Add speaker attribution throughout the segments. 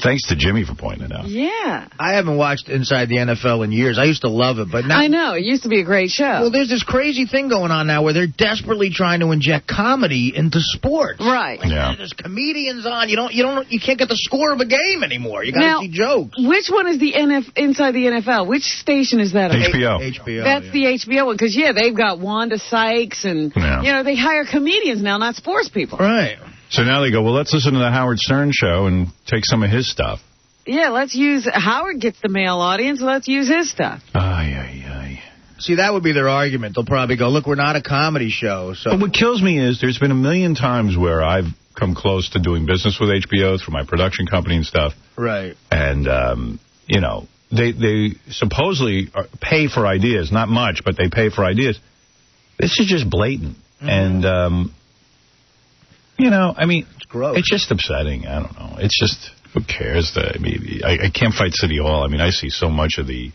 Speaker 1: Thanks to Jimmy for pointing it out.
Speaker 2: Yeah.
Speaker 3: I haven't watched Inside the NFL in years. I used to love it, but now...
Speaker 2: I know. It used to be a great show.
Speaker 3: Well, there's this crazy thing going on now where they're desperately trying to inject comedy into sports.
Speaker 2: Right.
Speaker 3: Like, there's comedians on. You can't get the score of a game anymore. You got to see jokes.
Speaker 2: Which one is the Inside the NFL? Which station is that on?
Speaker 1: HBO.
Speaker 3: HBO.
Speaker 2: That's the HBO one, because, they've got Wanda Sykes, and, they hire comedians now, not sports people.
Speaker 3: Right.
Speaker 1: So now they go, well, let's listen to the Howard Stern show and take some of his stuff.
Speaker 2: Yeah, let's use... Howard gets the male audience, let's use his stuff.
Speaker 3: See, that would be their argument. They'll probably go, look, we're not a comedy show. So.
Speaker 1: But what kills me is there's been a million times where I've come close to doing business with HBO through my production company and stuff.
Speaker 3: Right.
Speaker 1: And, they supposedly pay for ideas. Not much, but they pay for ideas. This is just blatant. And,
Speaker 3: it's gross.
Speaker 1: It's just upsetting. I don't know. It's just, who cares? I can't fight City Hall. I see so much of the...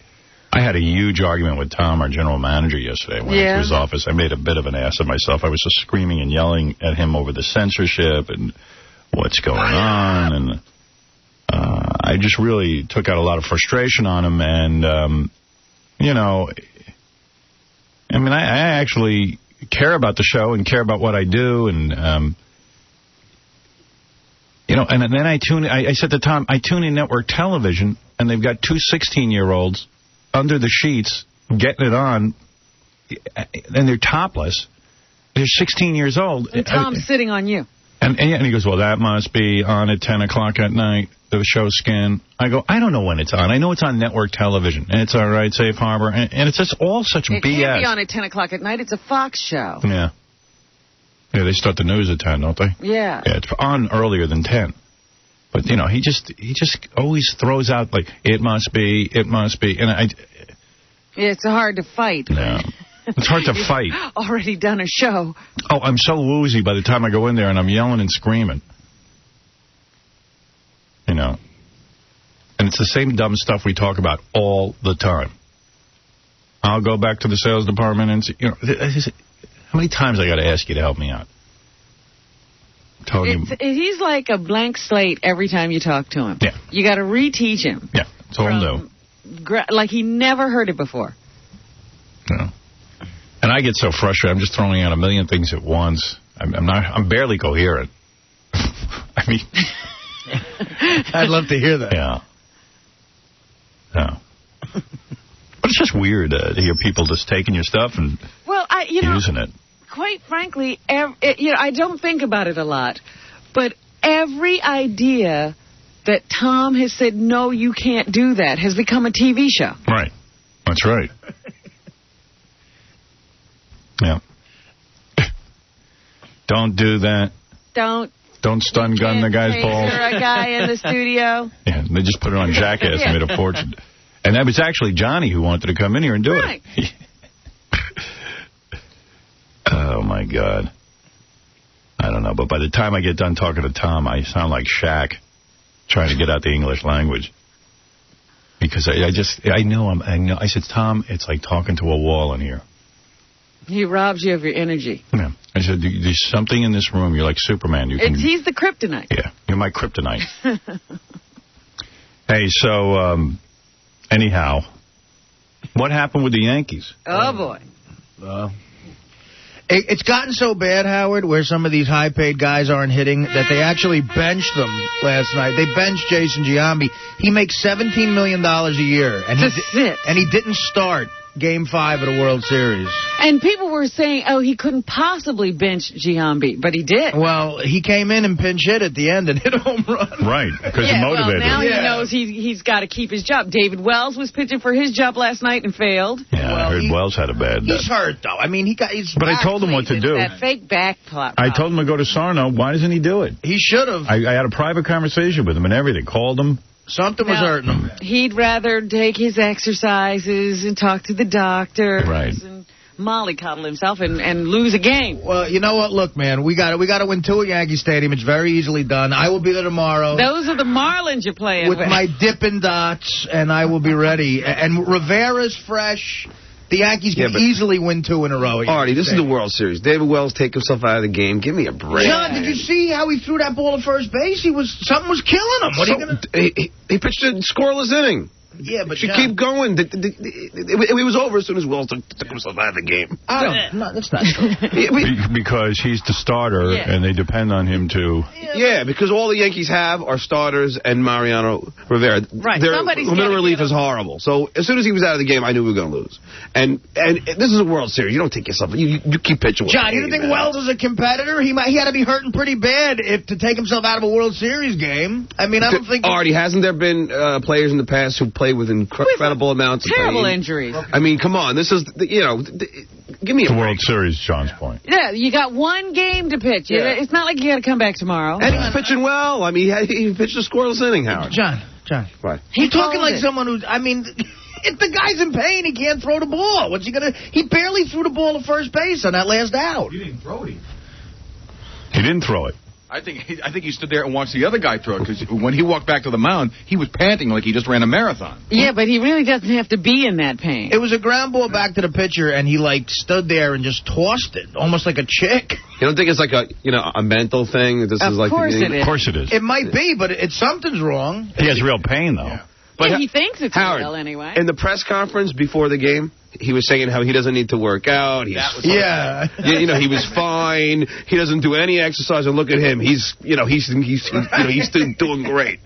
Speaker 1: I had a huge argument with Tom, our general manager, yesterday. I went into his office. I made a bit of an ass of myself. I was just screaming and yelling at him over the censorship and what's going on. And I just really took out a lot of frustration on him. And, I actually care about the show and care about what I do. And, and then I said to Tom, I tune in network television, and they've got two 16-year-olds under the sheets, getting it on, and they're topless. They're 16 years old.
Speaker 2: And Tom's sitting on you.
Speaker 1: And he goes, well, that must be on at 10 o'clock at night, the show Skin. I go, I don't know when it's on. I know it's on network television, and it's all right, Safe Harbor, and it's just all such BS. It
Speaker 2: can't be on at 10 o'clock at night. It's a Fox show.
Speaker 1: Yeah. Yeah, they start the news at 10, don't they?
Speaker 2: Yeah.
Speaker 1: Yeah, it's on earlier than 10. But, he just always throws out, like, it must be. And
Speaker 2: it's hard to fight.
Speaker 1: No. It's hard to fight.
Speaker 2: Already done a show.
Speaker 1: Oh, I'm so woozy by the time I go in there, and I'm yelling and screaming. And it's the same dumb stuff we talk about all the time. I'll go back to the sales department and, how many times I got to ask you to help me out?
Speaker 2: He's like a blank slate every time you talk to him.
Speaker 1: Yeah.
Speaker 2: You got to reteach him.
Speaker 1: Yeah, it's all new.
Speaker 2: Like he never heard it before.
Speaker 1: No. And I get so frustrated. I'm just throwing out a million things at once. I'm barely coherent.
Speaker 3: I'd love to hear that.
Speaker 1: Yeah. But it's just weird to hear people just taking your stuff and using it.
Speaker 2: Quite frankly, I don't think about it a lot, but every idea that Tom has said, no, you can't do that, has become a TV show.
Speaker 1: Right. That's right. Yeah. Don't do that. Don't stun gun the guy's balls.
Speaker 2: A guy in the studio.
Speaker 1: Yeah, they just put it on Jackass and made a fortune. And that was actually Johnny who wanted to come in here and do it. Oh, my God. I don't know. But by the time I get done talking to Tom, I sound like Shaq trying to get out the English language. Because I know. I said, Tom, it's like talking to a wall in here.
Speaker 2: He robs you of your energy.
Speaker 1: Yeah. I said, there's something in this room. You're like Superman.
Speaker 2: He's the kryptonite.
Speaker 1: Yeah. You're my kryptonite. Hey, so, anyhow, what happened with the Yankees?
Speaker 2: Oh, boy.
Speaker 3: It's gotten so bad, Howard, where some of these high-paid guys aren't hitting, that they actually benched them last night. They benched Jason Giambi. He makes $17 million a year. And he didn't start Game 5 of the World Series.
Speaker 2: And people were saying, he couldn't possibly bench Giambi, but he did.
Speaker 3: Well, he came in and pinch hit at the end and hit a home run.
Speaker 1: Right, because he motivated.
Speaker 2: Well, now he knows he's got to keep his job. David Wells was pitching for his job last night and failed.
Speaker 1: Yeah, I heard Wells had a bad...
Speaker 3: He's hurt, though. I mean,
Speaker 1: But I told him what to do.
Speaker 2: That fake back plot.
Speaker 1: I told him to go to Sarno. Why doesn't he do it?
Speaker 3: He should have.
Speaker 1: I had a private conversation with him and everything. Called him.
Speaker 3: Something was hurting him.
Speaker 2: He'd rather take his exercises and talk to the doctor.
Speaker 1: Right.
Speaker 2: And mollycoddle himself and lose a game.
Speaker 3: Well, you know what? Look, man, we got to win 2 at Yankee Stadium. It's very easily done. I will be there tomorrow.
Speaker 2: Those are the Marlins you're playing with.
Speaker 3: With my Dippin' Dots, and I will be ready. And Rivera's fresh. The Yankees can easily win 2 in a row.
Speaker 4: Artie, this is the World Series. David Wells take himself out of the game. Give me a break.
Speaker 3: John, did you see how he threw that ball to first base? Something was killing him. What are you gonna?
Speaker 4: He pitched a scoreless inning.
Speaker 3: Yeah, but
Speaker 4: should keep going. It was over as soon as Wells took himself out of the game.
Speaker 3: No, that's not true.
Speaker 1: Because he's the starter, and they depend on him to...
Speaker 4: Yeah, because all the Yankees have are starters and Mariano Rivera.
Speaker 2: Right.
Speaker 4: Their middle relief is horrible. So as soon as he was out of the game, I knew we were going to lose. And this is a World Series. You don't take yourself... You keep pitching.
Speaker 3: John, you don't think Wells is a competitor? He had to be hurting pretty bad to take himself out of a World Series game. I mean, I don't think...
Speaker 4: Artie, hasn't there been players in the past who play with incredible amounts of pain?
Speaker 2: Terrible injuries.
Speaker 4: I mean, come on. This is, give me a
Speaker 1: World Series, John's point.
Speaker 2: Yeah, you got one game to pitch. Yeah. It's not like you got to come back tomorrow.
Speaker 4: And he's pitching well. I mean, he pitched a scoreless inning, Howard.
Speaker 3: John.
Speaker 4: What?
Speaker 3: He's talking like someone who's, I mean... If the guy's in pain, he can't throw the ball. What's he going to... He barely threw the ball to first base on that last out.
Speaker 5: He didn't throw it.
Speaker 1: He didn't throw it.
Speaker 5: I think he stood there and watched the other guy throw it, because when he walked back to the mound, he was panting like he just ran a marathon.
Speaker 2: Yeah, but he really doesn't have to be in that pain.
Speaker 3: It was a ground ball back to the pitcher, and he, stood there and just tossed it, almost like a chick.
Speaker 4: You don't think it's like a mental thing? This is like
Speaker 2: Of course
Speaker 1: it is.
Speaker 3: It might be, but something's wrong.
Speaker 1: He has real pain, though.
Speaker 2: Yeah.
Speaker 4: But
Speaker 2: he thinks it's
Speaker 4: Howard,
Speaker 2: real anyway.
Speaker 4: In the press conference before the game, he was saying how he doesn't need to work out. He was fine. He doesn't do any exercise. And look at him. He's still doing great.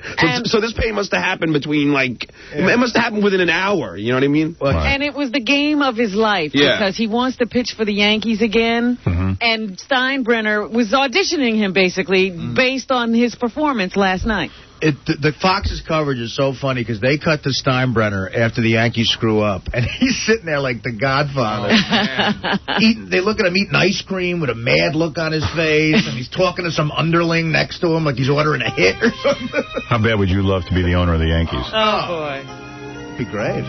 Speaker 4: So this pain must have happened between it must have happened within an hour. You know what I mean?
Speaker 2: And it was the game of his life because he wants to pitch for the Yankees again. Mm-hmm. And Steinbrenner was auditioning him basically based on his performance last night.
Speaker 3: The Fox's coverage is so funny because they cut to Steinbrenner after the Yankees screw up, and he's sitting there like the Godfather. They look at him eating ice cream with a mad look on his face, and he's talking to some underling next to him like he's ordering a hit or something.
Speaker 1: How bad would you love to be the owner of the Yankees?
Speaker 2: Oh, boy.
Speaker 3: Be great.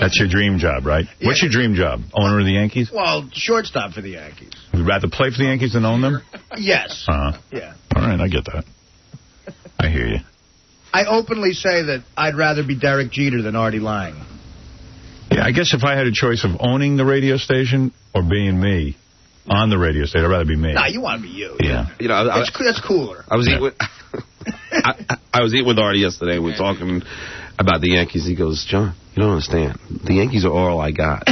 Speaker 1: That's your dream job, right? Yeah. What's your dream job? Owner of the Yankees?
Speaker 3: Well, shortstop for the Yankees.
Speaker 1: Would you rather play for the Yankees than own them?
Speaker 3: Yes. Yeah.
Speaker 1: All right, I get that. I hear you.
Speaker 3: I openly say that I'd rather be Derek Jeter than Artie Lang.
Speaker 1: Yeah, I guess if I had a choice of owning the radio station or being me on the radio station, I'd rather be me.
Speaker 3: Nah, you want to be you.
Speaker 1: Yeah.
Speaker 3: That's cooler.
Speaker 4: I was eating with I was eating with Artie yesterday. We were talking about the Yankees. He goes, John, you don't understand. The Yankees are all I got.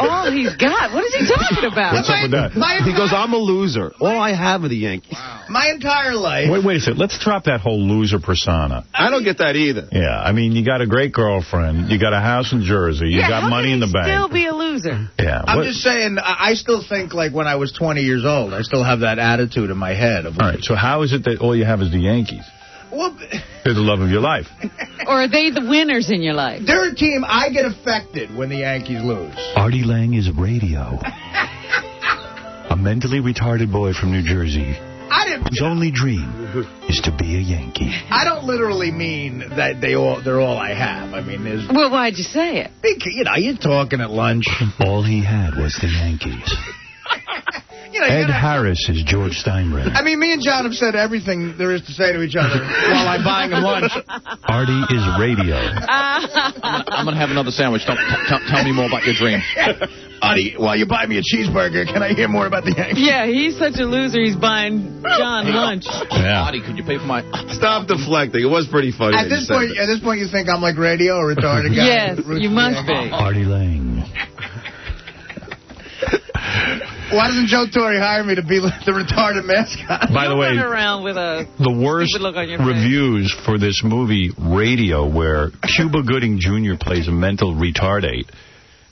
Speaker 2: All he's got? What is he talking about?
Speaker 1: What's up with that?
Speaker 4: He goes, I'm a loser. All I have are the Yankees.
Speaker 5: Wow.
Speaker 3: My entire life.
Speaker 1: Wait a second. Let's drop that whole loser persona.
Speaker 4: I don't get that either.
Speaker 1: Yeah, I mean, you got a great girlfriend. You got a house in Jersey. You got money in the bank.
Speaker 2: Still be a loser.
Speaker 1: Yeah.
Speaker 3: I'm just saying, I still think like when I was 20 years old, I still have that attitude in my head. All
Speaker 1: right, so how is it that all you have is the Yankees?
Speaker 3: Well,
Speaker 1: they're the love of your life.
Speaker 2: Or are they the winners in your life?
Speaker 3: They're a team. I get affected when the Yankees lose.
Speaker 1: Artie Lang is radio. A mentally retarded boy from New Jersey. Whose only dream is to be a Yankee.
Speaker 3: I don't literally mean that they're all I have. I mean,
Speaker 2: well, why'd you say it?
Speaker 3: You're talking at lunch.
Speaker 1: All he had was the Yankees. Ed Harris is George Steinbrenner.
Speaker 3: I mean, me and John have said everything there is to say to each other while I'm buying him lunch.
Speaker 1: Artie is radio.
Speaker 5: I'm going to have another sandwich. Tell me more about your dream.
Speaker 3: Artie, while you buy me a cheeseburger, can I hear more about the Yankees?
Speaker 2: Yeah, he's such a loser. He's buying John lunch.
Speaker 1: Yeah.
Speaker 5: Artie, could you pay for my...
Speaker 4: Stop deflecting. It was pretty funny.
Speaker 3: At this point, you think I'm like radio or retarded guy?
Speaker 2: Yes, you must be.
Speaker 1: Artie Lang.
Speaker 3: Why doesn't Joe Torre hire me to be the retarded mascot?
Speaker 1: By the way,
Speaker 2: run around with
Speaker 1: the worst
Speaker 2: look on your
Speaker 1: reviews for this movie, Radio, where Cuba Gooding Jr. plays a mental retardate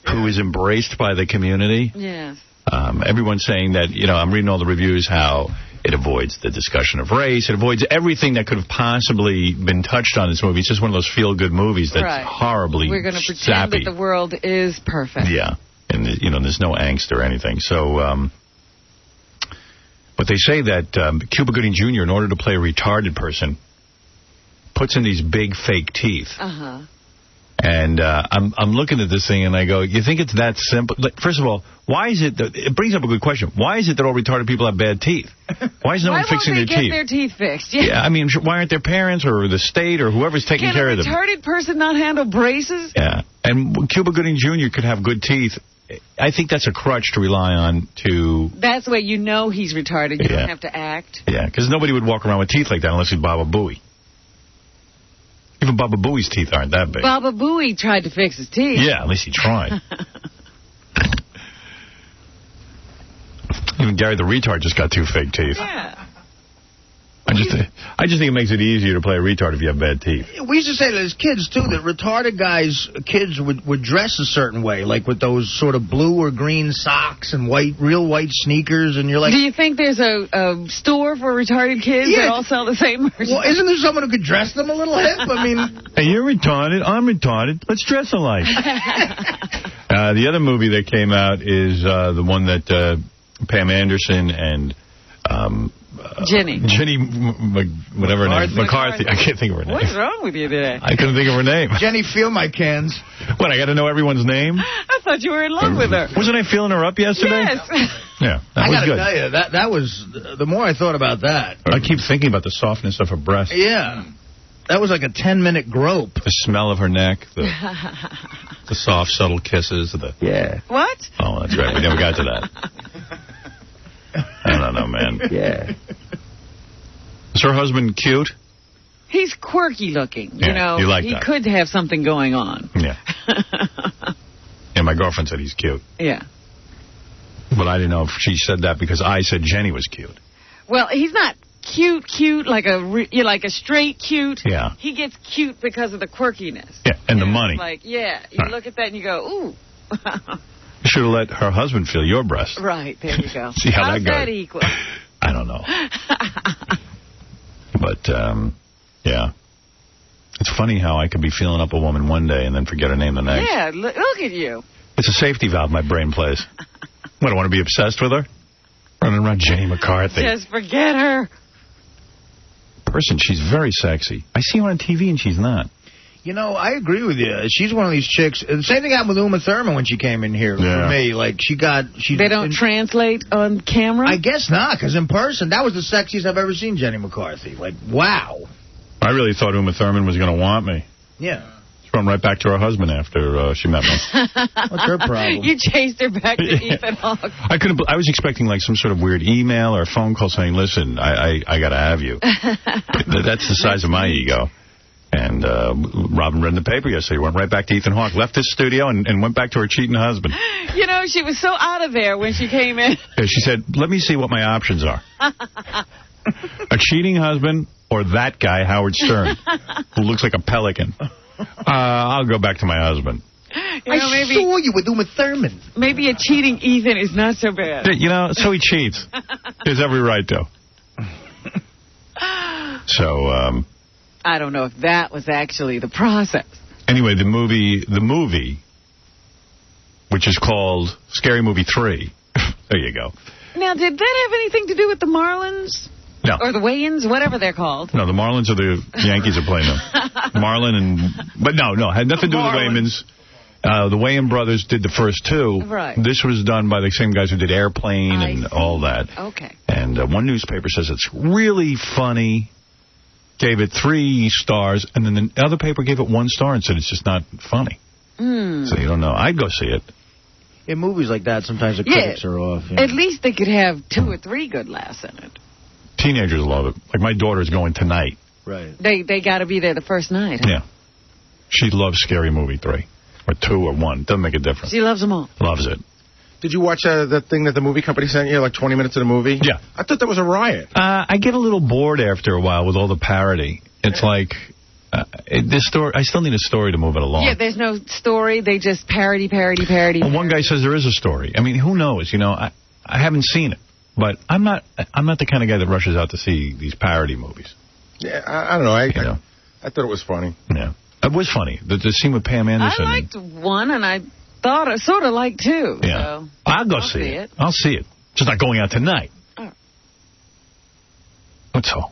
Speaker 1: who is embraced by the community.
Speaker 2: Yes.
Speaker 1: Everyone's saying that, I'm reading all the reviews, how it avoids the discussion of race. It avoids everything that could have possibly been touched on in this movie. It's just one of those feel-good movies that's horribly
Speaker 2: We're going to pretend
Speaker 1: sappy.
Speaker 2: that the world is perfect.
Speaker 1: Yeah. And, there's no angst or anything. So, but they say that Cuba Gooding Jr., in order to play a retarded person, puts in these big fake teeth.
Speaker 2: Uh-huh.
Speaker 1: And I'm looking at this thing, and I go, you think it's that simple? Like, first of all, why is it... It brings up a good question. Why is it that all retarded people have bad teeth? Why is no one fixing their teeth?
Speaker 2: Why won't they get their teeth fixed? Yeah,
Speaker 1: I mean, why aren't their parents or the state or whoever's taking care of them?
Speaker 2: Can a retarded person not handle braces?
Speaker 1: Yeah, and Cuba Gooding Jr. could have good teeth. I think that's a crutch to rely on to...
Speaker 2: That's the way you know he's retarded. You don't have to act.
Speaker 1: Yeah, because nobody would walk around with teeth like that unless he's Baba Booey. Even Baba Booey's teeth aren't that big.
Speaker 2: Baba Booey tried to fix his teeth.
Speaker 1: Yeah, at least he tried. Even Gary the retard just got 2 fake teeth.
Speaker 2: Yeah.
Speaker 1: I just think it makes it easier to play a retard if you have bad teeth.
Speaker 3: We used to say that as kids, too, that retarded kids would dress a certain way, like with those sort of blue or green socks and real white sneakers, and you're like...
Speaker 2: Do you think there's a store for retarded kids that all sell the same merchandise?
Speaker 3: Well, isn't there someone who could dress them a little hip? I mean...
Speaker 1: Hey, you're retarded, I'm retarded, let's dress alike. The other movie that came out is the one that Pam Anderson and...
Speaker 2: Jenny.
Speaker 1: Whatever her name. McCarthy. I can't think of her name.
Speaker 2: What's wrong with you today?
Speaker 1: I couldn't think of her name.
Speaker 3: Jenny, feel my cans.
Speaker 1: What, I got to know everyone's name?
Speaker 2: I thought you were in love with her.
Speaker 1: Wasn't I feeling her up yesterday?
Speaker 2: Yes.
Speaker 1: Yeah, that was good.
Speaker 3: I got to tell you, that was, the more I thought about that.
Speaker 1: I keep thinking about the softness of her breast.
Speaker 3: Yeah. That was like a 10-minute grope.
Speaker 1: The smell of her neck, the soft, subtle kisses.
Speaker 3: Yeah.
Speaker 2: What?
Speaker 1: Oh, that's right. We never got to that. I don't know, man.
Speaker 3: Yeah.
Speaker 1: Is her husband cute?
Speaker 2: He's quirky looking.
Speaker 1: Yeah,
Speaker 2: you know,
Speaker 1: you like
Speaker 2: he
Speaker 1: that.
Speaker 2: could have something going on.
Speaker 1: Yeah. Yeah, my girlfriend said he's cute.
Speaker 2: Yeah.
Speaker 1: But I didn't know if she said that because I said Jenny was cute.
Speaker 2: Well, he's not cute like a straight cute.
Speaker 1: Yeah.
Speaker 2: He gets cute because of the quirkiness.
Speaker 1: Yeah, and the money.
Speaker 2: Like, you look at that and you go, ooh.
Speaker 1: You should have let her husband feel your breast.
Speaker 2: Right, there you go.
Speaker 1: See how that goes.
Speaker 2: How's that equal?
Speaker 1: I don't know. But, yeah. It's funny how I could be feeling up a woman one day and then forget her name the next.
Speaker 2: Yeah, look at you.
Speaker 1: It's a safety valve my brain plays. What, I want to be obsessed with her? Running around Jenny McCarthy.
Speaker 2: Just forget her.
Speaker 1: Person, she's very sexy. I see her on TV and she's not.
Speaker 3: You know, I agree with you. She's one of these chicks. The same thing happened with Uma Thurman when she came in here. For me, like
Speaker 2: They don't translate on camera?
Speaker 3: I guess not, because in person, that was the sexiest I've ever seen Jenny McCarthy. Like, wow.
Speaker 1: I really thought Uma Thurman was going to want me.
Speaker 3: Yeah.
Speaker 1: She went right back to her husband after she met me.
Speaker 3: What's her problem?
Speaker 2: You chased her back to Ethan Hawke.
Speaker 1: I was expecting like some sort of weird email or a phone call saying, listen, I got to have you. That's the size of my ego. And Robin read in the paper yesterday, went right back to Ethan Hawke, left his studio and went back to her cheating husband.
Speaker 2: You know, she was so out of there when she came in.
Speaker 1: Yeah, she said, let me see what my options are. A cheating husband or that guy, Howard Stern, who looks like a pelican. I'll go back to my husband.
Speaker 2: You know,
Speaker 3: I saw you with Uma Thurman.
Speaker 2: Maybe a cheating Ethan is not so bad.
Speaker 1: You know, so he cheats. He has every right to. So,
Speaker 2: I don't know if that was actually the process.
Speaker 1: Anyway, the movie, which is called Scary Movie 3. There you go.
Speaker 2: Now, did that have anything to do with the Marlins?
Speaker 1: No.
Speaker 2: Or the Wayans, whatever they're called.
Speaker 1: No, the Marlins are the Yankees are playing them. But no, had nothing to do with the Waymans. The Wayans brothers did the first two.
Speaker 2: Right.
Speaker 1: This was done by the same guys who did Airplane and all that.
Speaker 2: Okay.
Speaker 1: And one newspaper says it's really funny, gave it 3 stars, and then the other paper gave it 1 star and said it's just not funny. So you don't know. I'd go see it.
Speaker 3: In movies like that, sometimes the critics are off. Yeah.
Speaker 2: At least they could have 2 or 3 good laughs in it.
Speaker 1: Teenagers love it. Like my daughter's going tonight.
Speaker 3: Right.
Speaker 2: They got to be there the first night. Huh?
Speaker 1: Yeah. She loves Scary Movie 3. Or 2 or 1. Doesn't make a difference.
Speaker 2: She loves them all.
Speaker 1: Loves it.
Speaker 5: Did you watch that thing that the movie company sent you, like 20 minutes of the movie?
Speaker 1: Yeah.
Speaker 5: I thought that was a riot.
Speaker 1: I get a little bored after a while with all the parody. It's like, this story. I still need a story to move it along.
Speaker 2: Yeah, there's no story. They just parody.
Speaker 1: Well, one guy says there is a story. I mean, who knows? You know, I haven't seen it. But I'm not the kind of guy that rushes out to see these parody movies.
Speaker 5: Yeah, I don't know. I thought it was funny.
Speaker 1: Yeah. It was funny. The scene with Pam Anderson.
Speaker 2: I liked 1, and I thought I sort of liked 2.
Speaker 1: Yeah.
Speaker 2: So
Speaker 1: I'll go see it. I'll see it. Just not going out tonight.
Speaker 2: Oh.
Speaker 1: What's all?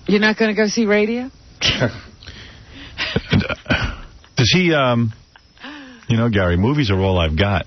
Speaker 2: You're not going to go see Radio?
Speaker 1: Because he, you know, Gary, movies are all I've got.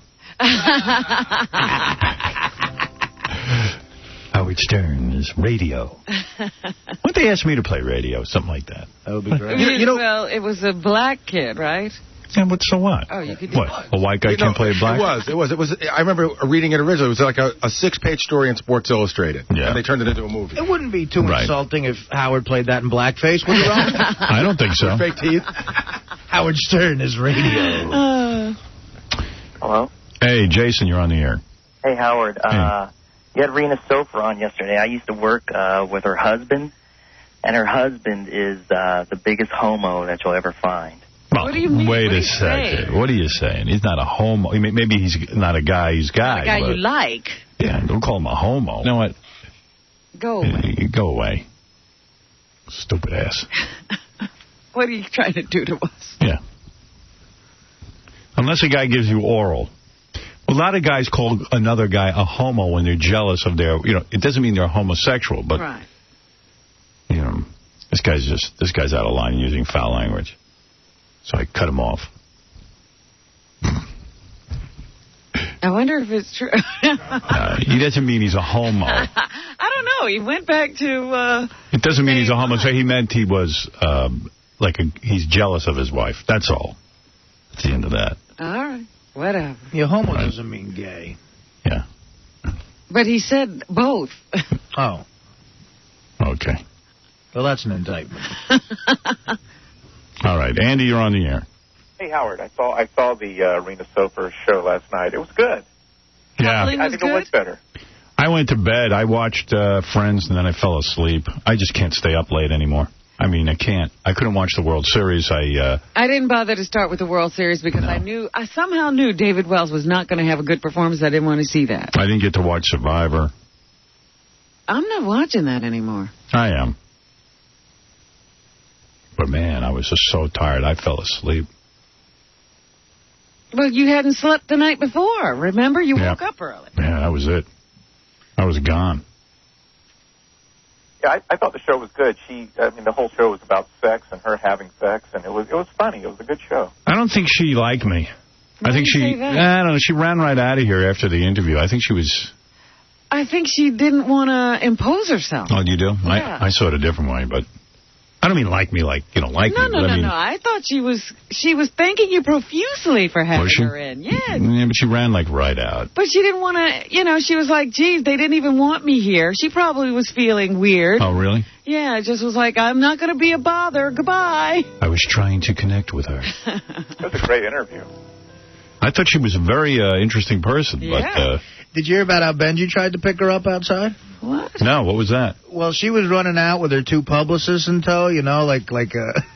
Speaker 1: Howard Stern is radio. Why'd they ask me to play radio? Something like that.
Speaker 3: That would be great.
Speaker 2: You know, well, it was a black kid, right?
Speaker 1: Yeah, so what?
Speaker 2: Oh, you could do
Speaker 1: what? A white guy can't play black?
Speaker 5: It was. I remember reading it originally. It was like a 6-page story in Sports Illustrated. Yeah. And they turned it into a movie.
Speaker 3: It wouldn't be too insulting if Howard played that in blackface, would it, Ron?
Speaker 1: I don't think so.
Speaker 5: With fake teeth.
Speaker 3: Howard Stern is radio.
Speaker 6: Hello?
Speaker 1: Hey, Jason, you're on the air.
Speaker 6: Hey, Howard. You had Rena Sofer on yesterday. I used to work with her husband, and her husband is the biggest homo that you'll ever find.
Speaker 1: Well, what do you mean? Wait a second. What are you saying? He's not a homo. Maybe he's not a guy. He's guy.
Speaker 2: Not a guy you like.
Speaker 1: Yeah, don't call him a homo. You know what?
Speaker 2: Go away.
Speaker 1: Go away. Stupid ass.
Speaker 2: What are you trying to do to us?
Speaker 1: Yeah. Unless a guy gives you oral. A lot of guys call another guy a homo when they're jealous of their, you know, it doesn't mean they're homosexual, but,
Speaker 2: right.
Speaker 1: You know, this guy's out of line using foul language. So I cut him off.
Speaker 2: I wonder if it's true.
Speaker 1: He doesn't mean he's a homo.
Speaker 2: I don't know. He went back to...
Speaker 1: it doesn't mean he's a homo. So he meant he was, he's jealous of his wife. That's all. That's the end of that.
Speaker 2: All right. Whatever.
Speaker 3: Yeah, homo doesn't mean gay.
Speaker 1: Yeah.
Speaker 2: But he said both.
Speaker 3: Oh.
Speaker 1: Okay.
Speaker 3: Well, that's an indictment.
Speaker 1: All right. Andy, you're on the air.
Speaker 7: Hey, Howard, I saw the Rena Sofer show last night. It was good.
Speaker 1: Yeah.
Speaker 7: I think it was better.
Speaker 1: I went to bed. I watched Friends, and then I fell asleep. I just can't stay up late anymore. I mean, I can't. I couldn't watch the World Series. I
Speaker 2: didn't bother to start with the World Series because I somehow knew David Wells was not going to have a good performance. I didn't want to see that.
Speaker 1: I didn't get to watch Survivor.
Speaker 2: I'm not watching that anymore.
Speaker 1: I am. But, man, I was just so tired. I fell asleep.
Speaker 2: Well, you hadn't slept the night before. Remember? You woke up early.
Speaker 1: Yeah, that was it. I was gone.
Speaker 7: Yeah, I thought the show was good. The whole show was about sex and her having sex, and it was funny. It was a good show.
Speaker 1: I don't think she liked me. I think I don't know. She ran right out of here after the interview. I think she was...
Speaker 2: I think she didn't want to impose herself.
Speaker 1: Oh, you do?
Speaker 2: Yeah.
Speaker 1: I saw it a different way, but... I don't mean like me, like, you know, like me.
Speaker 2: No. I thought she was thanking you profusely for having her in. Yeah.
Speaker 1: Yeah, but she ran, like, right out.
Speaker 2: But she didn't want to, you know, she was like, geez, they didn't even want me here. She probably was feeling weird.
Speaker 1: Oh, really?
Speaker 2: Yeah, it just was like, I'm not going to be a bother. Goodbye.
Speaker 1: I was trying to connect with her.
Speaker 7: It was a great interview.
Speaker 1: I thought she was a very interesting person.
Speaker 2: Yeah.
Speaker 1: But,
Speaker 3: did you hear about how Benji tried to pick her up outside?
Speaker 2: What?
Speaker 1: No, what was that?
Speaker 3: Well, she was running out with her two publicists in tow, you know, like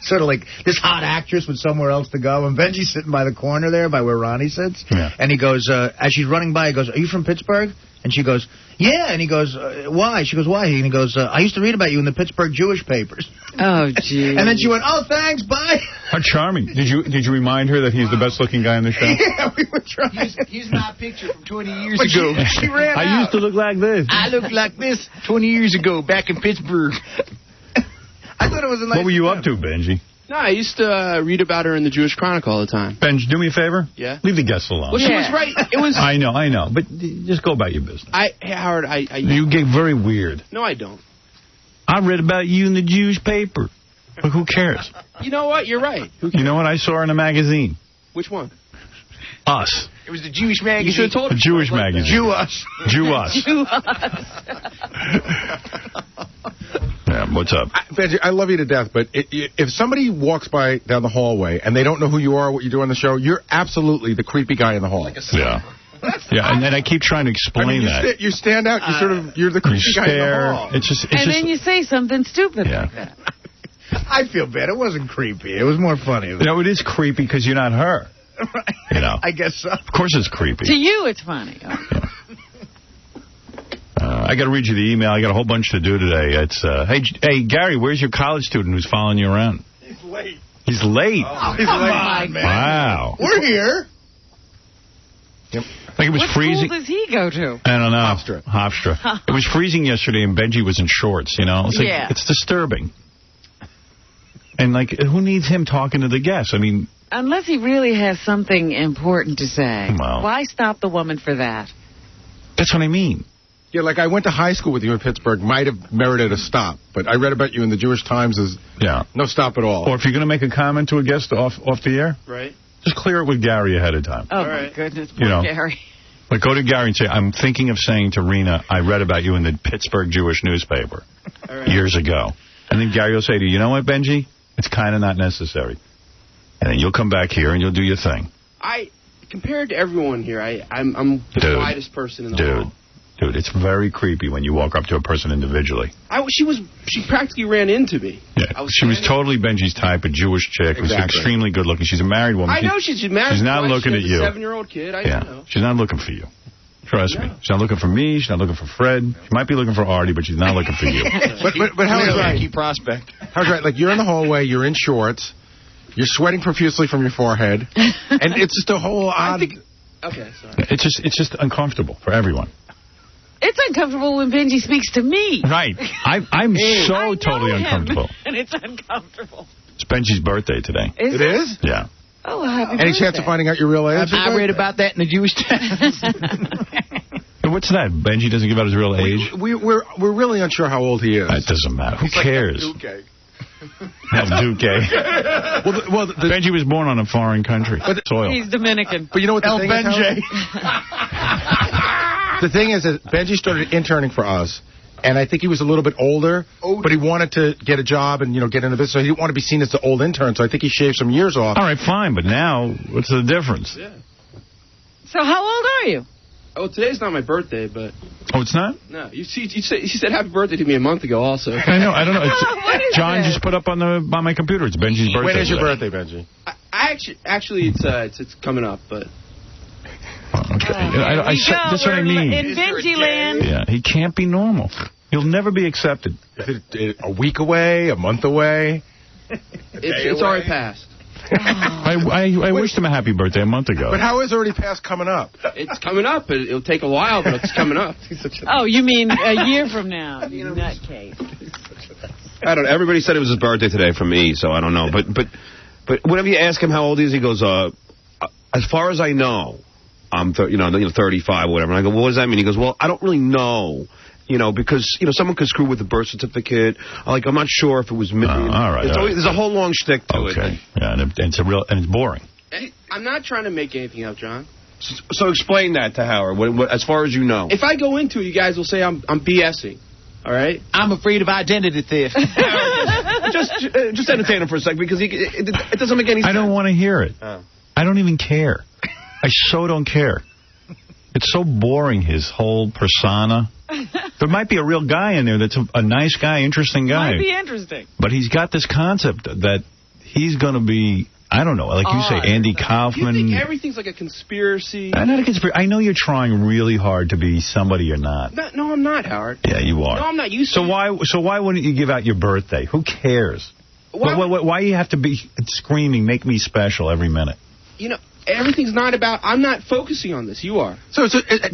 Speaker 3: sort of like this hot actress with somewhere else to go. And Benji's sitting by the corner there, by where Ronnie sits.
Speaker 1: Yeah.
Speaker 3: And he goes, as she's running by, he goes, "Are you from Pittsburgh?" And she goes, "Yeah." And he goes, "Why?" She goes, "Why?" And he goes, "I used to read about you in the Pittsburgh Jewish papers."
Speaker 2: Oh, gee.
Speaker 3: And then she went, "Oh, thanks, bye."
Speaker 1: How charming. Did you remind her that he's the best-looking guy in the show?
Speaker 3: Yeah, we were trying.
Speaker 5: He's not pictured from 20 years ago.
Speaker 3: She ran
Speaker 1: I used to look like this.
Speaker 5: I looked like this 20 years ago back in Pittsburgh.
Speaker 3: I thought it was a nice...
Speaker 1: What were you up to, Benji?
Speaker 8: No, I used to read about her in the Jewish Chronicle all the time.
Speaker 1: Benji, do me a favor?
Speaker 8: Yeah?
Speaker 1: Leave the guests alone.
Speaker 8: Well, she was right. It was...
Speaker 1: I know. But just go about your business.
Speaker 8: Hey, Howard,
Speaker 1: You get very weird.
Speaker 8: No, I don't.
Speaker 1: I read about you in the Jewish paper. Look, who cares?
Speaker 8: You know what? You're right.
Speaker 1: You know what? I saw her in a magazine.
Speaker 8: Which one?
Speaker 1: Us.
Speaker 5: It was the Jewish magazine.
Speaker 8: You should have told
Speaker 1: her. A Jewish magazine.
Speaker 3: Jew us.
Speaker 1: Jew us. Yeah, what's up?
Speaker 5: Benji, I love you to death, but if somebody walks by down the hallway and they don't know who you are, what you do on the show, you're absolutely the creepy guy in the hall.
Speaker 1: Yeah, and then I keep trying to explain that.
Speaker 5: You stand out. You're the creepy guy in the hall.
Speaker 2: Then you say something stupid like that.
Speaker 3: I feel bad. It wasn't creepy. It was more funny.
Speaker 1: No, it is creepy because you're not her.
Speaker 3: Right.
Speaker 1: You know.
Speaker 3: I guess so.
Speaker 1: Of course it's creepy.
Speaker 2: To you, it's funny.
Speaker 1: I got to read you the email. I got a whole bunch to do today. It's hey, Gary, where's your college student who's following you around?
Speaker 7: He's late.
Speaker 1: He's late?
Speaker 3: Oh, he's late. Man.
Speaker 1: Wow.
Speaker 3: We're here.
Speaker 1: Yep. Like it was freezing.
Speaker 2: What school does he go to?
Speaker 1: I don't know. Hofstra. It was freezing yesterday, and Benji was in shorts, you know? It's like, it's disturbing. And, like, who needs him talking to the guests? I mean,
Speaker 2: Unless he really has something important to say.
Speaker 1: Well,
Speaker 2: why stop the woman for that?
Speaker 1: That's what I mean.
Speaker 5: Yeah, like I went to high school with you in Pittsburgh. Might have merited a stop, but I read about you in the Jewish Times as no stop at all.
Speaker 1: Or if you're going to make a comment to a guest off the air,
Speaker 8: right?
Speaker 1: Just clear it with Gary ahead of time.
Speaker 2: Oh, my goodness, poor Gary.
Speaker 1: Like, go to Gary and say, I'm thinking of saying to Rena, I read about you in the Pittsburgh Jewish newspaper years ago. And then Gary will say to you, you know what, Benji? It's kind of not necessary. And then you'll come back here and you'll do your thing.
Speaker 8: Compared to everyone here, I'm the quietest person in the world.
Speaker 1: Dude, it's very creepy when you walk up to a person individually.
Speaker 8: She practically ran into me.
Speaker 1: Yeah, she was totally Benji's type, a Jewish chick who's extremely good looking. She's a married woman.
Speaker 8: I know she's married.
Speaker 1: She's not looking at you.
Speaker 8: She has a 7-year-old kid. I know.
Speaker 1: She's not looking for you. Trust me. She's not looking for me. She's not looking for Fred. She might be looking for Artie, but she's not looking for you.
Speaker 5: but Howard's right.
Speaker 3: Key prospect.
Speaker 5: Howard's right. Like, you're in the hallway. You're in shorts. You're sweating profusely from your forehead. And it's just a whole odd...
Speaker 8: Okay, sorry.
Speaker 1: It's just uncomfortable for everyone.
Speaker 2: It's uncomfortable when Benji speaks to me.
Speaker 1: Right. I'm so totally uncomfortable.
Speaker 2: And it's uncomfortable.
Speaker 1: It's Benji's birthday today.
Speaker 2: Is it?
Speaker 1: Yeah.
Speaker 2: Oh, happy
Speaker 5: Any
Speaker 2: birthday.
Speaker 5: chance of finding out your real age?
Speaker 3: I read about that in the Jewish Times.
Speaker 1: What's that? Benji doesn't give out his real age?
Speaker 5: We're really unsure how old he is.
Speaker 1: It doesn't matter. Who cares? Well, Benji was born on a foreign country. Soil.
Speaker 2: He's Dominican.
Speaker 5: But you know what the thing
Speaker 3: Benji.
Speaker 5: is, the thing is that Benji started interning for us, and I think he was a little bit older, but he wanted to get a job and, get into business, so he didn't want to be seen as the old intern, so I think he shaved some years off.
Speaker 1: All right, fine, but now, what's the difference?
Speaker 8: Yeah.
Speaker 2: So how old are you?
Speaker 8: Oh, today's not my birthday, but...
Speaker 1: Oh, it's not?
Speaker 8: No, you said happy birthday to me a month ago also.
Speaker 1: I know, I don't know. John just put up on my computer. It's Benji's birthday.
Speaker 5: When is your birthday, Benji?
Speaker 8: Actually, it's coming up, but...
Speaker 1: Okay. That's what I mean.
Speaker 2: In Benji land.
Speaker 1: Yeah, he can't be normal. He'll never be accepted.
Speaker 5: Is it a week away, a month away?
Speaker 8: It's already passed.
Speaker 1: I wished him a happy birthday a month ago.
Speaker 5: But how is already past coming up?
Speaker 8: It's coming up. It'll take a while, but it's coming up.
Speaker 2: Oh, you mean a year from now? You nutcase.
Speaker 4: I don't know. Everybody said it was his birthday today for me, so I don't know. But whenever you ask him how old he is, he goes, as far as I know, I'm 35 or whatever. And I go, well, what does that mean? He goes, well, I don't really know. Because, someone could screw with the birth certificate. I'm not sure if it was me.
Speaker 1: All right.
Speaker 4: There's a whole long shtick to it.
Speaker 1: Okay. Yeah, and it's boring.
Speaker 8: I'm not trying to make anything up, John.
Speaker 4: So explain that to Howard, as far as you know.
Speaker 8: If I go into it, you guys will say I'm BSing. All right?
Speaker 3: I'm afraid of identity theft.
Speaker 4: just entertain him for a second, because it doesn't make any sense.
Speaker 1: I don't want to hear it. I don't even care. I so don't care. It's so boring, his whole persona. There might be a real guy in there that's a nice guy, interesting guy.
Speaker 2: Might be interesting.
Speaker 1: But he's got this concept that he's going to be, I don't know, like you say, Andy Kaufman.
Speaker 8: You think everything's like a conspiracy?
Speaker 1: Not a conspiracy. I know you're trying really hard to be somebody you're not.
Speaker 8: No, I'm not, Howard.
Speaker 1: Yeah, you are.
Speaker 8: No, I'm not.
Speaker 1: So why wouldn't you give out your birthday? Who cares? Why do you have to be screaming, make me special every minute?
Speaker 8: Everything's not about... I'm not focusing on this. You are.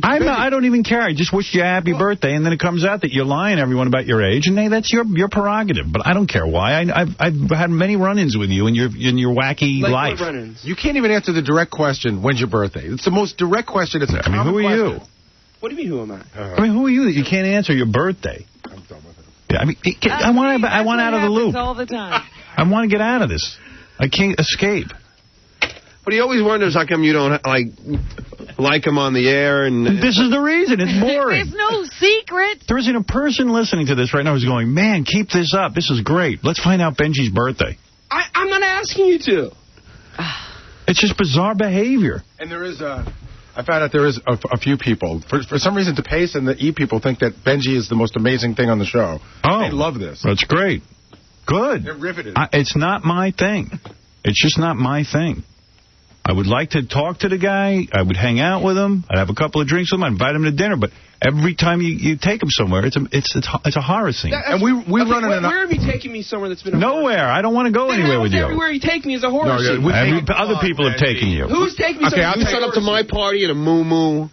Speaker 1: I don't even care. I just wish you a happy birthday, and then it comes out that you're lying to everyone about your age, and hey, that's your prerogative. But I don't care why. I've had many run-ins with you in your wacky life.
Speaker 8: What run-ins?
Speaker 5: You can't even answer the direct question, when's your birthday? It's the most direct question. It's a common
Speaker 1: who are
Speaker 5: question.
Speaker 1: you?
Speaker 8: What do you mean, who am I?
Speaker 1: Who are you that you can't answer your birthday?
Speaker 5: I'm done with it.
Speaker 1: Yeah, I want out of the loop.
Speaker 2: All the time.
Speaker 1: I want to get out of this. I can't escape.
Speaker 4: But he always wonders how come you don't like him on the air. And
Speaker 1: this is the reason. It's boring.
Speaker 2: There's no secret.
Speaker 1: There isn't a person listening to this right now who's going, man, keep this up. This is great. Let's find out Benji's birthday.
Speaker 8: I'm not asking you to.
Speaker 1: It's just bizarre behavior.
Speaker 5: And there is I found out there is a few people. For some reason, the Pace and the E people think that Benji is the most amazing thing on the show.
Speaker 1: Oh.
Speaker 5: They love this.
Speaker 1: That's great. Good.
Speaker 5: They're riveted.
Speaker 1: It's not my thing. It's just not my thing. I would like to talk to the guy. I would hang out with him. I'd have a couple of drinks with him. I'd invite him to dinner. But every time you take him somewhere, it's a horror scene.
Speaker 5: And we run in
Speaker 8: where have you taken me somewhere that's been a
Speaker 1: nowhere. I don't want to go anywhere with you.
Speaker 8: Everywhere you take me is a horror scene.
Speaker 1: Other people have taken you.
Speaker 8: Who's taking me somewhere?
Speaker 4: You showed up to my party in a moo-moo.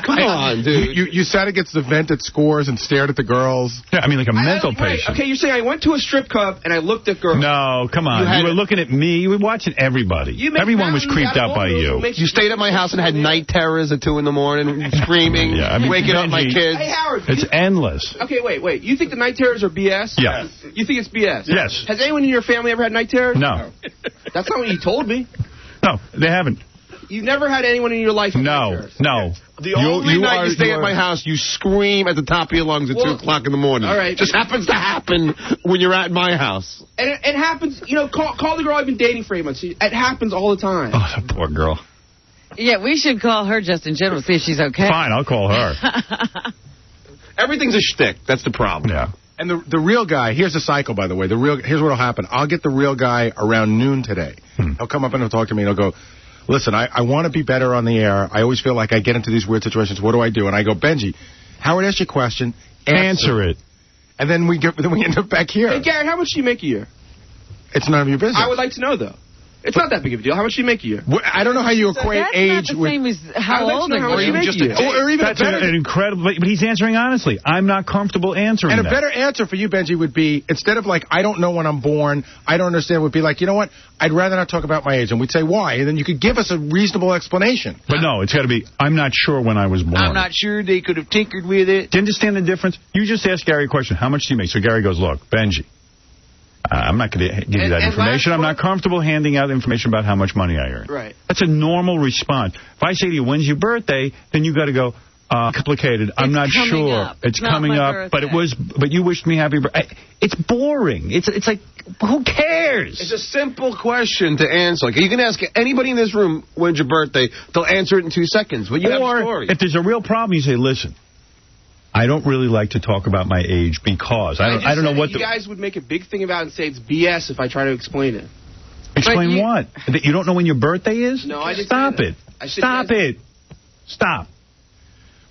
Speaker 4: Come on, dude.
Speaker 5: You sat against the vent at Scores and stared at the girls.
Speaker 1: Yeah, I mean, like a mental patient.
Speaker 8: Okay, you're saying I went to a strip club and I looked at girls.
Speaker 1: No, come on. You were looking at me. You were watching everybody. Everyone was creeped out by you.
Speaker 4: You stayed at my house and had night terrors at 2 in the morning, screaming, waking up my kids.
Speaker 8: Hey, Howard.
Speaker 1: It's endless.
Speaker 8: Okay, wait. You think the night terrors are BS?
Speaker 1: Yeah.
Speaker 8: You think it's BS?
Speaker 1: Yes.
Speaker 8: Has anyone in your family ever had night terrors?
Speaker 1: No.
Speaker 8: That's not what you told me.
Speaker 1: No, they haven't.
Speaker 8: You've never had anyone in your life with night terrors?
Speaker 1: No.
Speaker 4: The only night you stay at my house, you scream at the top of your lungs at 2 o'clock in the morning. All right. Just happens to happen when you're at my house.
Speaker 8: And it happens, call the girl I've been dating for 8 months. It happens all the time.
Speaker 1: Oh, that poor girl.
Speaker 2: Yeah, we should call her just in general, see if she's okay.
Speaker 1: Fine, I'll call her.
Speaker 4: Everything's a shtick. That's the problem.
Speaker 1: Yeah.
Speaker 5: And the real guy, here's the cycle, by the way. Here's what will happen. I'll get the real guy around noon today. He'll come up and he'll talk to me and he'll go, listen, I want to be better on the air. I always feel like I get into these weird situations. What do I do? And I go, Benji, Howard asked you a question.
Speaker 1: Answer it.
Speaker 5: And then we end up back here.
Speaker 8: Hey, Garrett, how much do you make a year?
Speaker 5: It's none of your business.
Speaker 8: I would like to know, though. It's not that big of a deal. How much do you make a year?
Speaker 5: I don't know how you equate age
Speaker 2: with... That's not the same as how old they
Speaker 8: are.
Speaker 5: Or even
Speaker 1: that's an incredible... But he's answering honestly. I'm not comfortable answering
Speaker 5: And a better answer for you, Benji, would be, instead of like, I don't know when I'm born, I don't understand, would be like, you know what, I'd rather not talk about my age. And we'd say, why? And then you could give us a reasonable explanation.
Speaker 1: But no, it's got to be, I'm not sure when I was born.
Speaker 3: I'm not sure they could have tinkered with it.
Speaker 1: Do you understand the difference? You just asked Gary a question. How much do you make? So Gary goes, look, Benji, I'm not going to give you that information. I'm not comfortable handing out information about how much money I earn.
Speaker 8: Right.
Speaker 1: That's a normal response. If I say to you, when's your birthday, then you got to go, complicated. I'm not sure. It's coming up. But you wished me happy birthday. It's boring. It's like, who cares?
Speaker 4: It's a simple question to answer. Like, you can ask anybody in this room, when's your birthday? They'll answer it in 2 seconds. But you have a story.
Speaker 1: If there's a real problem, you say, listen, I don't really like to talk about my age because I don't know what
Speaker 8: you guys would make a big thing about it and say it's BS if I try to explain it.
Speaker 1: Explain what? That you don't know when your birthday is?
Speaker 8: No, I didn't.
Speaker 1: Stop it. Stop it. Stop.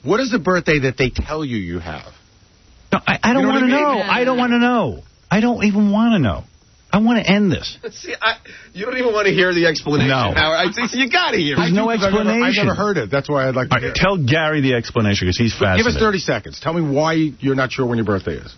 Speaker 5: What is the birthday that they tell you have?
Speaker 1: No, I don't want to know. I don't want to know. I don't even want to know. I want to end this.
Speaker 4: See, you don't even want to hear the explanation.
Speaker 1: No.
Speaker 4: You got to hear it.
Speaker 1: There's no explanation.
Speaker 5: I've never heard it. That's why I'd like to hear it.
Speaker 1: Tell Gary the explanation because he's fascinated.
Speaker 5: Give us 30 seconds. Tell me why you're not sure when your birthday is.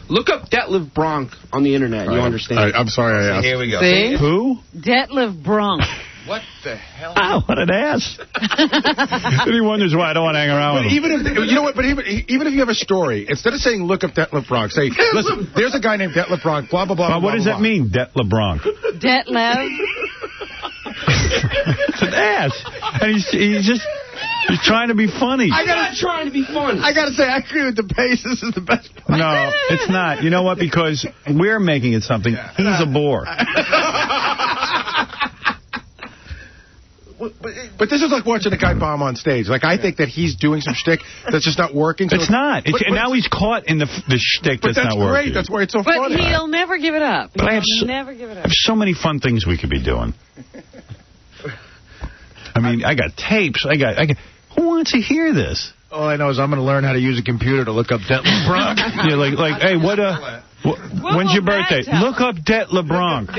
Speaker 8: Look up Detlef Bronk on the internet. You'll understand.
Speaker 5: I'm sorry I asked.
Speaker 4: Here we go.
Speaker 1: See? Who?
Speaker 2: Detlef Bronk.
Speaker 5: What the hell?
Speaker 1: Oh, what an ass. And he wonders why I don't want to hang around with him.
Speaker 5: Even if, you know what, but even if you have a story, instead of saying look up Detlef Bronk, say, listen, there's a guy named Detlef Bronk, blah, blah, blah, blah,
Speaker 1: what does that mean, Detlef Bronk?
Speaker 2: Detlef?
Speaker 1: It's an ass. And he's trying to be funny.
Speaker 8: I'm not trying to be funny.
Speaker 3: I got to say, I agree with the pace. This is the best part.
Speaker 1: No, it's not. You know what? Because we're making it something. He's a bore.
Speaker 5: But this is like watching a guy bomb on stage. Like, I think that he's doing some shtick that's just not working. So
Speaker 1: it's not. And now he's caught in the shtick that's not working.
Speaker 5: But that's great. That's why it's so funny.
Speaker 2: But he'll never give it up.
Speaker 1: But I
Speaker 2: never give it up.
Speaker 1: have so many fun things we could be doing. I mean, I got tapes. I got. Who wants to hear this?
Speaker 3: All I know is I'm going to learn how to use a computer to look up Detlef Bronk.
Speaker 1: Yeah, like, hey, when's your birthday? Look up Detlef Bronk.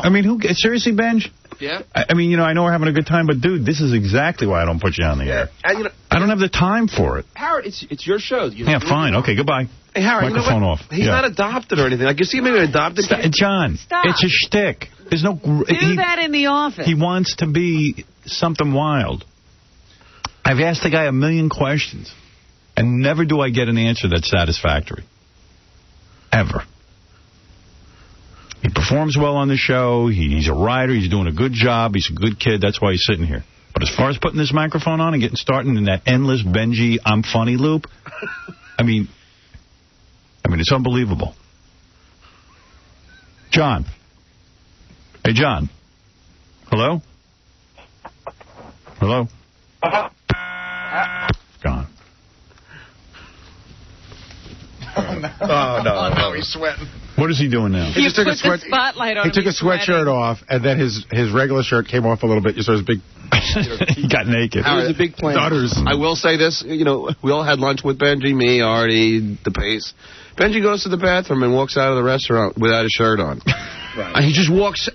Speaker 1: I mean, seriously, Benj?
Speaker 8: Yeah.
Speaker 1: I mean, I know we're having a good time, but, dude, this is exactly why I don't put you on the air.
Speaker 8: And,
Speaker 1: I don't have the time for it.
Speaker 8: Howard, it's your show.
Speaker 1: Yeah, fine. Okay, goodbye.
Speaker 4: Hey, Howard,
Speaker 1: microphone off.
Speaker 4: He's not adopted or anything. Like, you see him adopted?
Speaker 1: John,
Speaker 2: Stop.
Speaker 1: It's a shtick. There's no...
Speaker 2: Do that in the office.
Speaker 1: He wants to be something wild. I've asked the guy a million questions, and never do I get an answer that's satisfactory. Ever. He performs well on the show. He's a writer. He's doing a good job. He's a good kid. That's why he's sitting here. But as far as putting this microphone on and getting started in that endless Benji I'm funny loop, I mean, it's unbelievable. John. Hey, John. Hello? Hello? Gone.
Speaker 3: Oh, no, he's sweating.
Speaker 1: What is he doing now?
Speaker 2: He took the spotlight on him.
Speaker 5: He took a sweatshirt off, and then his regular shirt came off a little bit. You saw his big...
Speaker 1: He got naked.
Speaker 8: It was a big plan.
Speaker 4: I will say this. We all had lunch with Benji, me, Artie, the Pace. Benji goes to the bathroom and walks out of the restaurant without a shirt on. Right. He just walks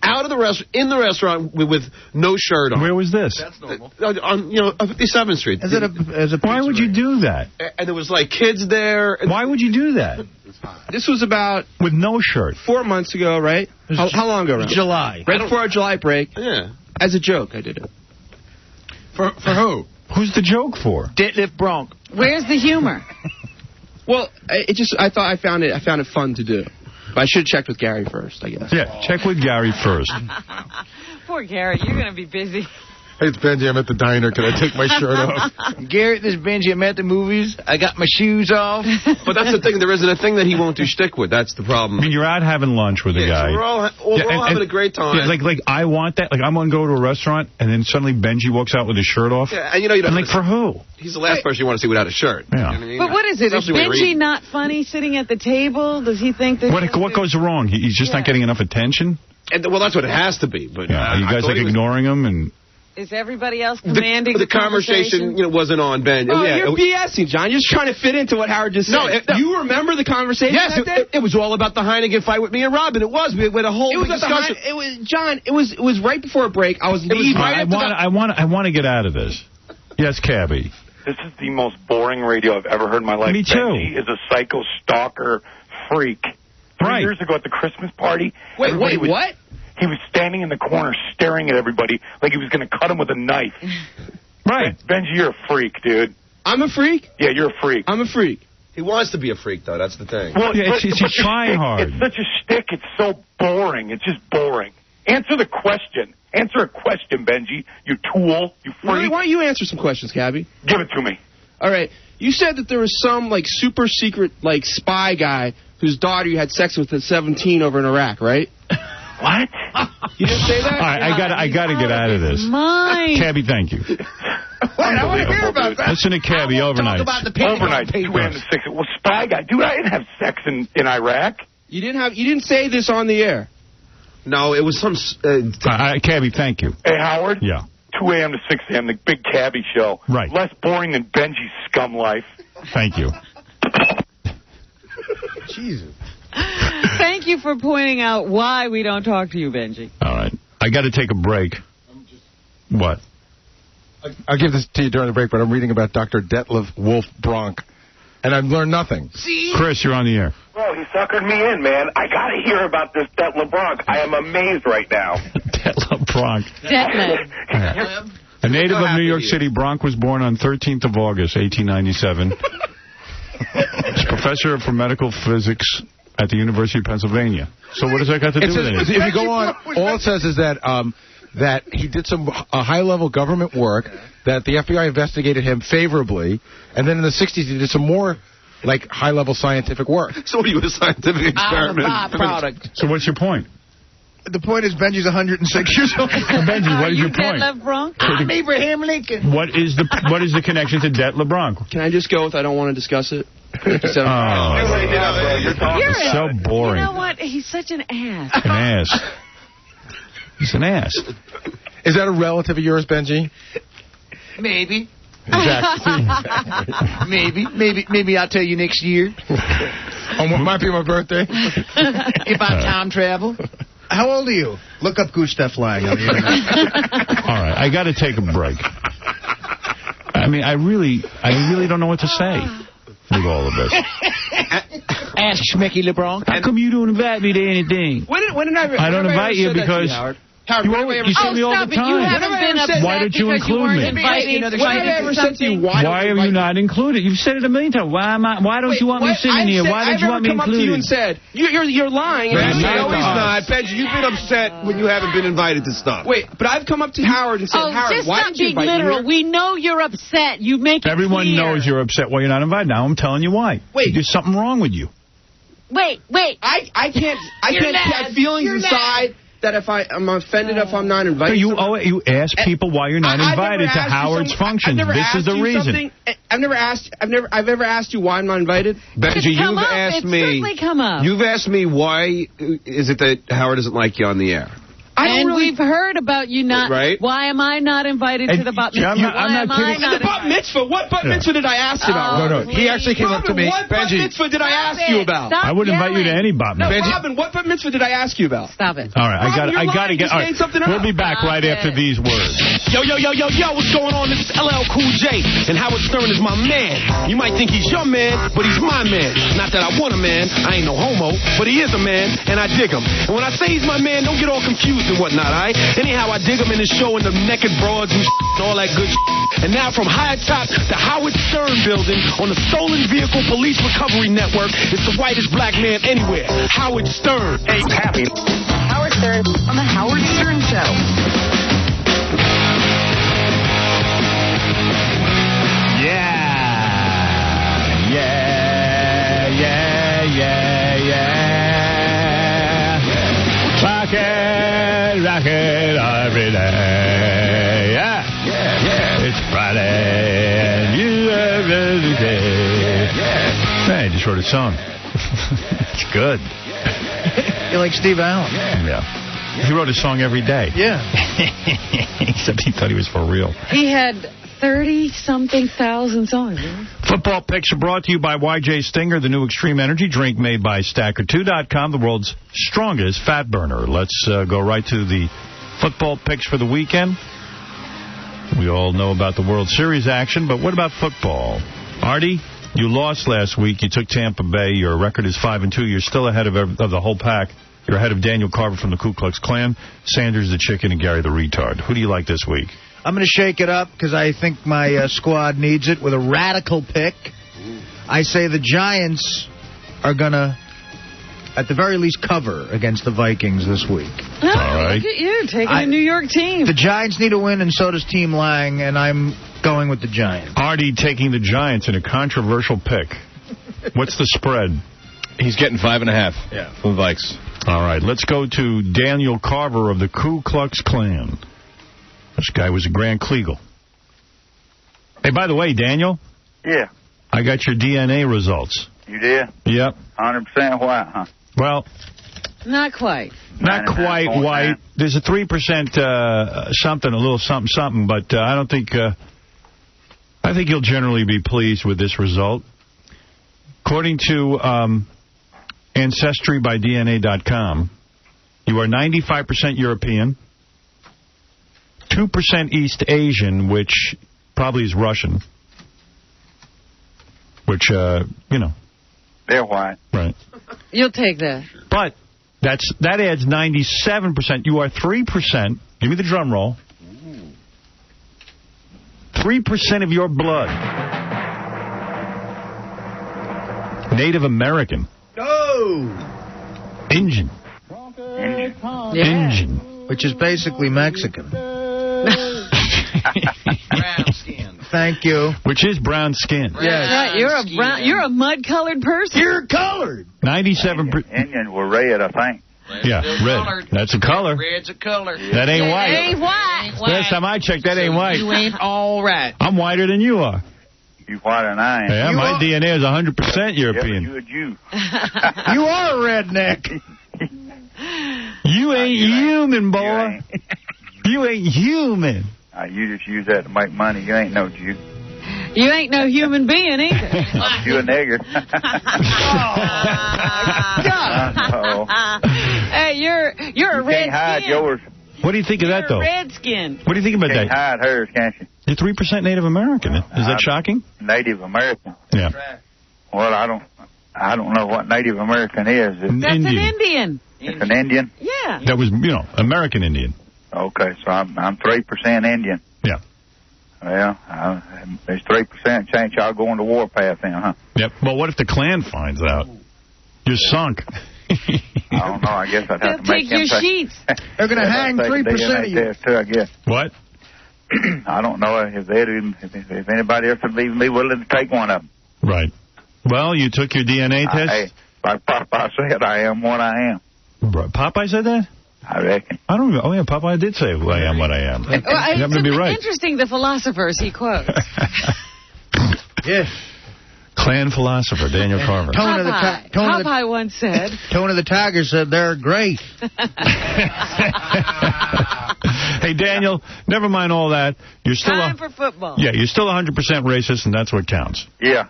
Speaker 4: out of the restaurant with no shirt on.
Speaker 1: Where was this?
Speaker 4: That's normal. On 57th Street.
Speaker 1: Why would you do that?
Speaker 4: And there was like kids there.
Speaker 1: Why would you do that?
Speaker 8: This was about
Speaker 1: with no shirt
Speaker 8: 4 months ago, right? How long ago?
Speaker 3: July.
Speaker 8: Right before our July break.
Speaker 4: Yeah.
Speaker 8: As a joke, I did it.
Speaker 5: For who?
Speaker 1: Who's the joke for?
Speaker 3: Deadlift Bronk.
Speaker 2: Where's the humor?
Speaker 8: Well, I found it fun to do. But I should have checked with Gary first, I guess.
Speaker 1: Yeah, check with Gary first.
Speaker 2: Poor Gary, you're going to be busy.
Speaker 5: Hey, it's Benji. I'm at the diner. Can I take my shirt off?
Speaker 3: Gary, this is Benji. I'm at the movies. I got my shoes off.
Speaker 4: But that's the thing. There isn't a thing that he won't do shtick with. That's the problem.
Speaker 1: I mean, you're out having lunch with a guy.
Speaker 4: So we're all having a great time.
Speaker 1: Yeah, like I want that. Like I'm going to go to a restaurant, and then suddenly Benji walks out with his shirt off.
Speaker 4: Yeah, and you don't
Speaker 1: like, for who?
Speaker 4: He's the last person you want to see without a shirt.
Speaker 1: Yeah.
Speaker 4: You know what I mean?
Speaker 2: But what is it? Is Benji not funny sitting at the table? Does he think that...
Speaker 1: What goes wrong? He's just not getting enough attention?
Speaker 4: And, well, that's what it has to be. But
Speaker 1: yeah, you guys like ignoring him and...
Speaker 2: Is everybody else commanding
Speaker 4: the conversation? Wasn't on Ben.
Speaker 8: Oh, yeah, you're BSing, John. You're just trying to fit into what Howard just said. No, you remember the conversation?
Speaker 4: Yes, it was all about the Heineken fight with me and Robin. It was. We had a whole big discussion.
Speaker 8: It was right before a break. I was leaving.
Speaker 1: I want to get out of this. Yes, Cabby.
Speaker 7: This is the most boring radio I've ever heard in my life.
Speaker 1: Me too.
Speaker 7: Benji is a psycho stalker freak. 3 years ago at the Christmas party.
Speaker 8: Wait, what?
Speaker 7: He was standing in the corner staring at everybody like he was going to cut him with a knife.
Speaker 1: Right.
Speaker 7: Benji, you're a freak, dude.
Speaker 8: I'm a freak?
Speaker 7: Yeah, you're a freak.
Speaker 8: I'm a freak.
Speaker 4: He wants to be a freak, though. That's the thing.
Speaker 7: Well,
Speaker 1: yeah, he's trying hard.
Speaker 7: It's such a shtick. It's so boring. It's just boring. Answer the question. Answer a question, Benji. You tool. You freak.
Speaker 8: Why don't you answer some questions, Cabby?
Speaker 7: Give it to me.
Speaker 8: All right. You said that there was some, super secret, spy guy whose daughter you had sex with at 17 over in Iraq, right?
Speaker 7: What?
Speaker 8: You didn't say that?
Speaker 1: All right, I got to get out of this. Cabby, thank you.
Speaker 3: Wait, I want to hear about that.
Speaker 1: Listen to Cabby overnight.
Speaker 7: Talk about the overnight. 2 a.m. to 6. Well, spy guy. Dude, I didn't have sex in Iraq.
Speaker 8: You didn't say this on the air.
Speaker 4: No, it was some...
Speaker 1: Cabby, thank you.
Speaker 7: Hey, Howard?
Speaker 1: Yeah.
Speaker 7: 2 a.m. to 6 a.m., the big Cabby show.
Speaker 1: Right.
Speaker 7: Less boring than Benji's scum life.
Speaker 1: Thank you.
Speaker 3: Jesus.
Speaker 2: Thank you for pointing out why we don't talk to you, Benji.
Speaker 1: All right. I got to take a break. What?
Speaker 5: I'll give this to you during the break, but I'm reading about Dr. Detlef Wolf Bronk, and I've learned nothing.
Speaker 7: See?
Speaker 1: Chris, you're on the air.
Speaker 7: Well, he suckered me in, man. I got to hear about this Detlef Bronk. I am amazed right now.
Speaker 1: Detlef Bronk.
Speaker 2: Detlef.
Speaker 1: A native of New York City, Bronk was born on 13th of August, 1897. He's professor for medical physics at the University of Pennsylvania. So what does that got to do with it?
Speaker 5: If you go on, all it says is that that he did some high-level government work, that the FBI investigated him favorably, and then in the 60s he did some more high-level scientific work.
Speaker 4: So what are you, a scientific experiment?
Speaker 3: Byproduct.
Speaker 1: So what's your point?
Speaker 3: The point is Benji's 106 years old.
Speaker 1: Benji, what is your point?
Speaker 2: Detlef Bronk?
Speaker 3: I'm Abraham Lincoln.
Speaker 1: What is the connection to Detlef Bronk?
Speaker 8: Can I just go with I don't want to discuss it?
Speaker 7: You're
Speaker 1: so boring.
Speaker 2: You know what? He's such an ass.
Speaker 1: An ass. He's an ass.
Speaker 5: Is that a relative of yours, Benji?
Speaker 3: Maybe.
Speaker 5: Exactly.
Speaker 3: Maybe I'll tell you next year.
Speaker 5: On what might be my birthday.
Speaker 3: If I time travel. How old are you? Look up Gustav Lang on the internet.
Speaker 1: All right, I got to take a break. I mean, I really don't know what to say with all of this.
Speaker 3: Ask Schmecky LeBron.
Speaker 1: How come you don't invite me to anything?
Speaker 8: When did I
Speaker 1: don't invite you because...
Speaker 8: Howard,
Speaker 1: you see me all the time.
Speaker 2: You haven't been upset.
Speaker 1: Why don't you include me? Why are you not included? You've said it a million times. Why don't you want me sitting here? Why don't you want me included?
Speaker 8: I've never come up to you and said, you're lying.
Speaker 4: No, he's not. Benji, you've been upset when you haven't been invited to stuff.
Speaker 8: Wait, but I've come up to Howard and said, Howard, why didn't you invite me?
Speaker 2: Just not being literal. We know you're upset. You make it
Speaker 1: Everyone
Speaker 2: clear.
Speaker 1: knows you're upset why you're not invited. Now I'm telling you why.
Speaker 8: Wait.
Speaker 1: There's something wrong with you.
Speaker 2: Wait.
Speaker 8: I can't have feelings inside that if I'm offended if I'm not invited.
Speaker 1: You ask people why you're not invited to Howard's functions. This is the reason.
Speaker 8: I've ever asked you why I'm not invited.
Speaker 4: Benji, you've asked me.
Speaker 2: It's certainly come up.
Speaker 4: You've asked me why is it that Howard doesn't like you on the air.
Speaker 2: We've heard about you not.
Speaker 4: Right.
Speaker 2: Why am I not invited to the bat mitzvah?
Speaker 8: I'm not kidding. The bat mitzvah? What bat mitzvah did I ask you about?
Speaker 5: No. He actually came up to me.
Speaker 8: What bat mitzvah did I ask you about?
Speaker 2: Stop
Speaker 1: I wouldn't invite you to any bat mitzvah.
Speaker 8: No, Robin, what bat mitzvah did I ask you about?
Speaker 2: Stop it.
Speaker 1: All right, I got to get. All right, we'll be back right after these words.
Speaker 9: Yo, what's going on? This is LL Cool J, and Howard Stern is my man. You might think he's your man, but he's my man. Not that I want a man, I ain't no homo, but he is a man, and I dig him. And when I say he's my man, don't get all confused and whatnot, all right? Anyhow, I dig him in his show in the naked broads and all that good And now from high top, the Howard Stern building on the Stolen Vehicle Police Recovery Network, it's the whitest black man anywhere, Howard Stern. Hey, happy.
Speaker 10: Howard Stern on the Howard Stern Show.
Speaker 1: Rock it every day. Yeah. It's Friday and you are every day. Hey, I just wrote a song. It's good.
Speaker 3: You like Steve Allen?
Speaker 1: Yeah. He wrote a song every day.
Speaker 3: Yeah.
Speaker 1: Except he thought he was for real.
Speaker 2: He had 30-something thousand songs.
Speaker 1: Football picks are brought to you by YJ Stinger, the new extreme energy drink made by Stacker2.com, the world's strongest fat burner. Let's go right to the football picks for the weekend. We all know about the World Series action, but what about football? Artie, you lost last week. You took Tampa Bay. Your record is 5-2. You're still ahead of the whole pack. You're ahead of Daniel Carver from the Ku Klux Klan, Sanders the Chicken, and Gary the Retard. Who do you like this week?
Speaker 3: I'm going to shake it up because I think my squad needs it with a radical pick. I say the Giants are going to, at the very least, cover against the Vikings this week.
Speaker 2: Oh, all right. Look at you, taking a New York team.
Speaker 3: The Giants need a win, and so does Team Lang, and I'm going with the Giants.
Speaker 1: Artie taking the Giants in a controversial pick. What's the spread?
Speaker 4: He's getting 5.5.
Speaker 3: Yeah.
Speaker 4: For the Vikes.
Speaker 1: All right, let's go to Daniel Carver of the Ku Klux Klan. This guy was a Grand Kleagle. Hey, by the way, Daniel?
Speaker 11: Yeah.
Speaker 1: I got your DNA results.
Speaker 11: You did?
Speaker 1: Yep.
Speaker 11: 100% white, huh?
Speaker 1: Well,
Speaker 2: not quite.
Speaker 1: Not quite white. There's a 3% something, a little something, but I don't think... I think you'll generally be pleased with this result. According to AncestryByDNA.com, you are 95% European, 2% East Asian, which probably is Russian, which, you know.
Speaker 11: They're white.
Speaker 1: Right.
Speaker 2: You'll take that.
Speaker 1: But that adds 97%. You are 3%. Give me the drum roll. 3% of your blood. Native American.
Speaker 3: Oh!
Speaker 1: Indian.
Speaker 2: Yeah.
Speaker 1: Indian.
Speaker 3: Which is basically Mexican.
Speaker 12: Brown skin.
Speaker 3: Thank you.
Speaker 1: Which is brown skin.
Speaker 2: Yes. Right. You're a mud-colored person.
Speaker 3: You're colored.
Speaker 1: 97%.
Speaker 11: Indians were red, I think.
Speaker 1: Yeah, red.
Speaker 12: Colored.
Speaker 1: That's a color.
Speaker 12: Red's a color.
Speaker 1: That ain't white.
Speaker 2: Ain't white.
Speaker 1: Last time I checked, that ain't white.
Speaker 12: You ain't all right.
Speaker 1: I'm whiter than you are.
Speaker 11: You whiter than I am.
Speaker 1: Yeah, my DNA is 100% European.
Speaker 11: Yeah, you're a Jew.
Speaker 3: You are a redneck.
Speaker 1: You ain't human, boy. You ain't human.
Speaker 11: You just use that to make money. You ain't no Jew.
Speaker 2: You ain't no human being either.
Speaker 11: You a nigger.
Speaker 2: Hey, you're a
Speaker 11: you
Speaker 2: red
Speaker 11: can't hide
Speaker 2: skin.
Speaker 11: yours.
Speaker 1: What do you think of that, though?
Speaker 2: Red skin.
Speaker 1: What do you think about
Speaker 11: Can't
Speaker 1: that?
Speaker 11: hide hers, can't you?
Speaker 1: You're 3% Native American. Is that shocking?
Speaker 11: Native American.
Speaker 1: Yeah.
Speaker 11: Well, I don't know what Native American is.
Speaker 2: That's an Indian.
Speaker 11: It's an Indian?
Speaker 2: Yeah.
Speaker 1: That was, American Indian.
Speaker 11: Okay, so I'm 3% Indian.
Speaker 1: Yeah.
Speaker 11: Well, there's 3% chance y'all go on the warpath then, huh?
Speaker 1: Yep. Well, what if the Klan finds out? You're sunk.
Speaker 11: I don't know. I guess I'd have to make
Speaker 2: them take your sheets.
Speaker 3: They're going to hang 3% of you.
Speaker 11: Test too, I guess.
Speaker 1: What?
Speaker 11: I don't know if anybody else would even be willing to take one of them.
Speaker 1: Right. Well, you took your DNA test?
Speaker 11: Hey, like Popeye said, I am what I am.
Speaker 1: Popeye said that?
Speaker 11: I reckon.
Speaker 1: I don't know. Oh, yeah, Popeye did say I am what I am.
Speaker 2: Well,
Speaker 1: you happen to be right.
Speaker 2: Interesting, the philosophers he quotes.
Speaker 3: Yeah.
Speaker 1: Clan philosopher, Daniel Carver.
Speaker 2: Popeye once said.
Speaker 3: Tone of the Tiger said they're great.
Speaker 1: Hey, Daniel, never mind all that. You're still
Speaker 2: Time for football.
Speaker 1: Yeah, you're still 100% racist, and that's what counts.
Speaker 11: Yeah,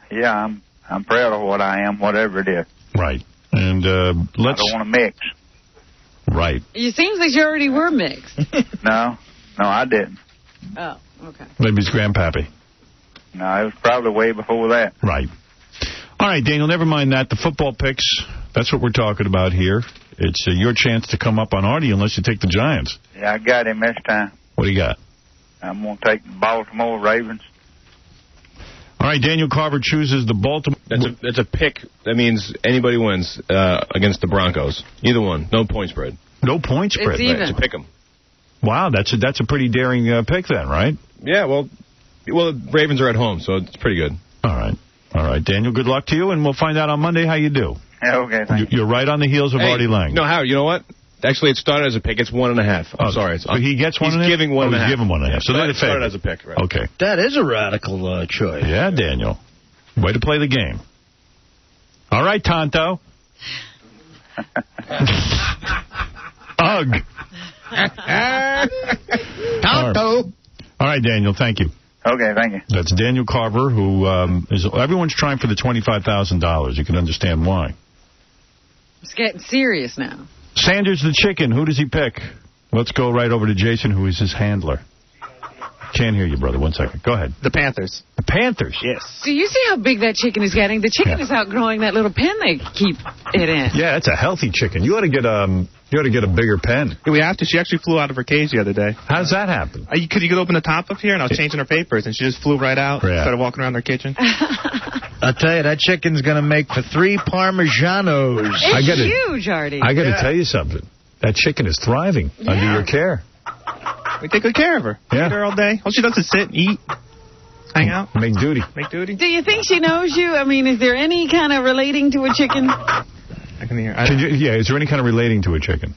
Speaker 11: I'm proud of what I am, whatever it is.
Speaker 1: Right. And let's...
Speaker 11: I don't want to mix.
Speaker 1: Right.
Speaker 2: It seems like you already were mixed.
Speaker 11: No, I didn't.
Speaker 2: Oh, okay.
Speaker 1: Maybe it's grandpappy.
Speaker 11: No, it was probably way before that.
Speaker 1: Right. All right, Daniel, never mind that. The football picks, that's what we're talking about here. It's your chance to come up on Artie unless you take the Giants.
Speaker 11: Yeah, I got him this time.
Speaker 1: What do you got?
Speaker 11: I'm going to take the Baltimore Ravens.
Speaker 1: All right, Daniel Carver chooses the Baltimore...
Speaker 4: That's a pick. That means anybody wins against the Broncos. Either one. No point spread.
Speaker 1: No point spread.
Speaker 2: It's even.
Speaker 4: Right, to pick them.
Speaker 1: Wow, that's a pretty daring pick then, right?
Speaker 4: Yeah, well, the Ravens are at home, so it's pretty good.
Speaker 1: All right, Daniel, good luck to you, and we'll find out on Monday how you do.
Speaker 11: Yeah, okay, thank you.
Speaker 1: You're right on the heels of Artie Lang.
Speaker 4: No, Howard, you know what? Actually, it started as a pick. It's 1.5. I'm sorry.
Speaker 1: So he gets 1.5?
Speaker 4: He's giving 1.5.
Speaker 1: He's giving 1.5. So they're the favorite.
Speaker 4: Started as a pick, right?
Speaker 1: Okay.
Speaker 3: That is a radical choice.
Speaker 1: Yeah, Daniel. Way to play the game. All right, Tonto. Ugh.
Speaker 3: Tonto.
Speaker 1: All right, Daniel, thank you.
Speaker 11: Okay, thank you.
Speaker 1: That's Daniel Carver, who everyone's trying for the $25,000. You can understand why.
Speaker 2: It's getting serious now.
Speaker 1: Sanders the chicken, who does he pick? Let's go right over to Jason, who is his handler. Can't hear you, brother. 1 second. Go ahead.
Speaker 8: The Panthers.
Speaker 1: The Panthers?
Speaker 8: Yes.
Speaker 2: Do you see how big that chicken is getting? The chicken is outgrowing that little pen they keep it in.
Speaker 1: Yeah, it's a healthy chicken. You ought to get a bigger pen.
Speaker 8: Yeah, we have to. She actually flew out of her cage the other day.
Speaker 1: How does that happen?
Speaker 8: You could open the top up here, and I was changing her papers, and she just flew right out instead of walking around her kitchen.
Speaker 3: I'll tell you, that chicken's going to make for 3 Parmesanos.
Speaker 2: It's huge, Artie.
Speaker 1: I got to tell you something. That chicken is thriving under your care.
Speaker 8: We take good care of her.
Speaker 1: Yeah.
Speaker 8: Feed her all day. All she does is sit, eat, hang out.
Speaker 1: Make duty.
Speaker 8: Make duty.
Speaker 2: Do you think she knows you? I mean, is there any kind of relating to a chicken?
Speaker 8: I can hear.
Speaker 1: Is there any kind of relating to a chicken?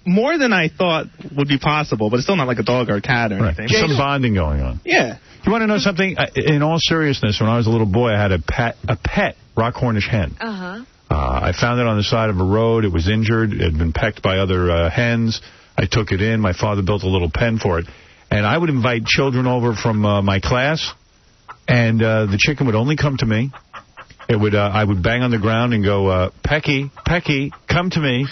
Speaker 8: More than I thought would be possible, but it's still not like a dog or a cat or anything.
Speaker 1: Some bonding going on.
Speaker 8: Yeah.
Speaker 1: You want to know something? In all seriousness, when I was a little boy, I had a pet rock Cornish hen.
Speaker 2: Uh-huh.
Speaker 1: I found it on the side of a road. It was injured. It had been pecked by other hens. I took it in. My father built a little pen for it. And I would invite children over from my class, and the chicken would only come to me. I would bang on the ground and go, Pecky, come to me.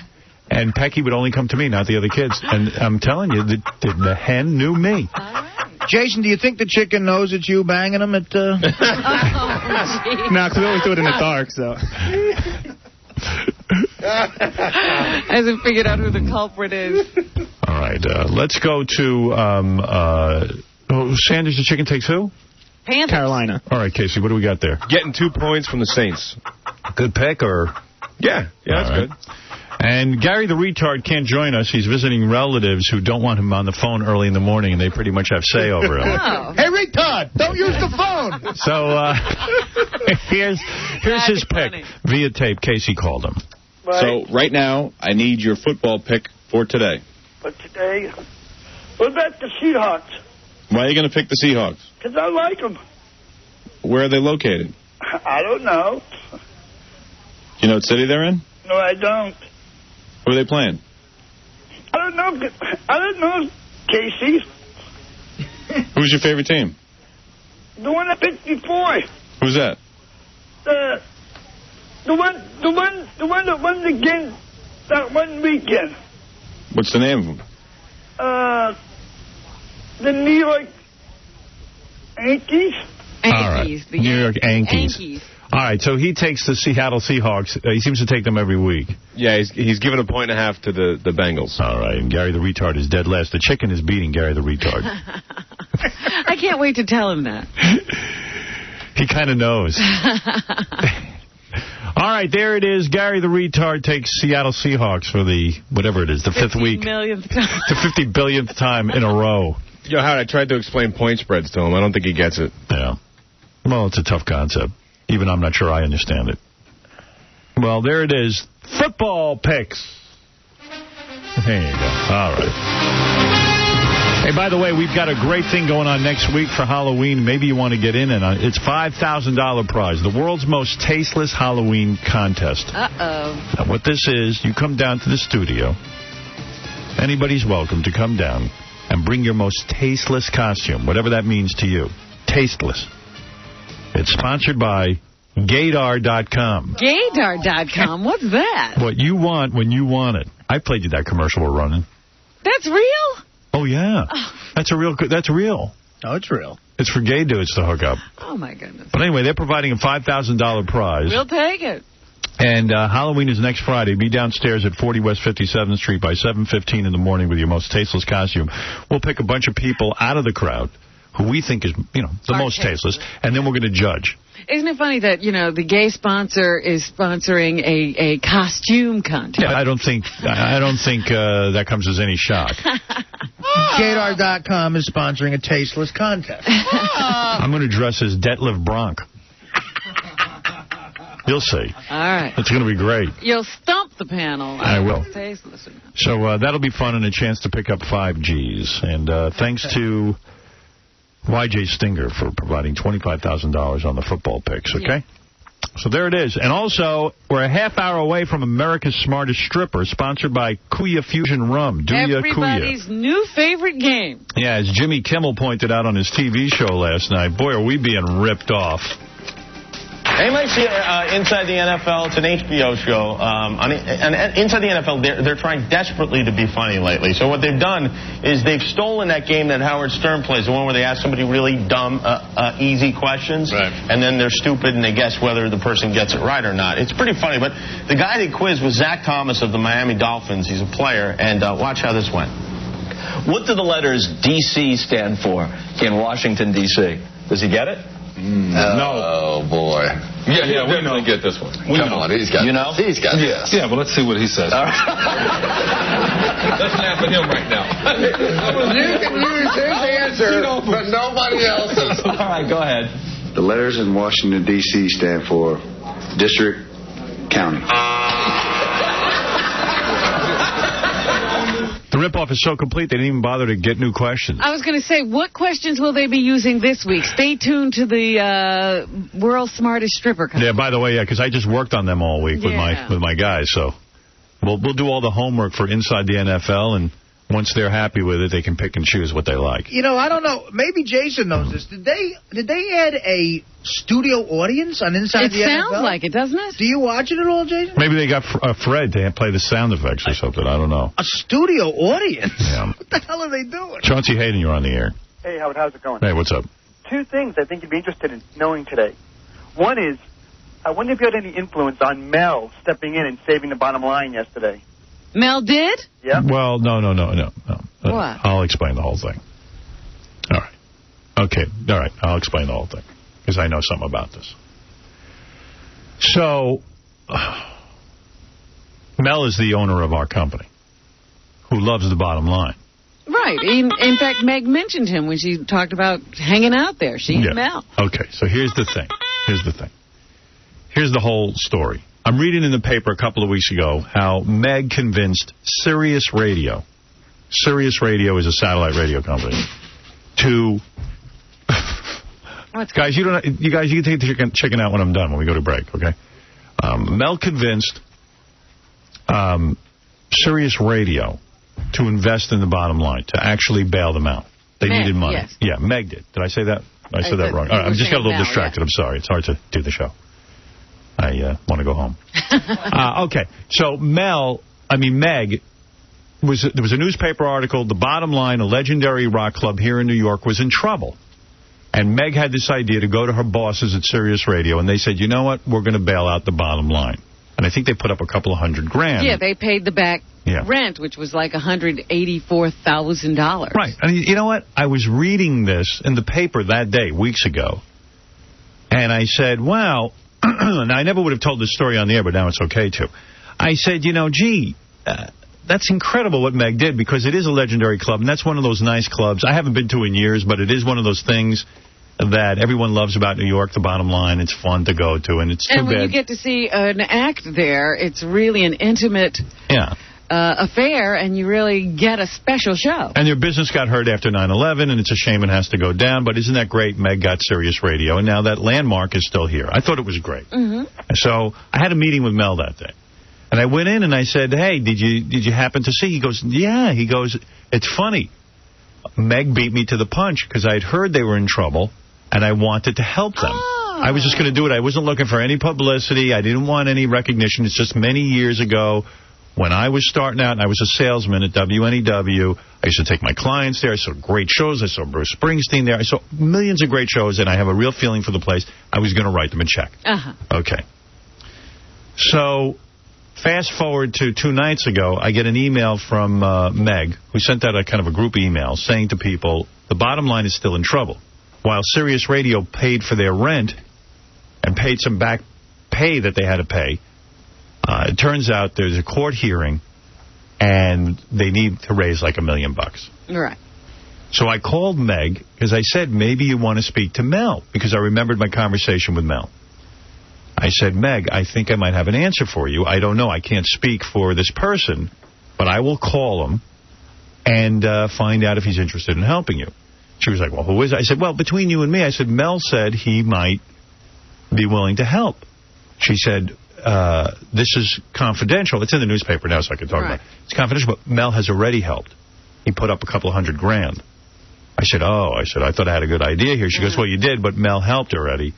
Speaker 1: And Pecky would only come to me, not the other kids. And I'm telling you, the hen knew me.
Speaker 3: Jason, do you think the chicken knows it's you banging him at...
Speaker 8: No, because we always do it in the dark, so...
Speaker 2: Hasn't figured out who the culprit is.
Speaker 1: All right, let's go to Sanders the chicken takes who?
Speaker 2: Panthers.
Speaker 8: Carolina.
Speaker 1: All right, Casey, what do we got there?
Speaker 4: Getting 2 points from the Saints.
Speaker 1: Good pick, or?
Speaker 4: Yeah, that's good.
Speaker 1: And Gary the retard can't join us. He's visiting relatives who don't want him on the phone early in the morning, and they pretty much have say over him.
Speaker 2: Oh.
Speaker 3: Hey, retard, don't use the phone.
Speaker 1: So here's his pick.
Speaker 2: Funny.
Speaker 1: Via tape, Casey called him.
Speaker 13: Right.
Speaker 14: So right now, I need your football pick for today.
Speaker 13: For today? What about the Seahawks?
Speaker 14: Why are you going to pick the Seahawks?
Speaker 13: Because I like them.
Speaker 14: Where are they located?
Speaker 13: I don't know.
Speaker 14: You know what city they're in?
Speaker 13: No, I don't.
Speaker 14: Who are they playing?
Speaker 13: I don't know, Casey.
Speaker 14: Who's your favorite team?
Speaker 13: The one I picked before.
Speaker 14: Who's that?
Speaker 13: The one that won the game that one weekend.
Speaker 14: What's the name of them?
Speaker 13: The New York Yankees.
Speaker 1: All right. New York Yankees. All right, so he takes the Seattle Seahawks. He seems to take them every week.
Speaker 4: Yeah, he's given 1.5 to the Bengals.
Speaker 1: All right, and Gary the retard is dead last. The chicken is beating Gary the retard.
Speaker 2: I can't wait to tell him that.
Speaker 1: He kind of knows. All right, there it is. Gary the retard takes Seattle Seahawks for the, whatever it is, the 5th week.
Speaker 2: 50 millionth time.
Speaker 1: The 50 billionth time in a row.
Speaker 4: Yo, Howard, I tried to explain point spreads to him. I don't think he gets it.
Speaker 1: Yeah. Well, it's a tough concept. Even I'm not sure I understand it. Well, there it is. Football picks. There you go. All right. Hey, by the way, we've got a great thing going on next week for Halloween. Maybe you want to get in on it. It's $5,000 prize, the world's most tasteless Halloween contest.
Speaker 2: Uh-oh.
Speaker 1: Now, what this is, you come down to the studio. Anybody's welcome to come down and bring your most tasteless costume, whatever that means to you. Tasteless. It's sponsored by Gaydar.com.
Speaker 2: Gaydar.com? What's that?
Speaker 1: What you want when you want it. I played you that commercial we're running.
Speaker 2: That's real?
Speaker 1: Oh, yeah. Oh. That's real.
Speaker 3: Oh, it's real.
Speaker 1: It's for gay dudes to hook up.
Speaker 2: Oh, my goodness.
Speaker 1: But anyway, they're providing a $5,000 prize.
Speaker 2: We'll take it.
Speaker 1: And Halloween is next Friday. Be downstairs at 40 West 57th Street by 7:15 in the morning with your most tasteless costume. We'll pick a bunch of people out of the crowd who we think is, the most tasteless, and then we're going to judge.
Speaker 2: Isn't it funny that, the gay sponsor is sponsoring a costume contest?
Speaker 1: Yeah, I don't think that comes as any shock.
Speaker 3: Gaydar.com is sponsoring a tasteless contest.
Speaker 1: I'm going to dress as Detlef Bronk. You'll see.
Speaker 2: All right.
Speaker 1: It's going to be great.
Speaker 2: You'll stump the panel.
Speaker 1: I will.
Speaker 2: Tasteless.
Speaker 1: So that'll be fun and a chance to pick up 5 Gs. And thanks to YJ Stinger for providing $25,000 on the football picks, okay? Yeah. So there it is. And also, we're a half hour away from America's Smartest Stripper, sponsored by Kuya Fusion Rum.
Speaker 2: Everybody's new favorite game.
Speaker 1: Yeah, as Jimmy Kimmel pointed out on his TV show last night, boy, are we being ripped off.
Speaker 15: Anybody see Inside the NFL? It's an HBO show. And Inside the NFL, they're trying desperately to be funny lately. So what they've done is they've stolen that game that Howard Stern plays, the one where they ask somebody really dumb, easy questions, right, and then they're stupid and they guess whether the person gets it right or not. It's pretty funny. But the guy they quizzed was Zach Thomas of the Miami Dolphins. He's a player. And watch how this went.
Speaker 16: What do the letters D.C. stand for in Washington, D.C.? Does he get it?
Speaker 17: No. Oh, boy.
Speaker 16: Yeah, we know.
Speaker 17: Get this one.
Speaker 16: Come on, he's got it. You know?
Speaker 17: He's got it. Yes. Yeah, but let's see what he says. Let's laugh at him right now. You can use his answer, but nobody else's.
Speaker 16: All right, go ahead.
Speaker 18: The letters in Washington, D.C. stand for District, County.
Speaker 1: The ripoff is so complete, they didn't even bother to get new questions.
Speaker 2: I was going to say, what questions will they be using this week? Stay tuned to the World's Smartest Stripper contest.
Speaker 1: Yeah, by the way, because I just worked on them all week with my guys, so we'll do all the homework for Inside the NFL, and once they're happy with it, they can pick and choose what they like.
Speaker 3: I don't know. Maybe Jason knows this. Did they add a studio audience on Inside the NFL? It
Speaker 2: sounds like it, doesn't it?
Speaker 3: Do you watch it at all, Jason?
Speaker 1: Maybe they got Fred to play the sound effects or something. I don't know.
Speaker 3: A studio audience?
Speaker 1: Yeah.
Speaker 3: What the hell are they doing?
Speaker 1: Chauncey Hayden, you're on the air.
Speaker 19: Hey, Howard, how's it going?
Speaker 1: Hey, what's up?
Speaker 19: 2 things I think you'd be interested in knowing today. One is, I wonder if you had any influence on Mel stepping in and saving the bottom line yesterday.
Speaker 2: Mel did?
Speaker 19: Yeah.
Speaker 1: Well, no.
Speaker 2: What?
Speaker 1: I'll explain the whole thing. All right. Okay. All right. I'll explain the whole thing because I know something about this. So, Mel is the owner of our company who loves the bottom line.
Speaker 2: Right. In fact, Meg mentioned him when she talked about hanging out there. She and Mel.
Speaker 1: Okay. So here's the thing. Here's the whole story. I'm reading in the paper a couple of weeks ago how Meg convinced Sirius Radio is a satellite radio company, to... Guys, you can take the chicken out when I'm done, when we go to break, okay? Mel convinced Sirius Radio to invest in the bottom line, to actually bail them out. They needed money. Yes. Yeah, Meg did. Did I say that? I said that wrong. All right, I just got a little distracted. I'm sorry. It's hard to do the show. I want to go home. Okay, so Meg, there was a newspaper article, the bottom line, a legendary rock club here in New York was in trouble. And Meg had this idea to go to her bosses at Sirius Radio, and they said, you know what, we're going to bail out the bottom line. And I think they put up a couple of $100,000.
Speaker 2: Yeah, they paid the back rent, which was like $184,000.
Speaker 1: Right. And you know what? I was reading this in the paper that day, weeks ago, and I said, wow... Now, I never would have told this story on the air, but now it's okay to. I said, that's incredible what Meg did, because it is a legendary club, and that's one of those nice clubs I haven't been to in years, but it is one of those things that everyone loves about New York, the bottom line. It's fun to go to, and it's too bad.
Speaker 2: And when you get to see an act there, it's really an intimate affair, and you really get a special show.
Speaker 1: And your business got hurt after 9/11, and it's a shame it has to go down. But isn't that great? Meg got Sirius Radio, and now that landmark is still here. I thought it was great. So I had a meeting with Mel that day. And I went in and I said, hey, did you happen to see? He goes, yeah. He goes, it's funny. Meg beat me to the punch because I had heard they were in trouble, and I wanted to help them. I was just going to do it. I wasn't looking for any publicity. I didn't want any recognition. It's just many years ago when I was starting out and I was a salesman at WNEW. I used to take my clients there. I saw great shows. I saw Bruce Springsteen there. I saw millions of great shows, and I have a real feeling for the place. I was going to write them a check. Okay. So fast forward to 2 nights ago, I get an email from Meg, who sent out a kind of a group email saying to people, the bottom line is still in trouble. While Sirius Radio paid for their rent and paid some back pay that they had to pay, it turns out there's a court hearing, and they need to raise like $1 million.
Speaker 2: Right.
Speaker 1: So I called Meg, because I said, maybe you want to speak to Mel, because I remembered my conversation with Mel. I said, Meg, I think I might have an answer for you. I don't know. I can't speak for this person, but I will call him and find out if he's interested in helping you. She was like, well, who is it? I said, well, between you and me, I said, Mel said he might be willing to help. She said, this is confidential. It's in the newspaper now, so I can talk about it. It's confidential, but Mel has already helped. He put up a couple of $100,000. I said, I thought I had a good idea here. She goes, well, you did, but Mel helped already.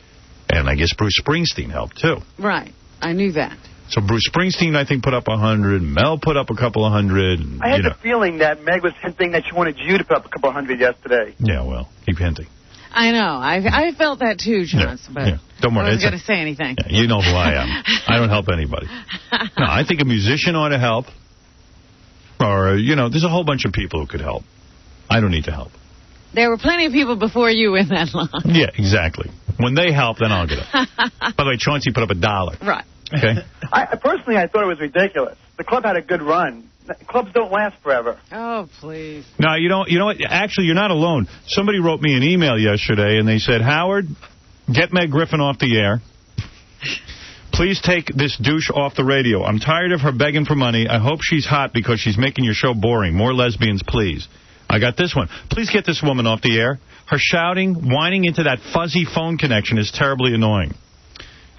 Speaker 1: And I guess Bruce Springsteen helped, too.
Speaker 2: Right. I knew that.
Speaker 1: So Bruce Springsteen, I think, put up 100. Mel put up a couple of hundred.
Speaker 19: I had the feeling that Meg was hinting that she wanted you to put up a couple of hundred yesterday.
Speaker 1: Yeah, well, keep hinting.
Speaker 2: I know. I felt that, too, Chance, but
Speaker 1: don't worry.
Speaker 2: I wasn't going to say anything.
Speaker 1: Yeah, you know who I am. I don't help anybody. No, I think a musician ought to help. Or, there's a whole bunch of people who could help. I don't need to help.
Speaker 2: There were plenty of people before you in that line.
Speaker 1: Yeah, exactly. When they help, then I'll get it. By the way, Chauncey put up $1.
Speaker 2: Right.
Speaker 1: Okay.
Speaker 19: Personally, I thought it was ridiculous. The club had a good run. Clubs don't last forever.
Speaker 2: Oh, please.
Speaker 1: No, you know what? Actually, you're not alone. Somebody wrote me an email yesterday, and they said, Howard, get Meg Griffin off the air. Please take this douche off the radio. I'm tired of her begging for money. I hope she's hot because she's making your show boring. More lesbians, please. I got this one. Please get this woman off the air. Her shouting, whining into that fuzzy phone connection is terribly annoying.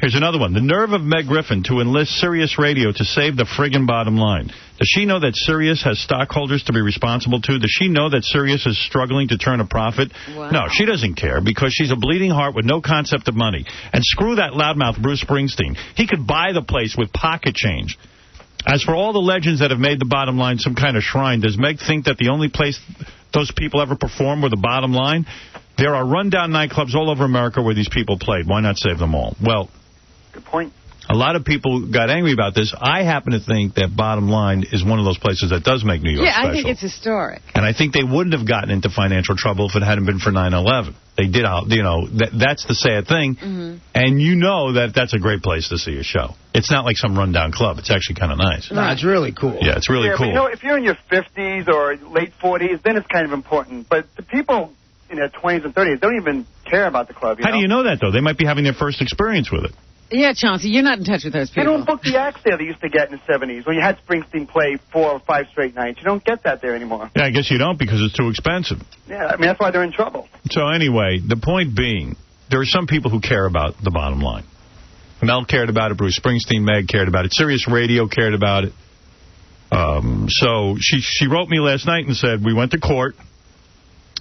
Speaker 1: Here's another one. The nerve of Meg Griffin to enlist Sirius Radio to save the friggin' bottom line. Does she know that Sirius has stockholders to be responsible to? Does she know that Sirius is struggling to turn a profit? Wow. No, she doesn't care because she's a bleeding heart with no concept of money. And screw that loudmouth Bruce Springsteen. He could buy the place with pocket change. As for all the legends that have made the bottom line some kind of shrine, does Meg think that the only place those people ever performed were the bottom line? There are rundown nightclubs all over America where these people played. Why not save them all? Well,
Speaker 19: good point.
Speaker 1: A lot of people got angry about this. I happen to think that Bottom Line is one of those places that does make New York special.
Speaker 2: Yeah, I think it's historic.
Speaker 1: And I think they wouldn't have gotten into financial trouble if it hadn't been for 9/11. They did, that's the sad thing. And you know that that's a great place to see a show. It's not like some rundown club. It's actually kind of nice.
Speaker 3: No, it's really cool.
Speaker 1: Yeah, it's really cool.
Speaker 19: But if you're in your 50s or late 40s, then it's kind of important. But the people in their 20s and 30s don't even care about the club.
Speaker 1: How do you know that, though? They might be having their first experience with it.
Speaker 2: Yeah, Chauncey, you're not in touch with those people.
Speaker 19: They don't book the acts there they used to get in the 70s when you had Springsteen play 4 or 5 straight nights. You don't get that there anymore.
Speaker 1: Yeah, I guess you don't because it's too expensive.
Speaker 19: Yeah, I mean, that's why they're in trouble.
Speaker 1: So anyway, the point being, there are some people who care about the bottom line. Mel cared about it. Bruce Springsteen, Meg cared about it. Sirius Radio cared about it. So she wrote me last night and said, we went to court.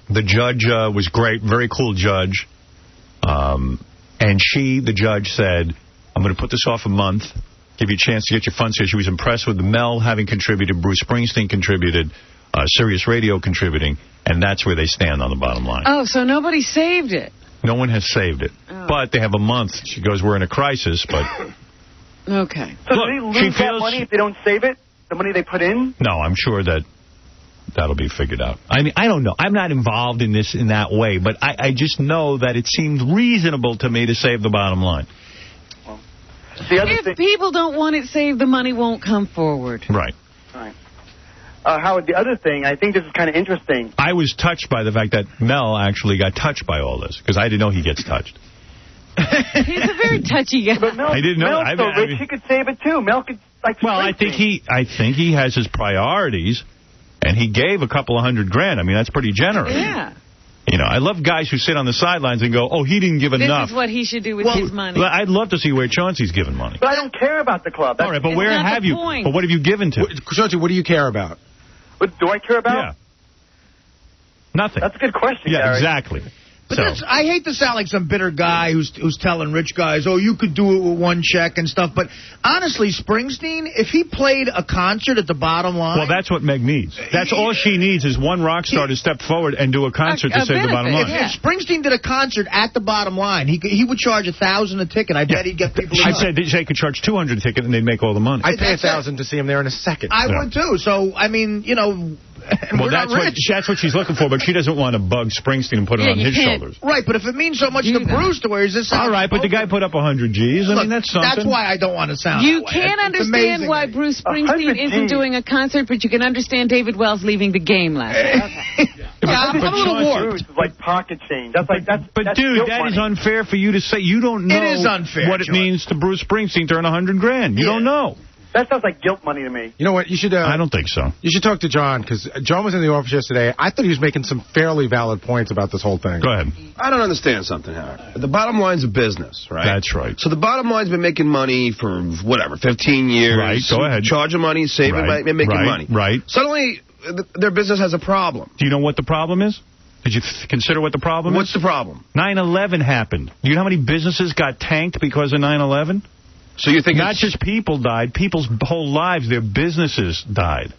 Speaker 1: The judge was great, very cool judge. And the judge said, I'm going to put this off a month, give you a chance to get your funds here. She was impressed with Mel having contributed, Bruce Springsteen contributed, Sirius Radio contributing, and that's where they stand on the bottom line.
Speaker 2: Oh, so nobody saved it.
Speaker 1: No one has saved it. Oh. But they have a month. She goes, we're in a crisis, but...
Speaker 2: Okay.
Speaker 19: So do they lose that money if they don't save it? The money they put in?
Speaker 1: No, I'm sure that'll be figured out. I mean, I don't know. I'm not involved in this in that way, but I just know that it seems reasonable to me to save the bottom line.
Speaker 19: Well,
Speaker 2: if people don't want it saved, the money won't come forward.
Speaker 1: Right.
Speaker 19: Howard, the other thing, I think this is kind of interesting.
Speaker 1: I was touched by the fact that Mel actually got touched by all this, because I didn't know he gets touched.
Speaker 2: He's a very touchy guy.
Speaker 19: But Mel,
Speaker 1: I didn't know.
Speaker 19: Mel's so rich, he could save it too. Mel could, like,
Speaker 1: well, I think he has his priorities, and he gave a couple of $100,000. I mean, that's pretty generous.
Speaker 2: Yeah.
Speaker 1: You know, I love guys who sit on the sidelines and go, oh, he didn't give enough.
Speaker 2: This is what he should do with his money.
Speaker 1: Well, I'd love to see where Chauncey's giving money.
Speaker 19: But I don't care about the club.
Speaker 1: All right, but where have you? But what have you given to?
Speaker 5: Chauncey, what do you care about?
Speaker 19: What do I care about?
Speaker 1: Yeah. Nothing.
Speaker 19: That's a good question,
Speaker 1: Yeah,
Speaker 19: Gary.
Speaker 1: exactly.
Speaker 3: But I hate to sound like some bitter guy who's telling rich guys, oh, you could do it with one check and stuff. But honestly, Springsteen, if he played a concert at the Bottom Line...
Speaker 1: Well, that's what Meg needs. That's all she needs is one rock star to step forward and do a concert to save the Bottom Line.
Speaker 3: If Springsteen did a concert at the Bottom Line, he would charge $1,000 a ticket. I bet he'd get people...
Speaker 1: I said they could charge $200 a ticket and they'd make all the money.
Speaker 5: I'd pay $1,000 to see him there in a second.
Speaker 3: I would, too. So, I mean, you know...
Speaker 1: Well, that's what she's looking for, but she doesn't want to bug Springsteen and put it on his shoulders.
Speaker 3: Right, but if it means so much to Bruce to where is this...
Speaker 1: All right, but the guy put up 100 G's. I mean, that's something.
Speaker 3: That's why I don't want to sound
Speaker 2: You
Speaker 3: that way.
Speaker 2: can't understand why Bruce Springsteen isn't doing a concert, but you can understand David Wells leaving the game last night.
Speaker 3: I'm a little warped.
Speaker 19: It's like pocket change. That's
Speaker 1: dude, that is unfair for you to say. You don't know
Speaker 3: it is unfair,
Speaker 1: what it means to Bruce Springsteen to earn $100,000. You don't know.
Speaker 19: That sounds like guilt money to me.
Speaker 5: You know what? You should.
Speaker 1: I don't think so.
Speaker 5: You should talk to John, because John was in the office yesterday. I thought he was making some fairly valid points about this whole thing.
Speaker 1: Go ahead.
Speaker 4: I don't understand something, Howard. The Bottom Line's a business, right?
Speaker 1: That's right.
Speaker 4: So the Bottom Line's been making money for, whatever, 15 years.
Speaker 1: Right, go ahead.
Speaker 4: Charging money, saving money, making money.
Speaker 1: Right.
Speaker 4: Suddenly, their business has a problem.
Speaker 1: Do you know what the problem is? Did you consider what the problem is?
Speaker 4: What's the problem?
Speaker 1: 9/11 happened. Do you know how many businesses got tanked because of 9/11?
Speaker 4: So you think
Speaker 1: not just people died, people's whole lives, their businesses died.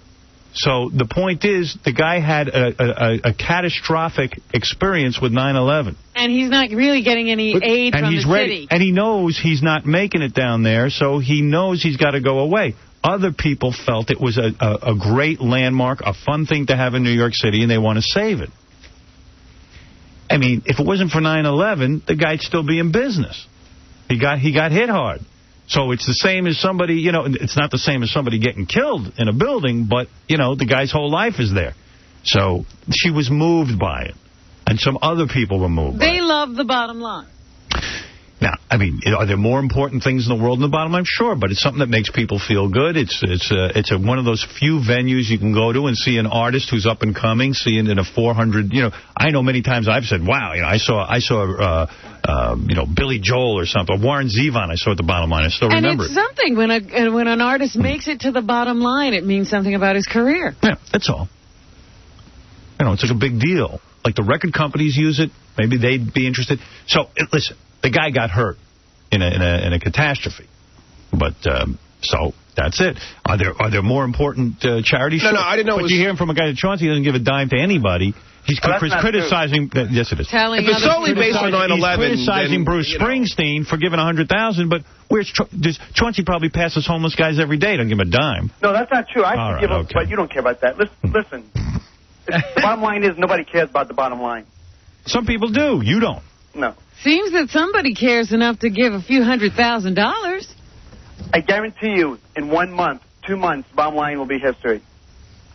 Speaker 1: So the point is, the guy had a catastrophic experience with 9/11.
Speaker 2: And he's not really getting any aid from the city.
Speaker 1: And he knows he's not making it down there, so he knows he's got to go away. Other people felt it was a great landmark, a fun thing to have in New York City, and they want to save it. I mean, if it wasn't for 9/11, the guy'd still be in business. He got hit hard. So it's the same as somebody, you know, it's not the same as somebody getting killed in a building, but, you know, the guy's whole life is there. So she was moved by it. And some other people were moved by it.
Speaker 2: They love the Bottom Line.
Speaker 1: Now, I mean, are there more important things in the world than the Bottom Line? Sure, but it's something that makes people feel good. It's one of those few venues you can go to and see an artist who's up and coming, seeing in a 400. You know, I know many times I've said, "Wow, you know, I saw you know, Billy Joel or something, Warren Zevon. I saw at the Bottom Line. I still remember it."
Speaker 2: And it's something when an artist makes it to the Bottom Line, it means something about his career.
Speaker 1: Yeah, that's all. You know, it's like a big deal. Like the record companies use it. Maybe they'd be interested. So listen. The guy got hurt in a catastrophe, but so that's it. Are there more important charities?
Speaker 4: No, I didn't know.
Speaker 1: But you hear him from a guy that Chauncey doesn't give a dime to anybody. He's criticizing. Yes, it is.
Speaker 2: Telling
Speaker 4: if it's solely based on 9/11,
Speaker 1: he's criticizing Bruce Springsteen for giving $100,000. But where's Chauncey? Probably passes homeless guys every day. Don't give him a dime.
Speaker 19: No, that's not true. I give him, but you don't care about that. Listen. The bottom line is nobody cares about the bottom line.
Speaker 1: Some people do. You don't.
Speaker 19: No.
Speaker 2: Seems that somebody cares enough to give a few $100,000.
Speaker 19: I guarantee you, in 1 month, 2 months, bottom line will be history.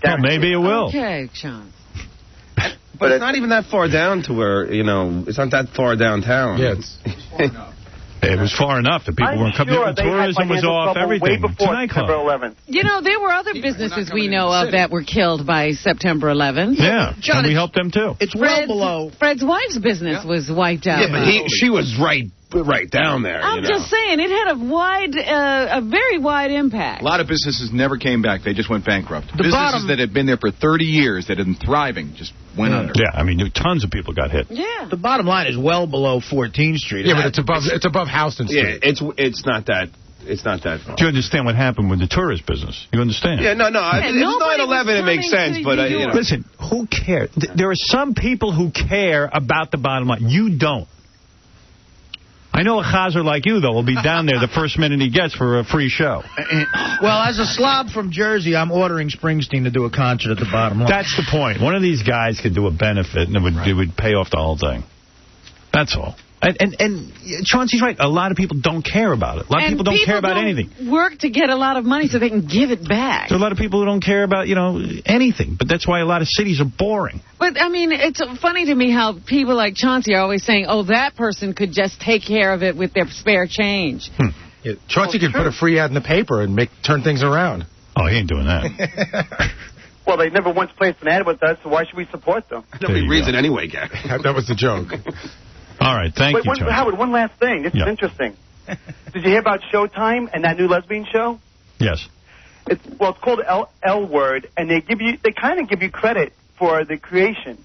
Speaker 1: Well, maybe it will.
Speaker 2: Okay, Sean.
Speaker 4: But it's not even that far down to where, you know, it's not that far downtown.
Speaker 5: Yeah,
Speaker 1: it was far enough that people weren't coming.
Speaker 19: Sure
Speaker 1: Tourism was off, everything.
Speaker 19: Way before September 11th.
Speaker 2: You know, there were other businesses we know of that were killed by September 11th.
Speaker 1: Yeah,
Speaker 3: John,
Speaker 1: and we helped them too.
Speaker 3: It's well below.
Speaker 2: Fred's wife's business was wiped out.
Speaker 4: Yeah, but she was right down there.
Speaker 2: I'm just saying, it had a very wide impact.
Speaker 14: A lot of businesses never came back. They just went bankrupt. Businesses that had been there for 30 years, that had been thriving, just went under.
Speaker 1: Yeah, I mean, tons of people got hit.
Speaker 2: Yeah.
Speaker 3: The Bottom Line is well below 14th Street.
Speaker 5: Yeah, but it's above Houston Street.
Speaker 4: Yeah, it's not that. It's not that far.
Speaker 1: Do you understand what happened with the tourist business? You understand?
Speaker 4: Yeah, no. If it's 9/11, it makes sense. But you know.
Speaker 1: Listen, who cares? There are some people who care about the Bottom Line. You don't. I know a chazer like you, though, will be down there the first minute he gets for a free show.
Speaker 3: Well, as a slob from Jersey, I'm ordering Springsteen to do a concert at the Bottom Line.
Speaker 1: That's the point. One of these guys could do a benefit, and it would pay off the whole thing. That's all. And Chauncey's right. A lot of people don't care about it. A lot of people don't care about anything.
Speaker 2: Work to get a lot of money so they can give it back.
Speaker 1: There are a lot of people who don't care about, anything. But that's why a lot of cities are boring.
Speaker 2: But, I mean, it's funny to me how people like Chauncey are always saying, oh, that person could just take care of it with their spare change.
Speaker 5: Yeah, Chauncey could put a free ad in the paper and turn things around.
Speaker 1: Oh, he ain't doing that.
Speaker 19: Well, they never once placed an ad with us, so why should we support them?
Speaker 4: Nobody reads it anyway, Gary.
Speaker 5: That was the joke.
Speaker 1: All right, thank you, Chauncey.
Speaker 19: Howard, one last thing. This is interesting. Did you hear about Showtime and that new lesbian show?
Speaker 1: Yes.
Speaker 19: It's called L Word, and they kind of give you credit for the creation.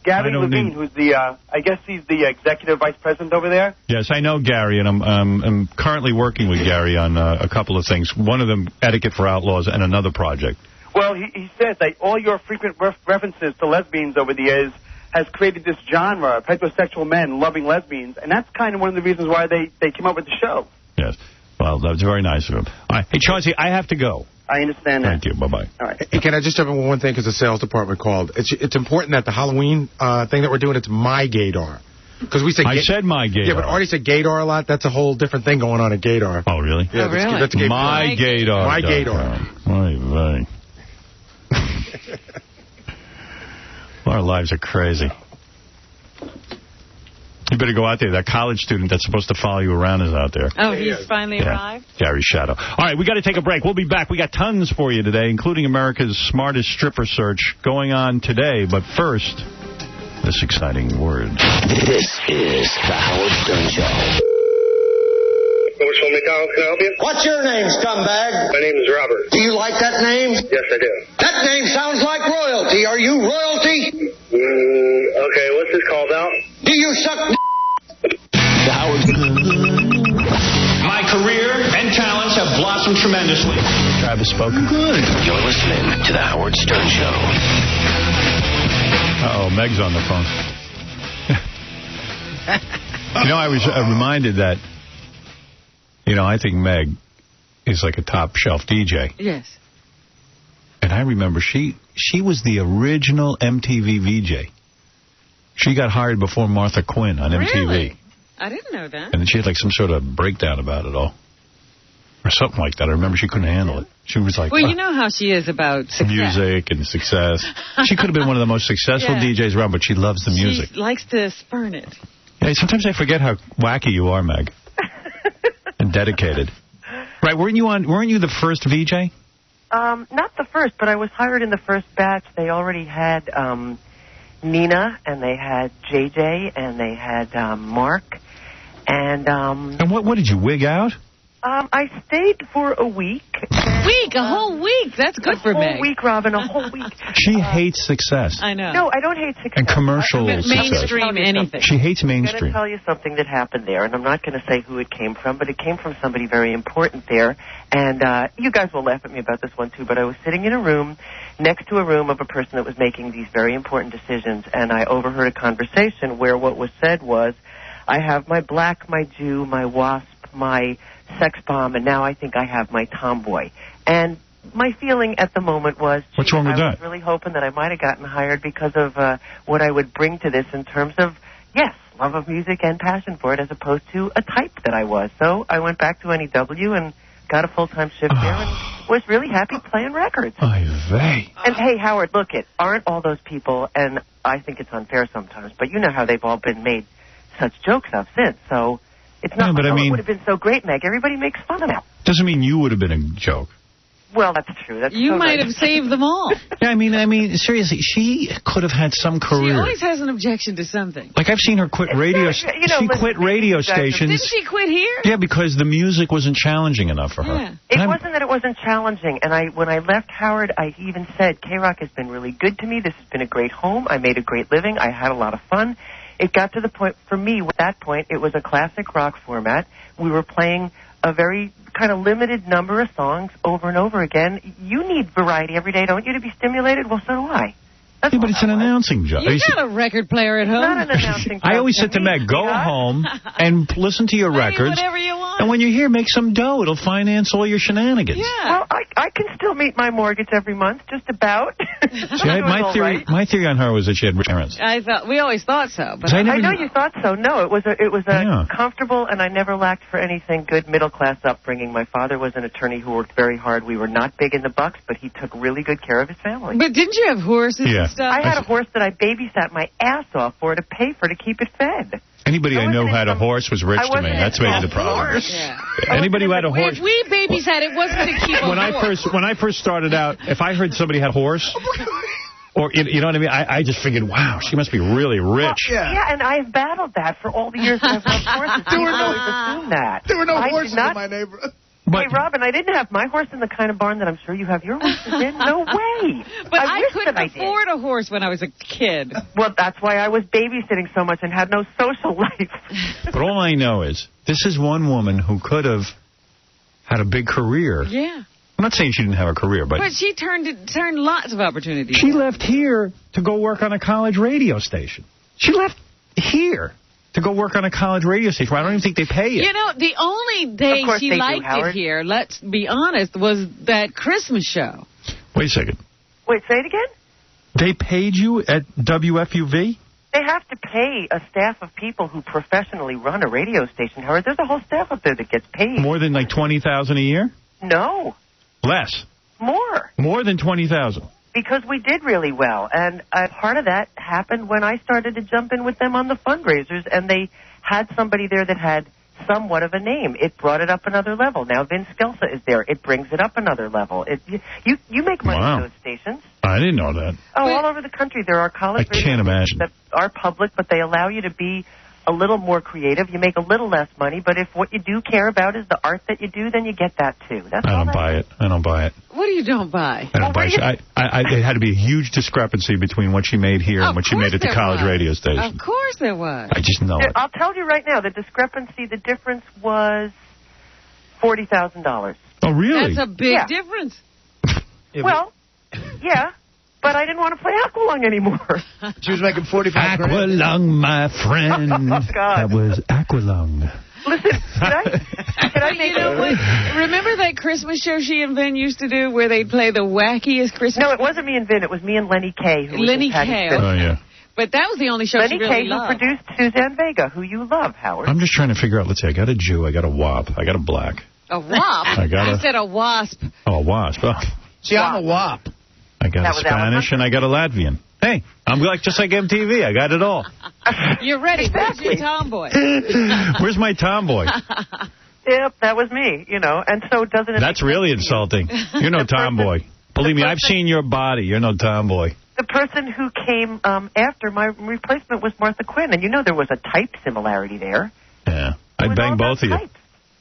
Speaker 19: Gary Levine, who's I guess he's the executive vice president over there.
Speaker 1: Yes, I know Gary, and I'm currently working with Gary on a couple of things. One of them, Etiquette for Outlaws, and another project.
Speaker 19: Well, he says that all your frequent references to lesbians over the years has created this genre of heterosexual men loving lesbians, and that's kind of one of the reasons why they came up with the show.
Speaker 1: Yes. Well, that was very nice of him. All right. Hey, Chauncey, I have to go.
Speaker 19: I understand that.
Speaker 1: Thank you. Bye-bye.
Speaker 19: All right.
Speaker 5: Hey, can I just jump in with one thing because the sales department called? It's important that the Halloween thing that we're doing, it's my gaydar. Because we say
Speaker 1: I said my gaydar.
Speaker 5: Yeah, but Artie said gaydar a lot. That's a whole different thing going on at gaydar.
Speaker 1: Oh, really?
Speaker 5: Yeah, that's
Speaker 1: my gaydar.
Speaker 5: My gaydar.
Speaker 1: Right. Our lives are crazy. You better go out there. That college student that's supposed to follow you around is out there.
Speaker 2: Oh, he's finally arrived?
Speaker 1: Gary Shadow. All right, we got to take a break. We'll be back. We got tons for you today, including America's smartest stripper search going on today. But first, this exciting word.
Speaker 20: This is the Howard Stern Show.
Speaker 21: Which McDonald's can I help you?
Speaker 20: What's your name, scumbag?
Speaker 21: My name is Robert.
Speaker 20: Do you like that name?
Speaker 21: Yes, I do.
Speaker 20: That name sounds like royalty. Are you royalty?
Speaker 21: Okay, what's this called out?
Speaker 20: Do you suck
Speaker 21: The Howard
Speaker 9: My career and talents have blossomed tremendously.
Speaker 1: Travis spoken.
Speaker 20: Good. You're listening to the Howard Stern Show.
Speaker 1: Uh-oh, Meg's on the phone. I was reminded that, I think Meg is like a top-shelf DJ.
Speaker 2: Yes.
Speaker 1: And I remember she was the original MTV VJ. She got hired before Martha Quinn on MTV.
Speaker 2: Really? I didn't know that.
Speaker 1: And then she had like some sort of breakdown about it all. Or something like that. I remember she couldn't handle it. She was like...
Speaker 2: Well, you know how she is about success.
Speaker 1: Music and success. She could have been one of the most successful DJs around, but she loves the music.
Speaker 2: She likes to spurn it.
Speaker 1: Yeah, sometimes I forget how wacky you are, Meg. And dedicated. Right, weren't you the first VJ?
Speaker 22: Not the first, but I was hired in the first batch. They already had Nina, and they had JJ, and they had Mark. And
Speaker 1: what did you wig out?
Speaker 22: I stayed for a week.
Speaker 2: A whole week. That's good for me.
Speaker 22: A whole week, Robin, a whole week.
Speaker 1: She hates success.
Speaker 2: I know.
Speaker 22: No, I don't hate success.
Speaker 1: And commercial success.
Speaker 2: Mainstream anything.
Speaker 1: She hates mainstream.
Speaker 22: I'm going to tell you something that happened there, and I'm not going to say who it came from, but it came from somebody very important there. And you guys will laugh at me about this one, too, but I was sitting in a room next to a room of a person that was making these very important decisions, and I overheard a conversation where what was said was, I have my black, my Jew, my wasp, my sex bomb, and now I think I have my tomboy. And my feeling at the moment was,
Speaker 1: what's wrong with that?
Speaker 22: I was really hoping that I might have gotten hired because of what I would bring to this in terms of, yes, love of music and passion for it, as opposed to a type that I was. So I went back to NEW and got a full-time shift there and was really happy playing records. And hey, Howard, look, aren't all those people, and I think it's unfair sometimes, but you know how they've all been made such jokes of since, so... It's not it would have been so great, Meg. Everybody makes fun of it.
Speaker 1: Doesn't mean you would have been a joke.
Speaker 22: Well, that's true.
Speaker 2: You might have saved them all.
Speaker 1: Yeah, I mean, seriously, she could have had some career.
Speaker 2: She always has an objection to something.
Speaker 1: Like, I've seen her quit radio. She quit radio stations.
Speaker 2: Didn't she quit here?
Speaker 1: Yeah, because the music wasn't challenging enough for her.
Speaker 22: Yeah. It wasn't that it wasn't challenging. And when I left Howard, I even said, K-Rock has been really good to me. This has been a great home. I made a great living. I had a lot of fun. It got to the point, for me, at that point, it was a classic rock format. We were playing a very kind of limited number of songs over and over again. You need variety every day, don't you, to be stimulated? Well, so do I.
Speaker 2: That's
Speaker 1: but it's an announcing job.
Speaker 2: You got a record player at home.
Speaker 22: Not an announcing job.
Speaker 1: I always said to Meg, go home and listen to your records.
Speaker 22: Whatever you want.
Speaker 1: And when you're here, make some dough. It'll finance all your shenanigans.
Speaker 22: Yeah. Well, I can still meet my mortgage every month, just about.
Speaker 1: See, my theory on her was that she had rich parents.
Speaker 2: We always thought so. But
Speaker 22: I know you thought so. No, it was a comfortable, and I never lacked for anything, good middle-class upbringing. My father was an attorney who worked very hard. We were not big in the bucks, but he took really good care of his family.
Speaker 2: But didn't you have horses and stuff?
Speaker 22: I had a horse that I babysat my ass off for to pay for to keep it fed.
Speaker 1: Anybody I know had a horse was rich to me. That's maybe the problem.
Speaker 2: Yeah.
Speaker 1: Anybody who had a horse.
Speaker 2: If we babysat, it wasn't to keep a horse.
Speaker 1: When I first started out, if I heard somebody had a horse, or you know what I mean, I just figured, wow, she must be really rich.
Speaker 22: Well, yeah, and I've battled that for all the years that I've had horses. People always assume that.
Speaker 3: There were no horses in my neighborhood.
Speaker 22: Hey, Robin, I didn't have my horse in the kind of barn that I'm sure you have your horses in. No way.
Speaker 2: But I couldn't afford a horse when I was a kid.
Speaker 22: Well, that's why I was babysitting so much and had no social life.
Speaker 1: But all I know is, this is one woman who could have had a big career.
Speaker 2: Yeah.
Speaker 1: I'm not saying she didn't have a career, but
Speaker 2: she turned lots of opportunities.
Speaker 1: She left here to go work on a college radio station. She left here to go work on a college radio station. I don't even think they pay you.
Speaker 2: You know, the only day she liked it here, let's be honest, was that Christmas show.
Speaker 1: Wait a second.
Speaker 22: Wait, say it again?
Speaker 1: They paid you at WFUV?
Speaker 22: They have to pay a staff of people who professionally run a radio station, Howard. There's a whole staff up there that gets paid.
Speaker 1: More than like $20,000 a year?
Speaker 22: No.
Speaker 1: Less?
Speaker 22: More.
Speaker 1: More than $20,000?
Speaker 22: Because we did really well, and part of that happened when I started to jump in with them on the fundraisers, and they had somebody there that had somewhat of a name. It brought it up another level. Now Vince Scelsa is there. It brings it up another level. You make money at those stations.
Speaker 1: I didn't know that.
Speaker 22: Oh, all over the country there are college radio stations that are public, but they allow you to be a little more creative. You make a little less money, but if what you do care about is the art that you do, then you get that too.
Speaker 1: I don't buy it. I don't buy it.
Speaker 2: What do you don't buy?
Speaker 1: I don't buy it. There had to be a huge discrepancy between what she made here and what she made at the college radio station.
Speaker 2: Of course there was.
Speaker 1: I just know it.
Speaker 22: I'll tell you right now, the difference was $40,000.
Speaker 1: Oh, really?
Speaker 2: That's a big difference.
Speaker 22: Well, yeah. But I didn't want to play Aqualung anymore.
Speaker 3: She was making $45,000.
Speaker 1: Aqualung, my friend.
Speaker 22: Oh, God.
Speaker 1: That was Aqualung.
Speaker 22: Listen, can I make
Speaker 2: Remember that Christmas show she and Vin used to do where they'd play the wackiest Christmas?
Speaker 22: No, it wasn't me and Vin. It was me and Lenny Kaye.
Speaker 2: Lenny Kaye.
Speaker 1: Oh, yeah.
Speaker 2: But that was the only show
Speaker 22: Lenny
Speaker 2: she really
Speaker 22: Kaye,
Speaker 2: loved.
Speaker 22: who produced Suzanne Vega, who you love, Howard.
Speaker 1: I'm just trying to figure out, let's see, I got a Jew, I got a wop, I got a black.
Speaker 2: A wop? I said a wasp.
Speaker 1: Oh, a wasp. Oh.
Speaker 3: See, I'm a wop.
Speaker 1: I got a Spanish and I got a Latvian. Hey, I'm just like MTV. I got it all.
Speaker 2: You're ready. Exactly. Where's your tomboy?
Speaker 1: Where's my tomboy?
Speaker 22: Yep, that was me, and so doesn't it...
Speaker 1: That's really insulting. You're no tomboy. Believe me, I've seen your body. You're no tomboy.
Speaker 22: The person who came after my replacement was Martha Quinn, and there was a type similarity there.
Speaker 1: Yeah, I'd bang both of you.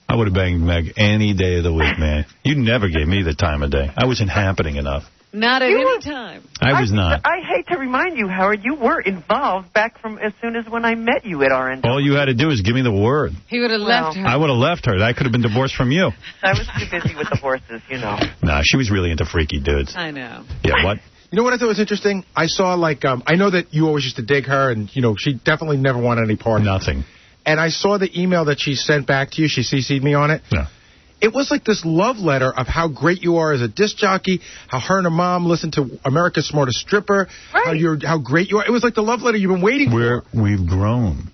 Speaker 1: I would have banged Meg any day of the week, man. You never gave me the time of day. I wasn't happening enough.
Speaker 2: Not at any time.
Speaker 1: I was not.
Speaker 22: I hate to remind you, Howard, you were involved back from as soon as when I met you at RNW.
Speaker 1: All you had to do is give me the word.
Speaker 2: He would have left her.
Speaker 1: I would have left her. I could have been divorced from you.
Speaker 22: I was too busy with the horses,
Speaker 1: Nah, she was really into freaky dudes.
Speaker 2: I know.
Speaker 1: Yeah, what?
Speaker 5: You know what I thought was interesting? I saw, I know that you always used to dig her, and, she definitely never wanted any part.
Speaker 1: Nothing.
Speaker 5: And I saw the email that she sent back to you. She CC'd me on it.
Speaker 1: Yeah.
Speaker 5: It was like this love letter of how great you are as a disc jockey, how her and her mom listened to America's Smartest Stripper, how great you are. It was like the love letter you've been waiting for.
Speaker 1: We've grown.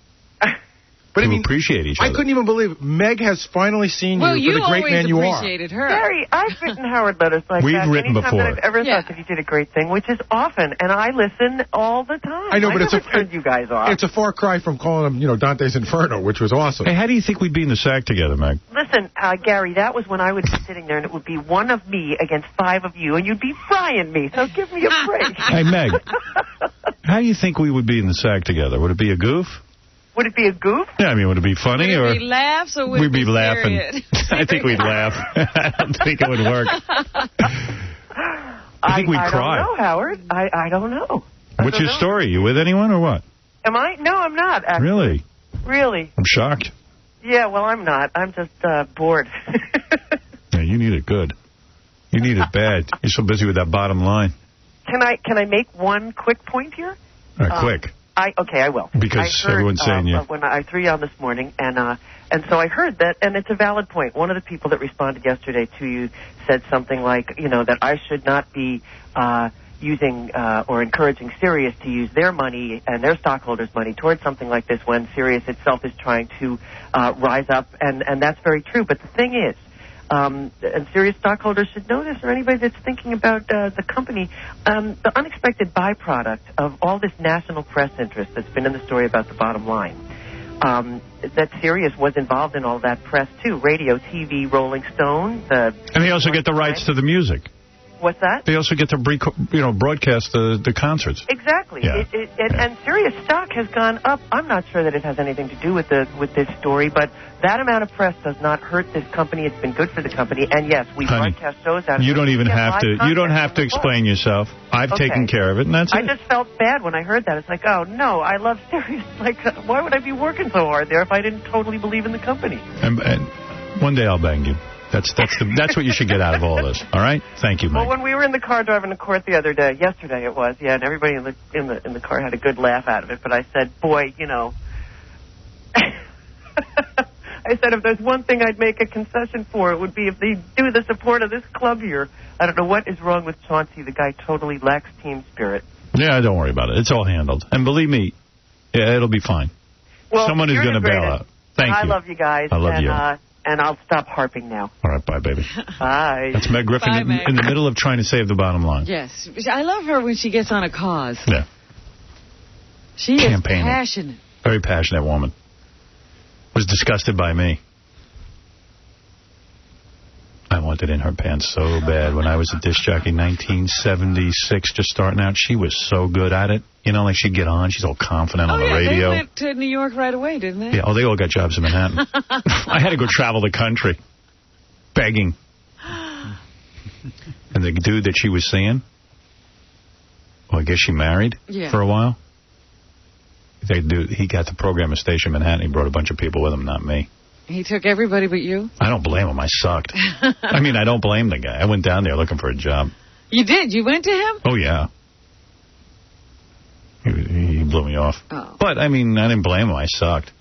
Speaker 1: But to appreciate each other.
Speaker 5: I couldn't even believe it. Meg has finally seen you for the great man you are.
Speaker 2: Well, you always appreciated her.
Speaker 22: Gary, I've written Howard letters like
Speaker 1: We've
Speaker 22: that.
Speaker 1: written
Speaker 22: Anytime
Speaker 1: before.
Speaker 22: that I've ever thought that you did a great thing, which is often, and I listen all the time.
Speaker 5: I know, but
Speaker 22: turned you guys off.
Speaker 5: It's a far cry from calling them, Dante's Inferno, which was awesome.
Speaker 1: Hey, how do you think we'd be in the sack together, Meg?
Speaker 22: Listen, Gary, that was when I would be sitting there, and it would be one of me against five of you, and you'd be frying me, so give me a break.
Speaker 1: Hey, Meg, how do you think we would be in the sack together? Would it be a goof?
Speaker 22: Would it be a goof?
Speaker 1: Yeah, I mean, would it be funny?
Speaker 2: Would
Speaker 1: or
Speaker 2: it be laughs or would
Speaker 1: we'd be
Speaker 2: it
Speaker 1: laughing? I think we'd laugh. I don't think it would work. I think we'd cry.
Speaker 22: I don't know, Howard. I don't know.
Speaker 1: What's your story? You with anyone or what?
Speaker 22: Am I? No, I'm not, actually.
Speaker 1: Really?
Speaker 22: Really?
Speaker 1: I'm shocked.
Speaker 22: Yeah, well, I'm not. I'm just bored.
Speaker 1: Yeah, you need it good. You need it bad. You're so busy with that bottom line.
Speaker 22: Can I make one quick point here?
Speaker 1: Quick.
Speaker 22: I will.
Speaker 1: Because everyone's saying you.
Speaker 22: When I threw you on this morning, and so I heard that, and it's a valid point. One of the people that responded yesterday to you said something like, that I should not be using or encouraging Sirius to use their money and their stockholders' money towards something like this when Sirius itself is trying to rise up, and that's very true. But the thing is, and Sirius stockholders should know this, or anybody that's thinking about the company, the unexpected byproduct of all this national press interest that's been in the story about the bottom line, that Sirius was involved in all that press, too. Radio, TV, Rolling Stone. And
Speaker 1: they also get the rights to the music.
Speaker 22: What's that?
Speaker 1: They also get to broadcast the concerts.
Speaker 22: Exactly.
Speaker 1: Yeah.
Speaker 22: And Sirius stock has gone up. I'm not sure that it has anything to do with this story, but that amount of press does not hurt this company. It's been good for the company. And yes, we broadcast shows out of it.
Speaker 1: You don't even have to. You don't have to explain yourself. I've taken care of it, and that's it.
Speaker 22: I just felt bad when I heard that. It's like, oh no, I love Sirius. Like, why would I be working so hard there if I didn't totally believe in the company?
Speaker 1: And one day I'll bang you. That's what you should get out of all this. All right? Thank you, Mike.
Speaker 22: Well, when we were in the car driving to court the other day, yesterday it was, and everybody in the car had a good laugh out of it. But I said, boy, I said if there's one thing I'd make a concession for, it would be if they do the support of this club here. I don't know what is wrong with Chauncey. The guy totally lacks team spirit.
Speaker 1: Yeah, don't worry about it. It's all handled. And believe me, it'll be fine.
Speaker 22: Well,
Speaker 1: someone is going to bail out. Thank you.
Speaker 22: I love you guys.
Speaker 1: I love you.
Speaker 22: And I'll stop harping now.
Speaker 1: All right, bye, baby.
Speaker 22: Bye.
Speaker 1: That's Meg Griffin in the middle of trying to save the bottom line.
Speaker 2: Yes. I love her when she gets on a cause.
Speaker 1: Yeah.
Speaker 2: She is passionate.
Speaker 1: Very passionate woman. Was disgusted by me. I wanted in her pants so bad. When I was a disc jockey in 1976, just starting out, she was so good at it. Like she'd get on. She's all confident on the radio.
Speaker 2: They went to New York right away, didn't they?
Speaker 1: Yeah, they all got jobs in Manhattan. I had to go travel the country begging. And the dude that she was seeing, I guess she married for a while. He got to program a station in Manhattan. He brought a bunch of people with him, not me.
Speaker 2: He took everybody but you?
Speaker 1: I don't blame him. I sucked. I don't blame the guy. I went down there looking for a job.
Speaker 2: You did? You went to him?
Speaker 1: Oh, yeah. He blew me off.
Speaker 2: Oh.
Speaker 1: But, I didn't blame him. I sucked.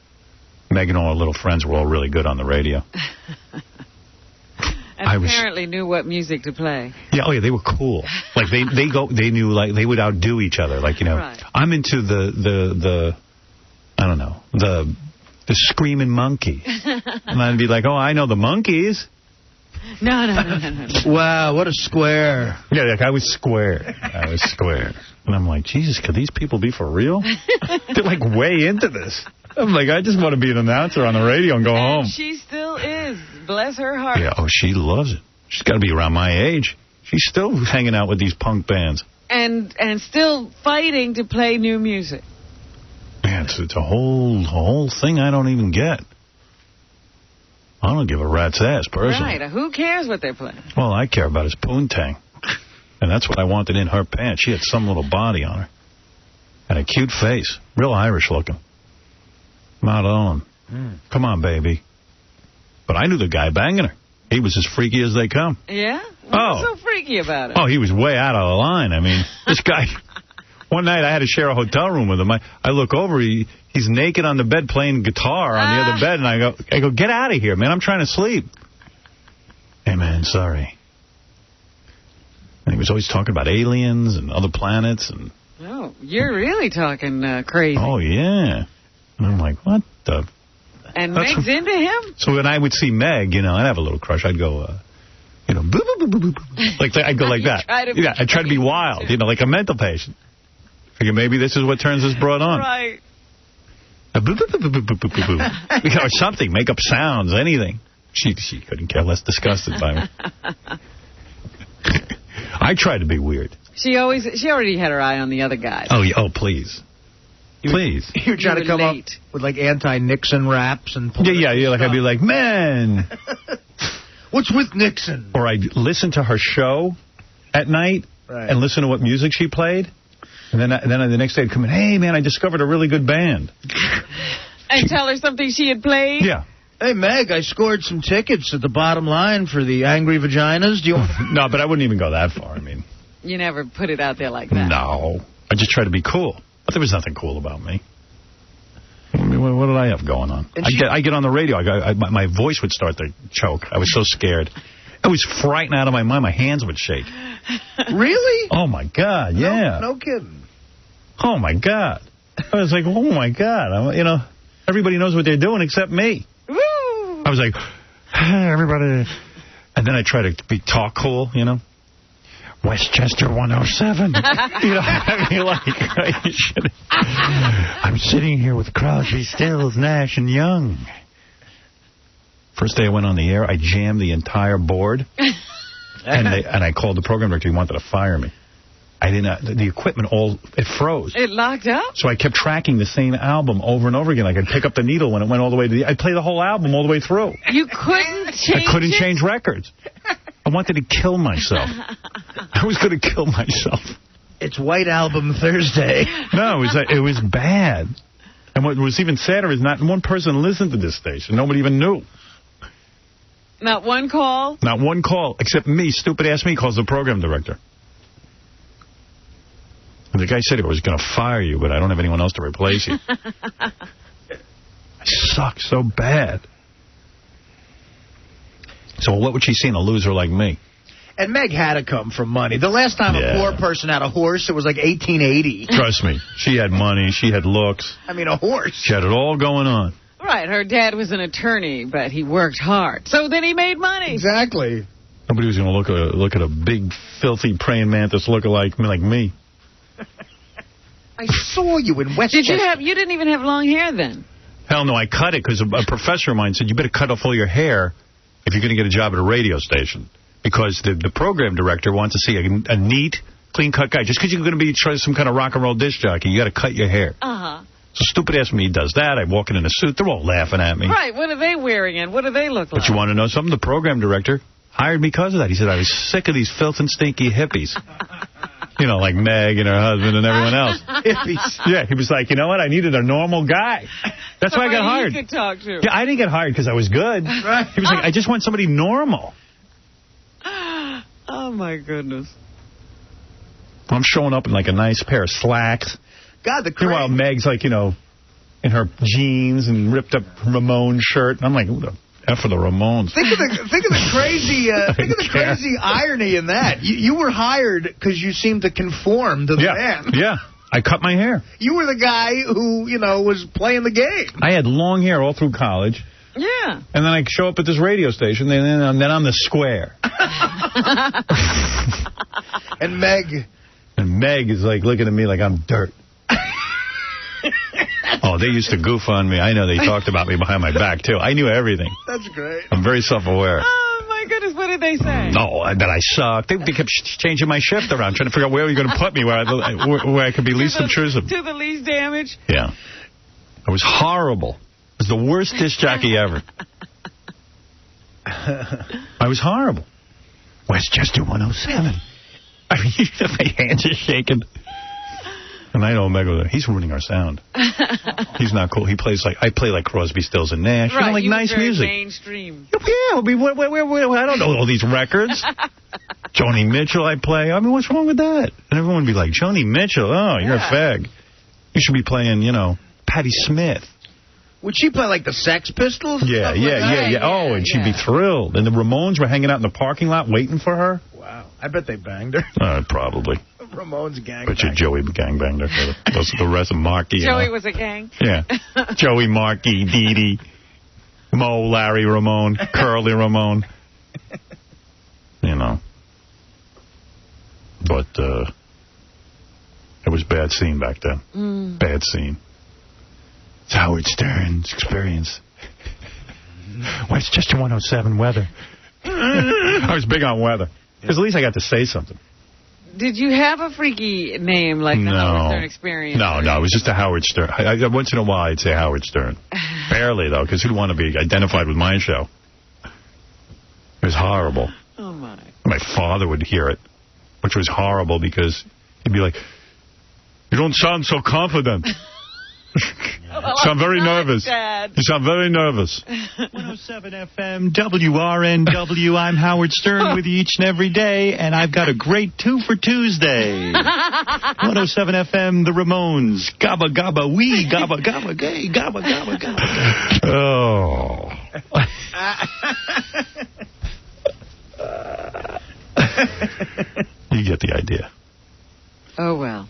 Speaker 1: Meg and all her little friends were all really good on the radio.
Speaker 2: And apparently knew what music to play.
Speaker 1: Yeah, they were cool. Like, they knew, like, they would outdo each other. Like, right. I'm into the I don't know, the Screaming Monkey. And I'd be like, I know the Monkees.
Speaker 2: No.
Speaker 3: Wow, what a square.
Speaker 1: Yeah, like I was square. And I'm like, Jesus, could these people be for real? They're like way into this. I'm like, I just want to be an announcer on the radio and go home.
Speaker 2: She still is. Bless her heart.
Speaker 1: Yeah, she loves it. She's got to be around my age. She's still hanging out with these punk bands.
Speaker 2: And still fighting to play new music.
Speaker 1: Yeah, it's a whole thing I don't even get. I don't give a rat's ass, personally.
Speaker 2: Right. Who cares what they're playing?
Speaker 1: Well, I care about his poontang. And that's what I wanted in her pants. She had some little body on her. And a cute face. Real Irish looking. Not on. Come on, baby. But I knew the guy banging her. He was as freaky as they come.
Speaker 2: Yeah? What's so freaky about it?
Speaker 1: Oh, he was way out of the line. This guy... One night I had to share a hotel room with him. I look over, he's naked on the bed playing guitar on the other bed, and I go, get out of here, man, I'm trying to sleep. Hey, man, sorry. And he was always talking about aliens and other planets.
Speaker 2: Oh, you're really talking crazy.
Speaker 1: Oh, yeah. And I'm like, what the...
Speaker 2: And Meg's into him?
Speaker 1: So when I would see Meg, I'd have a little crush. I'd go, boo, boo, boo, boo, boo. I'd go like that. I'd try to be wild, like a mental patient. Figure maybe this is what turns this broad on.
Speaker 2: Right.
Speaker 1: Or something. Make up sounds, anything. She couldn't care less, disgusted by me. I tried to be weird.
Speaker 2: She already had her eye on the other guys.
Speaker 1: Oh, please. Please.
Speaker 3: You're trying to come up with, like, anti-Nixon raps and...
Speaker 1: Yeah, like I'd be like, man.
Speaker 3: What's with Nixon?
Speaker 1: Or I'd listen to her show at night and listen to what music she played. And then the next day I'd come in, hey, man, I discovered a really good band.
Speaker 2: And tell her something she had played?
Speaker 1: Yeah.
Speaker 3: Hey, Meg, I scored some tickets at the bottom line for the Angry Vaginas. Do you want...
Speaker 1: No, but I wouldn't even go that far.
Speaker 2: You never put it out there like that.
Speaker 1: No. I just try to be cool. But there was nothing cool about me. I mean, what did I have going on? I get on the radio. My voice would start to choke. I was so scared. I was frightened out of my mind. My hands would shake.
Speaker 3: Really?
Speaker 1: Oh, my God, yeah.
Speaker 3: No kidding.
Speaker 1: Oh, my God. I was like, oh, my God. You know, everybody knows what they're doing except me.
Speaker 2: Woo!
Speaker 1: I was like, hey, everybody. And then I try to talk cool, you know. Westchester 107. You know, I mean, like, I'm sitting here with Crosby, Stills, Nash, and Young. First day I went on the air, I jammed the entire board. and I called the program director. He wanted to fire me. I didn't. The equipment it froze.
Speaker 2: It locked up?
Speaker 1: So I kept tracking the same album over and over again. Like I'd pick up the needle when it went all the way to I'd play the whole album all the way through.
Speaker 2: You couldn't change
Speaker 1: I couldn't change records. I wanted to kill myself. I was going to kill myself.
Speaker 3: It's White Album Thursday.
Speaker 1: No, it was bad. And what was even sadder is not one person listened to this station. Nobody even knew.
Speaker 2: Not one call?
Speaker 1: Not one call, except me. Stupid-ass me calls the program director. And the guy said he was going to fire you, but I don't have anyone else to replace you. I suck so bad. So what would she see in a loser like me?
Speaker 3: And Meg had to come from money. The last time a poor person had a horse, it was like 1880.
Speaker 1: Trust me. She had money. She had looks.
Speaker 3: I mean, a horse.
Speaker 1: She had it all going on.
Speaker 2: Right. Her dad was an attorney, but he worked hard. So then he made money.
Speaker 3: Exactly.
Speaker 1: Nobody was going to look at a big, filthy praying mantis lookalike like me.
Speaker 3: I saw you in Westchester.
Speaker 2: You didn't even have long hair then?
Speaker 1: Hell no, I cut it because a professor of mine said, you better cut off all your hair if you're going to get a job at a radio station. Because the program director wants to see a neat, clean-cut guy. Just because you're going to be some kind of rock and roll disc jockey, you got to cut your hair.
Speaker 2: Uh-huh.
Speaker 1: So stupid-ass me does that. I walk in a suit. They're all laughing at me.
Speaker 2: Right. What are they wearing and what do they look like?
Speaker 1: But you want to know something? The program director hired me because of that. He said I was sick of these filth and stinky hippies. You know, like Meg and her husband and everyone else.
Speaker 3: Hippies.
Speaker 1: Yeah, he was like, you know what? I needed a normal guy. That's why I got hired.
Speaker 2: You could talk to.
Speaker 1: Yeah, I didn't get hired because I was good. Right. He was like, I just want somebody normal.
Speaker 2: Oh, my goodness.
Speaker 1: I'm showing up in like a nice pair of slacks.
Speaker 3: God,
Speaker 1: Meanwhile, Meg's like, you know, in her jeans and ripped up Ramon shirt. And I'm like, who the F for the Ramones?
Speaker 3: Think of the crazy irony in that. You were hired because you seemed to conform to the band.
Speaker 1: Yeah. I cut my hair.
Speaker 3: You were the guy who, you know, was playing the game.
Speaker 1: I had long hair all through college.
Speaker 2: Yeah.
Speaker 1: And then I show up at this radio station, and then I'm the square.
Speaker 3: And
Speaker 1: Meg is like looking at me like I'm dirt. Oh, they used to goof on me. I know they talked about me behind my back, too. I knew everything.
Speaker 3: That's great.
Speaker 1: I'm very self-aware.
Speaker 2: Oh, my goodness. What did they say?
Speaker 1: No, that I sucked. They kept changing my shift around, trying to figure out where you're going to put me, where I could be least obtrusive.
Speaker 2: To the least damage?
Speaker 1: Yeah. I was horrible. I was the worst disc jockey ever. I was horrible. Westchester 107. I mean, my hands are shaking. And I know Omega, he's ruining our sound. He's not cool. He plays like, I play like Crosby, Stills, and Nash.
Speaker 2: Right,
Speaker 1: you know, like nice music.
Speaker 2: Mainstream.
Speaker 1: Yeah, I mean, I don't know all these records. Joni Mitchell I play. I mean, what's wrong with that? And everyone would be like, Joni Mitchell, oh, you're a fag. You should be playing, you know, Patti Smith.
Speaker 3: Would she play like the Sex Pistols?
Speaker 1: Yeah. Oh, and she'd be thrilled. And the Ramones were hanging out in the parking lot waiting for her.
Speaker 3: Wow. I bet they banged her.
Speaker 1: Probably.
Speaker 3: Ramones gang.
Speaker 1: Bet you Joey gangbanged her. Those are the rest of Marky.
Speaker 2: Joey was a gang?
Speaker 1: Yeah. Joey, Marky, Dee Dee, Mo, Larry, Ramone, Curly Ramone. You know. But it was bad scene back then. Bad scene. It's Howard Stern's experience. Westchester 107 weather. I was big on weather. Because at least I got to say something.
Speaker 2: Did you have a freaky name like the Howard Stern experience?
Speaker 1: No, it was just a Howard Stern. Once in a while, I'd say Howard Stern. Barely, though, because who'd want to be identified with my show? It was horrible.
Speaker 2: Oh, my.
Speaker 1: My father would hear it, which was horrible because he'd be like, you don't sound so confident. You sound very nervous. You sound very nervous.
Speaker 6: 107 FM, WRNW. I'm Howard Stern with you each and every day, and I've got a great 2 for Tuesday. 107 FM, the Ramones. Gabba, gabba, wee, gabba, gabba, gay, gabba, gabba, gabba.
Speaker 1: Oh. You get the idea.
Speaker 2: Oh, well.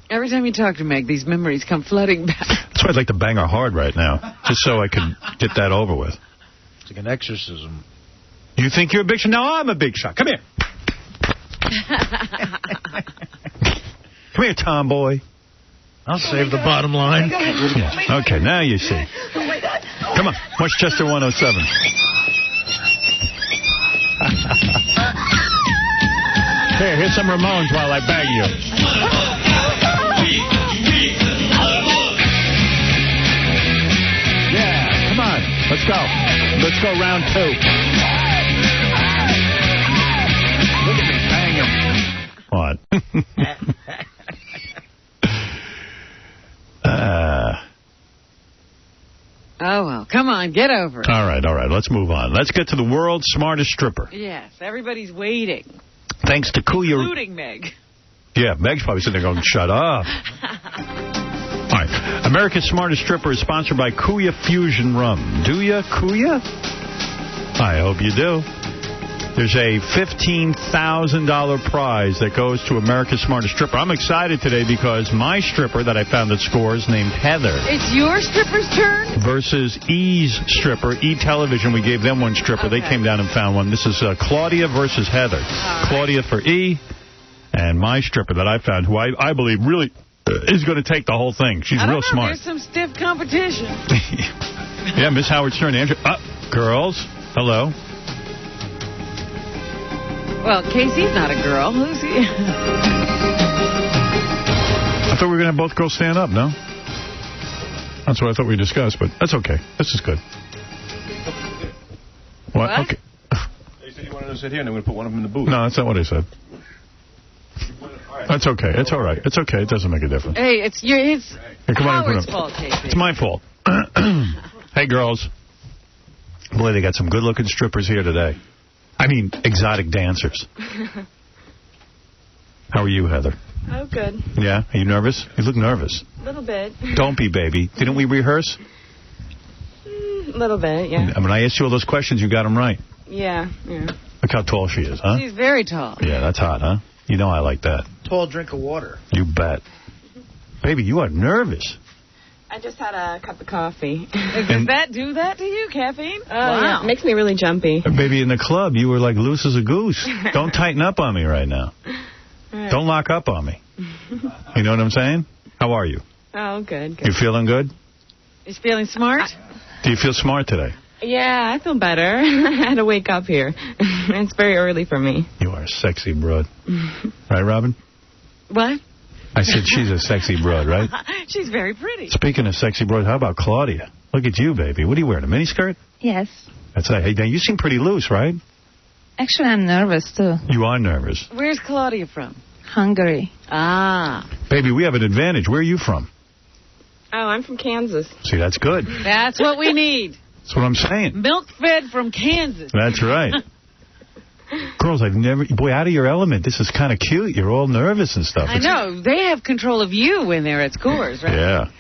Speaker 2: Every time you talk to Meg, these memories come flooding back.
Speaker 1: That's why I'd like to bang her hard right now, just so I can get that over with.
Speaker 3: It's like an exorcism.
Speaker 1: You think you're a big shot? No, I'm a big shot. Come here. Come here, tomboy.
Speaker 3: I'll save the bottom line.
Speaker 1: Yeah. Okay, now you see. Come on, Westchester 107. Here's some Ramones while I bang you. Yeah, come on. Let's go. Let's go round 2. Look at me banging. What?
Speaker 2: Oh, well, come on, get over it.
Speaker 1: All right. Let's move on. Let's get to the world's smartest stripper.
Speaker 2: Yes, everybody's waiting.
Speaker 1: Thanks to Kuya.
Speaker 2: Including Meg.
Speaker 1: Yeah, Meg's probably sitting there going, shut up. All right. America's Smartest Stripper is sponsored by Kuya Fusion Rum. Do ya, Kuya? I hope you do. There's a $15,000 prize that goes to America's Smartest Stripper. I'm excited today because my stripper that I found at Scores named Heather.
Speaker 2: It's your stripper's turn?
Speaker 1: Versus E's stripper, E-Television. We gave them one stripper. Okay. They came down and found one. This is Claudia versus Heather. Right. Claudia for E, and my stripper that I found, who I believe really is going to take the whole thing. She's real smart.
Speaker 2: There's some stiff competition.
Speaker 1: Yeah, Miss Howard Stern. Andrew. Girls, hello.
Speaker 2: Well, Casey's not a girl. Who's he?
Speaker 1: I thought we were going to have both girls stand up, no? That's what I thought we discussed, but that's okay. This is good. What? Okay.
Speaker 5: They said you wanted to sit here, and I'm going to put one of them in the booth.
Speaker 1: No, that's not what I said. That's okay. It's all right. It's okay. It doesn't make a difference.
Speaker 2: Hey, it's Howard's fault, Casey.
Speaker 1: It's my fault. Hey, girls. Boy, they got some good-looking strippers here today. I mean, exotic dancers. How are you, Heather?
Speaker 7: Oh, good.
Speaker 1: Yeah? Are you nervous? You look nervous.
Speaker 7: A little bit.
Speaker 1: Don't be, baby. Didn't we rehearse?
Speaker 7: A little bit, yeah.
Speaker 1: When I asked you all those questions, you got them right.
Speaker 7: Yeah.
Speaker 1: Look how tall she is, huh?
Speaker 2: She's very tall.
Speaker 1: Yeah, that's hot, huh? You know I like that.
Speaker 3: Tall drink of water.
Speaker 1: You bet. Baby, you are nervous.
Speaker 7: I just had a cup of coffee.
Speaker 2: Does that do that to you, caffeine?
Speaker 7: Wow. Yeah, it makes me really jumpy.
Speaker 1: Baby, in the club, you were like loose as a goose. Don't tighten up on me right now.
Speaker 7: Right.
Speaker 1: Don't lock up on me. You know what I'm saying? How are you?
Speaker 7: Oh, good.
Speaker 1: You feeling good?
Speaker 2: Is feeling smart?
Speaker 1: Do you feel smart today?
Speaker 7: Yeah, I feel better. I had to wake up here. It's very early for me.
Speaker 1: You are a sexy broad. Right, Robin?
Speaker 2: What?
Speaker 1: I said she's a sexy broad, right?
Speaker 2: She's very pretty.
Speaker 1: Speaking of sexy broad, how about Claudia? Look at you, baby. What are you wearing, a miniskirt?
Speaker 23: Yes.
Speaker 1: That's right. Hey, now you seem pretty loose, right?
Speaker 23: Actually, I'm nervous, too.
Speaker 1: You are nervous.
Speaker 2: Where's Claudia from?
Speaker 23: Hungary.
Speaker 2: Ah.
Speaker 1: Baby, we have an advantage. Where are you from?
Speaker 7: Oh, I'm from Kansas.
Speaker 1: See, that's good.
Speaker 2: That's what we need.
Speaker 1: That's what I'm saying.
Speaker 2: Milk-fed from Kansas.
Speaker 1: That's right. Girls, I've never... Boy, out of your element. This is kind of cute. You're all nervous and stuff.
Speaker 2: I know. They have control of you when they're at Scores, right?
Speaker 1: Yeah.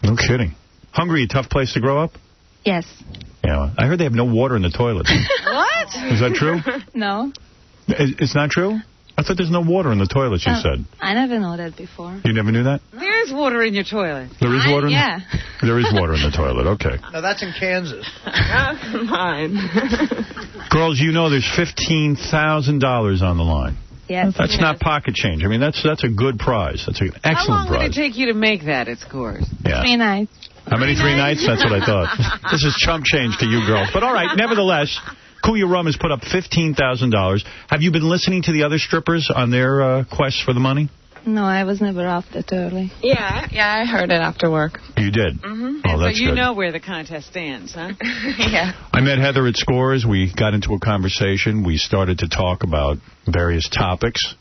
Speaker 1: No kidding. Hungary, a tough place to grow up?
Speaker 23: Yes.
Speaker 1: Yeah. I heard they have no water in the toilets.
Speaker 2: What?
Speaker 1: Is that true?
Speaker 23: No.
Speaker 1: It's not true? I thought there's no water in the toilets, you said.
Speaker 23: I never knew that before.
Speaker 1: You never knew that?
Speaker 2: There is water in your toilet.
Speaker 1: There is water in
Speaker 23: Yeah.
Speaker 1: There is water in the toilet, okay.
Speaker 3: No, that's in Kansas.
Speaker 7: Oh, come on.
Speaker 1: Girls, you know there's $15,000 on the line.
Speaker 23: Yes.
Speaker 1: That's not pocket change. I mean, that's a good prize. That's an excellent prize.
Speaker 2: How long would it take you to make that at Scores?
Speaker 1: Yeah.
Speaker 23: 3 nights.
Speaker 1: How many 3 nights? That's what I thought. This is chump change to you girls. But all right, nevertheless, Kuya Rum has put up $15,000. Have you been listening to the other strippers on their quest for the money?
Speaker 23: No, I was never up that early.
Speaker 7: Yeah, I heard it after work.
Speaker 1: You did?
Speaker 2: Mm-hmm.
Speaker 1: Oh, that's
Speaker 2: so you
Speaker 1: good.
Speaker 2: know where the contest stands, huh?
Speaker 7: Yeah.
Speaker 1: I met Heather at Scores. We got into a conversation. We started to talk about various topics.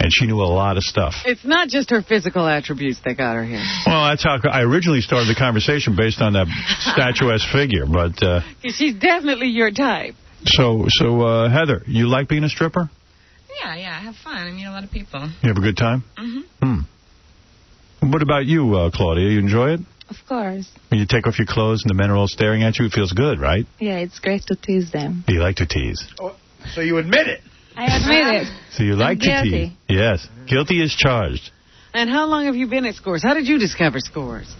Speaker 1: And she knew a lot of stuff.
Speaker 2: It's not just her physical attributes that got her here.
Speaker 1: Well, that's how I originally started the conversation, based on that statuesque figure. But
Speaker 2: she's definitely your type.
Speaker 1: So Heather, you like being a stripper?
Speaker 7: Yeah, I have fun. I meet a lot of people.
Speaker 1: You have a good time?
Speaker 7: Mm-hmm.
Speaker 1: What about you, Claudia? You enjoy it?
Speaker 23: Of course.
Speaker 1: When you take off your clothes and the men are all staring at you, it feels good, right?
Speaker 23: Yeah, it's great to tease them.
Speaker 1: You like to tease.
Speaker 3: Oh, so you admit it?
Speaker 23: I admit it.
Speaker 1: So you like to tease. Yes. Guilty as charged.
Speaker 2: And how long have you been at Scores? How did you discover Scores?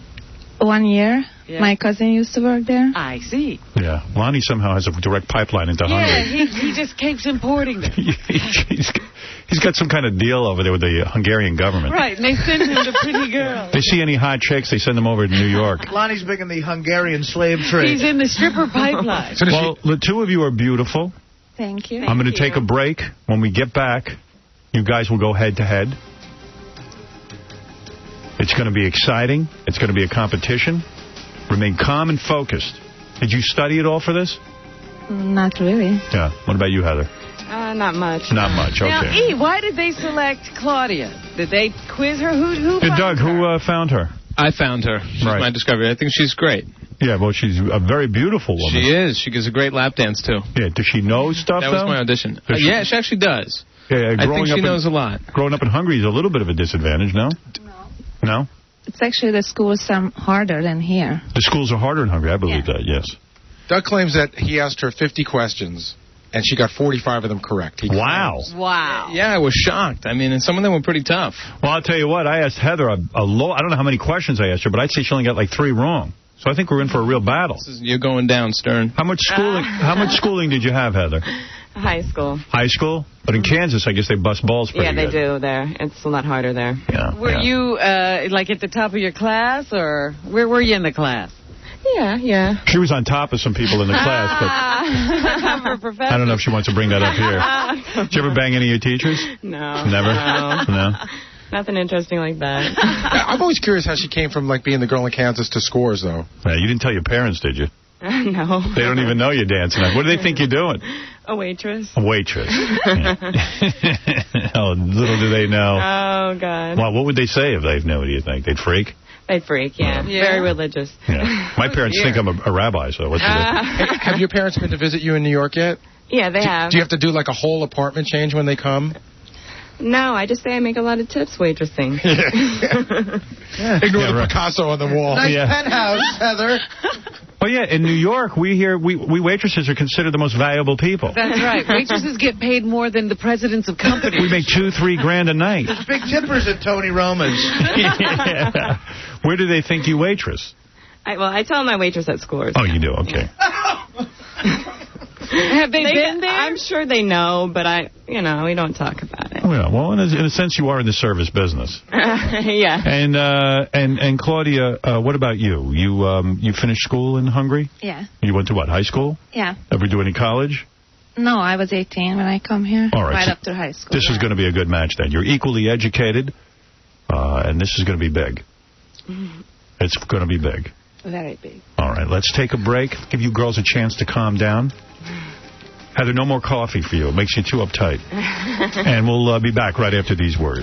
Speaker 23: 1 year.
Speaker 2: Yeah.
Speaker 23: My cousin used to work there.
Speaker 2: I see.
Speaker 1: Yeah. Lonnie somehow has a direct pipeline into Hungary.
Speaker 2: Yeah, he just keeps importing them.
Speaker 1: He's got some kind of deal over there with the Hungarian government.
Speaker 2: Right, and they send him to pretty girls.
Speaker 1: They see any hot chicks, they send them over to New York.
Speaker 3: Lonnie's big in the Hungarian slave trade.
Speaker 2: He's in the stripper pipeline.
Speaker 1: Well, the two of you are beautiful.
Speaker 23: Thank you.
Speaker 1: I'm going to take a break. When we get back, you guys will go head-to-head. It's going to be exciting. It's going to be a competition. Remain calm and focused. Did you study at all for this?
Speaker 23: Not really.
Speaker 1: Yeah. What about you, Heather?
Speaker 7: Not much.
Speaker 1: Not much, okay.
Speaker 2: Now, E, why did they select Claudia? Did they quiz her? Who found
Speaker 1: Doug,
Speaker 2: her?
Speaker 1: who found her?
Speaker 10: I found her. She's my discovery. I think she's great.
Speaker 1: Yeah, well, she's a very beautiful woman.
Speaker 10: She is. She gives a great lap dance, too.
Speaker 1: Yeah, does she know stuff,
Speaker 10: That was my audition. Yeah, she actually does.
Speaker 1: Yeah,
Speaker 10: I think she knows a lot.
Speaker 1: Growing up in Hungary is a little bit of a disadvantage, no? No?
Speaker 23: It's actually the schools are harder than here.
Speaker 1: The schools are harder in Hungary, I believe that, yes.
Speaker 5: Doug claims that he asked her 50 questions, and she got 45 of them correct.
Speaker 1: Wow.
Speaker 2: Wow.
Speaker 10: Yeah, I was shocked. I mean, and some of them were pretty tough.
Speaker 1: Well, I'll tell you what, I asked Heather I don't know how many questions I asked her, but I'd say she only got like 3 wrong. So I think we're in for a real battle.
Speaker 10: You're going down, Stern.
Speaker 1: How much schooling did you have, Heather?
Speaker 7: High school.
Speaker 1: High school? But in Kansas, I guess they bust balls pretty
Speaker 7: Yeah, they
Speaker 1: good.
Speaker 7: do there. It's a lot harder there.
Speaker 1: Yeah.
Speaker 2: Were you, like, at the top of your class, or where were you in the class?
Speaker 7: Yeah.
Speaker 1: She was on top of some people in the class, but I don't know if she wants to bring that up here. Did you ever bang any of your teachers?
Speaker 7: No.
Speaker 1: Never? No.
Speaker 7: Nothing interesting like that.
Speaker 5: I'm always curious how she came from, like, being the girl in Kansas to Scores, though.
Speaker 1: Yeah, you didn't tell your parents, did you?
Speaker 7: No.
Speaker 1: They don't even know you're dancing. What do they think you're doing?
Speaker 7: A waitress.
Speaker 1: A waitress. Oh, little do they know.
Speaker 7: Oh, God.
Speaker 1: Well, what would they say if they knew? What do you think? They'd freak?
Speaker 7: They'd freak, yeah. Very religious.
Speaker 1: Yeah. My parents think I'm a rabbi, so what's the
Speaker 5: Have your parents been to visit you in New York yet?
Speaker 7: Yeah, they have.
Speaker 5: Do you have to do, like, a whole apartment change when they come?
Speaker 7: No, I just say I make a lot of tips waitressing.
Speaker 5: Ignore the Picasso on the wall.
Speaker 3: Nice penthouse, Heather.
Speaker 1: Oh, yeah, in New York, we waitresses are considered the most valuable people.
Speaker 2: That's right. Waitresses get paid more than the presidents of companies.
Speaker 1: We make $2-3 grand a night.
Speaker 3: There's big tippers at Tony Roma's.
Speaker 1: Yeah. Where do they think you waitress?
Speaker 7: I tell my waitress at Scores.
Speaker 1: Oh, you do? Okay.
Speaker 2: Have they been there?
Speaker 7: I'm sure they know, but we don't talk about it.
Speaker 1: Oh, yeah. Well, in a sense, you are in the service business.
Speaker 7: Yeah.
Speaker 1: And Claudia, what about you? You finished school in Hungary?
Speaker 23: Yeah.
Speaker 1: You went to what, high school?
Speaker 23: Yeah.
Speaker 1: Ever do any college?
Speaker 23: No, I was 18 when I come here.
Speaker 1: All right, so
Speaker 23: after high school.
Speaker 1: This is going to be a good match then. You're equally educated, and this is going to be big. It's going to be big.
Speaker 23: Very big.
Speaker 1: All right, let's take a break. Give you girls a chance to calm down. Heather, no more coffee for you. It makes you too uptight. And we'll be back right after these words.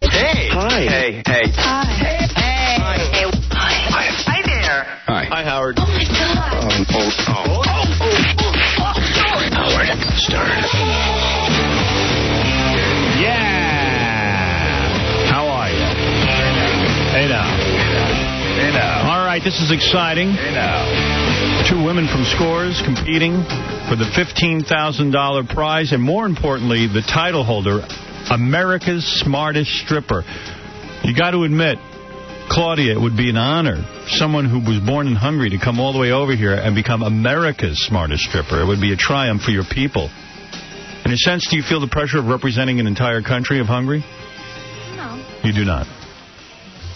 Speaker 21: Hey. Hi. Hey. Hey.
Speaker 23: Hi.
Speaker 21: Hey. Hi there.
Speaker 10: Hi. Hi, Howard.
Speaker 21: Oh, my God.
Speaker 1: Howard Stern. Yeah. How are you? Hey now. Hey now. All right, this is exciting. Hey now. 2 women from Scores competing for the $15,000 prize, and more importantly, the title holder, America's Smartest Stripper. You got to admit, Claudia, it would be an honor for someone who was born in Hungary to come all the way over here and become America's Smartest Stripper. It would be a triumph for your people. In a sense, do you feel the pressure of representing an entire country of Hungary?
Speaker 23: No.
Speaker 1: You do not.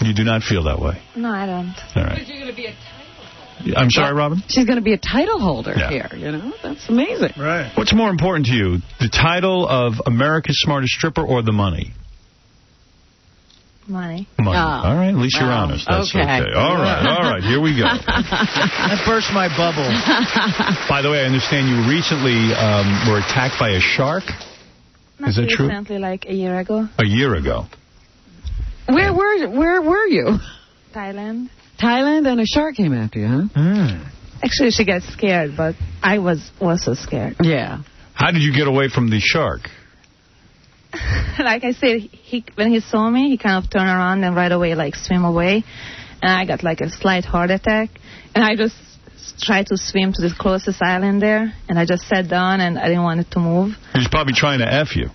Speaker 1: You do not feel that way.
Speaker 23: No, I don't.
Speaker 1: All right.
Speaker 2: You're going to be a
Speaker 1: I'm sorry, Robin?
Speaker 2: She's going to be a title holder
Speaker 1: Yeah.
Speaker 2: here, That's amazing.
Speaker 3: Right.
Speaker 1: What's more important to you, the title of America's Smartest Stripper or the money?
Speaker 23: Money.
Speaker 1: Money. All right, at least you're honest. That's okay. All right, here we go.
Speaker 3: That burst my bubble.
Speaker 1: By the way, I understand you recently were attacked by a shark. Is that true?
Speaker 23: Recently, like a year ago.
Speaker 1: A year ago.
Speaker 2: Where were you?
Speaker 23: Thailand.
Speaker 2: Thailand, and a shark came after you, huh?
Speaker 23: Actually, she got scared, but I was also scared.
Speaker 2: Yeah.
Speaker 1: How did you get away from the shark?
Speaker 23: Like I said, when he saw me, he kind of turned around and right away, like, swim away. And I got, like, a slight heart attack. And I just tried to swim to the closest island there. And I just sat down, and I didn't want it to move.
Speaker 1: He's probably trying to F you.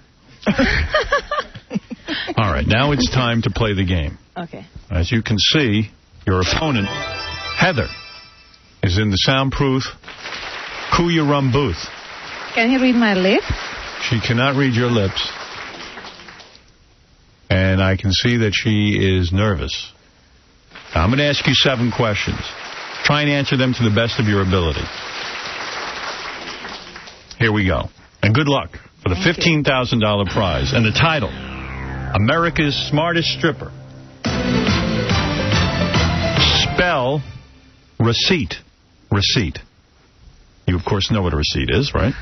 Speaker 1: All right, now it's time to play the game.
Speaker 23: Okay.
Speaker 1: As you can see, your opponent, Heather, is in the soundproof Kuya Rum booth.
Speaker 23: Can you read my lips?
Speaker 1: She cannot read your lips. And I can see that she is nervous. Now, I'm going to ask you 7 questions. Try and answer them to the best of your ability. Here we go. And good luck for the $15,000 prize. And the title, America's Smartest Stripper. Spell receipt. Receipt. You, of course, know what a receipt is, right?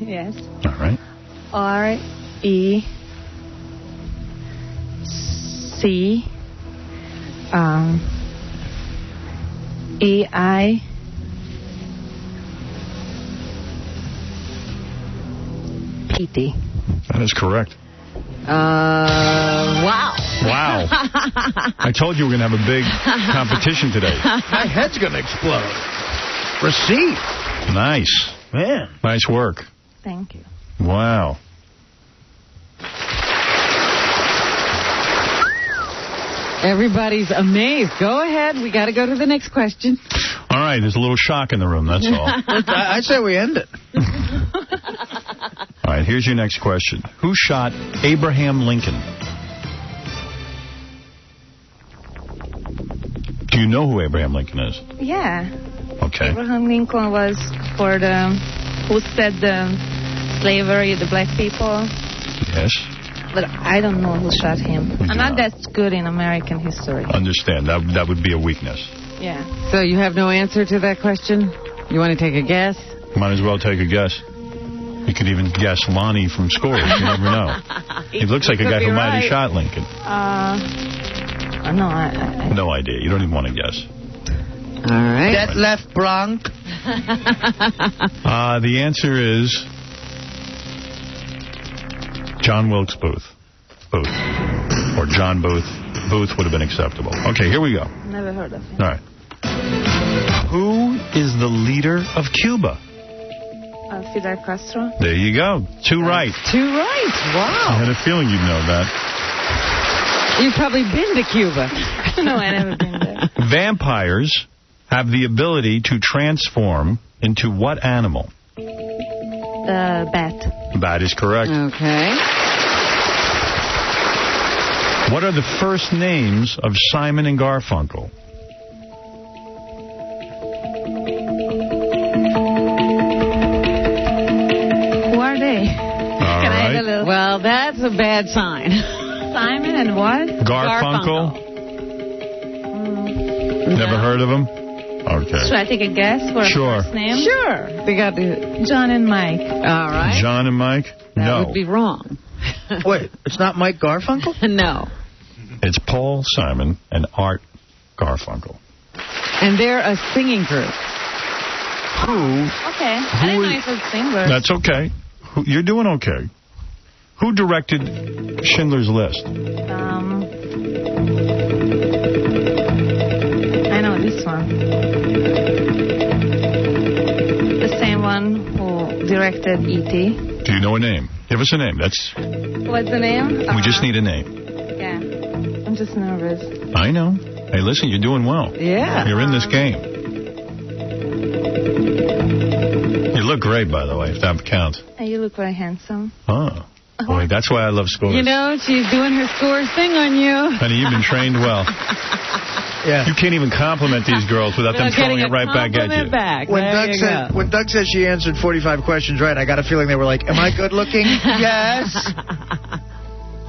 Speaker 23: Yes.
Speaker 1: All right.
Speaker 23: R-E-C E-I-P-T.
Speaker 1: That is correct.
Speaker 2: Wow.
Speaker 1: Wow. I told you we're going to have a big competition today.
Speaker 3: My head's going to explode. Receipt.
Speaker 1: Nice.
Speaker 3: Man.
Speaker 1: Nice work.
Speaker 23: Thank you.
Speaker 1: Wow.
Speaker 2: Everybody's amazed. Go ahead. We got to go to the next question.
Speaker 1: All right. There's a little shock in the room. That's all.
Speaker 3: I say we end it.
Speaker 1: All right. Here's your next question. Who shot Abraham Lincoln? Do you know who Abraham Lincoln is?
Speaker 23: Yeah.
Speaker 1: Okay.
Speaker 23: Abraham Lincoln was for who said the slavery, the black people.
Speaker 1: Yes.
Speaker 23: But I don't know who shot him. I'm not that good in American history.
Speaker 1: Understand. That would be a weakness.
Speaker 23: Yeah.
Speaker 2: So you have no answer to that question? You want to take a guess?
Speaker 1: Might as well take a guess. You could even guess Lonnie from Scores. You never know. He looks like a guy who might have shot Lincoln.
Speaker 23: No,
Speaker 1: no idea. You don't even want to guess.
Speaker 2: All right.
Speaker 3: That left Bronx.
Speaker 1: The answer is John Wilkes Booth. Booth. Or John Booth. Booth would have been acceptable. Okay, here we go.
Speaker 23: Never heard of him.
Speaker 1: All right. Who is the leader of Cuba?
Speaker 23: Fidel Castro.
Speaker 1: There you go. 2 right.
Speaker 2: 2 right. Wow.
Speaker 1: I had a feeling you'd know that.
Speaker 2: You've probably been to Cuba.
Speaker 23: No, I've never been there.
Speaker 1: Vampires have the ability to transform into what animal?
Speaker 23: Bat.
Speaker 1: Bat is correct.
Speaker 2: Okay.
Speaker 1: What are the first names of Simon and Garfunkel?
Speaker 23: Who are they?
Speaker 1: All
Speaker 23: Can
Speaker 1: right.
Speaker 23: I have a little...
Speaker 2: Well, that's a bad sign.
Speaker 23: Simon and what?
Speaker 1: Garfunkel. Never heard of him? Okay.
Speaker 23: Should I take a guess for a first name?
Speaker 2: Sure. They got
Speaker 23: John and Mike.
Speaker 2: All right.
Speaker 1: John and Mike?
Speaker 2: That would be wrong.
Speaker 3: Wait, it's not Mike Garfunkel?
Speaker 2: No.
Speaker 1: It's Paul Simon and Art Garfunkel.
Speaker 2: And they're a singing group.
Speaker 1: Who?
Speaker 23: Okay. I didn't know if it was singer.
Speaker 1: That's okay. You're doing okay. Who directed Schindler's List?
Speaker 23: I know this one. The same one who directed E.T.
Speaker 1: Do you know a name? Give us a name.
Speaker 23: What's the name?
Speaker 1: We just need a name.
Speaker 23: Yeah. I'm just nervous.
Speaker 1: I know. Hey, listen, you're doing well.
Speaker 23: Yeah.
Speaker 1: You're in this game. You look great, by the way, if that counts.
Speaker 23: And you look very handsome.
Speaker 1: Oh. Boy, that's why I love Scores.
Speaker 2: You know, she's doing her Scores thing on you.
Speaker 1: Honey, you've been trained well.
Speaker 3: Yeah.
Speaker 1: You can't even compliment these girls without them throwing it right back at you.
Speaker 3: When Doug said she answered 45 questions right, I got a feeling they were like, am I good looking? Yes.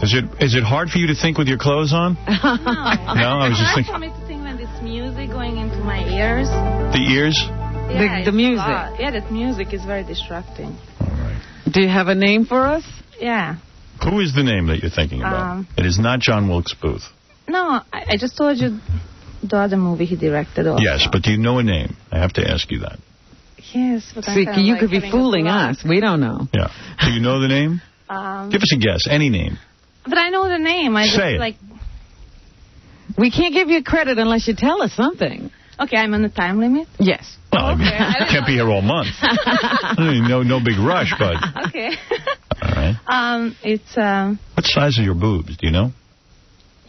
Speaker 1: Is it hard for you to think with your clothes on?
Speaker 23: No,
Speaker 1: I was just thinking.
Speaker 23: for me to think when this music going into my ears.
Speaker 1: The ears?
Speaker 23: Yeah,
Speaker 2: the music.
Speaker 23: Yeah, that music is very distracting.
Speaker 2: Do you have a name for us?
Speaker 23: Yeah.
Speaker 1: Who is the name that you're thinking about? It is not John Wilkes Booth.
Speaker 23: No, I just told you the other movie he directed also.
Speaker 1: Yes, but do you know a name? I have to ask you that.
Speaker 23: Yes, but
Speaker 2: See, you could be fooling us. We don't know.
Speaker 1: Yeah. Do you know the name? Give us a guess. Any name.
Speaker 23: But I know the name. I
Speaker 1: Say
Speaker 23: just
Speaker 1: it.
Speaker 23: like.
Speaker 2: We can't give you credit unless you tell us something.
Speaker 23: Okay, I'm on the time limit.
Speaker 2: Yes.
Speaker 1: Well, I mean, can't be here all month. No big rush, but.
Speaker 23: Okay.
Speaker 1: All right.
Speaker 23: It's
Speaker 1: What size are your boobs? Do you know?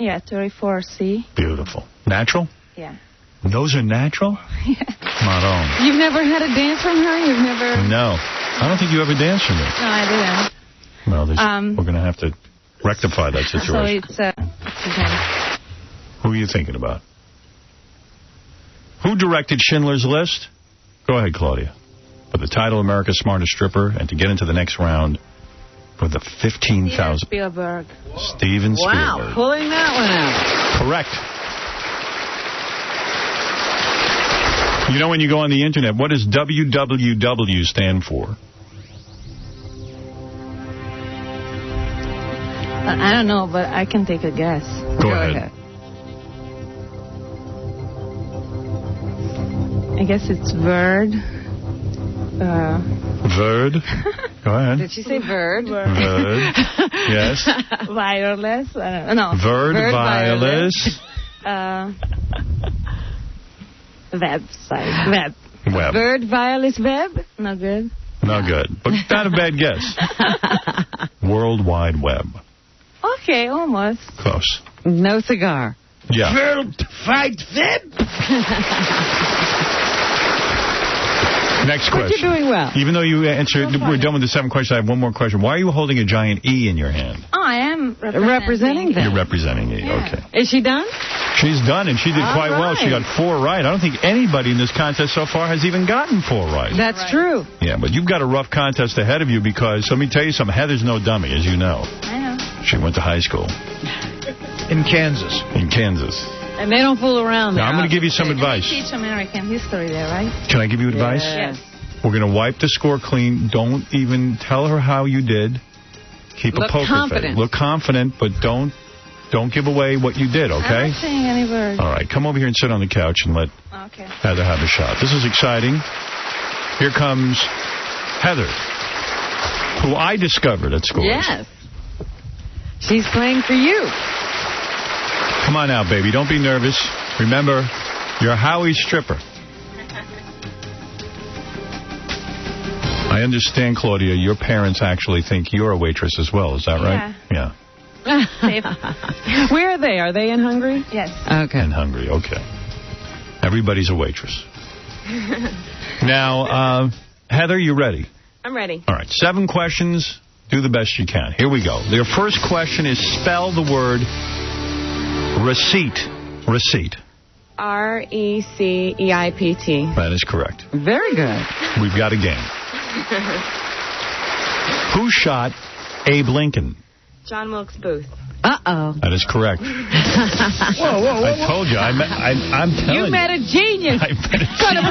Speaker 23: yeah, 34C.
Speaker 1: Beautiful. Natural?
Speaker 23: Yeah.
Speaker 1: Those are natural? Marron.
Speaker 2: You've never had a dance from her? You've never...
Speaker 1: No. I don't think you ever danced for me.
Speaker 23: No, I didn't.
Speaker 1: Well, we're going to have to rectify that situation.
Speaker 23: So it's
Speaker 1: Who are you thinking about? Who directed Schindler's List? Go ahead, Claudia. For the title America's Smartest Stripper, and to get into the next round for the $15,000.
Speaker 23: Spielberg.
Speaker 1: Steven Spielberg.
Speaker 2: Wow, pulling that one out.
Speaker 1: Correct. You know, when you go on the internet, what does WWW stand for?
Speaker 23: I don't know, but I can take a guess.
Speaker 1: Go ahead.
Speaker 23: I guess it's Verd.
Speaker 1: Verd? Go ahead.
Speaker 2: Did she say Verd?
Speaker 1: Verd. Yes.
Speaker 23: Wireless? No.
Speaker 1: Verd wireless.
Speaker 23: Website. Web.
Speaker 2: Verd wireless web?
Speaker 23: No good.
Speaker 1: No good. But not a bad guess. World Wide Web.
Speaker 23: Okay, almost.
Speaker 1: Close.
Speaker 2: No cigar.
Speaker 1: Yeah.
Speaker 3: World Wide Web.
Speaker 1: Next
Speaker 2: But
Speaker 1: question.
Speaker 2: you're doing well.
Speaker 1: Even though you answered, we're done with the 7 questions. I have one more question. Why are you holding a giant E in your hand?
Speaker 23: Oh, I am
Speaker 2: representing them.
Speaker 1: You're representing E. Okay.
Speaker 2: Is she done?
Speaker 1: She's done, and she did
Speaker 2: All
Speaker 1: quite well. She
Speaker 2: right.
Speaker 1: got 4 right. I don't think anybody in this contest so far has even gotten 4 right.
Speaker 2: That's true.
Speaker 1: Yeah, but you've got a rough contest ahead of you because, let me tell you something, Heather's no dummy, as you know.
Speaker 23: I know.
Speaker 1: She went to high school.
Speaker 3: In Kansas.
Speaker 1: In Kansas.
Speaker 2: And they don't fool around there.
Speaker 1: Now, I'm going to give you some advice.
Speaker 23: Teach American history there, right?
Speaker 1: Can I give you advice?
Speaker 23: Yes.
Speaker 1: We're going to wipe the score clean. Don't even tell her how you did. Keep
Speaker 2: Look
Speaker 1: a poker
Speaker 2: confident.
Speaker 1: face. Look confident, but don't give away what you did, okay?
Speaker 23: I'm not saying any words.
Speaker 1: All right, come over here and sit on the couch and let Heather have a shot. This is exciting. Here comes Heather, who I discovered at school.
Speaker 2: Yes. She's playing for you.
Speaker 1: Come on out, baby. Don't be nervous. Remember, you're Howie's stripper. I understand, Claudia, your parents actually think you're a waitress as well. Is that right? Yeah.
Speaker 2: Where are they? Are they in Hungary?
Speaker 23: Yes.
Speaker 2: Okay.
Speaker 1: In Hungary, okay. Everybody's a waitress. Now, Heather, you ready?
Speaker 7: I'm ready.
Speaker 1: All right, 7 questions. Do the best you can. Here we go. Your first question is spell the word receipt. Receipt.
Speaker 7: R-E-C-E-I-P-T.
Speaker 1: That is correct.
Speaker 2: Very good.
Speaker 1: We've got a game. Who shot Abe Lincoln?
Speaker 7: John Wilkes Booth.
Speaker 2: Uh-oh.
Speaker 1: That is correct.
Speaker 3: Whoa.
Speaker 1: I told you. I'm telling you.
Speaker 2: You met a genius.
Speaker 3: What kind of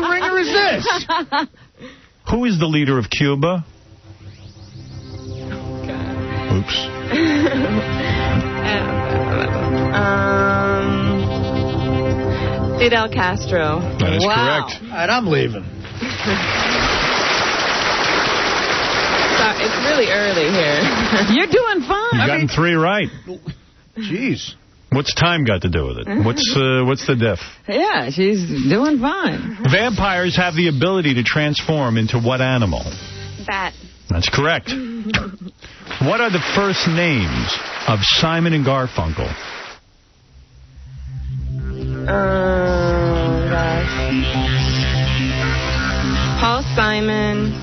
Speaker 3: a ringer is this?
Speaker 1: Who is the leader of Cuba? Oops.
Speaker 7: Fidel Castro.
Speaker 1: That is correct.
Speaker 3: All right, I'm leaving.
Speaker 7: It's really early here.
Speaker 2: You're doing fine.
Speaker 1: You've gotten 3 right.
Speaker 3: Jeez.
Speaker 1: What's time got to do with it? What's the diff?
Speaker 2: Yeah, she's doing fine.
Speaker 1: Vampires have the ability to transform into what animal?
Speaker 7: Bat.
Speaker 1: That's correct. What are the first names of Simon and Garfunkel?
Speaker 7: Gosh. Paul Simon,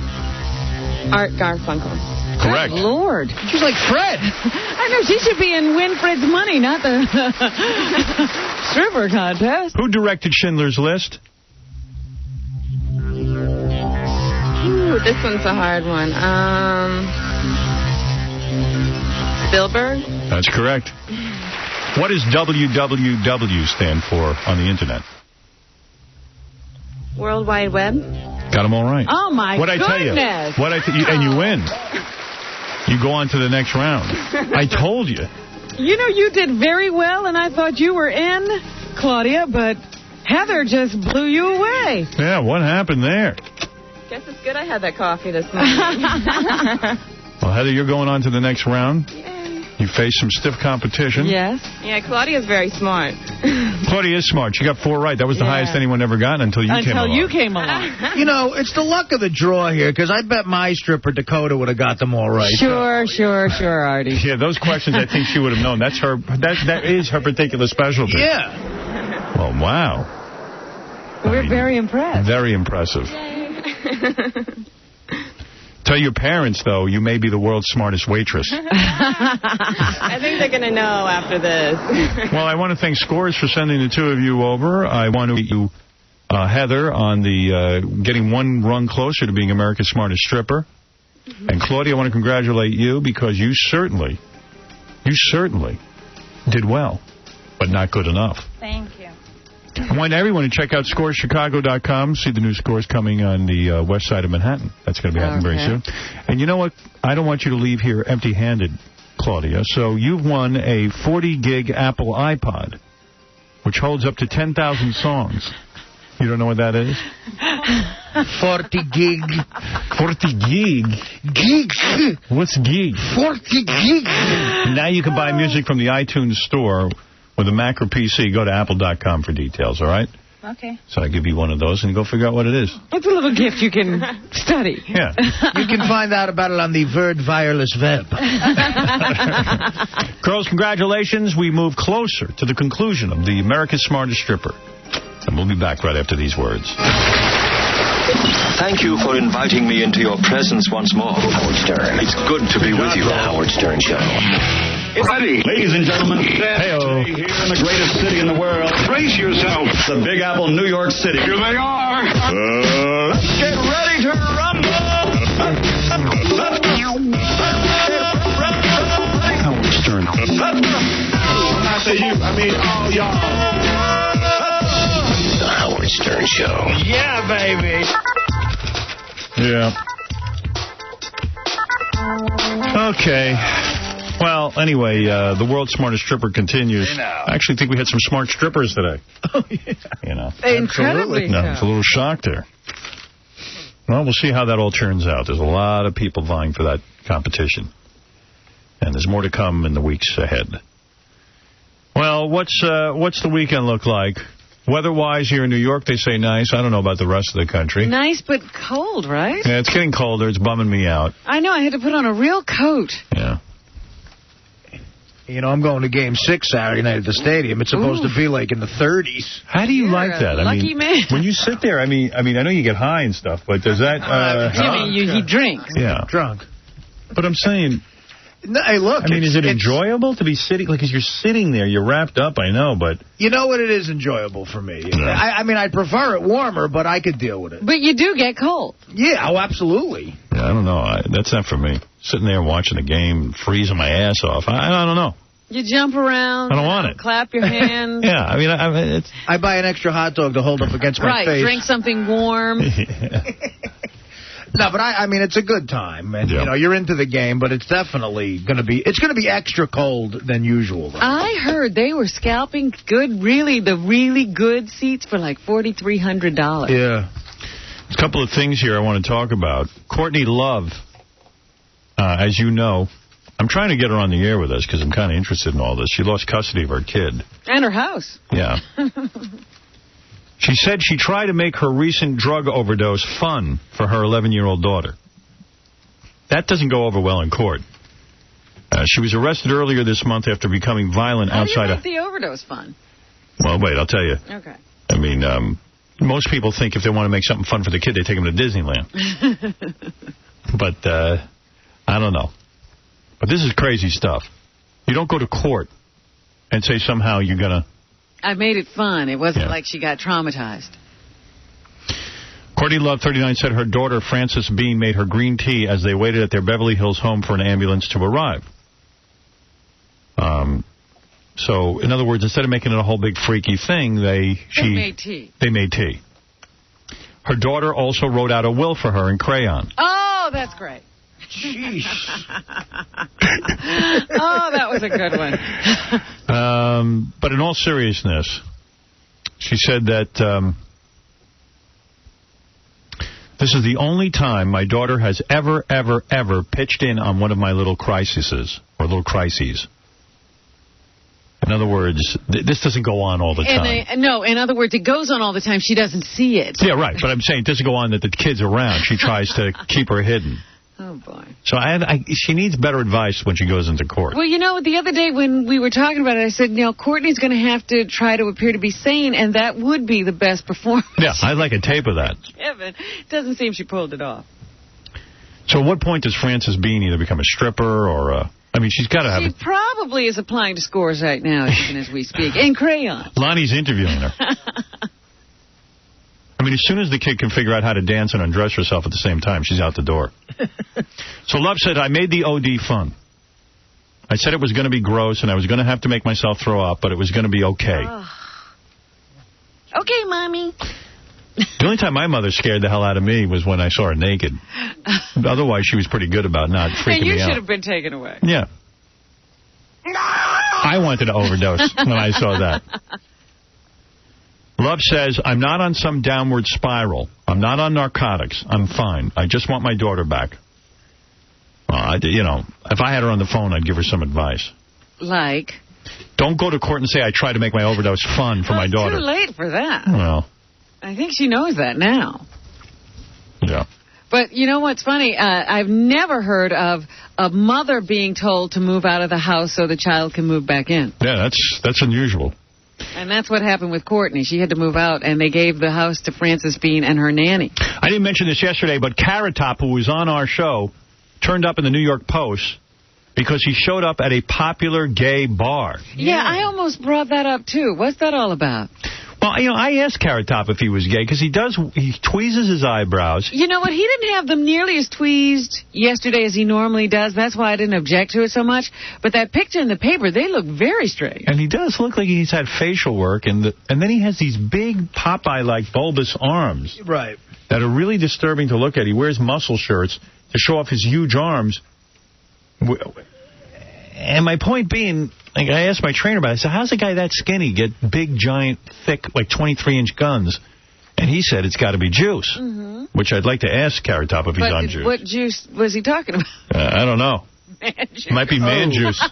Speaker 7: Art Garfunkel.
Speaker 1: Correct.
Speaker 2: Good Lord.
Speaker 3: She's like Fred.
Speaker 2: I know, she should be in Winfred's Money, not the stripper contest.
Speaker 1: Who directed Schindler's List?
Speaker 7: Ooh, this one's a hard one. Spielberg?
Speaker 1: That's correct. What does WWW stand for on the Internet?
Speaker 7: World Wide Web?
Speaker 1: Got them all right.
Speaker 2: Oh, my
Speaker 1: What'd
Speaker 2: goodness.
Speaker 1: I tell you? And you win. You go on to the next round. I told you.
Speaker 2: You know, you did very well, and I thought you were in, Claudia, but Heather just blew you away.
Speaker 1: Yeah, what happened there?
Speaker 7: Guess it's good I had that coffee this morning.
Speaker 1: Well, Heather, you're going on to the next round. You face some stiff competition.
Speaker 2: Yes.
Speaker 7: Yeah, Claudia's very smart.
Speaker 1: Claudia is smart. She got 4 right. That was the highest anyone ever gotten until you came along.
Speaker 2: Until you came along.
Speaker 3: You know, it's the luck of the draw here, because I bet my stripper Dakota would have got them all right.
Speaker 2: Sure, Artie.
Speaker 1: Yeah, those questions I think she would have known. That's her. That is her particular specialty.
Speaker 3: Yeah.
Speaker 1: Well, wow.
Speaker 2: We're very impressed.
Speaker 1: Very impressive. Tell your parents, though, you may be the world's smartest waitress.
Speaker 7: I think they're going to know after this.
Speaker 1: Well, I want to thank Scores for sending the 2 of you over. I want to meet you, Heather, on the getting 1 rung closer to being America's smartest stripper. And Claudia, I want to congratulate you because you certainly did well, but not good enough.
Speaker 23: Thank you.
Speaker 1: I want everyone to check out ScoresChicago.com. See the new Scores coming on the west side of Manhattan. That's going to be happening very soon. And you know what? I don't want you to leave here empty-handed, Claudia. So you've won a 40-gig Apple iPod, which holds up to 10,000 songs. You don't know what that is?
Speaker 3: 40 gig.
Speaker 1: 40 gig?
Speaker 3: Gigs.
Speaker 1: What's gig?
Speaker 3: 40 gigs.
Speaker 1: Now you can buy music from the iTunes store with a Mac or PC. Go to apple.com for details, all right?
Speaker 23: Okay.
Speaker 1: So I give you one of those and go figure out what it is.
Speaker 2: It's a little gift you can study.
Speaker 1: Yeah.
Speaker 3: You can find out about it on the Verd Wireless Web.
Speaker 1: Girls, congratulations. We move closer to the conclusion of the America's Smartest Stripper. And we'll be back right after these words.
Speaker 16: Thank you for inviting me into your presence once more, Howard Stern. It's good to be with you, The Howard Stern Show.
Speaker 8: Ready. Ladies and gentlemen,
Speaker 1: hey-o.
Speaker 8: Here in the greatest city in the world, brace yourself. The Big Apple, New York City. Here they are. Let's get ready to rumble. Let's go. Howard Stern. Let's go. When I say you, I mean all y'all.
Speaker 16: The Howard Stern Show.
Speaker 3: Yeah, baby.
Speaker 1: Yeah. Okay. Well, anyway, the world's smartest stripper continues. I actually think we had some smart strippers today.
Speaker 3: Oh, yeah.
Speaker 1: You know.
Speaker 2: Incredibly.
Speaker 1: No, it's a little shock there. Well, we'll see how that all turns out. There's a lot of people vying for that competition. And there's more to come in the weeks ahead. Well, what's the weekend look like? Weather-wise here in New York, they say nice. I don't know about the rest of the country.
Speaker 2: Nice but cold, right?
Speaker 1: Yeah, it's getting colder. It's bumming me out.
Speaker 2: I know. I had to put on a real coat.
Speaker 1: Yeah.
Speaker 3: You know, I'm going to Game 6 Saturday night at the stadium. It's supposed to be like in the 30s.
Speaker 1: How do you like that?
Speaker 2: Lucky man.
Speaker 1: When you sit there, I mean, I know you get high and stuff, but does that...
Speaker 2: he drinks.
Speaker 1: Yeah.
Speaker 3: Drunk.
Speaker 1: But I'm saying...
Speaker 3: No, hey, look.
Speaker 1: I mean, is it enjoyable to be sitting? Like, because you're sitting there, you're wrapped up, I know, but...
Speaker 3: You know what? It is enjoyable for me. Yeah. I mean, I'd prefer it warmer, but I could deal with it.
Speaker 2: But you do get cold.
Speaker 3: Yeah, oh, absolutely.
Speaker 1: Yeah, I don't know. That's not for me. Sitting there watching the game, freezing my ass off. I don't know.
Speaker 2: You jump around.
Speaker 1: I don't want it.
Speaker 2: Clap your hands.
Speaker 1: Yeah, I mean, it's...
Speaker 3: I buy an extra hot dog to hold up against my face.
Speaker 2: Right, drink something warm.
Speaker 3: No, but I mean, it's a good time. And, you know, you're into the game, but it's definitely going to be... It's going to be extra cold than usual, though.
Speaker 2: I heard they were scalping the really good seats for like $4,300.
Speaker 1: Yeah. There's a couple of things here I want to talk about. Courtney Love, as you know, I'm trying to get her on the air with us because I'm kind of interested in all this. She lost custody of her kid.
Speaker 2: And her house.
Speaker 1: Yeah. She said she tried to make her recent drug overdose fun for her 11-year-old daughter. That doesn't go over well in court. She was arrested earlier this month after becoming violent outside
Speaker 2: How do you make the overdose fun?
Speaker 1: Well, wait, I'll tell you.
Speaker 2: Okay.
Speaker 1: I mean, most people think if they want to make something fun for the kid, they take him to Disneyland. But I don't know. But this is crazy stuff. You don't go to court and say somehow you're going to...
Speaker 2: I made it fun. It wasn't like she got traumatized.
Speaker 1: Courtney Love, 39, said her daughter, Frances Bean, made her green tea as they waited at their Beverly Hills home for an ambulance to arrive. So, in other words, instead of making it a whole big freaky thing, they made tea. They made tea. Her daughter also wrote out a will for her in crayon.
Speaker 2: Oh, that's great.
Speaker 3: Jeez.
Speaker 2: Oh, that was a good one.
Speaker 1: But in all seriousness, she said that this is the only time my daughter has ever pitched in on one of my little crises. In other words, this doesn't go on all the time.
Speaker 2: No, in other words, it goes on all the time. She doesn't see it.
Speaker 1: Yeah, right. But I'm saying it doesn't go on that the kid's around. She tries to keep her hidden.
Speaker 2: Oh, boy.
Speaker 1: So she needs better advice when she goes into court.
Speaker 2: Well, you know, the other day when we were talking about it, I said, Courtney's going to have to try to appear to be sane, and that would be the best performance.
Speaker 1: Yeah, I'd like a tape of that.
Speaker 2: Kevin, doesn't seem she pulled it off.
Speaker 1: So at what point does Frances Bean either become a stripper or I mean, she's got to have
Speaker 2: She probably is applying to scores right now, even as we speak, in crayon.
Speaker 1: Lonnie's interviewing her. I mean, as soon as the kid can figure out how to dance and undress herself at the same time, she's out the door. So Love said, I made the OD fun. I said it was going to be gross and I was going to have to make myself throw up, but it was going to be okay.
Speaker 2: Okay, Mommy.
Speaker 1: The only time my mother scared the hell out of me was when I saw her naked. Otherwise, she was pretty good about not freaking me out.
Speaker 2: And you should have been taken away.
Speaker 1: Yeah. I wanted to overdose when I saw that. Love says, I'm not on some downward spiral. I'm not on narcotics. I'm fine. I just want my daughter back. If I had her on the phone, I'd give her some advice.
Speaker 2: Like?
Speaker 1: Don't go to court and say I tried to make my overdose fun for my daughter.
Speaker 2: It's too late for that.
Speaker 1: Well,
Speaker 2: I think she knows that now.
Speaker 1: Yeah.
Speaker 2: But you know what's funny? I've never heard of a mother being told to move out of the house so the child can move back in.
Speaker 1: Yeah, that's unusual.
Speaker 2: And that's what happened with Courtney. She had to move out, and they gave the house to Frances Bean and her nanny.
Speaker 1: I didn't mention this yesterday, but Carrot Top, who was on our show, turned up in the New York Post because he showed up at a popular gay bar.
Speaker 2: Yeah, I almost brought that up, too. What's that all about?
Speaker 1: Well, I asked Carrot Top if he was gay, because he tweezes his eyebrows.
Speaker 2: You know what? He didn't have them nearly as tweezed yesterday as he normally does. That's why I didn't object to it so much. But that picture in the paper, they look very strange.
Speaker 1: And he does look like he's had facial work, and then he has these big Popeye-like bulbous arms.
Speaker 3: Right.
Speaker 1: That are really disturbing to look at. He wears muscle shirts to show off his huge arms. And my point being, like, I asked my trainer about it. I said, how's a guy that skinny get big, giant, thick, like 23-inch guns? And he said it's got to be juice, which I'd like to ask Carrot Top if he's on juice.
Speaker 2: What juice was he talking about?
Speaker 1: I don't know.
Speaker 2: Man juice.
Speaker 1: It might be man juice.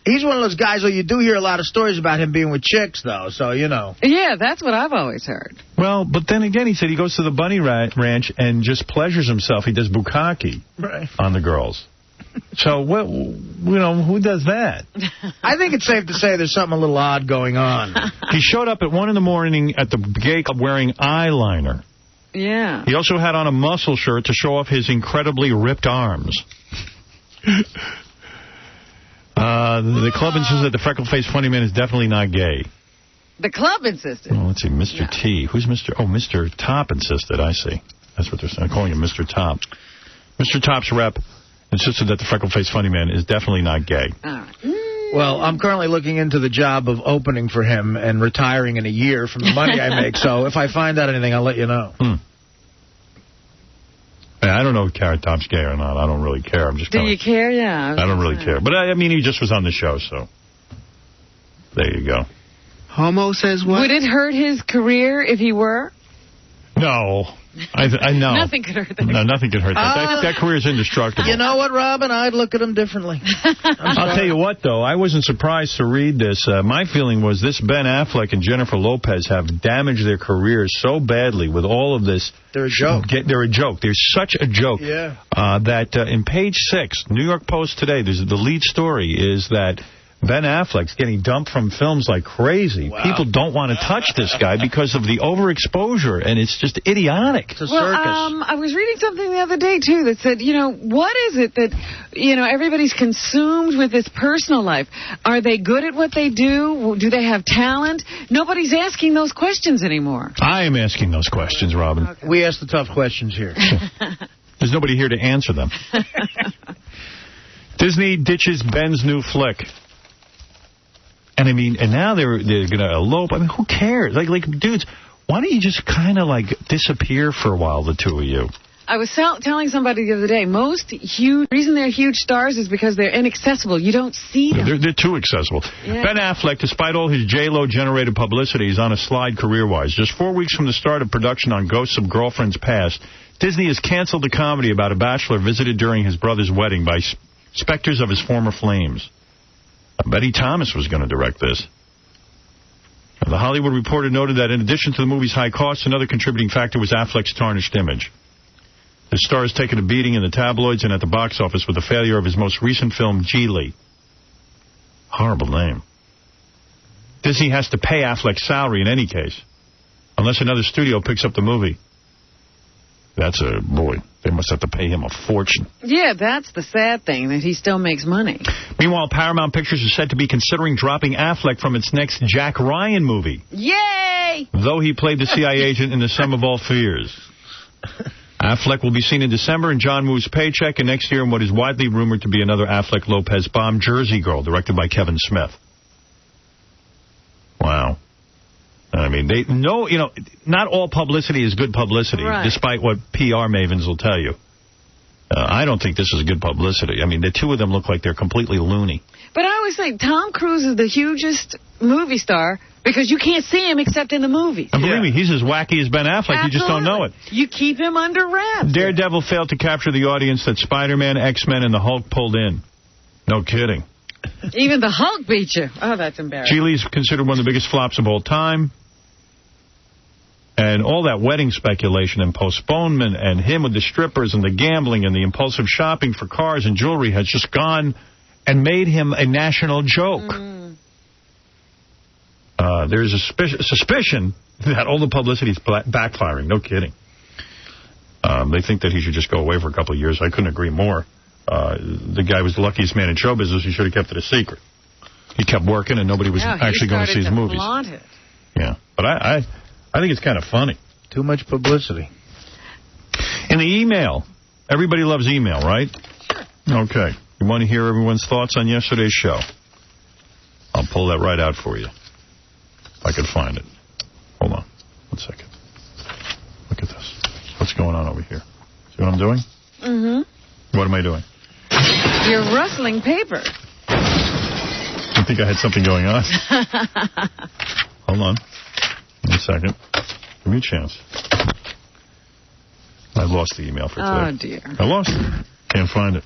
Speaker 3: He's one of those guys, you do hear a lot of stories about him being with chicks, though, so,
Speaker 2: Yeah, that's what I've always heard.
Speaker 1: Well, but then again, he said he goes to the bunny ranch and just pleasures himself. He does bukkake on the girls. So, who does that?
Speaker 3: I think it's safe to say there's something a little odd going on.
Speaker 1: He showed up at 1 in the morning at the gay club wearing eyeliner.
Speaker 2: Yeah.
Speaker 1: He also had on a muscle shirt to show off his incredibly ripped arms. The club insists that the freckle-faced funny man is definitely not gay.
Speaker 2: The club insisted.
Speaker 1: Well, let's see, Mr. T. Who's Mr. Oh, Mr. Top insisted, I see. That's what they're saying. I'm calling him Mr. Top. Mr. Top's rep insisted that the freckle-faced funny man is definitely not gay.
Speaker 2: All right.
Speaker 3: Well, I'm currently looking into the job of opening for him and retiring in a year from the money I make, so if I find out anything, I'll let you know.
Speaker 1: Yeah, I don't know if Carrot Top's gay or not. I don't really care. I'm just
Speaker 2: Do you care? Yeah.
Speaker 1: I don't really care. But, I mean, he just was on the show, so there you go.
Speaker 4: Homo says what?
Speaker 2: Would it hurt his career if he were?
Speaker 1: No. I know.
Speaker 2: Nothing could hurt that.
Speaker 1: No, nothing could hurt that. That career is indestructible.
Speaker 3: You know what, Robin? I'd look at him differently.
Speaker 1: I'll tell you what, though. I wasn't surprised to read this. My feeling was this Ben Affleck and Jennifer Lopez have damaged their careers so badly with all of this.
Speaker 3: They're a joke.
Speaker 1: They're a joke. They're such a joke.
Speaker 3: Yeah.
Speaker 1: That in page 6, New York Post today, the lead story is that Ben Affleck's getting dumped from films like crazy. Wow. People don't want to touch this guy because of the overexposure, and it's just idiotic.
Speaker 3: It's a circus.
Speaker 2: I was reading something the other day, too, that said, what is it that, everybody's consumed with this personal life? Are they good at what they do? Do they have talent? Nobody's asking those questions anymore.
Speaker 1: I am asking those questions, Robin.
Speaker 3: Okay. We ask the tough questions here.
Speaker 1: There's nobody here to answer them. Disney ditches Ben's new flick. And I mean, and now they're going to elope. I mean, who cares? Like, dudes, why don't you just kind of, like, disappear for a while, the two of you?
Speaker 2: I was telling somebody the other day, reason they're huge stars is because they're inaccessible. You don't see them.
Speaker 1: They're too accessible. Yeah. Ben Affleck, despite all his J-Lo-generated publicity, is on a slide career-wise. Just 4 weeks from the start of production on Ghosts of Girlfriends Past, Disney has canceled the comedy about a bachelor visited during his brother's wedding by specters of his former flames. Betty Thomas was going to direct this. The Hollywood Reporter noted that in addition to the movie's high costs, another contributing factor was Affleck's tarnished image. The star has taken a beating in the tabloids and at the box office with the failure of his most recent film, Geely. Horrible name. Disney has to pay Affleck's salary in any case, unless another studio picks up the movie. Boy, they must have to pay him a fortune.
Speaker 2: Yeah, that's the sad thing, that he still makes money.
Speaker 1: Meanwhile, Paramount Pictures is said to be considering dropping Affleck from its next Jack Ryan movie.
Speaker 2: Yay!
Speaker 1: Though he played the CIA agent in The Sum of All Fears. Affleck will be seen in December in John Woo's Paycheck, and next year in what is widely rumored to be another Affleck-Lopez bomb, Jersey Girl, directed by Kevin Smith. Wow. I mean, not all publicity is good publicity, right, despite what PR mavens will tell you. I don't think this is good publicity. I mean, the two of them look like they're completely loony.
Speaker 2: But I always think Tom Cruise is the hugest movie star because you can't see him except in the movies.
Speaker 1: And believe me, he's as wacky as Ben Affleck. Absolutely. You just don't know it.
Speaker 2: You keep him under wraps.
Speaker 1: Daredevil failed to capture the audience that Spider-Man, X-Men, and the Hulk pulled in. No kidding.
Speaker 2: Even the Hulk beat you. Oh, that's embarrassing.
Speaker 1: Geely's considered one of the biggest flops of all time. And all that wedding speculation and postponement and him with the strippers and the gambling and the impulsive shopping for cars and jewelry has just gone and made him a national joke. There's a suspicion that all the publicity is backfiring. No kidding. They think that he should just go away for a couple of years. I couldn't agree more. The guy was the luckiest man in show business. He should have kept it a secret. He kept working and nobody was actually going to see his movies. Yeah, but I think it's kind of funny.
Speaker 3: Too much publicity.
Speaker 1: In the email, everybody loves email, right? Sure. Okay. You want to hear everyone's thoughts on yesterday's show? I'll pull that right out for you. If I can find it. Hold on. 1 second. Look at this. What's going on over here? See what I'm doing?
Speaker 2: Mm-hmm.
Speaker 1: What am I doing?
Speaker 2: You're rustling paper.
Speaker 1: I think I had something going on. Hold on. 1 second. Give me a chance. I lost the email for today.
Speaker 2: Oh, dear.
Speaker 1: I lost it. Can't find it.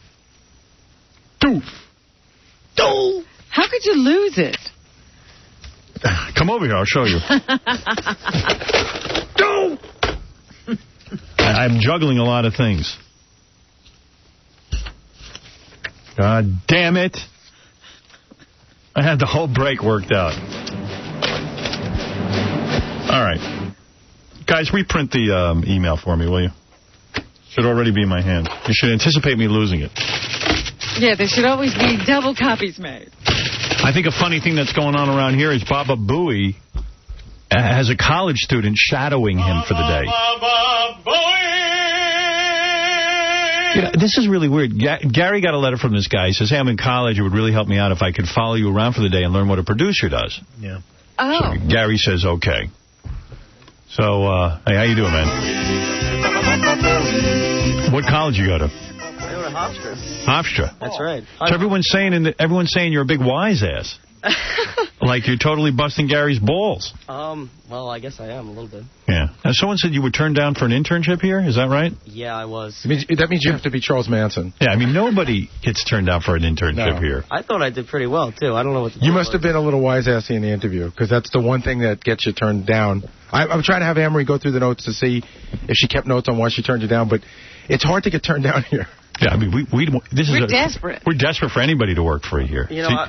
Speaker 2: How could you lose it?
Speaker 1: Come over here. I'll show you. I'm juggling a lot of things. God damn it. I had the whole break worked out. All right. Guys, reprint the email for me, will you? Should already be in my hand. You should anticipate me losing it.
Speaker 2: Yeah, there should always be double copies made.
Speaker 1: I think a funny thing that's going on around here is Baba Booey has a college student shadowing him for the day. You know, this is really weird. Gary got a letter from this guy. He says, hey, I'm in college. It would really help me out if I could follow you around for the day and learn what a producer does.
Speaker 3: Yeah.
Speaker 2: Oh.
Speaker 1: So Gary says, okay. So, hey, how you doing, man? What college you go to?
Speaker 11: I go to Hofstra.
Speaker 1: Hofstra?
Speaker 11: That's right.
Speaker 1: So everyone's saying you're a big wise ass. Like you're totally busting Gary's balls.
Speaker 11: Well, I guess I am a little bit.
Speaker 1: Yeah. Now, someone said you were turned down for an internship here. Is that right?
Speaker 11: Yeah, I was.
Speaker 5: That means you have to be Charles Manson.
Speaker 1: Yeah, I mean, nobody gets turned down for an internship here.
Speaker 11: I thought I did pretty well, too. I don't know what the
Speaker 5: You must have been a little wise-assy in the interview, because that's the one thing that gets you turned down. I'm trying to have Amory go through the notes to see if she kept notes on why she turned you down, but it's hard to get turned down here.
Speaker 1: Yeah, I mean, we're
Speaker 2: desperate.
Speaker 1: We're desperate for anybody to work free here.
Speaker 11: You know,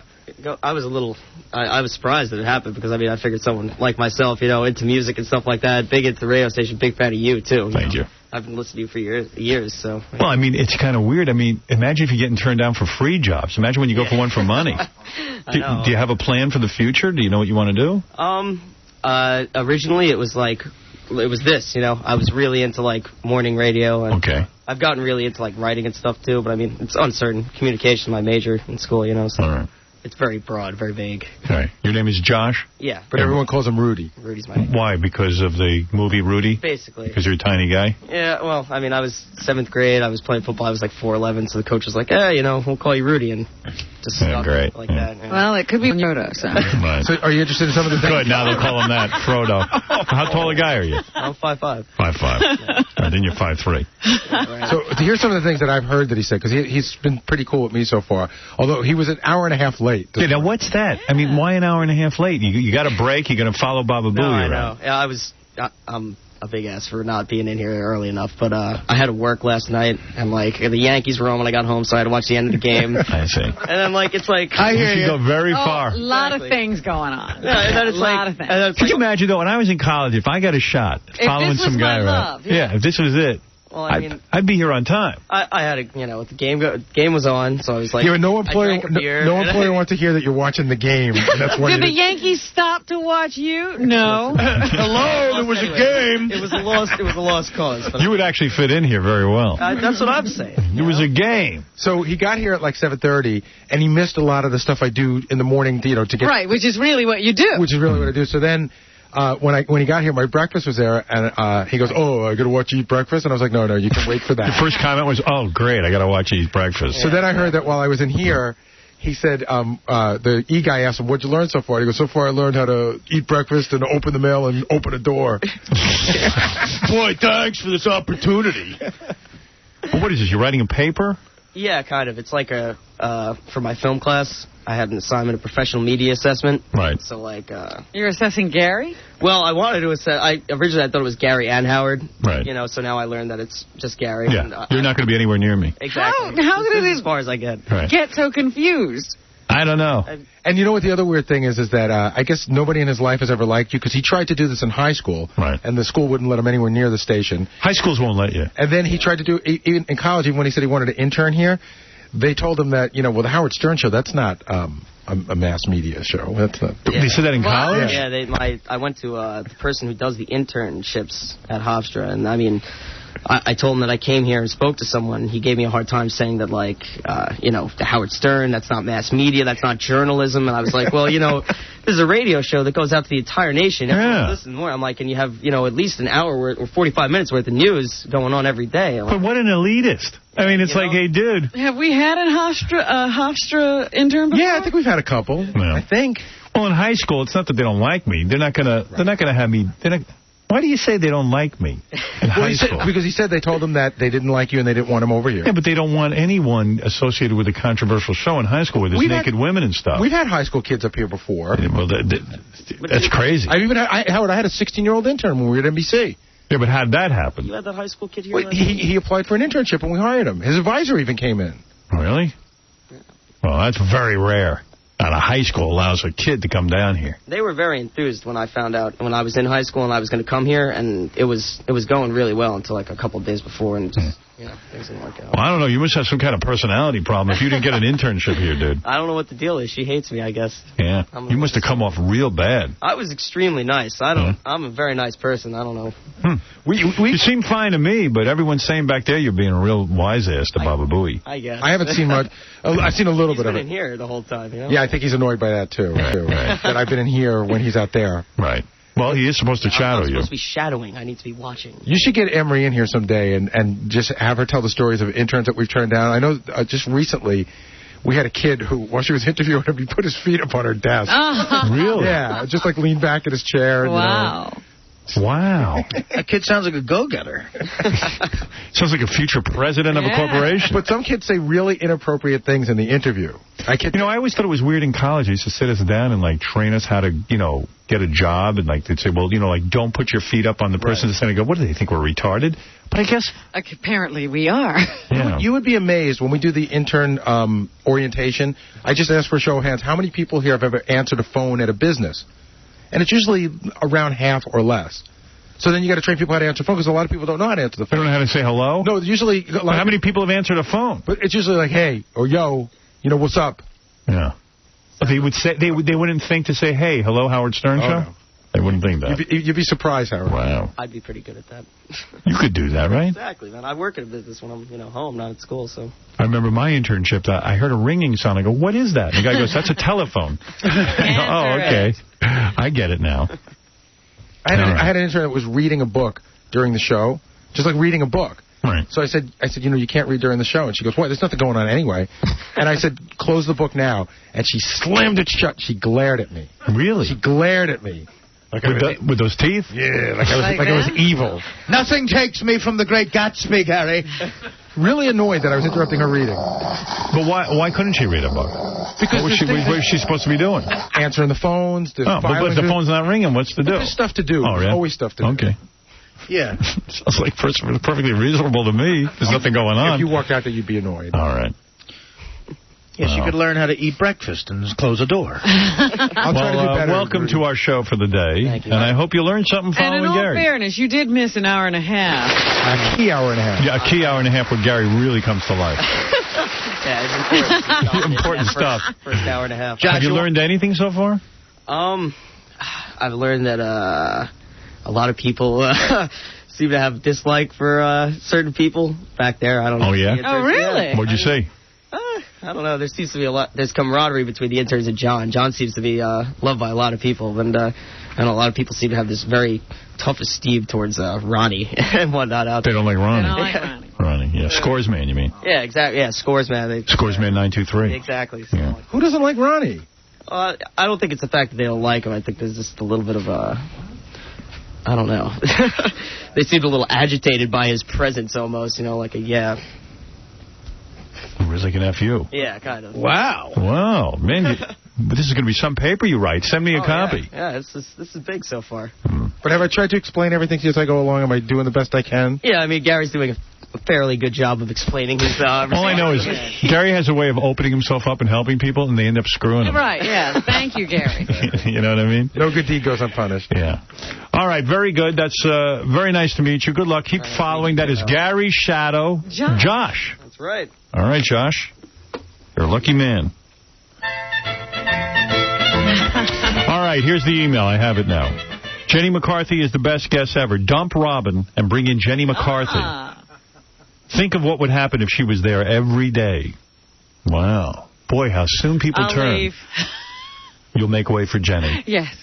Speaker 11: I was a little... I was surprised that it happened because, I mean, I figured someone like myself, you know, into music and stuff like that, big into the radio station, big fan of you, too.
Speaker 1: Thank you.
Speaker 11: I've been listening to you for years, so...
Speaker 1: Well, I mean, it's kind of weird. I mean, imagine if you're getting turned down for free jobs. Imagine when you go for one for money. Do you have a plan for the future? Do you know what you want to do?
Speaker 11: Originally, it was this, you know. I was really into, like, morning radio. And
Speaker 1: okay.
Speaker 11: I've gotten really into, like, writing and stuff, too, but, I mean, it's uncertain. Communication, my major in school, you know, so...
Speaker 1: All right.
Speaker 11: It's very broad, very vague.
Speaker 1: Okay. Your name is Josh?
Speaker 11: Yeah.
Speaker 5: But everyone calls him Rudy.
Speaker 11: Rudy's my name.
Speaker 1: Why? Because of the movie Rudy?
Speaker 11: Basically.
Speaker 1: Because you're a tiny guy?
Speaker 11: Yeah, well, I mean, I was 7th grade. I was playing football. I was like 4'11", so the coach was like, we'll call you Rudy, and just stuck
Speaker 1: great.
Speaker 11: like that. Yeah.
Speaker 2: Well, it could be Yoda. So.
Speaker 1: Right.
Speaker 5: So are you interested in some of the things?
Speaker 1: Good, now they'll call him that, Frodo. How tall a guy are you?
Speaker 11: I'm 5'5".
Speaker 1: 5'5". Right, then you're 5'3".
Speaker 5: So here's some of the things that I've heard that he said, because he's been pretty cool with me so far, although he was an hour and a half late.
Speaker 1: Yeah, now what's that? I mean, why an hour and a half late? You got a break? You're going to follow Baba Booey around?
Speaker 11: I know. Yeah, I'm a big ass for not being in here early enough, but I had to work last night, and the Yankees were on when I got home, so I had to watch the end of the game.
Speaker 1: I see.
Speaker 11: And then it's like
Speaker 1: I hear you go very far.
Speaker 2: A lot of things going on.
Speaker 11: Yeah, and then it's
Speaker 2: a lot of things.
Speaker 1: Could you imagine though? When I was in college, if I got a shot following some guy around, if this was it.
Speaker 11: Well, I mean,
Speaker 1: I'd be here on time.
Speaker 11: I had the game was on, so I was like,
Speaker 5: yeah, but no employer wants to hear that you're watching the game. And that's
Speaker 2: Did the Yankees stop to watch you? No.
Speaker 3: Hello, there was a game.
Speaker 11: It was a lost cause.
Speaker 1: You would actually fit in here very well.
Speaker 11: That's what I'm saying.
Speaker 1: It was a game.
Speaker 5: So he got here at 7:30, and he missed a lot of the stuff I do in the morning, to get
Speaker 2: right, which is really what you do.
Speaker 5: Which is really what I do. So then. When he got here, my breakfast was there, and he goes, I got to watch you eat breakfast? And I was like, no, you can wait for that.
Speaker 1: Your first comment was, oh, great, I got to watch you eat breakfast.
Speaker 5: So then I heard that while I was in here, he said, the E-guy asked him, what'd you learn so far? He goes, so far I learned how to eat breakfast and open the mail and open a door.
Speaker 3: Boy, thanks for this opportunity.
Speaker 1: Well, what is this, you're writing a paper?
Speaker 11: Yeah, kind of. It's like for my film class, I had an assignment, a professional media assessment.
Speaker 1: Right.
Speaker 11: So,
Speaker 2: You're assessing Gary?
Speaker 11: Well, I wanted to assess... Originally, I thought it was Gary and Howard.
Speaker 1: Right.
Speaker 11: So now I learned that it's just Gary.
Speaker 1: Yeah,
Speaker 11: and,
Speaker 1: you're not going to be anywhere near me.
Speaker 11: Exactly.
Speaker 2: How did it...
Speaker 11: as far as I get.
Speaker 1: Right.
Speaker 2: Get so confused?
Speaker 1: I don't know.
Speaker 5: And you know what the other weird thing is that I guess nobody in his life has ever liked you, because he tried to do this in high school,
Speaker 1: right?
Speaker 5: And the school wouldn't let him anywhere near the station.
Speaker 1: High schools won't let you.
Speaker 5: And then he tried to do, even in college, even when he said he wanted to intern here, they told him that, the Howard Stern show, that's not a mass media show. That's not.
Speaker 1: Yeah. They said that in college?
Speaker 11: Yeah, I went to the person who does the internships at Hofstra, and I mean... I told him that I came here and spoke to someone, and he gave me a hard time saying that, the Howard Stern, that's not mass media, that's not journalism. And I was like, well, this is a radio show that goes out to the entire nation. Everyone listens more. I'm like, and you have, at least an hour worth, or 45 minutes worth of news going on every day.
Speaker 1: But what an elitist. I mean, it's like, hey, dude.
Speaker 2: Have we had a Hofstra intern before?
Speaker 5: Yeah, I think we've had a couple. Yeah. I think.
Speaker 1: Well, in high school, it's not that they don't like me. They're not gonna have me. Why do you say they don't like me in high school?
Speaker 5: Because he said they told him that they didn't like you and they didn't want him over here.
Speaker 1: Yeah, but they don't want anyone associated with a controversial show in high school where there's naked women and stuff.
Speaker 5: We've had high school kids up here before.
Speaker 1: Yeah, well, that's crazy.
Speaker 5: Howard, I had a 16-year-old intern when we were at NBC.
Speaker 1: Yeah, but how'd that happen?
Speaker 11: You had that high school kid here?
Speaker 5: Well, he applied for an internship and we hired him. His advisor even came in.
Speaker 1: Really? Yeah. Well, that's very rare. Not a high school allows a kid to come down here.
Speaker 11: They were very enthused when I found out, when I was in high school and I was going to come here, and it was going really well until a couple of days before, and just things didn't work out.
Speaker 1: Well, I don't know. You must have some kind of personality problem if you didn't get an internship here, dude.
Speaker 11: I don't know what the deal is. She hates me, I guess.
Speaker 1: Yeah. You must have come off real bad.
Speaker 11: I was extremely nice. I'm a very nice person. I don't know.
Speaker 1: You seem fine to me, but everyone's saying back there you're being a real wise ass to Baba Booey.
Speaker 11: I guess.
Speaker 5: I haven't seen much. I've seen a little bit of it.
Speaker 11: He's been in here the whole time,
Speaker 5: Yeah, I think he's annoyed by that, too.
Speaker 1: Right.
Speaker 5: That I've been in here when he's out there.
Speaker 1: Right. Well, he is supposed to shadow you.
Speaker 11: I'm supposed to be shadowing. I need to be watching.
Speaker 5: You should get Emery in here someday and just have her tell the stories of interns that we've turned down. I know just recently we had a kid who, while she was interviewing him, he put his feet up on her desk.
Speaker 1: Really?
Speaker 5: Yeah, just leaned back in his chair. And,
Speaker 2: wow.
Speaker 1: Wow.
Speaker 3: That kid sounds like a go-getter.
Speaker 1: Sounds like a future president of a corporation.
Speaker 5: But some kids say really inappropriate things in the interview. I
Speaker 1: always thought it was weird in college. They used to sit us down and, train us how to, get a job. And, they'd say, well, don't put your feet up on the person that's going to go, what do they think, we're retarded? But I guess...
Speaker 2: Apparently we are.
Speaker 1: Yeah.
Speaker 5: You would be amazed when we do the intern orientation. I just asked for a show of hands. How many people here have ever answered a phone at a business? And it's usually around half or less. So then you got to train people how to answer the phone, because a lot of people don't know how to answer the phone.
Speaker 1: They don't know how to say hello?
Speaker 5: No, usually...
Speaker 1: how many people have answered a phone?
Speaker 5: But it's usually like, hey, or yo, what's up?
Speaker 1: Yeah. But they would say they wouldn't think to say, hey, hello, Howard Stern show?
Speaker 5: No.
Speaker 1: They wouldn't think that.
Speaker 5: You'd be surprised, Howard.
Speaker 1: Wow.
Speaker 11: I'd be pretty good at that.
Speaker 1: You could do that, right?
Speaker 11: Exactly, man. I work in a business when I'm, home, not at school, so.
Speaker 1: I remember my internship. I heard a ringing sound. I go, what is that? And the guy goes, that's a telephone. I go, oh, okay. I get it now.
Speaker 5: I had an intern that was reading a book during the show, just like reading a book.
Speaker 1: Right.
Speaker 5: So I said, you can't read during the show. And she goes, what? There's nothing going on anyway. And I said, close the book now. And she slammed it shut. She glared at me.
Speaker 1: Really?
Speaker 5: She glared at me.
Speaker 1: Like with those teeth?
Speaker 5: Yeah, like I was evil.
Speaker 3: Nothing takes me from the great Gatsby, Gary.
Speaker 5: Really annoyed that I was interrupting her reading.
Speaker 1: But why couldn't she read a book?
Speaker 5: Because
Speaker 1: what was she supposed to be doing?
Speaker 5: Answering the phones.
Speaker 1: But if the phone's not ringing, what's to do?
Speaker 5: There's stuff to do.
Speaker 1: Oh, really?
Speaker 5: There's always stuff to do.
Speaker 1: Okay.
Speaker 3: Yeah.
Speaker 1: Sounds like perfectly reasonable to me. There's nothing going on.
Speaker 5: If you walked out there, you'd be annoyed.
Speaker 1: All right.
Speaker 3: Yes, you could learn how to eat breakfast and just close a door.
Speaker 5: I'll try to do better.
Speaker 1: Welcome to our show for the day.
Speaker 11: Thank you.
Speaker 1: And I hope you learned something following
Speaker 2: Gary. And in all
Speaker 1: Gary.
Speaker 2: fairness, you did miss an hour and a half.
Speaker 5: A key hour and a half.
Speaker 1: Yeah, a key hour and a half where Gary really comes to life.
Speaker 11: Yeah, it's important.
Speaker 1: Important stuff.
Speaker 11: First hour and a half.
Speaker 1: Have you learned anything so far?
Speaker 11: I've learned that a lot of people seem to have dislike for certain people back there. I don't know.
Speaker 1: Oh, yeah?
Speaker 2: Oh, really?
Speaker 1: What'd you say?
Speaker 11: I don't know. There seems to be there's camaraderie between the interns and John. John seems to be loved by a lot of people, and a lot of people seem to have this very tough esteem towards Ronnie and whatnot out there.
Speaker 1: They don't like Ronnie.
Speaker 2: They don't like Ronnie.
Speaker 1: Ronnie, yeah. Scores man, you mean?
Speaker 11: Yeah, exactly. Yeah, Scores man.
Speaker 1: Scores man 923.
Speaker 11: Exactly. So,
Speaker 1: yeah.
Speaker 5: Who doesn't like Ronnie?
Speaker 11: I don't think it's the fact that they don't like him. I think there's just a little bit of I don't know. They seemed a little agitated by his presence almost, like a
Speaker 1: Where's like an F.U.?
Speaker 11: Yeah, kind of.
Speaker 1: Wow, man. This is going to be some paper you write. Send me a copy.
Speaker 11: Yeah, this is big so far.
Speaker 5: But have I tried to explain everything to you as I go along? Am I doing the best I can?
Speaker 11: Yeah, I mean, Gary's doing a fairly good job of explaining his...
Speaker 1: All I know is Gary has a way of opening himself up and helping people, and they end up screwing him.
Speaker 2: Right, yeah. Thank you, Gary.
Speaker 1: You know what I mean?
Speaker 5: No good deed goes unpunished.
Speaker 1: Yeah. All right, very good. That's very nice to meet you. Good luck. Keep following. That is Gary's shadow, Josh.
Speaker 11: That's right.
Speaker 1: All right, Josh. You're a lucky man. All right, here's the email. I have it now. Jenny McCarthy is the best guest ever. Dump Robin and bring in Jenny McCarthy. Think of what would happen if she was there every day. Wow. Boy, how soon people turn.
Speaker 2: Leave.
Speaker 1: You'll make way for Jenny.
Speaker 2: Yes.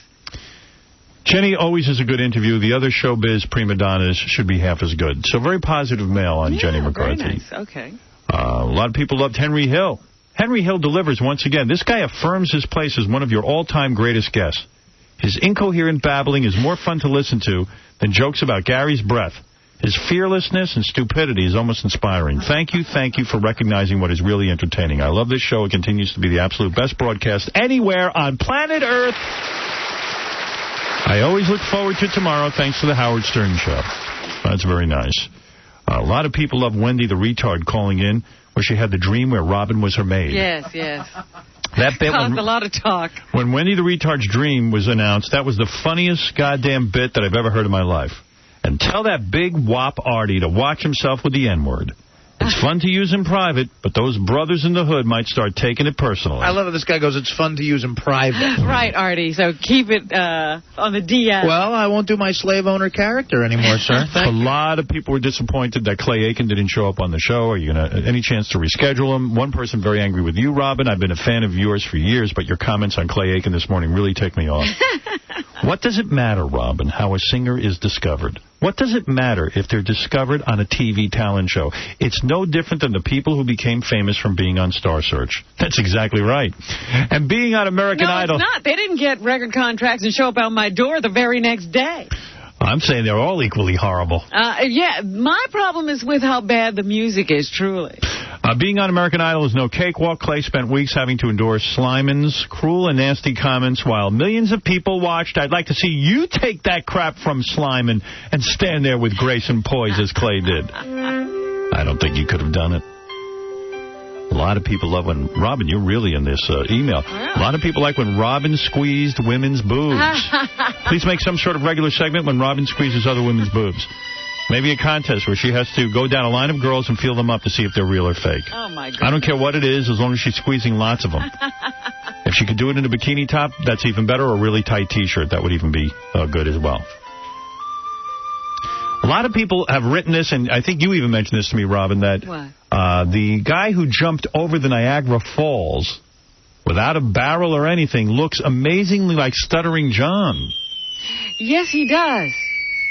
Speaker 1: Jenny always is a good interview. The other showbiz prima donnas should be half as good. So very positive mail on Jenny McCarthy.
Speaker 2: Very nice. Okay.
Speaker 1: A lot of people loved Henry Hill. Henry Hill delivers once again. This guy affirms his place as one of your all-time greatest guests. His incoherent babbling is more fun to listen to than jokes about Gary's breath. His fearlessness and stupidity is almost inspiring. Thank you for recognizing what is really entertaining. I love this show. It continues to be the absolute best broadcast anywhere on planet Earth. I always look forward to tomorrow thanks to the Howard Stern Show. That's very nice. A lot of people love Wendy the retard calling in, where she had the dream where Robin was her maid.
Speaker 2: Yes.
Speaker 1: That bit
Speaker 2: caused a lot of talk.
Speaker 1: When Wendy the retard's dream was announced, that was the funniest goddamn bit that I've ever heard in my life. And tell that big wop Artie to watch himself with the N-word. It's fun to use in private, but those brothers in the hood might start taking it personally.
Speaker 3: I love how this guy goes, it's fun to use in private.
Speaker 2: Right, Artie, so keep it on the DL.
Speaker 3: Well, I won't do my slave owner character anymore, sir.
Speaker 1: A lot of people were disappointed that Clay Aiken didn't show up on the show. Are you going to any chance to reschedule him? One person very angry with you, Robin. I've been a fan of yours for years, but your comments on Clay Aiken this morning really take me off. What does it matter, Robin, how a singer is discovered? What does it matter if they're discovered on a TV talent show? It's no different than the people who became famous from being on Star Search. That's exactly right. And being on American Idol...
Speaker 2: No, it's not. They didn't get record contracts and show up out my door the very next day.
Speaker 1: I'm saying they're all equally horrible.
Speaker 2: Yeah, my problem is with how bad the music is, truly.
Speaker 1: Being on American Idol is no cakewalk. Clay spent weeks having to endure Slyman's cruel and nasty comments while millions of people watched. I'd like to see you take that crap from Slyman and stand there with grace and poise as Clay did. I don't think you could have done it. A lot of people love when... Robin, you're really in this email. A lot of people like when Robin squeezed women's boobs. Please make some sort of regular segment when Robin squeezes other women's boobs. Maybe a contest where she has to go down a line of girls and feel them up to see if they're real or fake.
Speaker 2: Oh, my God.
Speaker 1: I don't care what it is as long as she's squeezing lots of them. If If she could do it in a bikini top, that's even better, or a really tight T-shirt. That would even be good as well. A lot of people have written this, and I think you even mentioned this to me, Robin, that the guy who jumped over the Niagara Falls without a barrel or anything looks amazingly like Stuttering John.
Speaker 2: Yes, he does.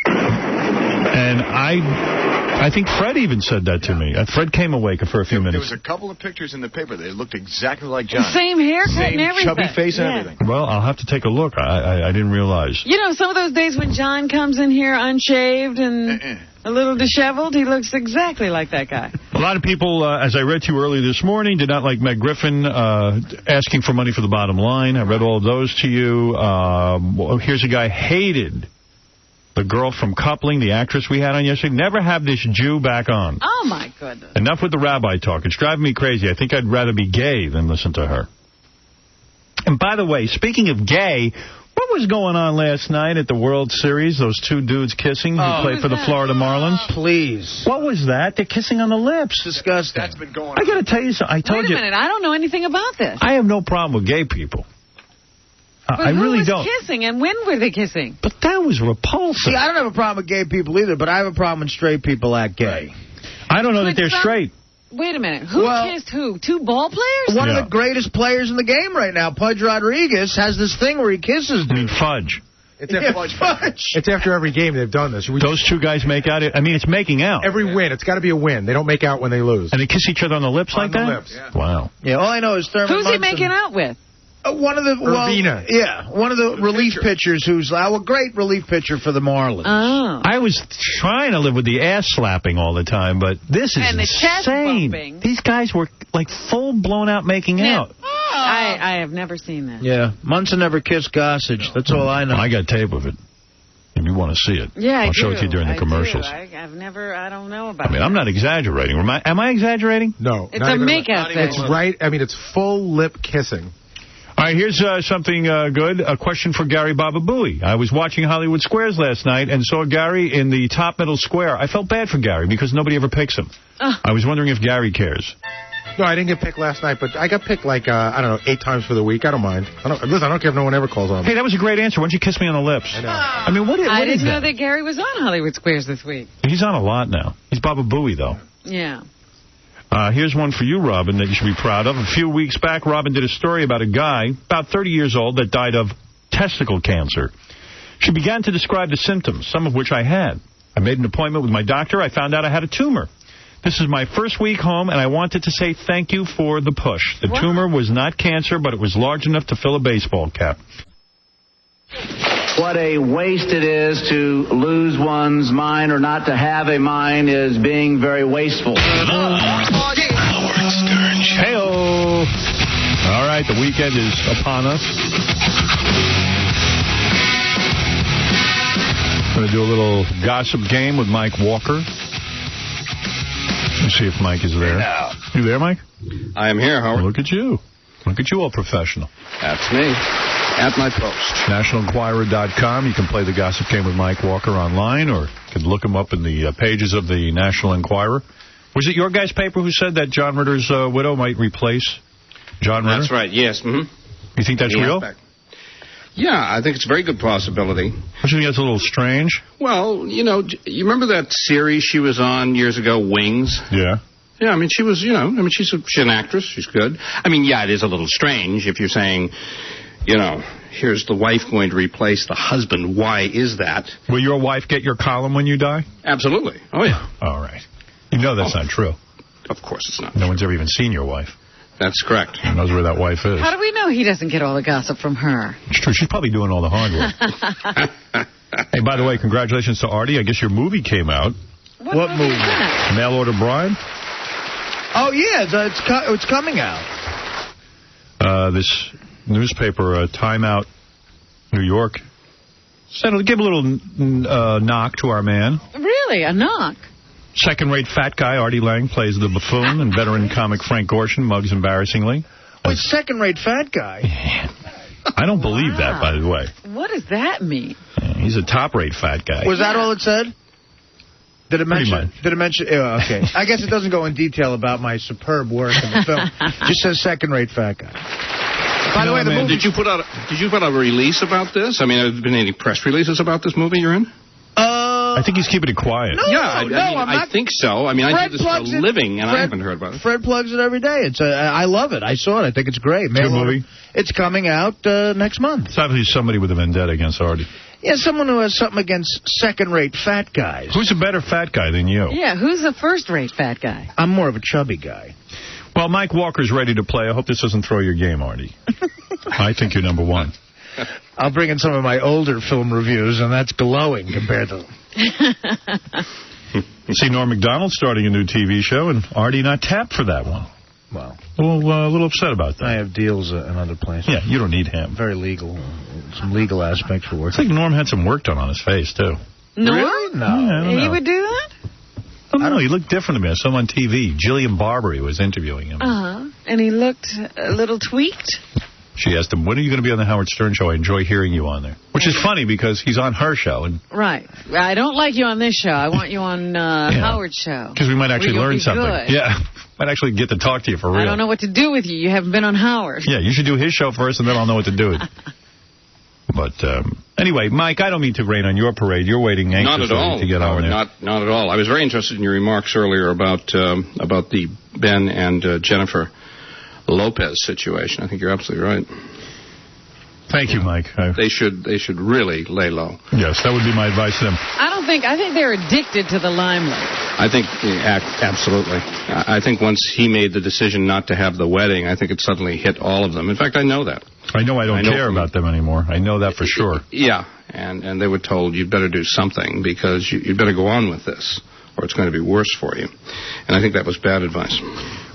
Speaker 1: And I think Fred even said that to me. Fred came awake for a few minutes.
Speaker 14: There was a couple of pictures in the paper that looked exactly like John.
Speaker 2: Same haircut and everything.
Speaker 14: Chubby face and everything.
Speaker 1: Well, I'll have to take a look. I didn't realize.
Speaker 2: You know, some of those days when John comes in here unshaved and a little disheveled, he looks exactly like that guy.
Speaker 1: A lot of people, as I read to you earlier this morning, did not like Meg Griffin asking for money for the bottom line. I read all of those to you. Here's a guy hated the girl from Coupling, the actress we had on yesterday. Never have this Jew back on.
Speaker 2: Oh, my goodness.
Speaker 1: Enough with the rabbi talk. It's driving me crazy. I think I'd rather be gay than listen to her. And by the way, speaking of gay, what was going on last night at the World Series? Those two dudes kissing who played for the Florida Marlins?
Speaker 3: Please.
Speaker 1: What was that? They're kissing on the lips.
Speaker 3: Disgusting.
Speaker 14: That's been going on.
Speaker 1: I got to tell you something. I told you.
Speaker 2: Wait a minute. I don't know anything about this.
Speaker 1: I have no problem with gay people.
Speaker 2: But
Speaker 1: I really
Speaker 2: who was
Speaker 1: don't.
Speaker 2: kissing, and when were they kissing?
Speaker 1: But that was repulsive.
Speaker 3: See, I don't have a problem with gay people either, but I have a problem when straight people act gay.
Speaker 1: I don't know that they're straight.
Speaker 2: Wait a minute. Who kissed who? Two ball players?
Speaker 3: One of the greatest players in the game right now, Pudge Rodriguez, has this thing where he kisses dudes.
Speaker 1: Fudge.
Speaker 3: Fudge.
Speaker 5: It's after every game they've done this.
Speaker 1: Those two guys make out. I mean, it's making out.
Speaker 5: Every win. It's got to be a win. They don't make out when they lose.
Speaker 1: And they kiss each other on the lips like that?
Speaker 5: On the lips. Yeah.
Speaker 1: Wow.
Speaker 3: Yeah, all I know is Thurman
Speaker 2: Who's
Speaker 3: Munson.
Speaker 2: he making out with?
Speaker 3: One of the one of the relief pitchers who's a great relief pitcher for the Marlins.
Speaker 2: Oh.
Speaker 1: I was trying to live with the ass slapping all the time, but this is
Speaker 2: and the chest
Speaker 1: insane.
Speaker 2: bumping.
Speaker 1: These guys were like full blown out making out.
Speaker 2: I have never seen that.
Speaker 3: Yeah, Munson never kissed Gossage. That's all I know.
Speaker 1: I got tape of it. If you want to see it,
Speaker 2: yeah,
Speaker 1: I'll show it to you during the commercials.
Speaker 2: I don't know about it.
Speaker 1: I mean, I'm not exaggerating. Am I exaggerating?
Speaker 5: No.
Speaker 2: It's a make-out thing.
Speaker 5: It's right. I mean, it's full lip kissing.
Speaker 1: All right, here's something good. A question for Gary Bababooey. I was watching Hollywood Squares last night and saw Gary in the top middle square. I felt bad for Gary because nobody ever picks him. I was wondering if Gary cares.
Speaker 5: No, I didn't get picked last night, but I got picked like, 8 times for the week. I don't mind. Listen, I don't care if no one ever calls on me.
Speaker 1: Hey, that was a great answer. Why don't you kiss me on the lips?
Speaker 5: I know.
Speaker 1: I mean, what is
Speaker 2: I didn't know
Speaker 1: that?
Speaker 2: that Gary was on Hollywood Squares this week.
Speaker 1: He's on a lot now. He's Bababooey, though.
Speaker 2: Yeah.
Speaker 1: Here's one for you, Robin, that you should be proud of. A few weeks back, Robin did a story about a guy, about 30 years old, that died of testicle cancer. She began to describe the symptoms, some of which I had. I made an appointment with my doctor. I found out I had a tumor. This is my first week home, and I wanted to say thank you for the push. The tumor was not cancer, but it was large enough to fill a baseball cap.
Speaker 21: What a waste it is to lose one's mind or not to have a mind is being very wasteful.
Speaker 1: Howard Stern Show. Hey-o. All right, the weekend is upon us. I'm going to do a little gossip game with Mike Walker. Let's see if Mike is there. You there, Mike?
Speaker 4: I am here, Howard.
Speaker 1: Look at you. Look at you, all professional.
Speaker 4: That's me. At my post.
Speaker 1: NationalEnquirer.com. You can play the gossip game with Mike Walker online, or you can look him up in the pages of the National Enquirer. Was it your guy's paper who said that John Ritter's widow might replace John Ritter?
Speaker 4: That's right, yes. Mm-hmm.
Speaker 1: You think that's real?
Speaker 4: Yeah, I think it's a very good possibility.
Speaker 1: Don't you think that's a little strange?
Speaker 4: Well, you remember that series she was on years ago, Wings?
Speaker 1: Yeah.
Speaker 4: Yeah, I mean, she was, she's an actress. She's good. I mean, yeah, it is a little strange if you're saying, here's the wife going to replace the husband. Why is that?
Speaker 1: Will your wife get your column when you die?
Speaker 4: Absolutely. Oh, yeah.
Speaker 1: All right. You know that's not true.
Speaker 4: Of course it's not.
Speaker 1: No one's ever even seen your wife.
Speaker 4: That's correct.
Speaker 1: Who knows where that wife is?
Speaker 2: How do we know he doesn't get all the gossip from her?
Speaker 1: It's true. She's probably doing all the hard work. Hey, by the way, congratulations to Artie. I guess your movie came out.
Speaker 3: What movie?
Speaker 1: Mail Order Bride?
Speaker 3: Oh, yeah. It's coming out.
Speaker 1: This newspaper, Time Out New York, said it'll give a little knock to our man.
Speaker 2: Really? A knock?
Speaker 1: Second-rate fat guy Artie Lang plays the buffoon, and veteran comic Frank Gorshin mugs embarrassingly.
Speaker 3: Wait, second-rate fat guy?
Speaker 1: I don't believe that, by the way.
Speaker 2: What does that mean?
Speaker 1: He's a top-rate fat guy.
Speaker 3: Was that all it said? Did it mention? Okay. I guess it doesn't go in detail about my superb work in the film. Just says second-rate fat guy.
Speaker 4: By the way, did you put out a release about this? I mean, have there been any press releases about this movie you're in?
Speaker 1: I think he's keeping it quiet.
Speaker 4: I think so. I mean, I do this for a living, and I haven't heard about it.
Speaker 3: Fred plugs it every day. I love it. I saw it. I think it's great.
Speaker 1: Good movie.
Speaker 3: It's coming out next month.
Speaker 1: It's obviously somebody with a vendetta against Artie.
Speaker 3: Yeah, someone who has something against second-rate fat guys.
Speaker 1: Who's a better fat guy than you?
Speaker 2: Yeah, who's the first-rate fat guy?
Speaker 3: I'm more of a chubby guy.
Speaker 1: Well, Mike Walker's ready to play. I hope this doesn't throw your game, Artie. I think you're number one.
Speaker 3: I'll bring in some of my older film reviews, and that's glowing compared to them.
Speaker 1: See, Norm Macdonald starting a new TV show, and Artie not tapped for that one.
Speaker 3: Well,
Speaker 1: a little upset about that.
Speaker 3: I have deals in other places.
Speaker 1: Yeah, you don't need him.
Speaker 3: Very legal. Some legal aspects for work.
Speaker 1: I think Norm had some work done on his face, too.
Speaker 2: Norm?
Speaker 3: Really? No.
Speaker 1: Yeah,
Speaker 2: he would do that?
Speaker 1: I don't know. He looked different to me. I saw him on TV. Jillian Barbery was interviewing him.
Speaker 2: And he looked a little tweaked?
Speaker 1: She asked him, when are you going to be on the Howard Stern show? I enjoy hearing you on there. Which is funny because he's on her show. And
Speaker 2: right. I don't like you on this show. I want you on Howard's show.
Speaker 1: Because we might actually learn something.
Speaker 2: Good.
Speaker 1: Yeah. Might actually get to talk to you for real.
Speaker 2: I don't know what to do with you. You haven't been on Howard.
Speaker 1: Yeah, you should do his show first, and then I'll know what to do with you. But anyway, Mike, I don't mean to rain on your parade. You're waiting anxiously to get on there.
Speaker 4: Not at all. I was very interested in your remarks earlier about the Ben and Jennifer Lopez situation. I think you're absolutely right.
Speaker 1: Thank you, Mike.
Speaker 4: They should really lay low.
Speaker 1: Yes, that would be my advice to them.
Speaker 2: I think they're addicted to the limelight.
Speaker 4: I think, absolutely. I think once he made the decision not to have the wedding, I think it suddenly hit all of them. In fact, I know that.
Speaker 1: I know I don't care about them anymore. I know that for sure.
Speaker 4: Yeah, and they were told, you'd better do something because you'd better go on with this or it's going to be worse for you. And I think that was bad advice.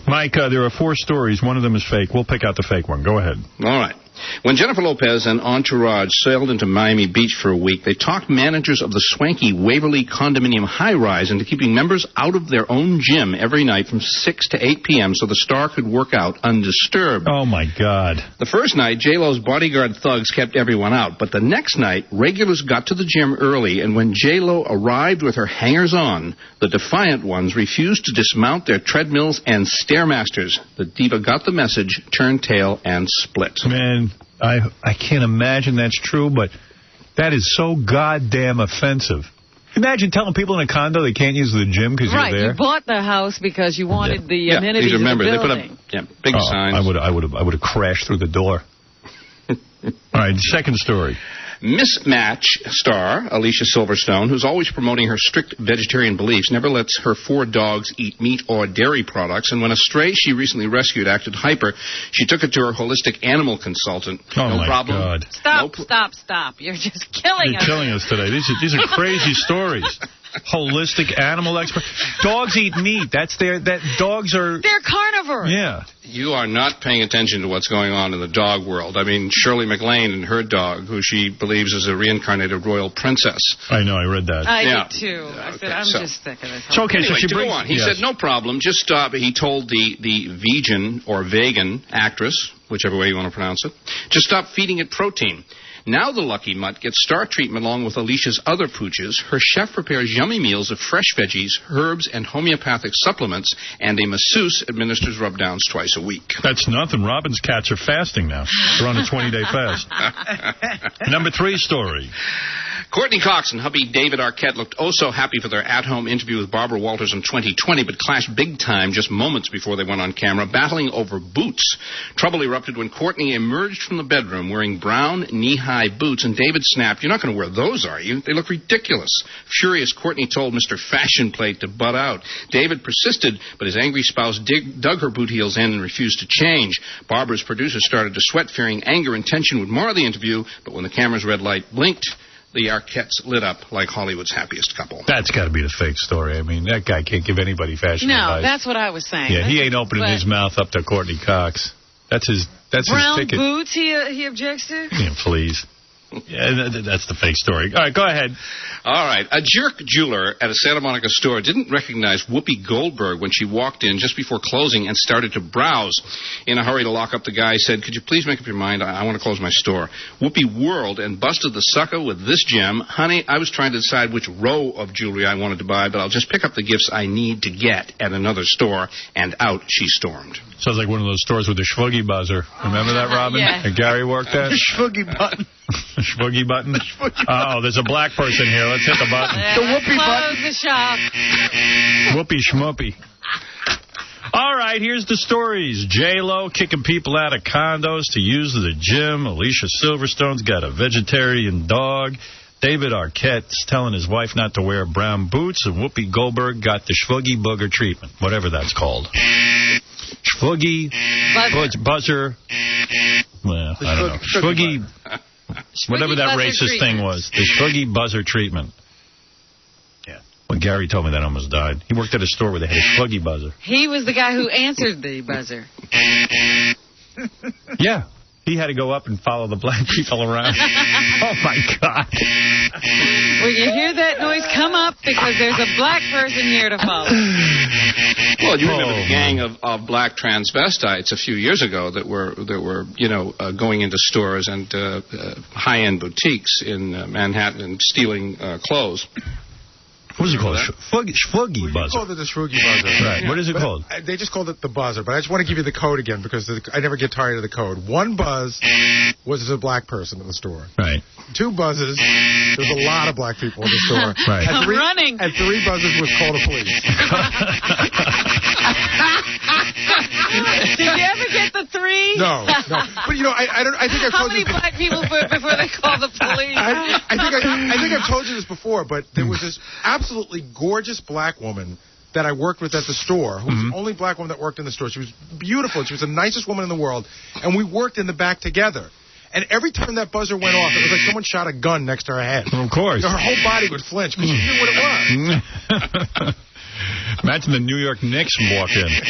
Speaker 1: Mike, there are 4 stories. One of them is fake. We'll pick out the fake one. Go ahead.
Speaker 4: All right. When Jennifer Lopez and entourage sailed into Miami Beach for a week, they talked managers of the swanky Waverly condominium high-rise into keeping members out of their own gym every night from 6 to 8 p.m. so the star could work out undisturbed.
Speaker 1: Oh, my God.
Speaker 4: The first night, J-Lo's bodyguard thugs kept everyone out, but the next night, regulars got to the gym early, and when J-Lo arrived with her hangers-on, the defiant ones refused to dismount their treadmills and Stairmasters. The diva got the message, turned tail, and split.
Speaker 1: Man, I can't imagine that's true, but that is so goddamn offensive. Imagine telling people in a condo they can't use the gym because you're there.
Speaker 2: Right, you bought the house because you wanted the amenities of the building.
Speaker 4: They put up big signs.
Speaker 1: I would have crashed through the door. All right, second story.
Speaker 4: Mismatch star Alicia Silverstone, who's always promoting her strict vegetarian beliefs, never lets her 4 dogs eat meat or dairy products, and when a stray she recently rescued acted hyper, she took it to her holistic animal consultant.
Speaker 1: Oh,
Speaker 4: no
Speaker 1: my
Speaker 4: problem.
Speaker 1: God.
Speaker 2: Stop. You're just killing us.
Speaker 1: You're killing us today. These are crazy stories. Holistic animal expert. Dogs eat meat. Dogs are...
Speaker 2: They're carnivores.
Speaker 1: Yeah.
Speaker 4: You are not paying attention to what's going on in the dog world. I mean, Shirley MacLaine and her dog, who she believes is a reincarnated royal princess.
Speaker 1: I know, I read that.
Speaker 2: I did too. I said, I'm just sick of this.
Speaker 1: It's okay,
Speaker 4: anyway,
Speaker 1: so she
Speaker 4: go on. He said, no problem, just stop. He told the vegan actress, whichever way you want to pronounce it, just stop feeding it protein. Now the lucky mutt gets star treatment along with Alicia's other pooches. Her chef prepares yummy meals of fresh veggies, herbs, and homeopathic supplements, and a masseuse administers rub-downs twice a week.
Speaker 1: That's nothing. Robin's cats are fasting now. They're on a 20-day fast. Number 3 story.
Speaker 4: Courtney Cox and hubby David Arquette looked oh so happy for their at-home interview with Barbara Walters in 2020, but clashed big time just moments before they went on camera, battling over boots. Trouble erupted when Courtney emerged from the bedroom wearing brown knee-high boots, and David snapped, "You're not going to wear those, are you? They look ridiculous." Furious, Courtney told Mr. Fashion Plate to butt out. David persisted, but his angry spouse dug her boot heels in and refused to change. Barbara's producer started to sweat, fearing anger and tension would mar the interview, but when the camera's red light blinked, the Arquettes lit up like Hollywood's happiest couple.
Speaker 1: That's got to be the fake story. I mean, that guy can't give anybody fashion advice.
Speaker 2: No, that's what I was saying.
Speaker 1: Yeah, he ain't opening his mouth up to Courtney Cox. That's his ticket.
Speaker 2: Brown boots he objects to?
Speaker 1: Yeah, please. Yeah, that's the fake story. All right, go ahead.
Speaker 4: All right. A jerk jeweler at a Santa Monica store didn't recognize Whoopi Goldberg when she walked in just before closing and started to browse. In a hurry to lock up, the guy said, "Could you please make up your mind? I want to close my store." Whoopi whirled and busted the sucker with this gem. "Honey, I was trying to decide which row of jewelry I wanted to buy, but I'll just pick up the gifts I need to get at another store," and out she stormed.
Speaker 1: Sounds like one of those stores with the Schwuggy buzzer. Remember that, Robin?
Speaker 2: Yeah.
Speaker 1: And Gary worked at?
Speaker 3: The Schwuggy button.
Speaker 1: The Schwuggy button? Oh, there's a black person here. Let's hit the button.
Speaker 3: The whoopee button.
Speaker 2: Close the shop.
Speaker 1: Whoopee schmoopee. All right, here's the stories. J-Lo kicking people out of condos to use the gym. Alicia Silverstone's got a vegetarian dog. David Arquette's telling his wife not to wear brown boots. And Whoopi Goldberg got the Schwuggy booger treatment, whatever that's called. Schwuggy buzzer. Well, I don't know. Schwuggy, whatever that racist thing was. The Schwuggy buzzer treatment. Yeah. When Gary told me that, I almost died. He worked at a store where they had a Schwuggy buzzer.
Speaker 2: He was the guy who answered the buzzer.
Speaker 1: Yeah. He had to go up and follow the black people around. Oh, my God.
Speaker 2: When you hear that noise, come up because there's a black person here to follow.
Speaker 12: Well, you remember the gang of black transvestites a few years ago that were going into stores and high-end boutiques in Manhattan and stealing clothes.
Speaker 1: What is it called? Schwuggy buzzer.
Speaker 5: We called it the Schwuggy buzzer.
Speaker 1: Right. What is it called?
Speaker 5: They just called it the buzzer, but I just want to give you the code again because I never get tired of the code. One buzz was a black person in the store.
Speaker 1: Right.
Speaker 5: Two buzzes, there's a lot of black people in the store.
Speaker 1: Right.
Speaker 2: I'm running.
Speaker 5: And three buzzes was call the police.
Speaker 2: Did you ever get the three?
Speaker 5: No. But I think I've
Speaker 2: How
Speaker 5: told
Speaker 2: many
Speaker 5: you.
Speaker 2: black people before they call the police?
Speaker 5: I think I've told you this before, but there was this absolutely gorgeous black woman that I worked with at the store, who was the only black woman that worked in the store. She was beautiful. She was the nicest woman in the world, and we worked in the back together. And every time that buzzer went off, it was like someone shot a gun next to her head.
Speaker 1: Of course.
Speaker 5: Her whole body would flinch because she knew what it was.
Speaker 1: Imagine the New York Knicks walk in.
Speaker 2: That's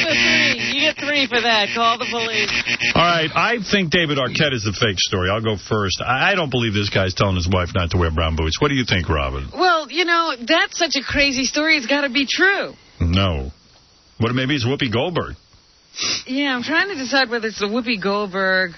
Speaker 2: the three. You get three for that. Call the police.
Speaker 1: All right, I think David Arquette is the fake story. I'll go first. I don't believe this guy's telling his wife not to wear brown boots. What do you think, Robin?
Speaker 2: Well, that's such a crazy story. It's got to be true.
Speaker 1: No. Maybe it's Whoopi Goldberg.
Speaker 2: Yeah, I'm trying to decide whether it's the Whoopi Goldberg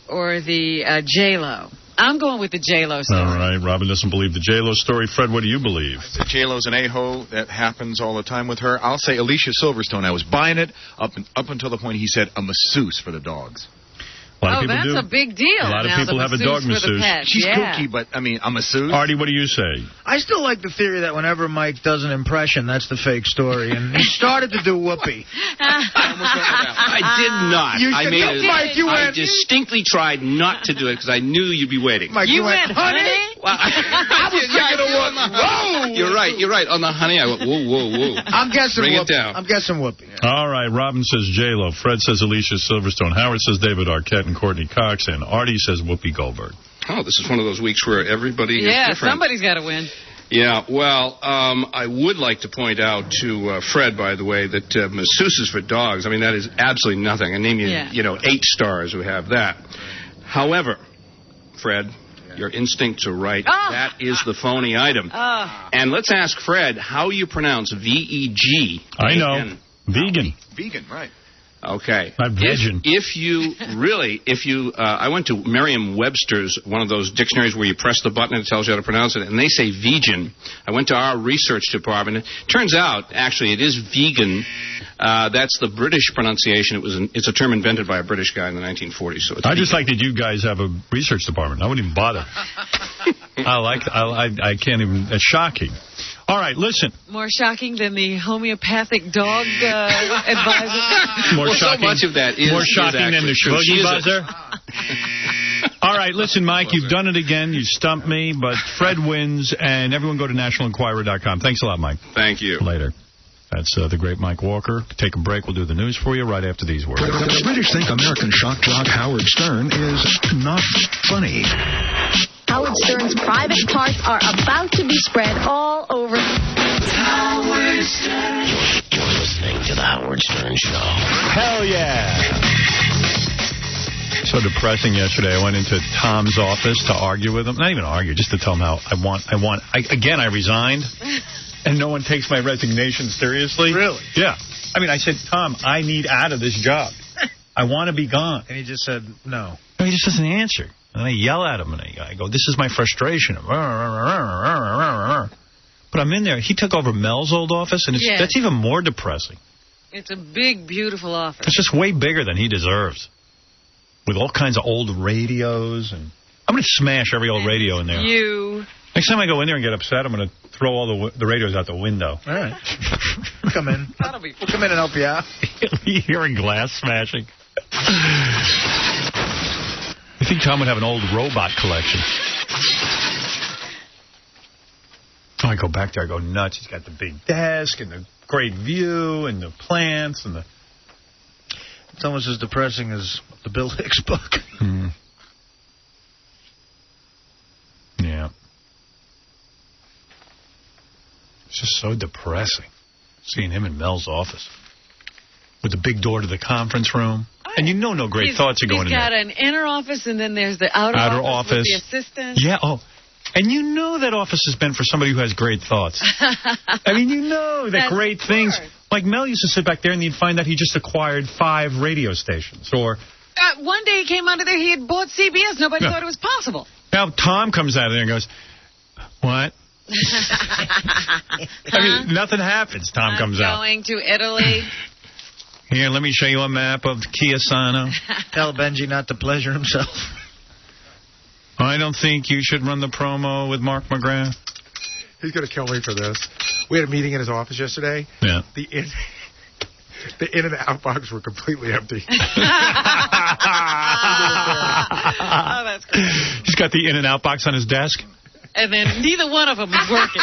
Speaker 2: or the J-Lo. I'm going with the J-Lo story.
Speaker 1: All right, Robin doesn't believe the J-Lo story. Fred, what do you believe?
Speaker 14: J-Lo's an a-hole. That happens all the time with her. I'll say Alicia Silverstone. I was buying it up until the point he said a masseuse for the dogs.
Speaker 2: That's a big deal.
Speaker 1: A lot of people have a dog masseuse.
Speaker 14: She's kooky, but, a masseuse.
Speaker 1: Artie, what do you say?
Speaker 3: I still like the theory that whenever Mike does an impression, that's the fake story. And he started to do Whoopi.
Speaker 12: I did not. I distinctly tried not to do it because I knew you'd be waiting.
Speaker 3: Mike, you went, honey?
Speaker 12: Well, I was thinking of one. Whoa! You're right. On the honey, I went, whoa.
Speaker 3: I'm guessing
Speaker 12: Bring
Speaker 3: Whoopi.
Speaker 12: it down.
Speaker 3: I'm guessing Whoopi.
Speaker 1: All right, Robin says J-Lo. Fred says Alicia Silverstone. Howard says David Arquette and Courtney Cox. And Artie says Whoopi Goldberg.
Speaker 12: Oh, this is one of those weeks where everybody is different.
Speaker 2: Yeah, somebody's got to win.
Speaker 12: Yeah, well, I would like to point out to Fred, by the way, that masseuses for dogs, that is absolutely nothing. I name you, 8 stars who have that. However, Fred, your instincts are right.
Speaker 2: Oh.
Speaker 12: That is the phony item.
Speaker 2: Oh.
Speaker 12: And let's ask Fred how you pronounce V-E-G.
Speaker 1: I know. Vegan.
Speaker 14: Vegan, right.
Speaker 12: Okay.
Speaker 1: Not vegan.
Speaker 12: I went to Merriam-Webster's, one of those dictionaries where you press the button and it tells you how to pronounce it, and they say vegan. I went to our research department. It turns out, actually, it is vegan. That's the British pronunciation. It's a term invented by a British guy in the 1940s. So
Speaker 1: I just like that you guys have a research department. I wouldn't even bother. I can't even. It's shocking. All right, listen.
Speaker 2: More shocking than the homeopathic dog advisor.
Speaker 1: More shocking.
Speaker 12: So much of that is
Speaker 1: more shocking than the Schwuggy buzzer. All right, listen, Mike, you've done it again. You stumped me, but Fred wins, and everyone go to nationalenquirer.com. Thanks a lot, Mike.
Speaker 12: Thank you.
Speaker 1: Later. That's the great Mike Walker. Take a break. We'll do the news for you right after these words.
Speaker 13: The British think American shock jock Howard Stern is not funny.
Speaker 15: Howard Stern's private parts are about to be spread all over.
Speaker 24: Howard Stern. You're listening to the Howard Stern Show.
Speaker 1: Hell yeah. So depressing yesterday. I went into Tom's office to argue with him. Not even argue, just to tell him how I resigned. And no one takes my resignation seriously.
Speaker 3: Really?
Speaker 1: Yeah. I said, Tom, I need out of this job. I want to be gone.
Speaker 3: And he just said no.
Speaker 1: No, he just doesn't answer. And I yell at him, and I go, this is my frustration. But I'm in there. He took over Mel's old office, and that's even more depressing.
Speaker 2: It's a big, beautiful office.
Speaker 1: It's just way bigger than he deserves. With all kinds of old radios. And I'm going to smash every old radio in there. Next time I go in there and get upset, I'm going to throw all the radios out the window.
Speaker 3: All right. Come in. We'll come in and help you out.
Speaker 1: You're hearing glass smashing. You think Tom would have an old robot collection? I go back there, I go nuts. He's got the big desk and the great view and the plants and the...
Speaker 3: It's almost as depressing as the Bill Hicks book.
Speaker 1: Yeah. It's just so depressing, seeing him in Mel's office. With the big door to the conference room. And you know no great thoughts are going in there.
Speaker 2: He's got an inner office, and then there's the outer office with the assistant.
Speaker 1: Yeah, and you know that office has been for somebody who has great thoughts. I mean, you know that great things... Like Mel used to sit back there and you'd find that he just acquired 5 radio stations. Or
Speaker 2: one day he came out of there, he had bought CBS. Nobody thought it was possible.
Speaker 1: Now Tom comes out of there and goes, what? I mean, nothing happens. Tom comes out.
Speaker 2: Going to Italy.
Speaker 1: Here, let me show you a map of Chiasano.
Speaker 3: Tell Benji not to pleasure himself.
Speaker 1: I don't think you should run the promo with Mark McGrath.
Speaker 5: He's going to kill me for this. We had a meeting in his office yesterday.
Speaker 1: Yeah.
Speaker 5: The in and out box were completely empty.
Speaker 2: Oh, that's great.
Speaker 1: He's got the in and out box on his desk.
Speaker 2: And then neither one of them is working.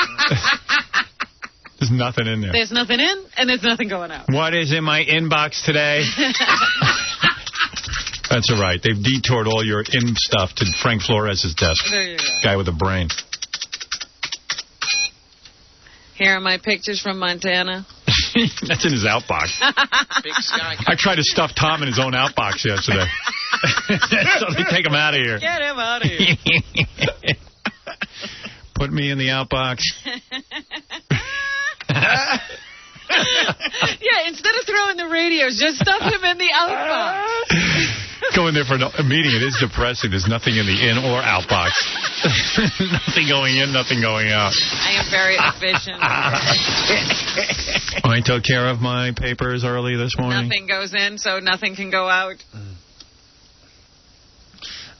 Speaker 1: There's nothing in there.
Speaker 2: There's nothing in, and there's nothing going out.
Speaker 1: What is in my inbox today? That's all right. They've detoured all your in stuff to Frank Flores' desk.
Speaker 2: There you go.
Speaker 1: Guy with a brain.
Speaker 2: Here are my pictures from Montana.
Speaker 1: That's in his outbox.
Speaker 10: Big sky.
Speaker 1: I tried to stuff Tom in his own outbox yesterday. So they take him out of here.
Speaker 2: Get him out of here.
Speaker 1: Put me in the outbox.
Speaker 2: Yeah, instead of throwing the radios, just stuff him in the outbox.
Speaker 1: Go in there for a meeting. It is depressing. There's nothing in the in or out box. Nothing going in, nothing going out.
Speaker 2: I am very efficient.
Speaker 1: I took care of my papers early this morning.
Speaker 2: Nothing goes in, so nothing can go out.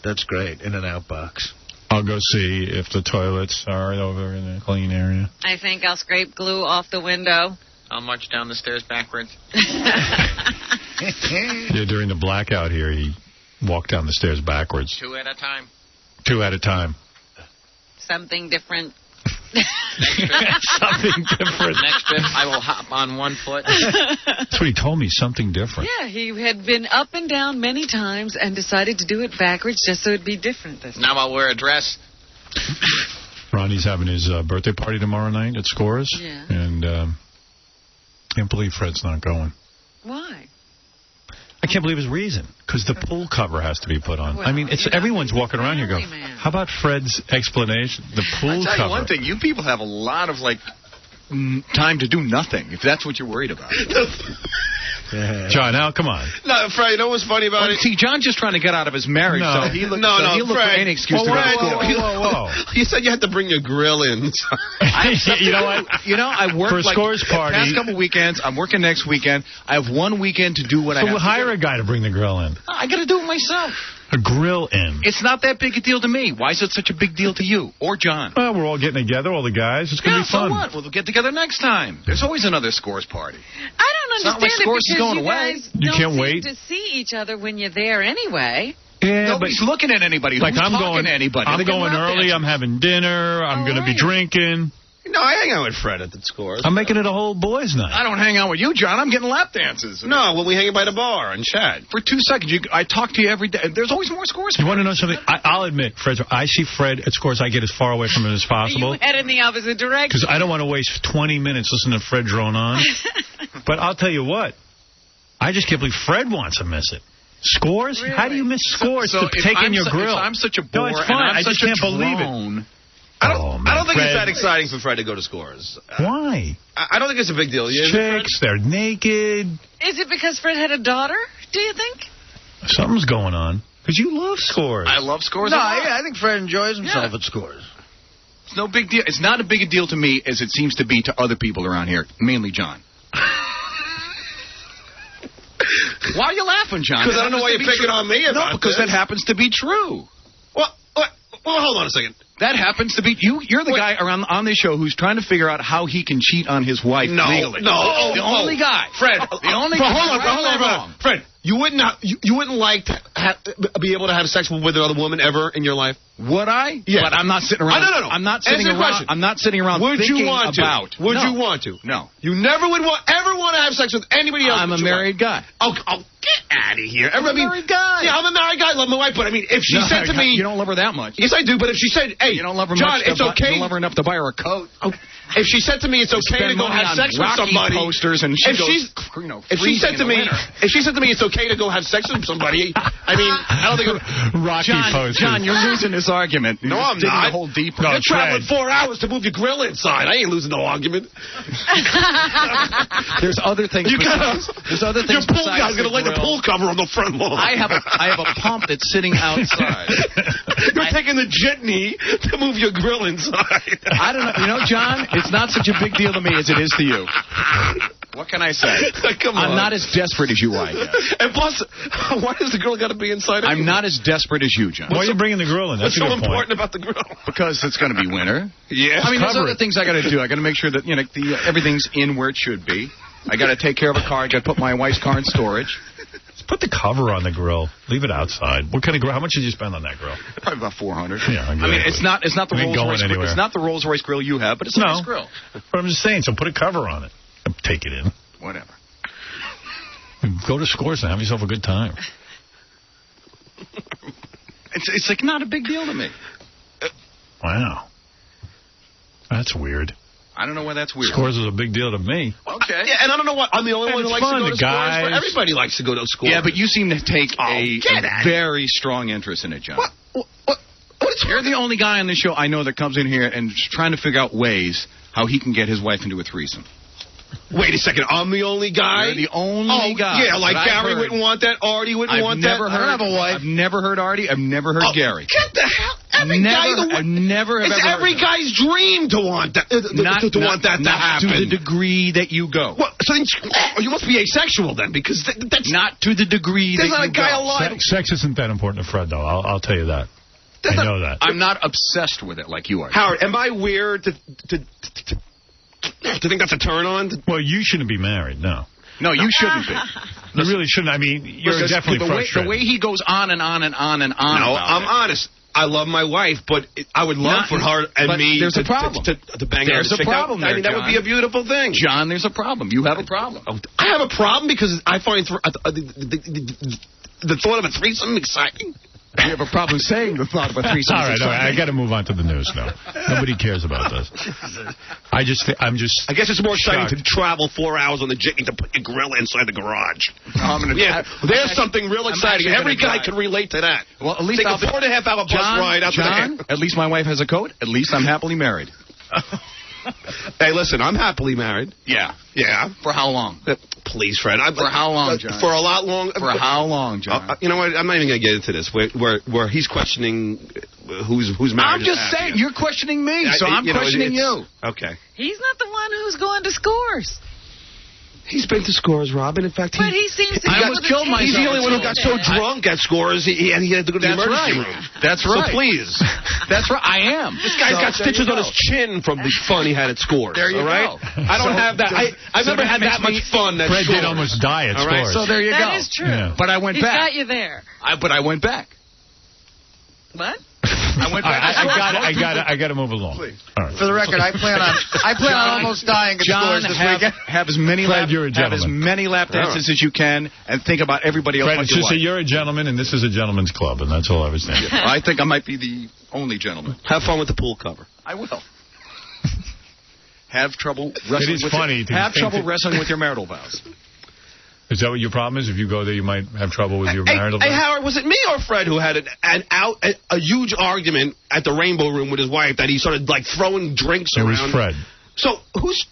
Speaker 3: That's great. In and out box.
Speaker 1: I'll go see if the toilets are over in the clean area.
Speaker 2: I think I'll scrape glue off the window.
Speaker 10: I'll march down the stairs backwards.
Speaker 1: Yeah, during the blackout here, he walked down the stairs backwards.
Speaker 10: 2 at a time.
Speaker 1: 2 at a time.
Speaker 2: Something different.
Speaker 1: Something different.
Speaker 10: Next trip, I will hop on 1 foot.
Speaker 1: That's what he told me, something different.
Speaker 2: Yeah, he had been up and down many times and decided to do it backwards just so it'd be different this time.
Speaker 10: Now I'll wear a dress.
Speaker 1: Ronnie's having his birthday party tomorrow night at Scores.
Speaker 2: Yeah.
Speaker 1: And can't believe Fred's not going.
Speaker 2: Why?
Speaker 1: I can't believe his reason. Because the pool cover has to be put on.
Speaker 2: Well,
Speaker 1: I mean, it's everyone's walking around here going, how about Fred's explanation? The pool
Speaker 14: I'll tell
Speaker 1: cover.
Speaker 14: you one thing. You people have a lot of, like, time to do nothing, if that's what you're worried about.
Speaker 1: John, now, come on.
Speaker 4: No, Fred, you know what's funny about it?
Speaker 14: See, John's just trying to get out of his marriage,
Speaker 1: No.
Speaker 14: so he looked
Speaker 4: Fred,
Speaker 14: for any excuse to go to school.
Speaker 1: Whoa.
Speaker 4: You said you had to bring your grill in.
Speaker 1: You know what?
Speaker 14: I work
Speaker 1: for a Scores party.
Speaker 14: The past couple weekends. I'm working next weekend. I have 1 weekend to do what I have
Speaker 1: So
Speaker 14: to
Speaker 1: hire
Speaker 14: do.
Speaker 1: a guy to bring the grill in.
Speaker 14: I got to do it myself.
Speaker 1: A grill in.
Speaker 14: It's not that big a deal to me. Why is it such a big deal to you or John?
Speaker 1: Well, we're all getting together, all the guys. It's going to be fun.
Speaker 14: So what? We'll get together next time. There's always another Scores party.
Speaker 2: I don't
Speaker 14: It's not
Speaker 2: understand
Speaker 14: like Scores is
Speaker 2: it
Speaker 14: going
Speaker 2: because
Speaker 14: away.
Speaker 2: you guys
Speaker 1: You
Speaker 2: don't
Speaker 1: can't
Speaker 2: seem
Speaker 1: wait.
Speaker 2: to see each other when you're there anyway.
Speaker 1: Yeah,
Speaker 14: Nobody's looking at anybody.
Speaker 1: Like
Speaker 14: Who's
Speaker 1: I'm
Speaker 14: talking
Speaker 1: going
Speaker 14: to anybody?
Speaker 1: I'm
Speaker 14: They're getting
Speaker 1: going
Speaker 14: lap
Speaker 1: early.
Speaker 14: dances.
Speaker 1: I'm having dinner. I'm going to be drinking.
Speaker 4: No, I hang out with Fred at the Scores.
Speaker 1: I'm making it a whole boys' night.
Speaker 14: I don't hang out with you, John. I'm getting lap dances.
Speaker 4: No, when we hang by the bar and chat.
Speaker 14: For 2 seconds. I talk to you every day. There's always more Scores.
Speaker 1: You want to know something? I'll admit, Fred. I see Fred at Scores. I get as far away from him as possible.
Speaker 2: You head in the opposite direction.
Speaker 1: Because I don't want to waste 20 minutes listening to Fred drone on. But I'll tell you what. I just can't believe Fred wants to miss it. Scores?
Speaker 2: Really?
Speaker 1: How do you miss Scores to
Speaker 14: if
Speaker 1: take
Speaker 14: I'm
Speaker 1: in your
Speaker 14: su-
Speaker 1: grill?
Speaker 14: If I'm such a bore
Speaker 1: No, it's fine.
Speaker 14: and I'm
Speaker 1: I just
Speaker 14: such
Speaker 1: can't
Speaker 14: a
Speaker 1: believe it.
Speaker 14: drone,
Speaker 4: I don't think
Speaker 1: Fred.
Speaker 4: it's that exciting for Fred to go to Scores.
Speaker 1: Why?
Speaker 4: I don't think it's a big deal.
Speaker 1: Chicks, they're naked.
Speaker 2: Is it because Fred had a daughter, do you think?
Speaker 1: Something's going on. Because you love Scores.
Speaker 14: I love Scores.
Speaker 3: No,
Speaker 14: a lot.
Speaker 3: I think Fred enjoys himself at Scores.
Speaker 14: It's no big deal. It's not a big a deal to me as it seems to be to other people around here, mainly John.
Speaker 1: Well, Fred,
Speaker 14: It's not a big a deal to me as it seems to be to other people around here, mainly John. It's no big deal. It's not a big a deal to me as it seems to be to other people around here, mainly John.
Speaker 9: Why are you laughing, John?
Speaker 4: Because I don't know why you're picking on me about
Speaker 9: No, because that happens to be true.
Speaker 4: Well, hold on a second.
Speaker 9: That happens to be you're the guy on this show who's trying to figure out how he can cheat on his wife legally.
Speaker 4: No,
Speaker 9: the only guy,
Speaker 4: Fred.
Speaker 9: The only guy.
Speaker 4: Hold on, Fred. You wouldn't like to be able to have sex with another woman ever in your life?
Speaker 9: Would I?
Speaker 4: Yeah.
Speaker 9: But I'm not sitting around.
Speaker 4: No.
Speaker 9: I'm not sitting around. I'm not sitting around.
Speaker 4: Would
Speaker 9: thinking
Speaker 4: you want to?
Speaker 9: about?
Speaker 4: Would
Speaker 9: No.
Speaker 4: you want to?
Speaker 9: No.
Speaker 4: You never would ever want to have sex with anybody else.
Speaker 9: I'm a married guy.
Speaker 4: Oh, get out of here!
Speaker 9: I'm a married guy.
Speaker 4: Yeah, I'm a married guy. I love my wife, but I mean, if she said to me,
Speaker 9: you don't love her that much.
Speaker 4: Yes, I do. But if she said, "Hey,
Speaker 9: you don't love her
Speaker 4: John,
Speaker 9: much
Speaker 4: it's okay."
Speaker 9: You don't love her enough to buy her a coat.
Speaker 4: If she said to me, "It's okay to go have sex with somebody,"
Speaker 9: posters and
Speaker 4: if she said to me, "It's okay to go have sex with somebody," I mean, I don't think
Speaker 1: Rocky posters.
Speaker 9: John, you're losing this argument.
Speaker 4: No, I'm not.
Speaker 9: A hole deeper.
Speaker 4: You're traveling 4 hours to move your grill inside. I ain't losing no argument.
Speaker 9: There's other things. There's other things.
Speaker 4: Your pool guy's gonna lay the pool cover on the front lawn.
Speaker 9: I have a pump that's sitting outside.
Speaker 4: You're taking the jitney to move your grill inside.
Speaker 9: I don't know. You know, John, it's not such a big deal to me as it is to you. What can I say?
Speaker 4: Come on.
Speaker 9: I'm not as desperate as you are, I guess.
Speaker 4: And plus, why does the grill got to be inside?
Speaker 9: I'm not as desperate as you, John.
Speaker 1: Why are you bringing the grill in? That's
Speaker 4: what's
Speaker 1: a
Speaker 4: so
Speaker 1: good point.
Speaker 4: important about the grill?
Speaker 9: Because it's going to be winter.
Speaker 4: Yeah.
Speaker 9: I mean, there's other things I got to do. I got to make sure that everything's in where it should be. I got to take care of a car. I got to put my wife's car in storage.
Speaker 1: Put the cover on the grill. Leave it outside. What kind of grill? How much did you spend on that grill?
Speaker 9: Probably about $400.
Speaker 1: Yeah, exactly.
Speaker 9: I mean, it's not the Rolls Royce. It's not the Rolls Royce grill you have, but it's a nice grill.
Speaker 1: But I'm just saying. So put a cover on it. Take it in.
Speaker 9: Whatever.
Speaker 1: Go to Scores and have yourself a good time.
Speaker 9: It's like not a big deal to me.
Speaker 1: Wow. That's weird.
Speaker 9: I don't know why that's weird.
Speaker 1: Scores is a big deal to me.
Speaker 9: Okay.
Speaker 4: Yeah, and I don't know why I'm the only one who likes to go to Scores. But everybody likes to go to Scores.
Speaker 9: Yeah, but you seem to take a very strong interest in it, John. You're the only guy on the show I know that comes in here and is trying to figure out ways how he can get his wife into a threesome.
Speaker 4: Wait a second, I'm the only guy?
Speaker 9: You're the only guy.
Speaker 4: Yeah, like Gary wouldn't want that, Artie wouldn't want that.
Speaker 9: I don't have a wife. I've never heard Artie. I've never heard Gary.
Speaker 4: Get the hell! Every guy's dream to want that. To want that to happen.
Speaker 9: To the degree that you go.
Speaker 4: Well, so then, you must be asexual then, because that's
Speaker 9: not to the degree that you go.
Speaker 4: There's not a guy alive.
Speaker 1: Sex isn't that important to Fred, though. I'll tell you that. I know that.
Speaker 9: I'm not obsessed with it like you are.
Speaker 4: Howard, am I weird to think that's a turn on?
Speaker 1: Well, you shouldn't be married, no.
Speaker 9: No, you shouldn't be.
Speaker 1: You really shouldn't. I mean, you're definitely frustrated.
Speaker 9: The way he goes on and on and on and on.
Speaker 4: No, I'm honest. I love my wife, but I would love for her and me
Speaker 9: there's a problem.
Speaker 4: to bang
Speaker 9: There's
Speaker 4: her.
Speaker 9: a problem there,
Speaker 4: I mean, that would be a beautiful thing.
Speaker 9: John, there's a problem. You have a problem.
Speaker 4: I have a problem because I find the thought of a threesome exciting.
Speaker 9: You have a problem saying the thought of a threesome.
Speaker 1: All right. I got to move on to the news now. Nobody cares about this. I guess
Speaker 4: it's more exciting to travel 4 hours on the jitney to put your grill inside the garage. There's something real exciting. Every guy can relate to that.
Speaker 9: Well, at least
Speaker 4: take a 4.5 hour bus ride out
Speaker 9: there. At least my wife has a coat. At least I'm happily married.
Speaker 4: Hey, listen, I'm happily married.
Speaker 9: Yeah.
Speaker 4: Yeah.
Speaker 9: For how long?
Speaker 4: Please, Fred.
Speaker 9: For how long, John?
Speaker 4: For a lot long.
Speaker 9: For how long, John?
Speaker 4: You know what? I'm not even going to get into this. Where he's questioning who's married.
Speaker 9: I'm just saying, you're questioning me, so I'm questioning you.
Speaker 4: Okay.
Speaker 2: He's not the one who's going to Scores.
Speaker 4: He's been to Scores, Robin. In fact,
Speaker 2: he seems to.
Speaker 9: I almost killed myself.
Speaker 4: He's the only one who got so drunk at Scores, he had to go to the emergency room.
Speaker 9: That's right.
Speaker 4: So please.
Speaker 9: That's right. I am.
Speaker 4: This guy's got stitches on his chin from the fun he had at Scores.
Speaker 9: There you
Speaker 4: go. I don't have that. I've never had that much fun at
Speaker 1: Fred
Speaker 4: Scores.
Speaker 1: did almost die at Scores.
Speaker 9: So there you go.
Speaker 2: That is true.
Speaker 1: Yeah.
Speaker 9: But I went back.
Speaker 2: He's got you there.
Speaker 9: But I went back.
Speaker 2: What?
Speaker 9: I went back.
Speaker 1: I got to move along.
Speaker 3: Please. Right. For the record, I plan on almost dying at Scores this weekend.
Speaker 9: Have as many lap dances as you can, and think about everybody else.
Speaker 1: Fred, it's just you're a gentleman, and this is a gentleman's club, and that's all I was saying.
Speaker 9: I think I might be the only gentleman.
Speaker 4: Have fun with the pool cover.
Speaker 9: I will. Have trouble wrestling.
Speaker 1: It is funny.
Speaker 9: Have trouble wrestling with your marital vows.
Speaker 1: Is that what your problem is? If you go there, you might have trouble with your marital vows?
Speaker 4: Hey, Howard, was it me or Fred who had a huge argument at the Rainbow Room with his wife that he started like throwing drinks around?
Speaker 1: It was Fred.
Speaker 4: So who's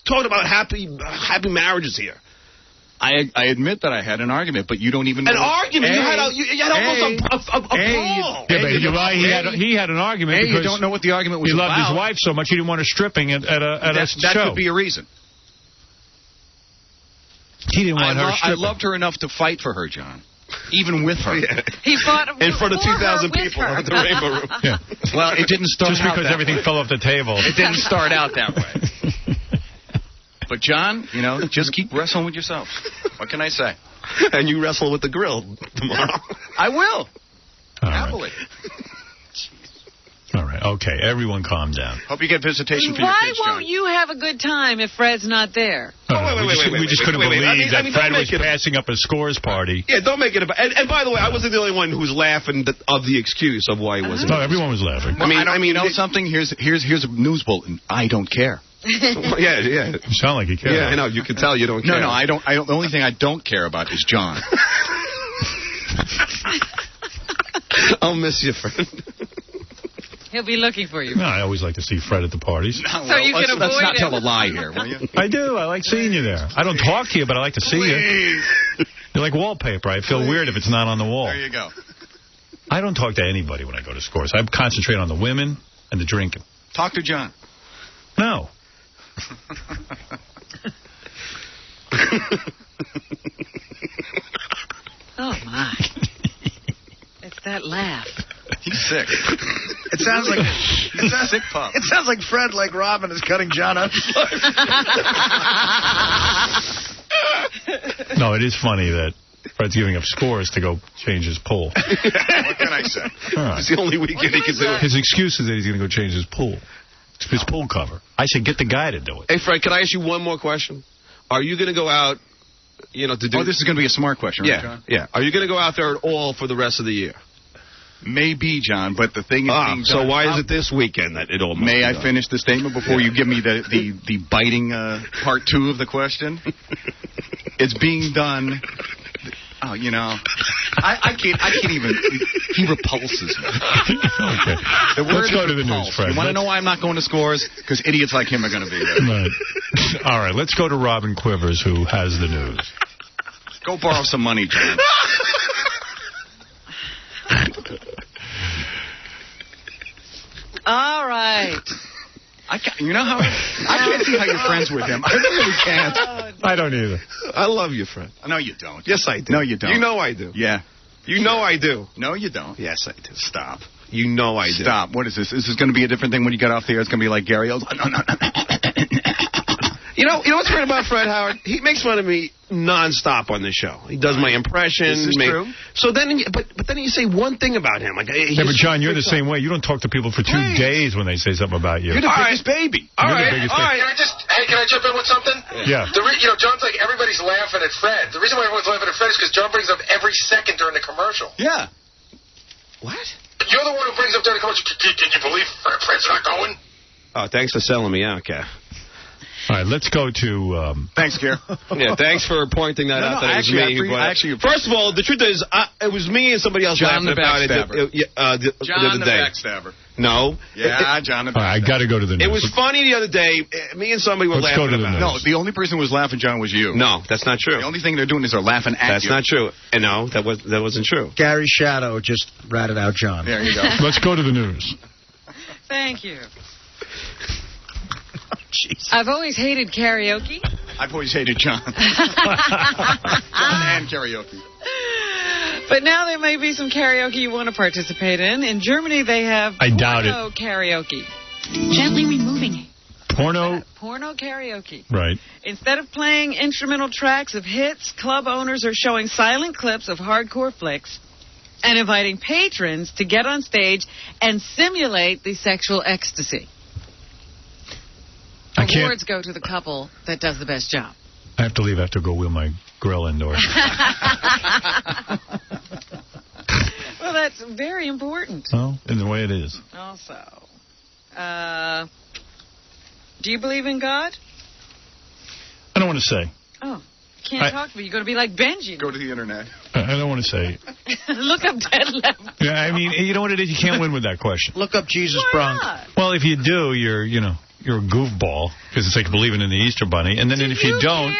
Speaker 4: talking about happy marriages here?
Speaker 9: I admit that I had an argument, but you don't even know.
Speaker 4: An argument? You had almost a brawl.
Speaker 1: Yeah, but he had an argument because
Speaker 9: you don't know what the argument was about.
Speaker 1: He loved his wife so much he didn't want her stripping at a show.
Speaker 9: That could be a reason.
Speaker 1: He didn't want her
Speaker 9: I loved her enough to fight for her, John. Even with her.
Speaker 2: He fought
Speaker 4: in front of 2,000 people
Speaker 2: her.
Speaker 4: at the Rainbow Room.
Speaker 1: Yeah.
Speaker 9: Well, it didn't start
Speaker 1: Just
Speaker 9: out
Speaker 1: because
Speaker 9: that
Speaker 1: everything
Speaker 9: way.
Speaker 1: fell off the table.
Speaker 9: It didn't start out that way. But, John, you know, just keep wrestling with yourself. What can I say?
Speaker 4: And you wrestle with the grill tomorrow.
Speaker 9: I will.
Speaker 1: All
Speaker 9: Happily.
Speaker 1: All right. Okay. Everyone calm down.
Speaker 9: Hope you get visitation for your
Speaker 2: Why
Speaker 9: kids,
Speaker 2: won't
Speaker 9: John.
Speaker 2: you have a good time if Fred's not there?
Speaker 1: We just couldn't believe that Fred
Speaker 4: don't
Speaker 1: was
Speaker 4: make it
Speaker 1: passing up a scores party.
Speaker 4: Yeah, don't make it about. And by the way, I wasn't the only one who was laughing of the excuse of why he wasn't.
Speaker 1: No, everyone was laughing.
Speaker 9: I mean, you know something? Here's a news bulletin. I don't care.
Speaker 4: Yeah.
Speaker 1: You sound like you care.
Speaker 4: Yeah, I know. You can tell you don't care.
Speaker 9: No, I don't. The only thing I don't care about is John.
Speaker 4: I'll miss you, friend.
Speaker 2: He'll be looking for you.
Speaker 1: No, I always like to see Fred at the parties.
Speaker 2: So you can avoid
Speaker 9: let's not
Speaker 2: him.
Speaker 9: tell a lie here, will you?
Speaker 1: I do. I like seeing you there. I don't talk to you, but I like to see you. You're like wallpaper. I feel weird if it's not on the wall.
Speaker 9: There you go.
Speaker 1: I don't talk to anybody when I go to scores. I concentrate on the women and the drinking.
Speaker 9: Talk to John.
Speaker 1: No.
Speaker 2: Oh, my. It's that laugh.
Speaker 9: He's sick.
Speaker 3: It sounds like
Speaker 9: He's a sick pup.
Speaker 3: It sounds like Fred, like Robin, is cutting John up.
Speaker 1: No, it is funny that Fred's giving up scores to go change his pool.
Speaker 9: What can I say?
Speaker 1: All right.
Speaker 4: It's the only weekend he can do it.
Speaker 1: His excuse is that he's going to go change his pool. His pool cover. I said, get the guy to do it.
Speaker 4: Hey, Fred, can I ask you one more question? Are you going to go out, to do...
Speaker 9: Oh, this is going to be a smart question, right, John?
Speaker 4: Yeah. Are you going to go out there at all for the rest of the year?
Speaker 9: Maybe, John, but the thing is being done...
Speaker 4: So why is it this weekend that it all must
Speaker 9: May
Speaker 4: be
Speaker 9: I
Speaker 4: done?
Speaker 9: finish the statement before you give me the biting part 2 of the question? It's being done... Oh, I can't even... He repulses me.
Speaker 1: Okay.
Speaker 9: The word
Speaker 1: Let's go
Speaker 9: is
Speaker 1: to the
Speaker 9: repulse.
Speaker 1: news, Fred.
Speaker 9: You want to know why I'm not going to scores? Because idiots like him are going to be there.
Speaker 1: Right. All right, let's go to Robin Quivers, who has the news.
Speaker 9: Go borrow some money, John.
Speaker 2: All right.
Speaker 9: I can't see how you're friends with him. I really can't.
Speaker 1: I don't either.
Speaker 4: I love you, Fred.
Speaker 9: No, you don't.
Speaker 4: Yes, I do.
Speaker 9: No, you don't.
Speaker 4: You know I do.
Speaker 9: Yeah.
Speaker 4: You know I do.
Speaker 9: No, you don't.
Speaker 4: Yes, I do.
Speaker 9: Stop.
Speaker 4: You know I do.
Speaker 9: Stop. What is this? Is this going to be a different thing when you get off the air? It's going to be like Gary Oldman. No.
Speaker 4: You know what's great about Fred Howard? He makes fun of me nonstop on the show. He does my impressions.
Speaker 9: This is true.
Speaker 4: So then, but then you say one thing about him. Like,
Speaker 1: Yeah, but John, you're the same way. You don't talk to people for 2 days when they say something about you.
Speaker 9: You're the biggest baby.
Speaker 4: All
Speaker 1: You're the
Speaker 4: right.
Speaker 1: biggest baby.
Speaker 17: Can I jump in with something?
Speaker 1: Yeah.
Speaker 17: John's like, everybody's laughing at Fred. The reason why everyone's laughing at Fred is because John brings up every second during the commercial.
Speaker 9: Yeah.
Speaker 4: What?
Speaker 17: You're the one who brings up during the commercial. Can you believe Fred's not going?
Speaker 4: Oh, thanks for selling me out, Kat.
Speaker 1: All right, let's go to...
Speaker 9: Thanks, Gare.
Speaker 4: Yeah, thanks for pointing that out. That it was me. First of all, the truth is, it was me and somebody else
Speaker 9: John
Speaker 4: laughing
Speaker 9: the
Speaker 4: about it the
Speaker 9: John
Speaker 4: other
Speaker 9: the
Speaker 4: day.
Speaker 9: backstabber.
Speaker 4: No.
Speaker 9: Yeah, John the backstabber.
Speaker 1: All right, I got to go to the news.
Speaker 4: It was funny the other day. Me and somebody were
Speaker 1: Let's go
Speaker 4: laughing
Speaker 1: to the
Speaker 4: about
Speaker 1: news.
Speaker 4: it.
Speaker 9: No, the only person who was laughing, John, was you.
Speaker 4: No, that's not true.
Speaker 9: The only thing they're doing is they're laughing at
Speaker 4: That's
Speaker 9: you.
Speaker 4: not true. And no, that wasn't true.
Speaker 3: Gary Shadow just ratted out John.
Speaker 9: There you go.
Speaker 1: Let's go to the news.
Speaker 2: Thank you. I've always hated karaoke.
Speaker 9: I've always hated John. And karaoke.
Speaker 2: But now there may be some karaoke you want to participate in. In Germany, they have
Speaker 1: I doubt
Speaker 2: porno karaoke.
Speaker 15: Gently removing.
Speaker 1: Porno
Speaker 2: karaoke.
Speaker 1: Right.
Speaker 2: Instead of playing instrumental tracks of hits, club owners are showing silent clips of hardcore flicks and inviting patrons to get on stage and simulate the sexual ecstasy. Awards go to the couple that does the best job.
Speaker 1: I have to leave. I have to go wheel my grill indoors.
Speaker 2: Well, that's very important.
Speaker 1: Well, in the way it is.
Speaker 2: Also, do you believe in God?
Speaker 1: I don't want to say.
Speaker 2: Oh, can't talk to me. You're going to be like Benji.
Speaker 9: Go to the internet.
Speaker 1: I don't want to say.
Speaker 2: Look up Dead Left.
Speaker 1: Yeah, I mean, you know what it is? You can't win with that question.
Speaker 3: Look up Jesus Bronx.
Speaker 1: Well, if you do, you're a goofball, because it's like believing in the Easter Bunny. And then if you don't,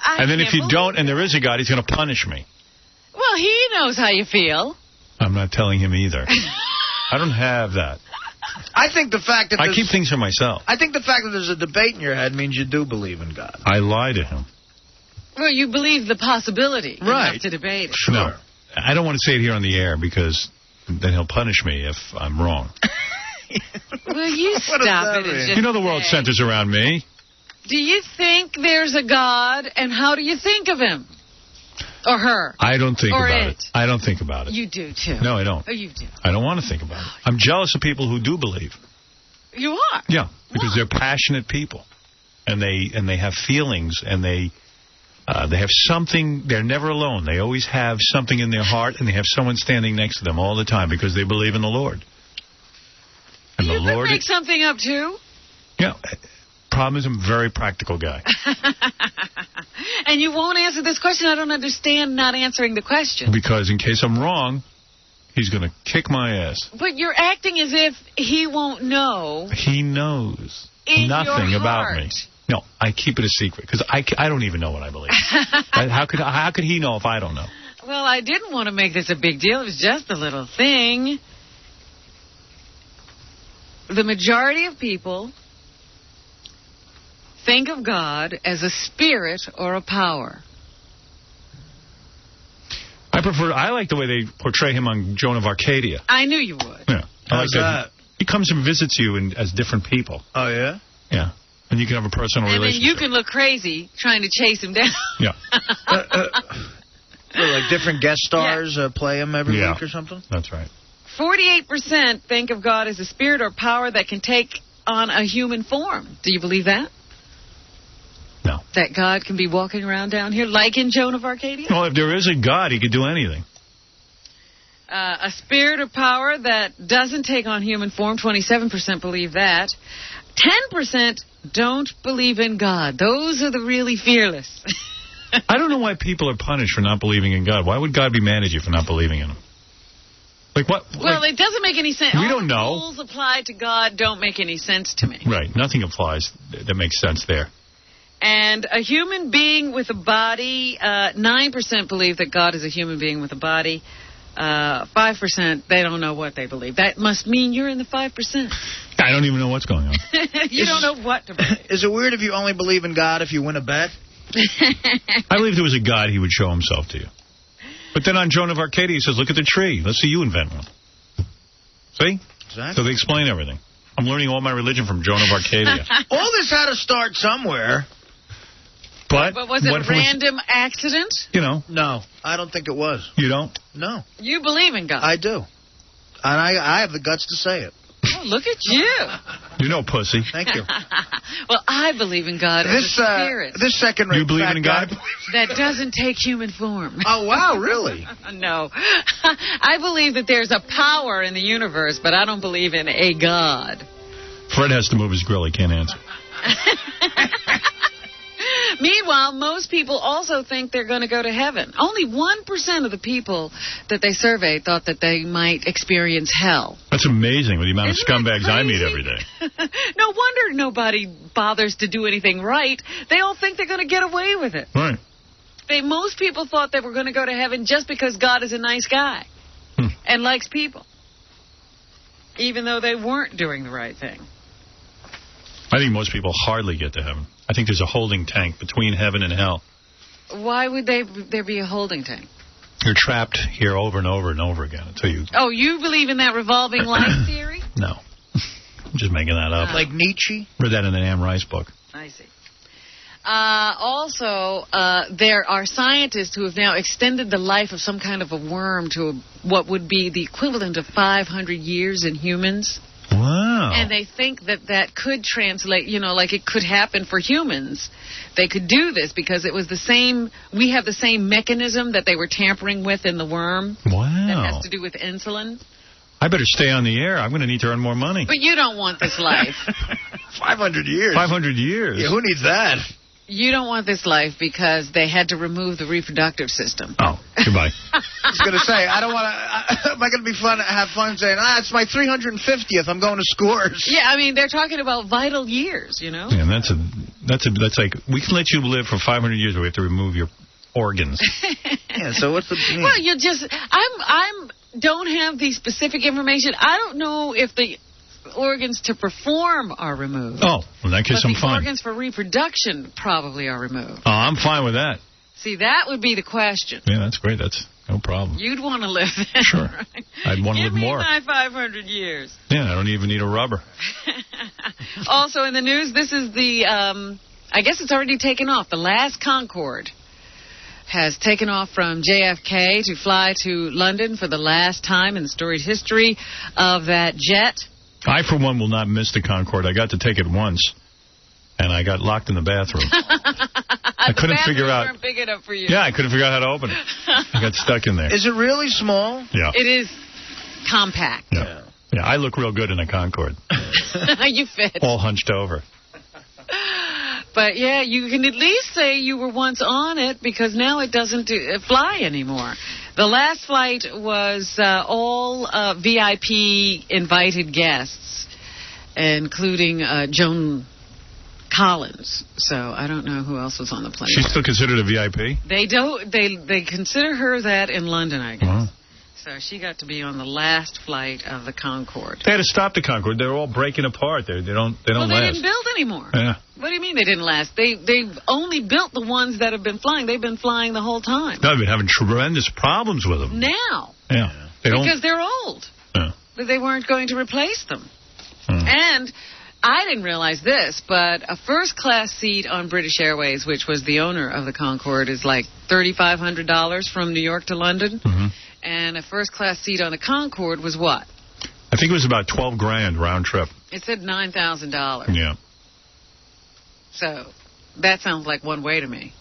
Speaker 1: and then if you don't, and there is a God, he's going to punish me.
Speaker 2: Well, he knows how you feel.
Speaker 1: I'm not telling him either. I don't have that.
Speaker 3: I think the fact that
Speaker 1: I keep things for myself.
Speaker 3: I think the fact that there's a debate in your head means you do believe in God.
Speaker 1: I lie to him.
Speaker 2: Well, you believe the possibility.
Speaker 1: Right.
Speaker 2: Enough to debate it.
Speaker 1: Sure. No, I don't want to say it here on the air because then he'll punish me if I'm wrong.
Speaker 2: Well, you stop it. And just
Speaker 1: you know the world centers around me.
Speaker 2: Do you think there's a God, and how do you think of him? Or her?
Speaker 1: I don't think
Speaker 2: or
Speaker 1: about it. I don't think about it.
Speaker 2: You do, too.
Speaker 1: No, I don't.
Speaker 2: Oh, you do.
Speaker 1: I don't want to think about it. I'm jealous of people who do believe.
Speaker 2: You are?
Speaker 1: Yeah, because they're passionate people. And they have feelings, and they have something. They're never alone. They always have something in their heart, and they have someone standing next to them all the time because they believe in the Lord. And
Speaker 2: you
Speaker 1: the Lord
Speaker 2: could make something up, too.
Speaker 1: Yeah. Problem is, I'm a very practical guy.
Speaker 2: And you won't answer this question. I don't understand not answering the question.
Speaker 1: Because in case I'm wrong, he's going to kick my ass.
Speaker 2: But you're acting as if he won't know.
Speaker 1: He knows
Speaker 2: in
Speaker 1: nothing
Speaker 2: your
Speaker 1: about
Speaker 2: heart.
Speaker 1: me. No, I keep it a secret because I don't even know what I believe. How could he know if I don't know?
Speaker 2: Well, I didn't want to make this a big deal. It was just a little thing. The majority of people think of God as a spirit or a power.
Speaker 1: I like the way they portray him on Joan of Arcadia.
Speaker 2: I knew you would.
Speaker 1: Yeah. I like
Speaker 3: How's that?
Speaker 1: He comes and visits you as different people.
Speaker 3: Oh, yeah?
Speaker 1: Yeah. And you can have a personal
Speaker 2: And then
Speaker 1: relationship.
Speaker 2: you can look crazy trying to chase him down.
Speaker 1: Yeah.
Speaker 3: So, like different guest stars play him every week or something?
Speaker 1: That's right.
Speaker 2: 48% think of God as a spirit or power that can take on a human form. Do you believe that?
Speaker 1: No.
Speaker 2: That God can be walking around down here like in Joan of Arcadia?
Speaker 1: Well, if there is a God, he could do anything.
Speaker 2: A spirit or power that doesn't take on human form, 27% believe that. 10% don't believe in God. Those are the really fearless.
Speaker 1: I don't know why people are punished for not believing in God. Why would God be mad at you for not believing in him? Like what?
Speaker 2: Well, it doesn't make any sense.
Speaker 1: We don't know.
Speaker 2: All the rules applied to God don't make any sense to me.
Speaker 1: Right. Nothing applies that makes sense there.
Speaker 2: And a human being with a body, 9% believe that God is a human being with a body. 5%, they don't know what they believe. That must mean you're in the 5%.
Speaker 1: I don't even know what's going on.
Speaker 2: You don't know what to believe.
Speaker 3: Is it weird if you only believe in God if you win a bet?
Speaker 1: I believe if there was a God, he would show himself to you. But then on Joan of Arcadia, he says, look at the tree. Let's see you invent one. See?
Speaker 3: Exactly.
Speaker 1: So they explain everything. I'm learning all my religion from Joan of Arcadia.
Speaker 3: All this had to start somewhere.
Speaker 1: But
Speaker 2: was it a random accident?
Speaker 1: You know.
Speaker 3: No, I don't think it was.
Speaker 1: You don't?
Speaker 3: No.
Speaker 2: You believe in God?
Speaker 3: I do. And I have the guts to say it.
Speaker 2: Oh, look at you.
Speaker 1: You know, pussy.
Speaker 3: Thank you.
Speaker 2: Well, I believe in God as a spirit.
Speaker 3: This second-rate
Speaker 1: You believe in God?
Speaker 2: That doesn't take human form.
Speaker 3: Oh, wow, really?
Speaker 2: No. I believe that there's a power in the universe, but I don't believe in a God.
Speaker 1: Fred has to move his grill. He can't answer.
Speaker 2: Meanwhile, most people also think they're going to go to heaven. Only 1% of the people that they surveyed thought that they might experience hell.
Speaker 1: That's amazing with the amount of scumbags I meet every day.
Speaker 2: No wonder nobody bothers to do anything right. They all think they're going to get away with it.
Speaker 1: Right.
Speaker 2: Most people thought they were going to go to heaven just because God is a nice guy and likes people, even though they weren't doing the right thing.
Speaker 1: I think most people hardly get to heaven. I think there's a holding tank between heaven and hell.
Speaker 2: Why would there be a holding tank?
Speaker 1: You're trapped here over and over and over again until you...
Speaker 2: Oh, you believe in that revolving life theory?
Speaker 1: No. I'm just making that up.
Speaker 3: Like Nietzsche?
Speaker 1: Read that in an Anne Rice book.
Speaker 2: I see. Also, there are scientists who have now extended the life of some kind of a worm to what would be the equivalent of 500 years in humans.
Speaker 1: Wow.
Speaker 2: And they think that could translate, like it could happen for humans. They could do this because it was the same, we have the same mechanism that they were tampering with in the worm.
Speaker 1: Wow.
Speaker 2: That has to do with insulin.
Speaker 1: I better stay on the air. I'm going to need to earn more money.
Speaker 2: But you don't want this life.
Speaker 3: 500 years.
Speaker 1: 500 years.
Speaker 3: Yeah, who needs that?
Speaker 2: You don't want this life because they had to remove the reproductive system.
Speaker 1: Oh, goodbye.
Speaker 3: I was going to say, I don't want to... Am I going to be have fun saying, it's my 350th, I'm going to Scores.
Speaker 2: Yeah, I mean, they're talking about vital years,
Speaker 1: Yeah, and that's like, we can let you live for 500 years, but we have to remove your organs.
Speaker 3: Yeah, so what's the...
Speaker 2: Well, you just... I'm don't have the specific information. I don't know if the organs to perform are removed.
Speaker 1: Oh, in that case, I'm
Speaker 2: the
Speaker 1: fine.
Speaker 2: Organs for reproduction probably are removed.
Speaker 1: Oh, I'm fine with that.
Speaker 2: See, that would be the question.
Speaker 1: Yeah, that's great. That's no problem.
Speaker 2: You'd want to live there.
Speaker 1: Sure.
Speaker 2: Right?
Speaker 1: I'd want to live more.
Speaker 2: Give me my 500 years.
Speaker 1: Yeah, I don't even need a rubber.
Speaker 2: Also in the news, this is the, I guess it's already taken off. The last Concorde has taken off from JFK to fly to London for the last time in the storied history of that jet.
Speaker 1: I, for one, will not miss the Concorde. I got to take it once, and I got locked in the bathroom. I couldn't figure out.
Speaker 2: Weren't big enough for you.
Speaker 1: Yeah, I couldn't figure out how to open it. I got stuck in there.
Speaker 3: Is it really small?
Speaker 1: Yeah.
Speaker 2: It is compact.
Speaker 1: Yeah. Yeah, I look real good in a Concorde.
Speaker 2: You fit.
Speaker 1: All hunched over.
Speaker 2: But, yeah, you can at least say you were once on it because now it doesn't fly anymore. The last flight was all VIP invited guests, including Joan Collins. So I don't know who else was on the plane.
Speaker 1: She's still considered a VIP?
Speaker 2: They don't. They consider her that in London, I guess.
Speaker 1: Wow.
Speaker 2: So she got to be on the last flight of the Concorde.
Speaker 1: They had to stop the Concorde. They're all breaking apart. They don't
Speaker 2: Well, they
Speaker 1: last.
Speaker 2: didn't build anymore.
Speaker 1: Yeah.
Speaker 2: What do you mean they didn't last? They've only built the ones that have been flying. They've been flying the whole time.
Speaker 1: No, I've been having tremendous problems with them.
Speaker 2: Now.
Speaker 1: Yeah.
Speaker 2: Because they're old.
Speaker 1: Yeah.
Speaker 2: But they weren't going to replace them.
Speaker 1: Hmm.
Speaker 2: And I didn't realize this, but a first-class seat on British Airways, which was the owner of the Concorde, is like $3,500 from New York to London.
Speaker 1: Mm-hmm.
Speaker 2: And a first-class seat on the Concorde was what?
Speaker 1: I think it was about $12,000 round trip.
Speaker 2: It said $9,000.
Speaker 1: Yeah.
Speaker 2: So that sounds like one way to me.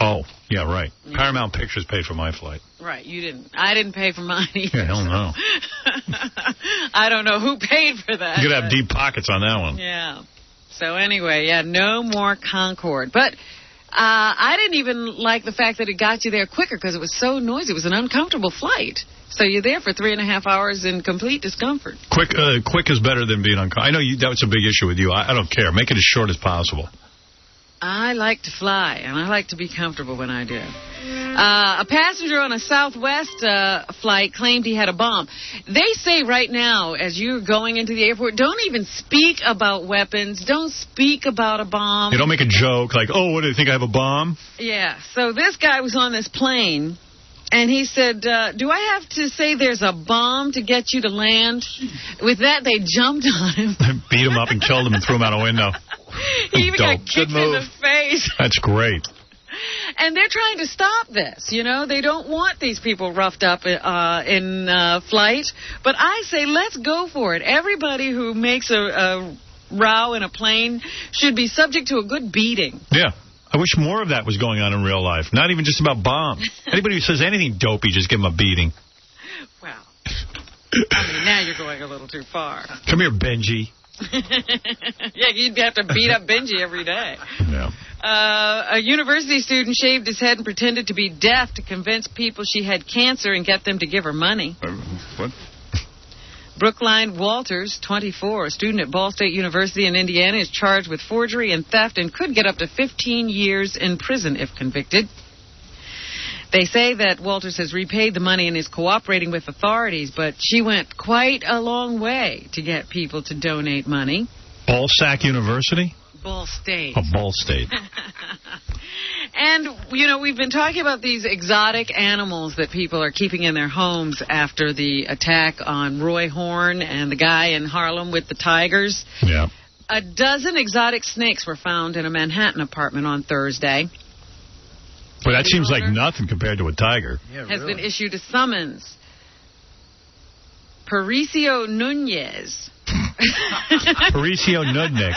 Speaker 1: Oh, yeah, right. Yeah. Paramount Pictures paid for my flight.
Speaker 2: Right, you didn't. I didn't pay for mine either.
Speaker 1: Yeah, hell no.
Speaker 2: I don't know who paid for that.
Speaker 1: You could have deep pockets on that one.
Speaker 2: Yeah. So anyway, yeah, no more Concorde. But I didn't even like the fact that it got you there quicker because it was so noisy. It was an uncomfortable flight. So you're there for 3.5 hours in complete discomfort.
Speaker 1: Quick is better than being uncomfortable. I know that was a big issue with you. I don't care. Make it as short as possible.
Speaker 2: I like to fly, and I like to be comfortable when I do. A passenger on a Southwest flight claimed he had a bomb. They say right now, as you're going into the airport, don't even speak about weapons. Don't speak about a bomb.
Speaker 1: You don't make a joke like, oh, what, do you think I have a bomb?
Speaker 2: Yeah, so this guy was on this plane, and he said, do I have to say there's a bomb to get you to land? With that, they jumped on him.
Speaker 1: Beat him up and killed him and threw him out a window.
Speaker 2: He even got kicked in the face.
Speaker 1: That's great.
Speaker 2: And they're trying to stop this, you know. They don't want these people roughed up in flight. But I say let's go for it. Everybody who makes a row in a plane should be subject to a good beating.
Speaker 1: Yeah. I wish more of that was going on in real life. Not even just about bombs. Anybody who says anything dopey, just give them a beating.
Speaker 2: Well, I mean, now you're going a little too far.
Speaker 1: Come here, Benji.
Speaker 2: Yeah, you'd have to beat up Benji every day.
Speaker 1: Yeah.
Speaker 2: A university student shaved his head and pretended to be deaf to convince people she had cancer and get them to give her money.
Speaker 1: What?
Speaker 2: Brookline Walters, 24, a student at Ball State University in Indiana, is charged with forgery and theft and could get up to 15 years in prison if convicted. They say that Walters has repaid the money and is cooperating with authorities, but she went quite a long way to get people to donate money.
Speaker 1: Ball Sack University?
Speaker 2: Ball State.
Speaker 1: Oh, Ball State.
Speaker 2: And, you know, we've been talking about these exotic animals that people are keeping in their homes after the attack on Roy Horn and the guy in Harlem with the tigers.
Speaker 1: Yeah.
Speaker 2: A dozen exotic snakes were found in a Manhattan apartment on Thursday.
Speaker 1: But that seems like nothing compared to a tiger.
Speaker 2: Yeah, has been issued a summons. Patricio Nunez.
Speaker 1: Patricio Nudnik.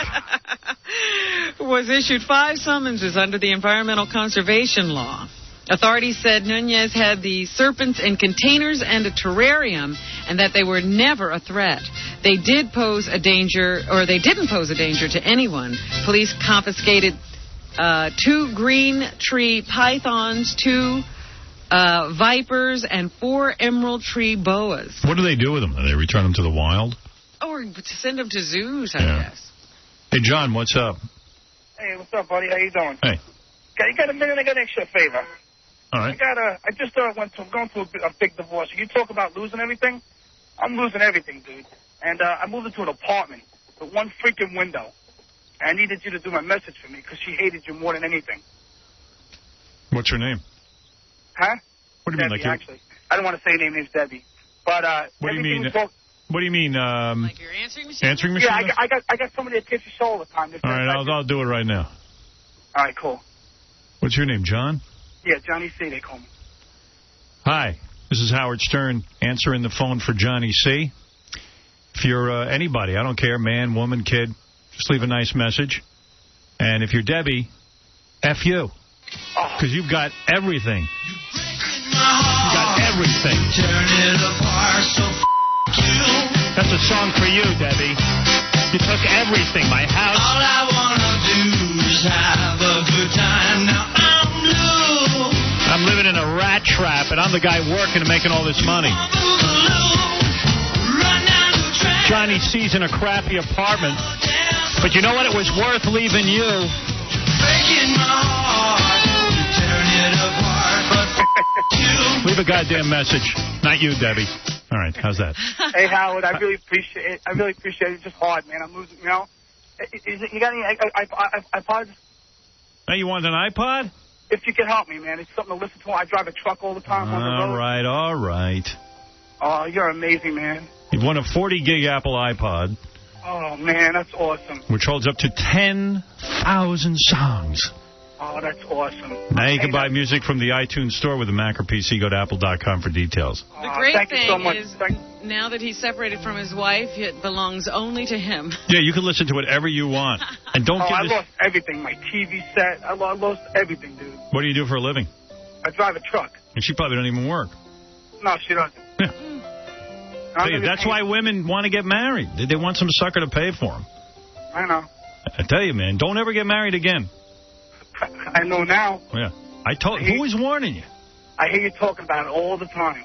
Speaker 2: Was issued 5 summonses under the Environmental Conservation Law. Authorities said Nunez had the serpents in containers and a terrarium, and that they were never a threat. They didn't pose a danger to anyone. Police confiscated 2 green tree pythons, 2 vipers, and 4 emerald tree boas.
Speaker 1: What do they do with them? Do they return them to the wild?
Speaker 2: Or to send them to zoos, I guess.
Speaker 1: Hey, John, what's up?
Speaker 18: Hey, what's up, buddy? How you doing?
Speaker 1: Hey.
Speaker 18: You got a minute? I got an extra favor.
Speaker 1: All right.
Speaker 18: I just going through a big divorce. You talk about losing everything. I'm losing everything, dude. And I moved into an apartment with 1 freaking window. I needed you to do my message for me because she hated you more than anything.
Speaker 1: What's her name?
Speaker 18: Huh?
Speaker 1: What do you
Speaker 18: Debbie,
Speaker 1: mean, like
Speaker 18: actually. I don't want to say name. Name's Debbie. But
Speaker 1: what do you mean? What do you mean?
Speaker 2: Like your answering machine?
Speaker 1: Answering machine?
Speaker 18: Yeah, I got somebody that takes your show all the time.
Speaker 1: All right, I'll do it right now.
Speaker 18: All right, cool.
Speaker 1: What's your name, John?
Speaker 18: Yeah, Johnny C. They call me.
Speaker 1: Hi, this is Howard Stern answering the phone for Johnny C. If you're anybody, I don't care, man, woman, kid, just leave a nice message. And if you're Debbie, F you. Because you've got everything. You got everything. Turn it apart, so you. That's a song for you, Debbie. You took everything, my house. All I want to do is have a good time. Now I'm blue. I'm living in a rat trap, and I'm the guy working and making all this money. Johnny C's in a crappy apartment. But you know what? It was worth leaving you. Breaking my heart. Tearing it apart. But leave a goddamn message. Not you, Debbie. All right, how's that?
Speaker 18: Hey, Howard, I really appreciate it. It's just hard, man. I'm losing, you know. You got any iPods?
Speaker 1: Now you want an iPod?
Speaker 18: If you can help me, man. It's something to listen to. I drive a truck all the time on the road.
Speaker 1: All right.
Speaker 18: Oh, you're amazing, man.
Speaker 1: You've won a 40-gig Apple iPod.
Speaker 18: Oh, man, that's awesome.
Speaker 1: Which holds up to 10,000 songs.
Speaker 18: Oh, that's awesome.
Speaker 1: Now you can buy music from the iTunes store with a Mac or PC. Go to apple.com for details.
Speaker 2: The great
Speaker 18: thank
Speaker 2: thing
Speaker 18: you so much.
Speaker 2: is now that he's separated from his wife, it belongs only to him.
Speaker 1: Yeah, you can listen to whatever you want. And don't
Speaker 18: I lost everything. My TV set. I lost everything, dude.
Speaker 1: What do you do for a living?
Speaker 18: I drive a truck.
Speaker 1: And she probably doesn't even work.
Speaker 18: No, she doesn't.
Speaker 1: Yeah. That's why women want to get married. They want some sucker to pay for them.
Speaker 18: I know.
Speaker 1: I tell you, man, don't ever get married again.
Speaker 18: I know now.
Speaker 1: Yeah. Who was warning you?
Speaker 18: I hear you talking about it all the time.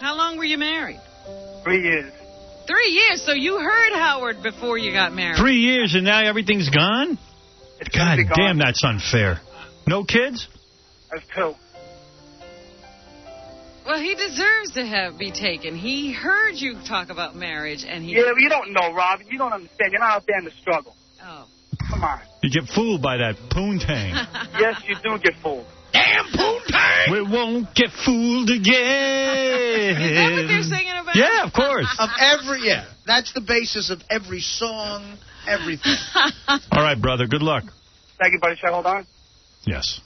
Speaker 2: How long were you married?
Speaker 18: 3 years.
Speaker 2: 3 years? So you heard Howard before you got married.
Speaker 1: 3 years and now everything's gone? God damn, that's unfair. No kids?
Speaker 18: That's 2.
Speaker 2: Well, he deserves to be taken. He heard you talk about marriage, and he...
Speaker 18: Yeah, but you don't know, Rob. You don't understand. You're not out there in the struggle.
Speaker 2: Oh.
Speaker 18: Come on.
Speaker 1: You get fooled by that poontang.
Speaker 18: Yes, you do get fooled.
Speaker 1: Damn poontang! We won't get fooled again.
Speaker 2: Is that what they're singing about?
Speaker 1: Yeah, of course.
Speaker 3: That's the basis of every song, everything.
Speaker 1: All right, brother. Good luck.
Speaker 18: Thank you, buddy. Should I hold on?
Speaker 1: Yes.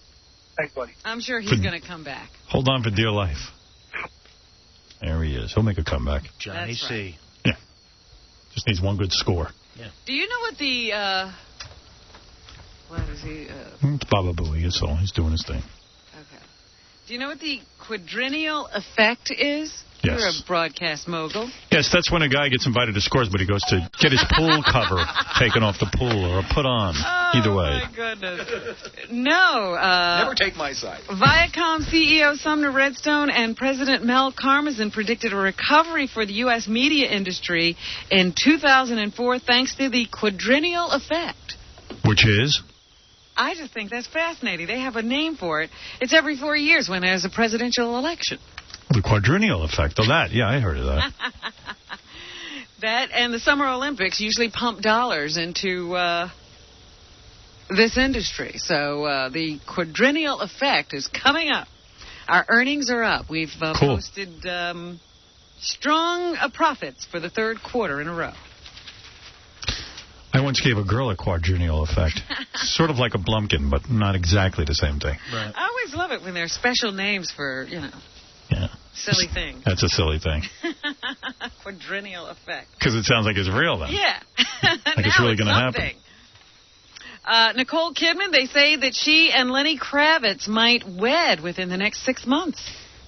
Speaker 18: Thanks, buddy.
Speaker 2: I'm sure he's going to come back.
Speaker 1: Hold on for dear life. There he is. He'll make a comeback.
Speaker 3: Johnny C.
Speaker 2: Right.
Speaker 1: Yeah. Just needs one good score.
Speaker 3: Yeah.
Speaker 2: Do you know what the... what is he...
Speaker 1: It's Baba Booey. That's all. He's doing his thing.
Speaker 2: Okay. Do you know what the quadrennial effect is?
Speaker 1: Yes.
Speaker 2: You're a broadcast mogul.
Speaker 1: Yes, that's when a guy gets invited to scores, but he goes to get his pool cover taken off the pool or put on. Either way.
Speaker 2: Oh, my goodness. No.
Speaker 9: Never take my side.
Speaker 2: Viacom CEO Sumner Redstone and President Mel Karmazin predicted a recovery for the U.S. media industry in 2004 thanks to the quadrennial effect.
Speaker 1: Which is?
Speaker 2: I just think that's fascinating. They have a name for it. It's every 4 years when there's a presidential election.
Speaker 1: The quadrennial effect. Oh, that. Yeah, I heard of that.
Speaker 2: That and the Summer Olympics usually pump dollars into this industry. So the quadrennial effect is coming up. Our earnings are up. We've posted strong profits for the third quarter in a row.
Speaker 1: I once gave a girl a quadrennial effect. Sort of like a Blumpkin, but not exactly the same thing.
Speaker 2: Right. I always love it when there's special names for, silly things.
Speaker 1: That's a silly thing.
Speaker 2: Quadrennial effect.
Speaker 1: Because it sounds like it's real then.
Speaker 2: Yeah.
Speaker 1: Like it's really going to happen.
Speaker 2: Nicole Kidman, they say that she and Lenny Kravitz might wed within the next 6 months.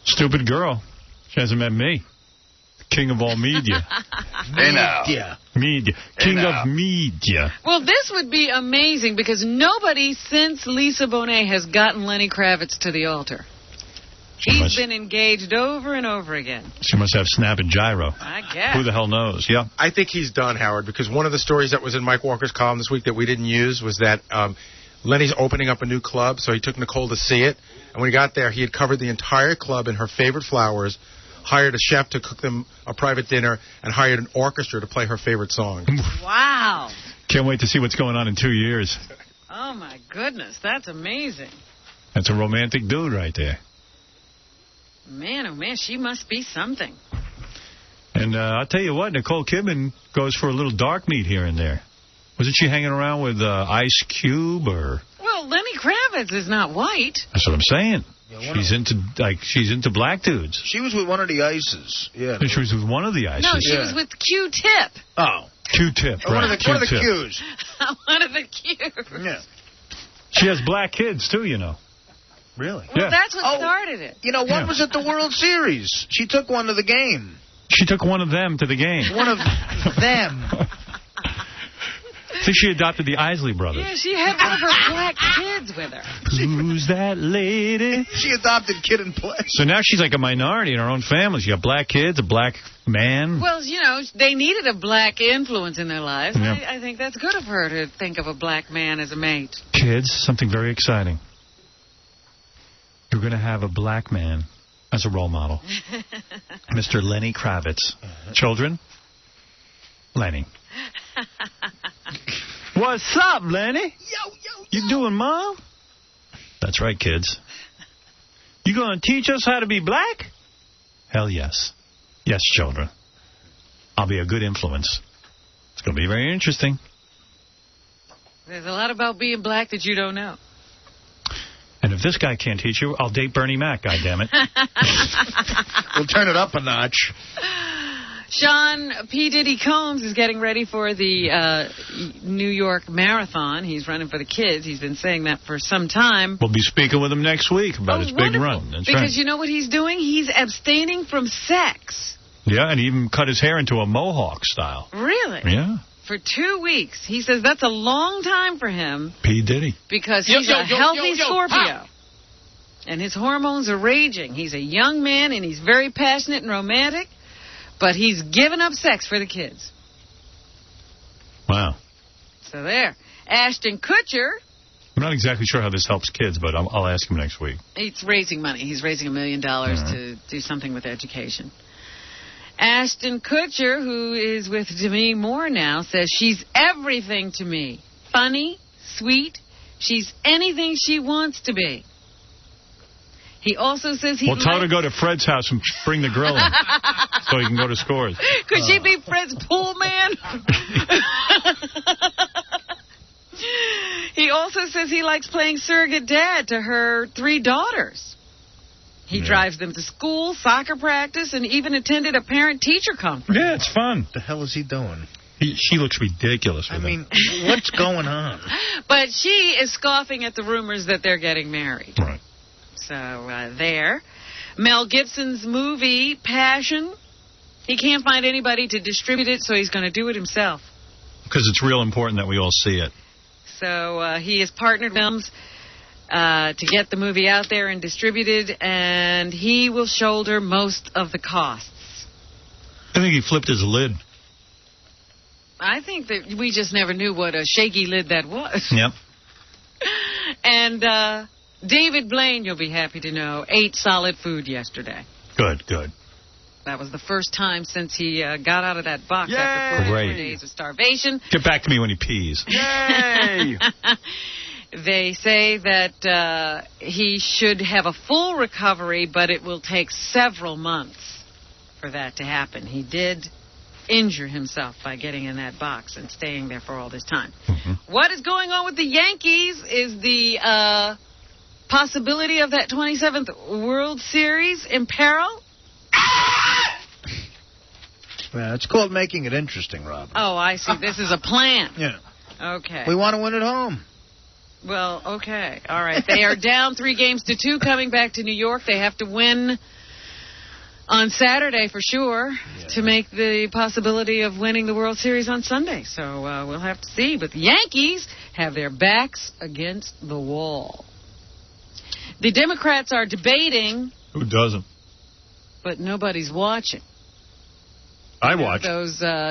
Speaker 1: Stupid girl. She hasn't met me. King of all media. Media. King of media.
Speaker 2: Well, this would be amazing because nobody since Lisa Bonet has gotten Lenny Kravitz to the altar. He's been engaged over and over again.
Speaker 1: She must have Snap and Gyro.
Speaker 2: I guess.
Speaker 1: Who the hell knows? Yeah.
Speaker 5: I think he's done, Howard, because one of the stories that was in Mike Walker's column this week that we didn't use was that Lenny's opening up a new club, so he took Nicole to see it. And when he got there, he had covered the entire club in her favorite flowers, hired a chef to cook them a private dinner, and hired an orchestra to play her favorite song.
Speaker 2: Wow.
Speaker 1: Can't wait to see what's going on in 2 years.
Speaker 2: Oh, my goodness. That's amazing.
Speaker 1: That's a romantic dude right there.
Speaker 2: Man, oh man, she must be something.
Speaker 1: And I'll tell you what, Nicole Kidman goes for a little dark meat here and there. Wasn't she hanging around with Ice Cube or...
Speaker 2: Well, Lenny Kravitz is not white.
Speaker 1: That's what I'm saying. Yeah, she's into black dudes.
Speaker 3: She was with one of the Ices. Yeah.
Speaker 1: She was with one of the Ices.
Speaker 2: No, she was with Q-Tip.
Speaker 3: Oh.
Speaker 1: Q-Tip, right.
Speaker 3: One of the Qs.
Speaker 2: One of the Qs.
Speaker 3: Yeah.
Speaker 1: She has black kids, too, you know.
Speaker 3: Really?
Speaker 2: Well, that's what started it.
Speaker 3: You know, one was at the World Series. She took one to the game.
Speaker 1: She took one of them to the game.
Speaker 3: One of them.
Speaker 1: I think she adopted the Isley brothers.
Speaker 2: Yeah, she had one of her black kids with her.
Speaker 1: Who's that lady?
Speaker 3: She adopted Kid and Play.
Speaker 1: So now she's like a minority in her own family. She got black kids, a black man.
Speaker 2: Well, you know, they needed a black influence in their lives.
Speaker 1: Yeah.
Speaker 2: I think that's good of her to think of a black man as a mate.
Speaker 1: Kids, something very exciting. You're going to have a black man as a role model. Mr. Lenny Kravitz. Children? Lenny. What's up, Lenny? Yo. You doing, Mom? That's right, kids. You going to teach us how to be black? Hell yes. Yes, children. I'll be a good influence. It's going to be very interesting.
Speaker 2: There's a lot about being black that you don't know.
Speaker 1: And if this guy can't teach you, I'll date Bernie Mac, goddammit.
Speaker 3: We'll turn it up a notch.
Speaker 2: Sean P. Diddy Combs is getting ready for the New York Marathon. He's running for the kids. He's been saying that for some time.
Speaker 1: We'll be speaking with him next week about his big run. That's right.
Speaker 2: Because you know what he's doing? He's abstaining from sex.
Speaker 1: Yeah, and he even cut his hair into a mohawk style.
Speaker 2: Really?
Speaker 1: Yeah.
Speaker 2: For 2 weeks. He says that's a long time for him.
Speaker 1: P. Diddy.
Speaker 2: Because he's a healthy Scorpio. And his hormones are raging. He's a young man, and he's very passionate and romantic. But he's given up sex for the kids.
Speaker 1: Wow.
Speaker 2: So there. Ashton Kutcher.
Speaker 1: I'm not exactly sure how this helps kids, but I'll ask him next week.
Speaker 2: He's raising money. He's raising $1 million to do something with education. Ashton Kutcher, who is with Demi Moore now, says she's everything to me. Funny, sweet. She's anything she wants to be. He also says he...
Speaker 1: Well, tell her to go to Fred's house and bring the grill in so he can go to Scores.
Speaker 2: Could she be Fred's pool man? He also says he likes playing surrogate dad to her 3 daughters. He drives them to school, soccer practice, and even attended a parent-teacher conference.
Speaker 1: Yeah, it's fun.
Speaker 3: What the hell is he doing?
Speaker 1: She looks ridiculous with him.
Speaker 3: What's going on?
Speaker 2: But she is scoffing at the rumors that they're getting married.
Speaker 1: Right.
Speaker 2: So, there. Mel Gibson's movie, Passion. He can't find anybody to distribute it, so he's going to do it himself.
Speaker 1: Because it's real important that we all see it.
Speaker 2: So, he has partnered films to get the movie out there and distributed, and he will shoulder most of the costs.
Speaker 1: I think he flipped his lid.
Speaker 2: I think that we just never knew what a shaky lid that was.
Speaker 1: Yep.
Speaker 2: And David Blaine, you'll be happy to know, ate solid food yesterday.
Speaker 1: Good.
Speaker 2: That was the first time since he got out of that box
Speaker 1: Yay!
Speaker 2: after 44 days of starvation.
Speaker 1: Get back to me when he pees.
Speaker 2: Yay! They say that he should have a full recovery, but it will take several months for that to happen. He did injure himself by getting in that box and staying there for all this time. Mm-hmm. What is going on with the Yankees is the possibility of that 27th World Series in peril.
Speaker 3: Yeah, it's called making it interesting, Rob.
Speaker 2: Oh, I see. This is a plan.
Speaker 3: Yeah.
Speaker 2: Okay.
Speaker 3: We want to win at home.
Speaker 2: Well, okay. All right. They are down 3-2 coming back to New York. They have to win on Saturday for sure to make the possibility of winning the World Series on Sunday. So we'll have to see. But the Yankees have their backs against the wall. The Democrats are debating.
Speaker 1: Who doesn't?
Speaker 2: But nobody's watching.
Speaker 1: I watch.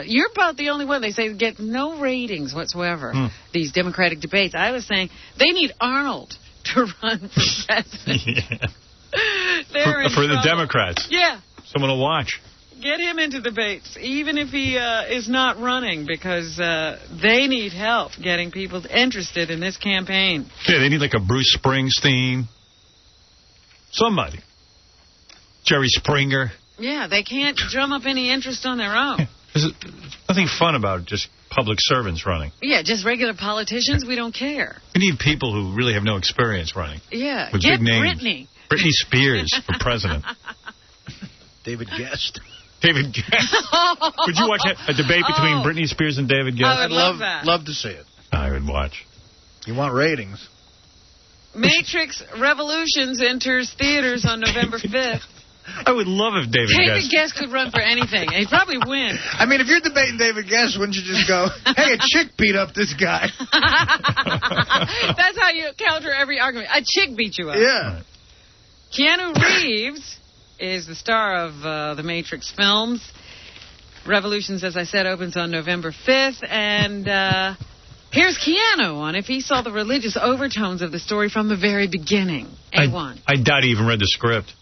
Speaker 2: You're about the only one. They say get no ratings whatsoever, these Democratic debates. I was saying they need Arnold to run for president.
Speaker 1: For the Democrats.
Speaker 2: Yeah.
Speaker 1: Someone will watch.
Speaker 2: Get him into debates, even if he is not running, because they need help getting people interested in this campaign.
Speaker 1: Yeah, they need like a Bruce Springsteen. Somebody. Jerry Springer.
Speaker 2: Yeah, they can't drum up any interest on their own.
Speaker 1: There's nothing fun about just public servants running.
Speaker 2: Yeah, just regular politicians, we don't care.
Speaker 1: We need people who really have no experience running.
Speaker 2: Yeah,
Speaker 1: with
Speaker 2: get
Speaker 1: big names.
Speaker 2: Britney.
Speaker 1: Britney Spears for president.
Speaker 3: David Guest.
Speaker 1: David Guest. Would you watch a debate between Britney Spears and David Guest?
Speaker 2: I would love that.
Speaker 3: Love to see it.
Speaker 1: I would watch.
Speaker 3: You want ratings.
Speaker 2: Matrix Revolutions enters theaters on November 5th.
Speaker 1: I would love if David
Speaker 2: Guest could run for anything. He'd probably win.
Speaker 3: I mean, if you're debating David Guest, wouldn't you just go, hey, a chick beat up this guy?
Speaker 2: That's how you counter every argument. A chick beat you up.
Speaker 3: Yeah.
Speaker 2: Keanu Reeves is the star of the Matrix films. Revolutions, as I said, opens on November 5th. And here's Keanu on if he saw the religious overtones of the story from the very beginning. A1.
Speaker 1: I doubt he even read the script.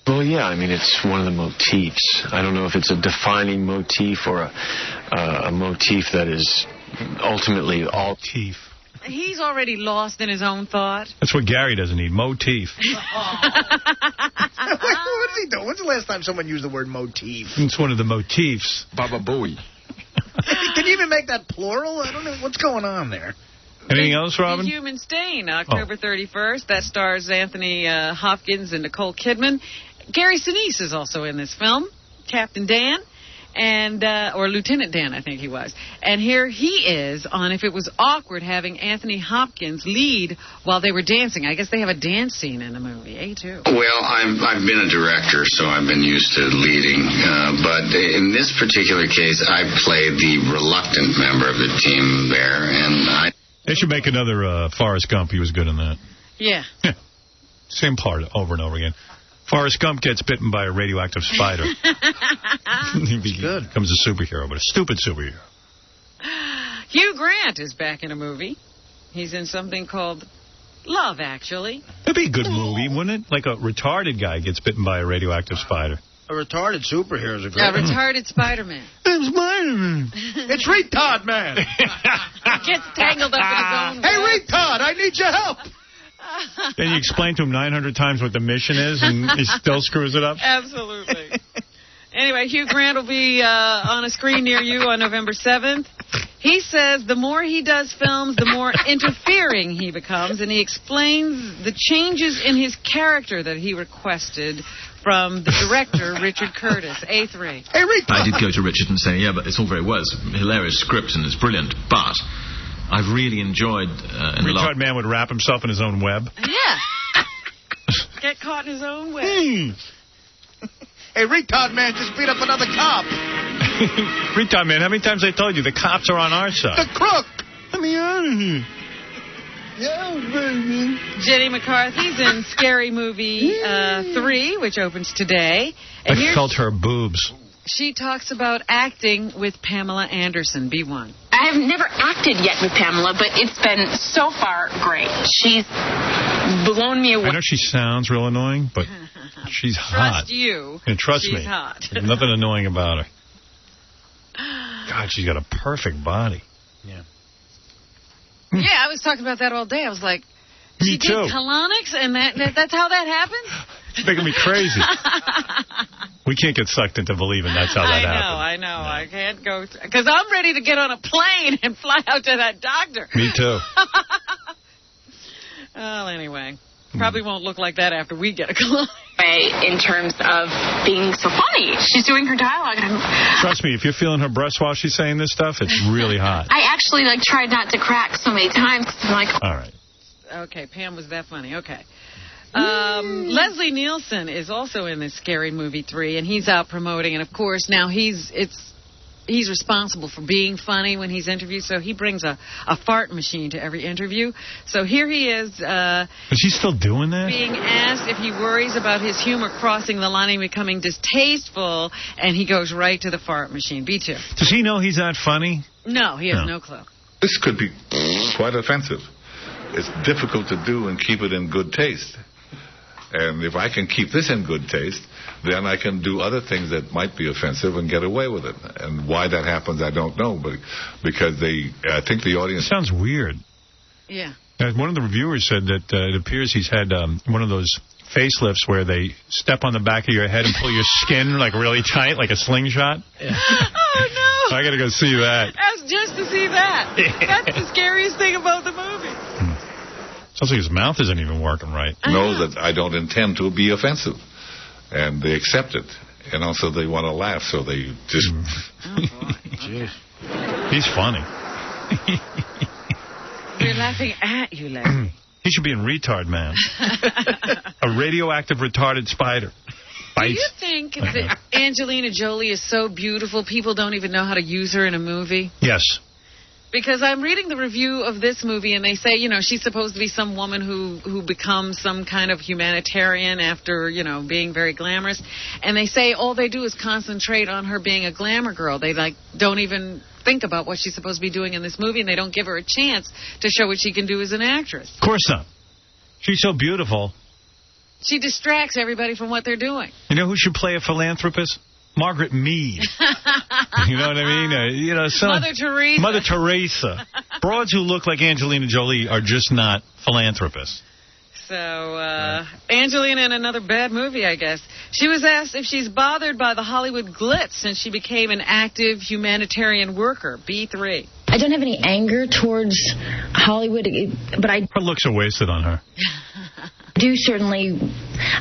Speaker 6: Well, yeah, I mean, it's one of the motifs. I don't know if it's a defining motif or a motif that is ultimately all...
Speaker 1: Motif.
Speaker 2: He's already lost in his own thought.
Speaker 1: That's what Gary doesn't need, motif.
Speaker 3: What is he doing? When's the last time someone used the word motif?
Speaker 1: It's one of the motifs.
Speaker 14: Baba Booey.
Speaker 3: Can you even make that plural? I don't know. What's going on there?
Speaker 1: Anything else, Robin?
Speaker 2: The Human Stain, October 31st. That stars Anthony Hopkins and Nicole Kidman. Gary Sinise is also in this film, Captain Dan, and or Lieutenant Dan, I think he was. And here he is on If It Was Awkward having Anthony Hopkins lead while they were dancing. I guess they have a dance scene in the movie, A2.
Speaker 19: Well, I've been a director, so I've been used to leading. But in this particular case, I played the reluctant member of the team there, and
Speaker 1: They should make another Forrest Gump. He was good in that.
Speaker 2: Yeah.
Speaker 1: Same part over and over again. Forrest Gump gets bitten by a radioactive spider. He becomes a superhero, but a stupid superhero.
Speaker 2: Hugh Grant is back in a movie. He's in something called Love, Actually.
Speaker 1: It'd be a good movie, wouldn't it? Like a retarded guy gets bitten by a radioactive spider.
Speaker 3: A retarded superhero is a great
Speaker 2: A retarded Spider-Man.
Speaker 3: It's Spider-Man. It's Retard Man.
Speaker 2: Gets tangled up in his own
Speaker 3: Hey,
Speaker 2: web.
Speaker 3: Retard, I need your help.
Speaker 1: Then you explain to him 900 times what the mission is, and he still screws it up?
Speaker 2: Absolutely. Anyway, Hugh Grant will be on a screen near you on November 7th. He says the more he does films, the more interfering he becomes, and he explains the changes in his character that he requested from the director, Richard Curtis, A3.
Speaker 3: Hey,
Speaker 20: I did go to Richard and say, yeah, but it's all very well. It's a hilarious script and it's brilliant, but I've really enjoyed...
Speaker 1: Retard Man would wrap himself in his own web.
Speaker 2: Yeah. Get caught in his own web.
Speaker 3: Hey, Retard Man just beat up another cop.
Speaker 1: Retard Man, how many times I told you the cops are on our side?
Speaker 3: The crook.
Speaker 1: Let me out of here.
Speaker 3: Yeah, baby.
Speaker 2: Jenny McCarthy's in Scary Movie 3, which opens today. And
Speaker 1: I felt her boobs.
Speaker 2: She talks about acting with Pamela Anderson, B1.
Speaker 22: I have never acted yet with Pamela, but it's been so far great. She's blown me away.
Speaker 1: I know she sounds real annoying, but she's hot.
Speaker 2: Trust you.
Speaker 1: And trust
Speaker 2: she's
Speaker 1: me.
Speaker 2: Hot.
Speaker 1: There's nothing annoying about her. God, she's got a perfect body.
Speaker 3: Yeah.
Speaker 2: Yeah, I was talking about that all day. I was like,
Speaker 1: Me too.
Speaker 2: did colonics, and that's how that happened?
Speaker 1: It's making me crazy. We can't get sucked into believing that's how that happened.
Speaker 2: I know. I can't go... Because I'm ready to get on a plane and fly out to that doctor.
Speaker 1: Me too.
Speaker 2: Well, anyway. Probably won't look like that after we get a colonic.
Speaker 22: In terms of being so funny. She's doing her dialogue.
Speaker 1: Trust me, if you're feeling her breasts while she's saying this stuff, it's really hot.
Speaker 22: I actually tried not to crack so many times. I'm like...
Speaker 1: All right.
Speaker 2: Okay, Pam was that funny. Okay. Leslie Nielsen is also in this Scary Movie 3, and he's out promoting. And, of course, now he's responsible for being funny when he's interviewed, so he brings a fart machine to every interview. So here he is.
Speaker 1: Is he still doing that?
Speaker 2: Being asked if he worries about his humor crossing the line and becoming distasteful, and he goes right to the fart machine. B2.
Speaker 1: Does he know he's not funny?
Speaker 2: No, he has no clue.
Speaker 25: This could be quite offensive. It's difficult to do and keep it in good taste. And if I can keep this in good taste, then I can do other things that might be offensive and get away with it. And why that happens, I don't know, but because I think the audience...
Speaker 1: It sounds weird.
Speaker 2: Yeah.
Speaker 1: One of the reviewers said that it appears he's had one of those facelifts where they step on the back of your head and pull your skin like really tight, like a slingshot. Yeah.
Speaker 2: Oh, no.
Speaker 1: I got to go see that.
Speaker 2: That's just to see that. That's the scariest thing about the movie.
Speaker 1: Sounds like his mouth isn't even working right.
Speaker 25: Know that I don't intend to be offensive. And they accept it. And also they want to laugh, so they just...
Speaker 1: Jeez. He's funny.
Speaker 2: We're laughing at you, Larry.
Speaker 1: He should be in Retard Man. A radioactive retarded spider.
Speaker 2: Do you think that Angelina Jolie is so beautiful, people don't even know how to use her in a movie?
Speaker 1: Yes.
Speaker 2: Because I'm reading the review of this movie, and they say, you know, she's supposed to be some woman who becomes some kind of humanitarian after, you know, being very glamorous. And they say all they do is concentrate on her being a glamour girl. They, like, don't even think about what she's supposed to be doing in this movie, and they don't give her a chance to show what she can do as an actress.
Speaker 1: Of course not. She's so beautiful.
Speaker 2: She distracts everybody from what they're doing.
Speaker 1: You know who should play a philanthropist? Margaret Mead. You know what I mean? You know,
Speaker 2: Mother Teresa.
Speaker 1: Mother Teresa. Broads who look like Angelina Jolie are just not philanthropists.
Speaker 2: So, Angelina in another bad movie, I guess. She was asked if she's bothered by the Hollywood glitz since she became an active humanitarian worker. B3.
Speaker 7: I don't have any anger towards Hollywood, but
Speaker 1: Her looks are wasted on her.
Speaker 7: do certainly,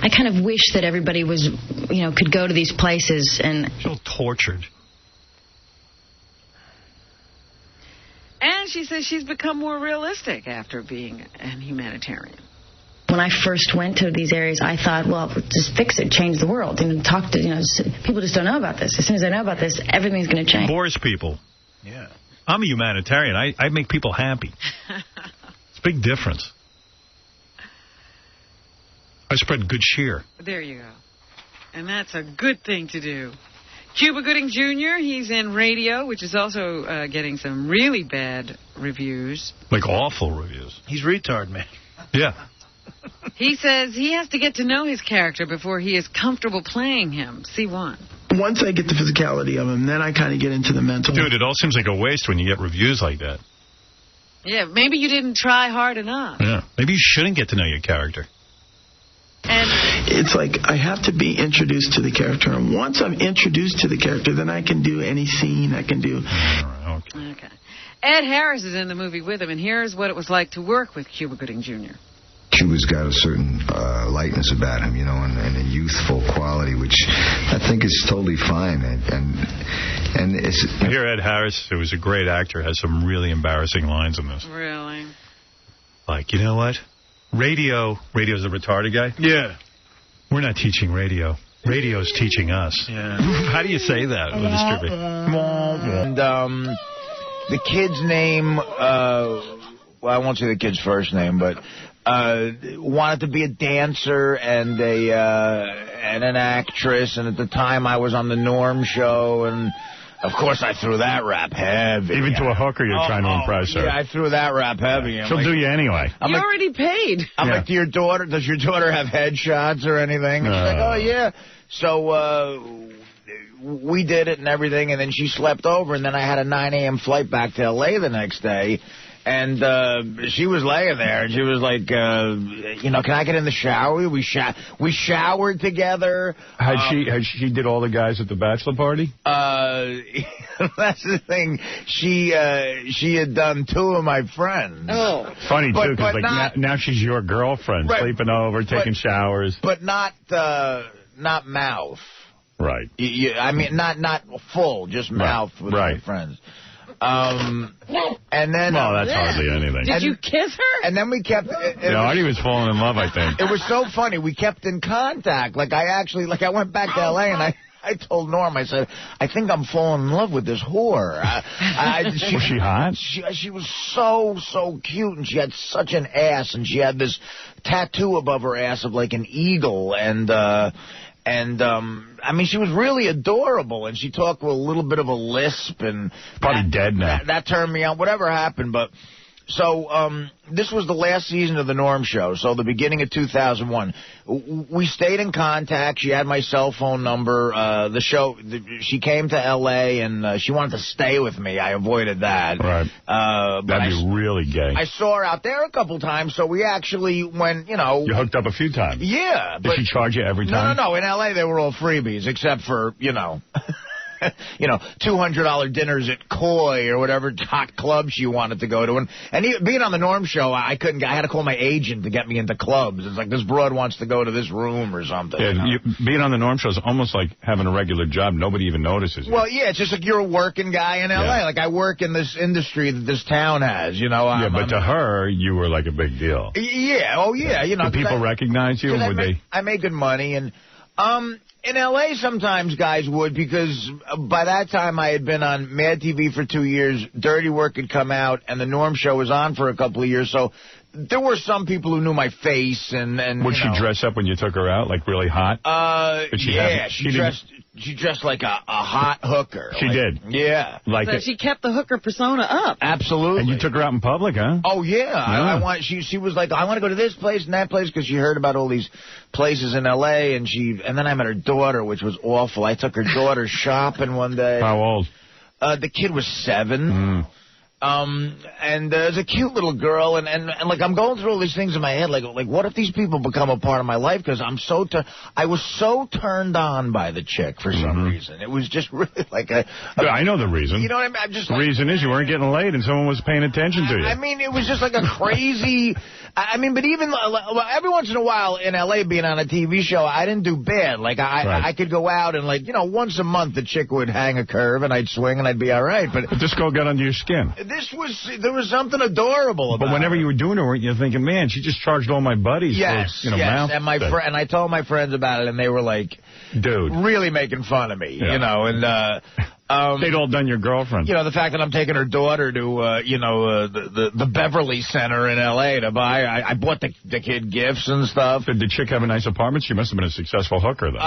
Speaker 7: I kind of wish that everybody was, you know, could go to these places and...
Speaker 1: So tortured.
Speaker 2: And she says she's become more realistic after being a humanitarian.
Speaker 7: When I first went to these areas, I thought, well, just fix it, change the world. And talk to, you know, people just don't know about this. As soon as they know about this, everything's going to change.
Speaker 1: Bores people.
Speaker 3: Yeah.
Speaker 1: I'm a humanitarian. I make people happy. It's a big difference. I spread good cheer.
Speaker 2: There you go. And that's a good thing to do. Cuba Gooding Jr., he's in radio, which is also getting some really bad reviews.
Speaker 1: Like awful reviews.
Speaker 3: He's retard, man.
Speaker 1: Yeah.
Speaker 2: He says he has to get to know his character before he is comfortable playing him. C1.
Speaker 8: Once I get the physicality of him, then I kind of get into the mental.
Speaker 1: Dude, it all seems like a waste when you get reviews like that.
Speaker 2: Yeah, maybe you didn't try hard enough.
Speaker 1: Yeah, maybe you shouldn't get to know your character.
Speaker 2: And
Speaker 8: it's like I have to be introduced to the character. And once I'm introduced to the character, then I can do any scene I can do.
Speaker 2: Okay. Ed Harris is in the movie with him, and here's what it was like to work with Cuba Gooding Jr.
Speaker 11: Cuba's got a certain lightness about him, you know, and a youthful quality, which I think is totally fine. And it's...
Speaker 1: I hear Ed Harris, who was a great actor, has some really embarrassing lines in this.
Speaker 2: Really?
Speaker 1: Like, you know what? Radio's a retarded guy?
Speaker 3: Yeah.
Speaker 1: We're not teaching radio. Radio's teaching us.
Speaker 3: Yeah.
Speaker 1: How do you say that with a strippy?
Speaker 3: And the kid's name, well, I won't say the kid's first name, but wanted to be a dancer and an actress. And at the time, I was on the Norm show, and of course, I threw that rap heavy.
Speaker 1: Even to a hooker, you're trying to impress her.
Speaker 3: Yeah, I threw that rap heavy.
Speaker 1: She'll do you anyway.
Speaker 2: You already paid.
Speaker 3: I'm like, to your daughter, does your daughter have headshots or anything? And she's like, oh, yeah. So we did it and everything, and then she slept over, and then I had a 9 a.m. flight back to L.A. the next day. And she was laying there, and she was like, you know, can I get in the shower? We showered together.
Speaker 1: Had she did all the guys at the bachelor party?
Speaker 3: That's the thing. She had done 2 of my friends.
Speaker 2: Oh.
Speaker 1: Funny, too, because like now she's your girlfriend,
Speaker 3: right,
Speaker 1: sleeping over, taking showers.
Speaker 3: But not mouth.
Speaker 1: Right.
Speaker 3: I mean, not full, just mouth with my friends. And then...
Speaker 1: Well, that's hardly anything.
Speaker 2: Did you kiss her?
Speaker 3: And then we kept...
Speaker 1: Artie was falling in love, I think.
Speaker 3: It was so funny. We kept in contact. Like, I went back to L.A. and I told Norm, I said, I think I'm falling in love with this whore.
Speaker 1: Was she hot?
Speaker 3: She was so cute, and she had such an ass, and she had this tattoo above her ass of like an eagle, and I mean, she was really adorable, and she talked with a little bit of a lisp, and...
Speaker 1: Probably dead now.
Speaker 3: That turned me on, whatever happened, but... So this was the last season of the Norm Show, so the beginning of 2001. We stayed in contact. She had my cell phone number. She came to L.A., and she wanted to stay with me. I avoided that.
Speaker 1: Right. That'd be really gay.
Speaker 3: I saw her out there a couple times, so we actually went, You
Speaker 1: hooked up a few times?
Speaker 3: Yeah.
Speaker 1: Did she charge you every time?
Speaker 3: No. In L.A., they were all freebies, except for, $200 dinners at Koi or whatever hot club she wanted to go to. And being on the Norm Show, I had to call my agent to get me into clubs. It's like, this broad wants to go to this room or something.
Speaker 1: Yeah, being on the Norm Show is almost like having a regular job. Nobody even notices you.
Speaker 3: Well, yeah, it's just like you're a working guy in L.A. Yeah. Like, I work in this industry that this town has,
Speaker 1: but to her, you were like a big deal.
Speaker 3: Yeah, oh, yeah.
Speaker 1: Did people recognize you?
Speaker 3: I made good money, and... in L.A., sometimes guys would, because by that time I had been on Mad TV for 2 years, Dirty Work had come out, and the Norm Show was on for a couple of years, so there were some people who knew my face, and
Speaker 1: would she dress up when you took her out, like really hot?
Speaker 3: She dressed like a hot hooker.
Speaker 1: She did?
Speaker 3: Yeah.
Speaker 2: So she kept the hooker persona up.
Speaker 3: Absolutely.
Speaker 1: And you took her out in public, huh?
Speaker 3: Oh, yeah. She was like, I want to go to this place and that place, because she heard about all these places in L.A., and then I met her daughter, which was awful. I took her daughter shopping one day.
Speaker 1: How old?
Speaker 3: The kid was 7. And there's a cute little girl, and like, I'm going through all these things in my head, like what if these people become a part of my life? Because I was so turned on by the chick for some reason. It was just really like
Speaker 1: I know the reason.
Speaker 3: You know what I mean? I'm just
Speaker 1: the reason is you weren't getting laid, and someone was paying attention to you.
Speaker 3: I mean, it was just like a crazy. But even every once in a while in L.A. being on a TV show, I didn't do bad. Like I could go out and once a month the chick would hang a curve and I'd swing and I'd be all right. But
Speaker 1: this girl got under your skin.
Speaker 3: There was something adorable about it.
Speaker 1: But whenever you were doing it, weren't you thinking, man, she just charged all my buddies for, mouth.
Speaker 3: And and I told my friends about it, and they were like,
Speaker 1: dude,
Speaker 3: really making fun of me,
Speaker 1: they'd all done your girlfriend.
Speaker 3: The fact that I'm taking her daughter to, the Beverly Center in L.A. to buy. I bought the kid gifts and stuff.
Speaker 1: Did the chick have a nice apartment? She must have been a successful hooker, though.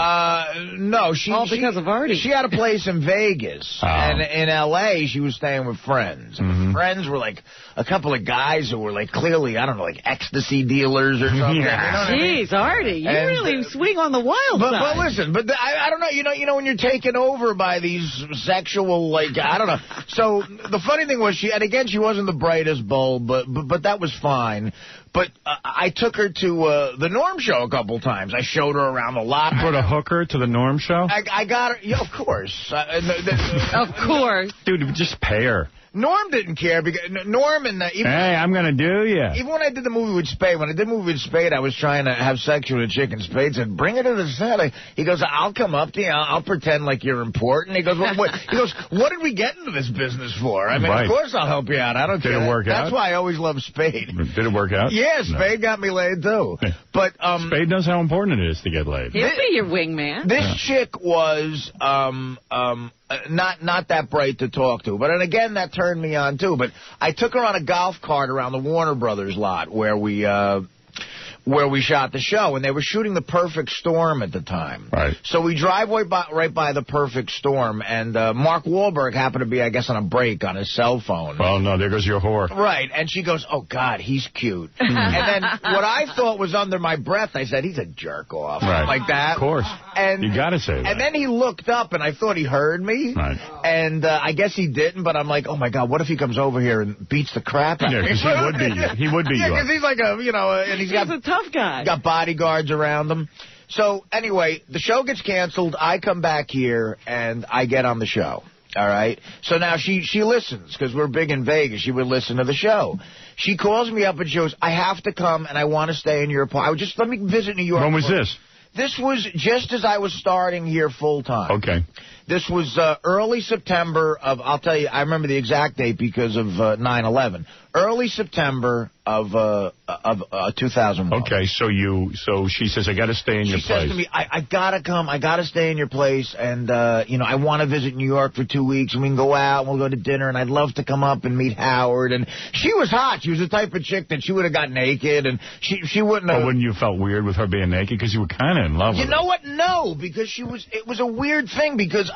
Speaker 3: No.
Speaker 2: All because of Artie.
Speaker 3: She had a place in Vegas. And in L.A., she was staying with friends. And friends were like a couple of guys who were like clearly, I don't know, like ecstasy dealers or something.
Speaker 2: Yeah. Jeez, Artie, you really swing on the wild side.
Speaker 3: But listen, I don't know. You know when you're taken over by these sexual, I don't know. So the funny thing was, she wasn't the brightest bulb, but that was fine. But I took her to the Norm Show a couple times. I showed her around a lot.
Speaker 1: You brought a hooker to the Norm Show?
Speaker 3: I got her. Yeah, of course.
Speaker 2: Of course.
Speaker 1: Dude, just pay her.
Speaker 3: Norm didn't care because Norm and
Speaker 1: hey, I'm gonna do ya.
Speaker 3: Even when I did the movie with Spade, I was trying to have sex with a chick, and Spade said, "Bring her to the set." He goes, "I'll come up to you. I'll pretend like you're important." He goes, "What did we get into this business for? I mean, Of course I'll help you out. I don't care."
Speaker 1: Did it work out?
Speaker 3: That's why I always love Spade.
Speaker 1: Did it work out?
Speaker 3: Yeah, Spade got me laid too. But
Speaker 1: Spade knows how important it is to get laid.
Speaker 2: He'll be your wingman.
Speaker 3: This chick was not that bright to talk to, but again that turned me on too. But I took her on a golf cart around the Warner Brothers lot where we shot the show, and they were shooting The Perfect Storm at the time.
Speaker 1: Right.
Speaker 3: So we drive right by The Perfect Storm, and Mark Wahlberg happened to be, I guess, on a break on his cell phone.
Speaker 1: Oh, no, there goes your whore.
Speaker 3: Right, and she goes, "Oh, God, he's cute." And then what I thought was under my breath, I said, "He's a jerk-off."
Speaker 1: Right.
Speaker 3: Like that.
Speaker 1: Of course.
Speaker 3: And
Speaker 1: you got to say that.
Speaker 3: And then he looked up, and I thought he heard me.
Speaker 1: Right.
Speaker 3: And I guess he didn't, but I'm like, oh, my God, what if he comes over here and beats the crap out of me?
Speaker 1: Yeah, because he would be.
Speaker 3: Yeah, because he's like and he's
Speaker 2: a tough guy.
Speaker 3: Got bodyguards around him. So, anyway, the show gets canceled. I come back here, and I get on the show. All right? So now she listens, because we're big in Vegas. She would listen to the show. She calls me up, and she goes, "I have to come, and I want to stay in your apartment. Let me visit New York."
Speaker 1: When was this?
Speaker 3: This was just as I was starting here full-time.
Speaker 1: Okay.
Speaker 3: This was early September of, I'll tell you, I remember the exact date because of 9/11. Early September of 2001.
Speaker 1: Okay, so she says, "I got to stay in your place."
Speaker 3: She says to me, I got to come. I got to stay in your place, and I want to visit New York for 2 weeks, and we can go out, and we'll go to dinner, and I'd love to come up and meet Howard. And she was hot. She was the type of chick that she would have got naked, and she wouldn't have.
Speaker 1: But wouldn't you felt weird with her being naked because you were kind of in love with her?
Speaker 3: You know what? No, because it was a weird thing because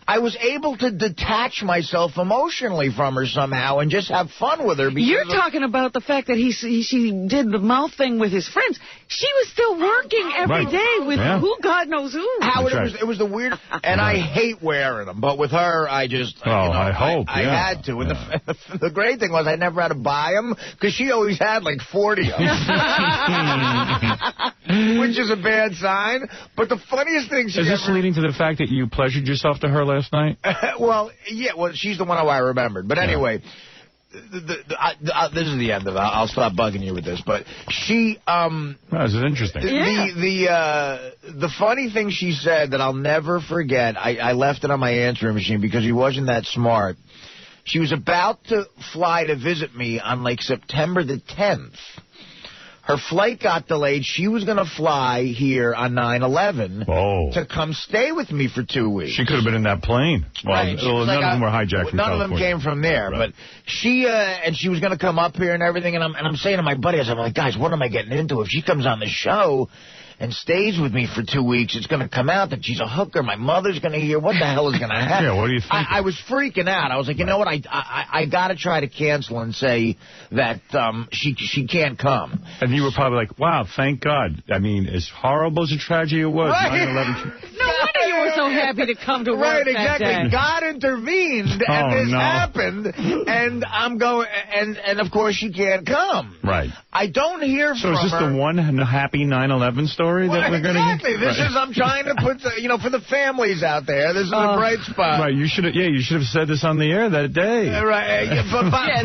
Speaker 3: I was able to detach myself emotionally from her somehow and just have fun with her.
Speaker 2: You're talking about the fact that she did the mouth thing with his friends. She was still working every day with who God knows who.
Speaker 3: Howard, it was the weird, and I hate wearing them, but with her, I just,
Speaker 1: I hope.
Speaker 3: I had to. And the great thing was I never had to buy them because she always had like 40 of them, which is a bad sign. But the funniest thing
Speaker 1: is this leading to the fact that you pleasured yourself to her last night?
Speaker 3: Well, she's the one who I remembered. But anyway. This is the end of it. I'll stop bugging you with this, but she.
Speaker 1: This is interesting.
Speaker 3: The funny thing she said that I'll never forget. I left it on my answering machine because he wasn't that smart. She was about to fly to visit me on like September the 10th. Her flight got delayed. She was going to fly here on 9/11 to come stay with me for 2 weeks.
Speaker 1: She could have been in that plane. Well,
Speaker 3: right.
Speaker 1: none of them were hijacked from
Speaker 3: None
Speaker 1: California.
Speaker 3: of them came from there. Right. But she was going to come up here and everything. And I'm saying to my buddies, I'm like, guys, what am I getting into? If she comes on the show and stays with me for 2 weeks, it's going to come out that she's a hooker. My mother's going to hear. What the hell is going to happen?
Speaker 1: Yeah, what do you think?
Speaker 3: I was freaking out. I was like, you know what? I got to try to cancel and say that she can't come.
Speaker 1: And you were probably like, wow, thank God. I mean, as horrible as a tragedy it was, 9/11.
Speaker 2: No wonder you were so happy to come to work
Speaker 3: Right,
Speaker 2: that
Speaker 3: exactly.
Speaker 2: day.
Speaker 3: God intervened, and this happened, and I'm going, and of course she can't come.
Speaker 1: Right.
Speaker 3: I don't hear from her.
Speaker 1: So is this the one happy 9/11 story that we're going to get?
Speaker 3: Exactly. This is, I'm trying to put, for the families out there, this is a bright spot.
Speaker 1: Right, you should have said this on the air that day.
Speaker 3: Right.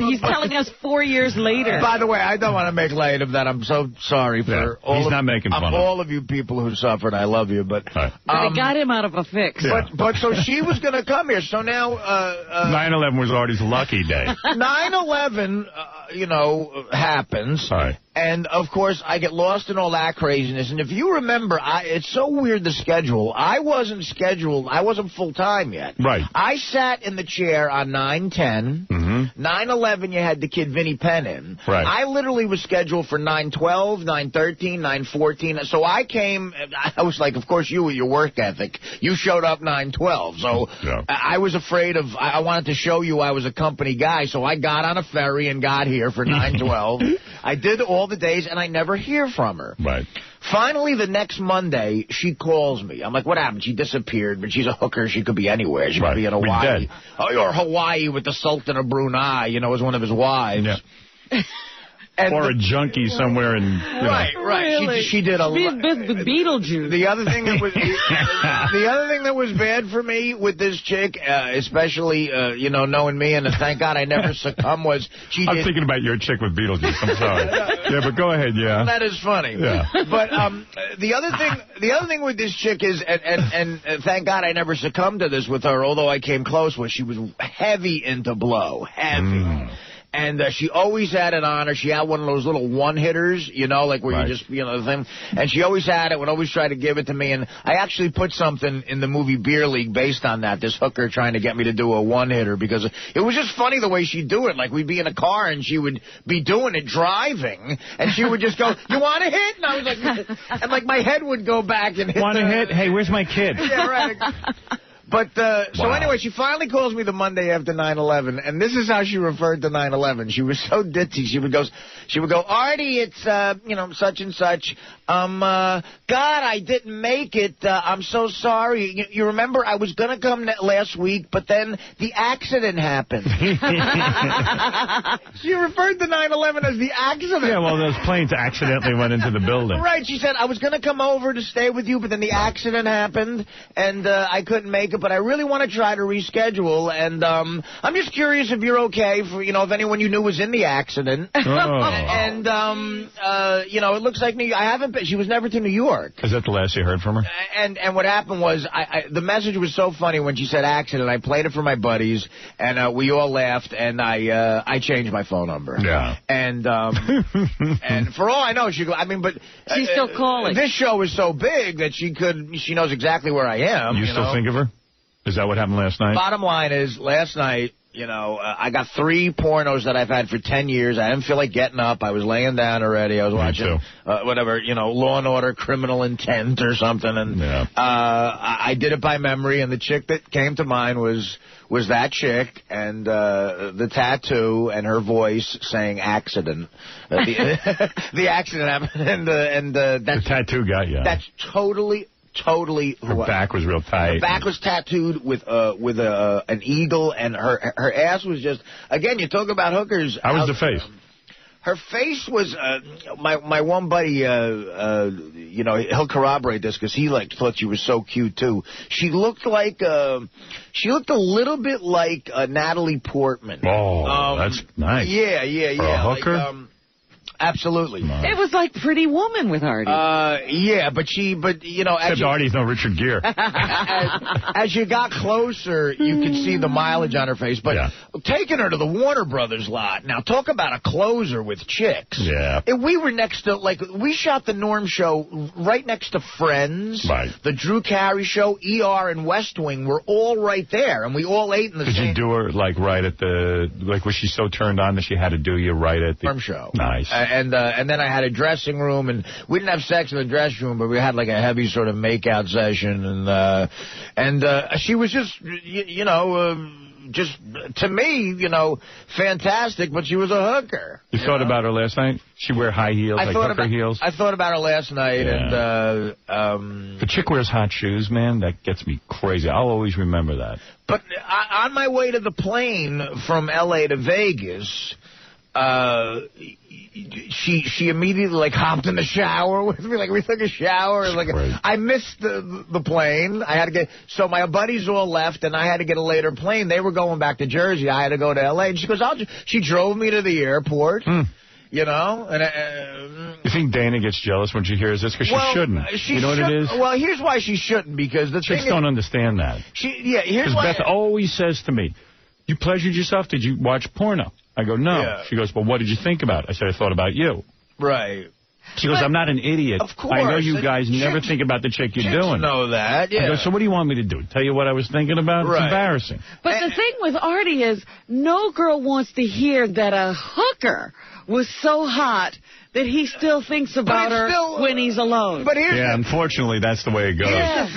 Speaker 2: He's telling us 4 years later.
Speaker 3: By the way, I don't want to make light of that. I'm so sorry for all of you people who suffered. I love you, but
Speaker 2: it got him out of a fix.
Speaker 3: Yeah. But so she was going to come here. So now
Speaker 1: 9/11 was Artie's lucky day.
Speaker 3: 9/11, happens.
Speaker 1: Right.
Speaker 3: And, of course, I get lost in all that craziness. And if you remember, it's so weird, the schedule. I wasn't scheduled. I wasn't full-time yet.
Speaker 1: Right.
Speaker 3: I sat in the chair on 9/10. 9/11, you had the kid Vinnie Penn in.
Speaker 1: Right.
Speaker 3: I literally was scheduled for 9/12, 9/13, 9/14. So I came, I was like, of course, you with your work ethic, you showed up 9/12. So I was afraid I wanted to show you I was a company guy. So I got on a ferry and got here for 9/12. I did all the days, and I never hear from her.
Speaker 1: Right.
Speaker 3: Finally, the next Monday, she calls me. I'm like, what happened? She disappeared, but she's a hooker. She could be anywhere. She could be in Hawaii. Or Hawaii with the Sultan of Brunei, as one of his wives.
Speaker 1: Yeah. Or a junkie somewhere in...
Speaker 3: Right.
Speaker 2: Really?
Speaker 3: She did a lot.
Speaker 2: With Beetlejuice.
Speaker 3: The other thing that was bad for me with this chick, especially knowing me, and thank God I never succumbed, was
Speaker 1: I'm thinking about your chick with Beetlejuice. I'm sorry. Yeah, but go ahead. Yeah.
Speaker 3: That is funny.
Speaker 1: Yeah.
Speaker 3: But the other thing with this chick is, and thank God I never succumbed to this with her, although I came close, was she was heavy into blow, heavy. And she always had it on her. She had one of those little one-hitters, like where you just, the thing. And she always had it, would always try to give it to me. And I actually put something in the movie Beer League based on that, this hooker trying to get me to do a one-hitter, because it was just funny the way she'd do it. Like, we'd be in a car, and she would be doing it driving, and she would just go, you want a hit? And I was like, and my head would go back and hit.
Speaker 1: Want a hit? Hey, where's my kid?
Speaker 3: Yeah, right. But, so anyway, she finally calls me the Monday after 9/11, and this is how she referred to 9/11. She was so ditzy. She would go, Artie, it's, such and such. God, I didn't make it. I'm so sorry. You remember, I was going to come last week, but then the accident happened. She referred to 9/11 as the accident.
Speaker 1: Yeah, well, those planes accidentally went into the building.
Speaker 3: Right. She said, I was going to come over to stay with you, but then the accident happened, and I couldn't make it. But I really want to try to reschedule, and I'm just curious if you're okay for, if anyone you knew was in the accident. And, it looks like I haven't been. She was never to New York.
Speaker 1: Is that the last you heard from her?
Speaker 3: And what happened was, the message was so funny when she said accident. I played it for my buddies, and we all laughed, and I changed my phone number.
Speaker 1: Yeah.
Speaker 3: And and for all I know, but
Speaker 2: she's still calling.
Speaker 3: This show is so big that she knows exactly where I am.
Speaker 1: You still think of her? Is that what happened last night?
Speaker 3: Bottom line is, last night, You know, I got 3 pornos that I've had for 10 years. I didn't feel like getting up. I was laying down already. I was watching, whatever, you know, Law & Order, Criminal Intent or something. And I did it by memory, and the chick that came to mind was that chick, and the tattoo and her voice saying accident. The accident happened, and the
Speaker 1: tattoo got you.
Speaker 3: That's totally...
Speaker 1: Her back was real tight.
Speaker 3: Her back was tattooed with an eagle, and her ass was just, again, you talk about hookers.
Speaker 1: How was the face?
Speaker 3: Her face was, my one buddy, you know, he'll corroborate this because he thought she was so cute too. She looked like, she looked a little bit like Natalie Portman.
Speaker 1: Oh, that's nice.
Speaker 3: Yeah.
Speaker 1: For a hooker?
Speaker 3: Like, absolutely.
Speaker 2: It was like Pretty Woman with Artie.
Speaker 3: Yeah, but you know...
Speaker 1: Except Artie's no Richard Gere.
Speaker 3: as you got closer, you could see the mileage on her face. But taking her to the Warner Brothers lot, now talk about a closer with chicks.
Speaker 1: Yeah.
Speaker 3: And we were next to, we shot the Norm show right next to Friends.
Speaker 1: Right.
Speaker 3: The Drew Carey show, ER, and West Wing were all right there. And we all ate in the same...
Speaker 1: Did you do her, right at the... was she so turned on that she had to do you right at the...
Speaker 3: Norm show.
Speaker 1: Nice.
Speaker 3: And then I had a dressing room, and we didn't have sex in the dressing room, but we had a heavy sort of make-out session, and she was just, you know, just to me, you know, fantastic, but she was a hooker.
Speaker 1: You thought about her last night? She wear high heels, hooker heels?
Speaker 3: I thought about her last night, and
Speaker 1: the chick wears hot shoes, man. That gets me crazy. I'll always remember that.
Speaker 3: But on my way to the plane from L.A. to Vegas, she immediately hopped in the shower with me. We took a shower. I missed the plane. I had to so my buddies all left, and I had to get a later plane. They were going back to Jersey. I had to go to L.A. And she goes, she drove me to the airport. You know? And
Speaker 1: you think Dana gets jealous when she hears this? Because she shouldn't. You know what it is?
Speaker 3: Well, here's why she shouldn't, because the
Speaker 1: chicks don't understand that.
Speaker 3: Here's why.
Speaker 1: Beth always says to me, you pleasured yourself? Did you watch porno? I go, no. Yeah. She goes, well, what did you think about it? I said, I thought about you.
Speaker 3: Right.
Speaker 1: She goes, I'm not an idiot.
Speaker 3: Of course.
Speaker 1: I know you guys never think about the chick you're doing.
Speaker 3: Know that, yeah.
Speaker 1: I go, so what do you want me to do? Tell you what I was thinking about? Right. It's embarrassing.
Speaker 2: But the thing with Artie is no girl wants to hear that a hooker was so hot that he still thinks about her when he's alone.
Speaker 3: But
Speaker 1: unfortunately, that's the way it goes.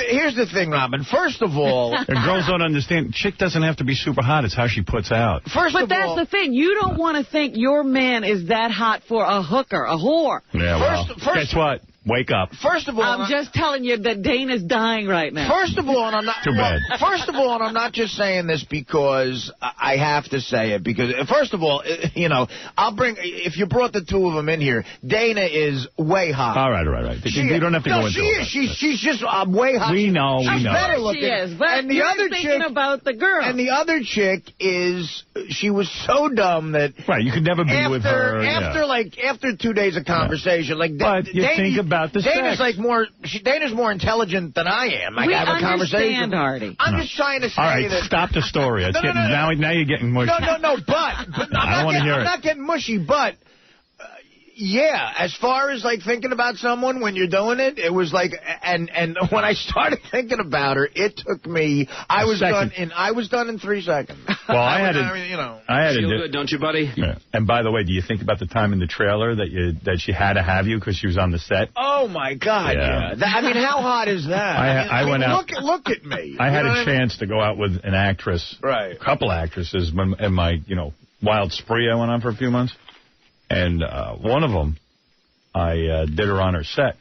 Speaker 3: Here's the thing, Robin. First of all...
Speaker 1: girls don't understand. Chick doesn't have to be super hot. It's how she puts out.
Speaker 2: But that's the thing. You don't want to think your man is that hot for a hooker, a whore.
Speaker 1: Yeah, guess what? Wake up.
Speaker 3: First of all,
Speaker 2: I'm just telling you that Dana's dying right now.
Speaker 3: First of all, and I'm not
Speaker 1: too bad.
Speaker 3: First of all, and I'm not just saying this because I have to say it. Because first of all, you know, if you brought the two of them in here, Dana is way hot.
Speaker 1: All right. You don't have to go into it.
Speaker 3: She's just way hot.
Speaker 1: We know.
Speaker 3: She's better looking.
Speaker 2: She is, but and the other thinking about the girl.
Speaker 3: And the other chick she was so dumb that
Speaker 1: you could never be with her.
Speaker 3: After 2 days of conversation,
Speaker 1: but you think about the
Speaker 3: Dana's
Speaker 1: sex.
Speaker 3: Dana's more intelligent than I am. I have a conversation.
Speaker 2: Artie.
Speaker 3: I'm just trying to say
Speaker 1: all right,
Speaker 3: that.
Speaker 1: Stop the story. Now you're getting mushy.
Speaker 3: No, but I'm not getting mushy, but yeah, as far as thinking about someone when you're doing it, it was and when I started thinking about her, it took me. I was done in 3 seconds.
Speaker 1: Well, I had to
Speaker 4: feel good, don't you, buddy?
Speaker 1: Yeah. And by the way, do you think about the time in the trailer that she had to have you because she was on the set?
Speaker 3: Oh my God! Yeah. I mean, how hot is that?
Speaker 1: I went out.
Speaker 3: Look at me.
Speaker 1: I had a chance to go out with an actress,
Speaker 3: right?
Speaker 1: A couple actresses in my wild spree I went on for a few months. And one of them, I did her on her set.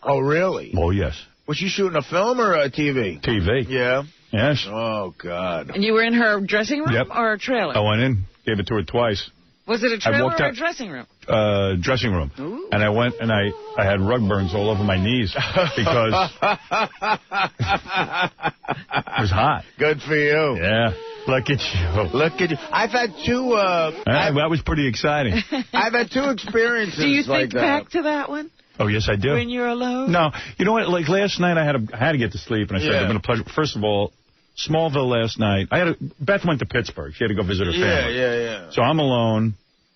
Speaker 3: Oh, really?
Speaker 1: Oh, yes.
Speaker 3: Was she shooting a film or a TV?
Speaker 1: TV.
Speaker 3: Yeah?
Speaker 1: Yes.
Speaker 3: Oh, God.
Speaker 2: And you were in her dressing room or a trailer?
Speaker 1: I went in, gave it to her twice.
Speaker 2: Was it a trailer or a dressing room?
Speaker 1: Dressing room.
Speaker 2: Ooh.
Speaker 1: And I went and I had rug burns all over my knees because it was hot.
Speaker 3: Good for you.
Speaker 1: Yeah. Look at you.
Speaker 3: Look at you. I've had two...
Speaker 1: that was pretty exciting.
Speaker 3: I've had 2 experiences
Speaker 2: Do you think
Speaker 3: that.
Speaker 2: back to that one?
Speaker 1: Oh, yes, I do.
Speaker 2: When you're alone?
Speaker 1: No. You know what? Last night I had to get to sleep, and I said it's been a pleasure. First of all, Smallville last night. Beth went to Pittsburgh. She had to go visit her family.
Speaker 3: Yeah.
Speaker 1: So I'm alone.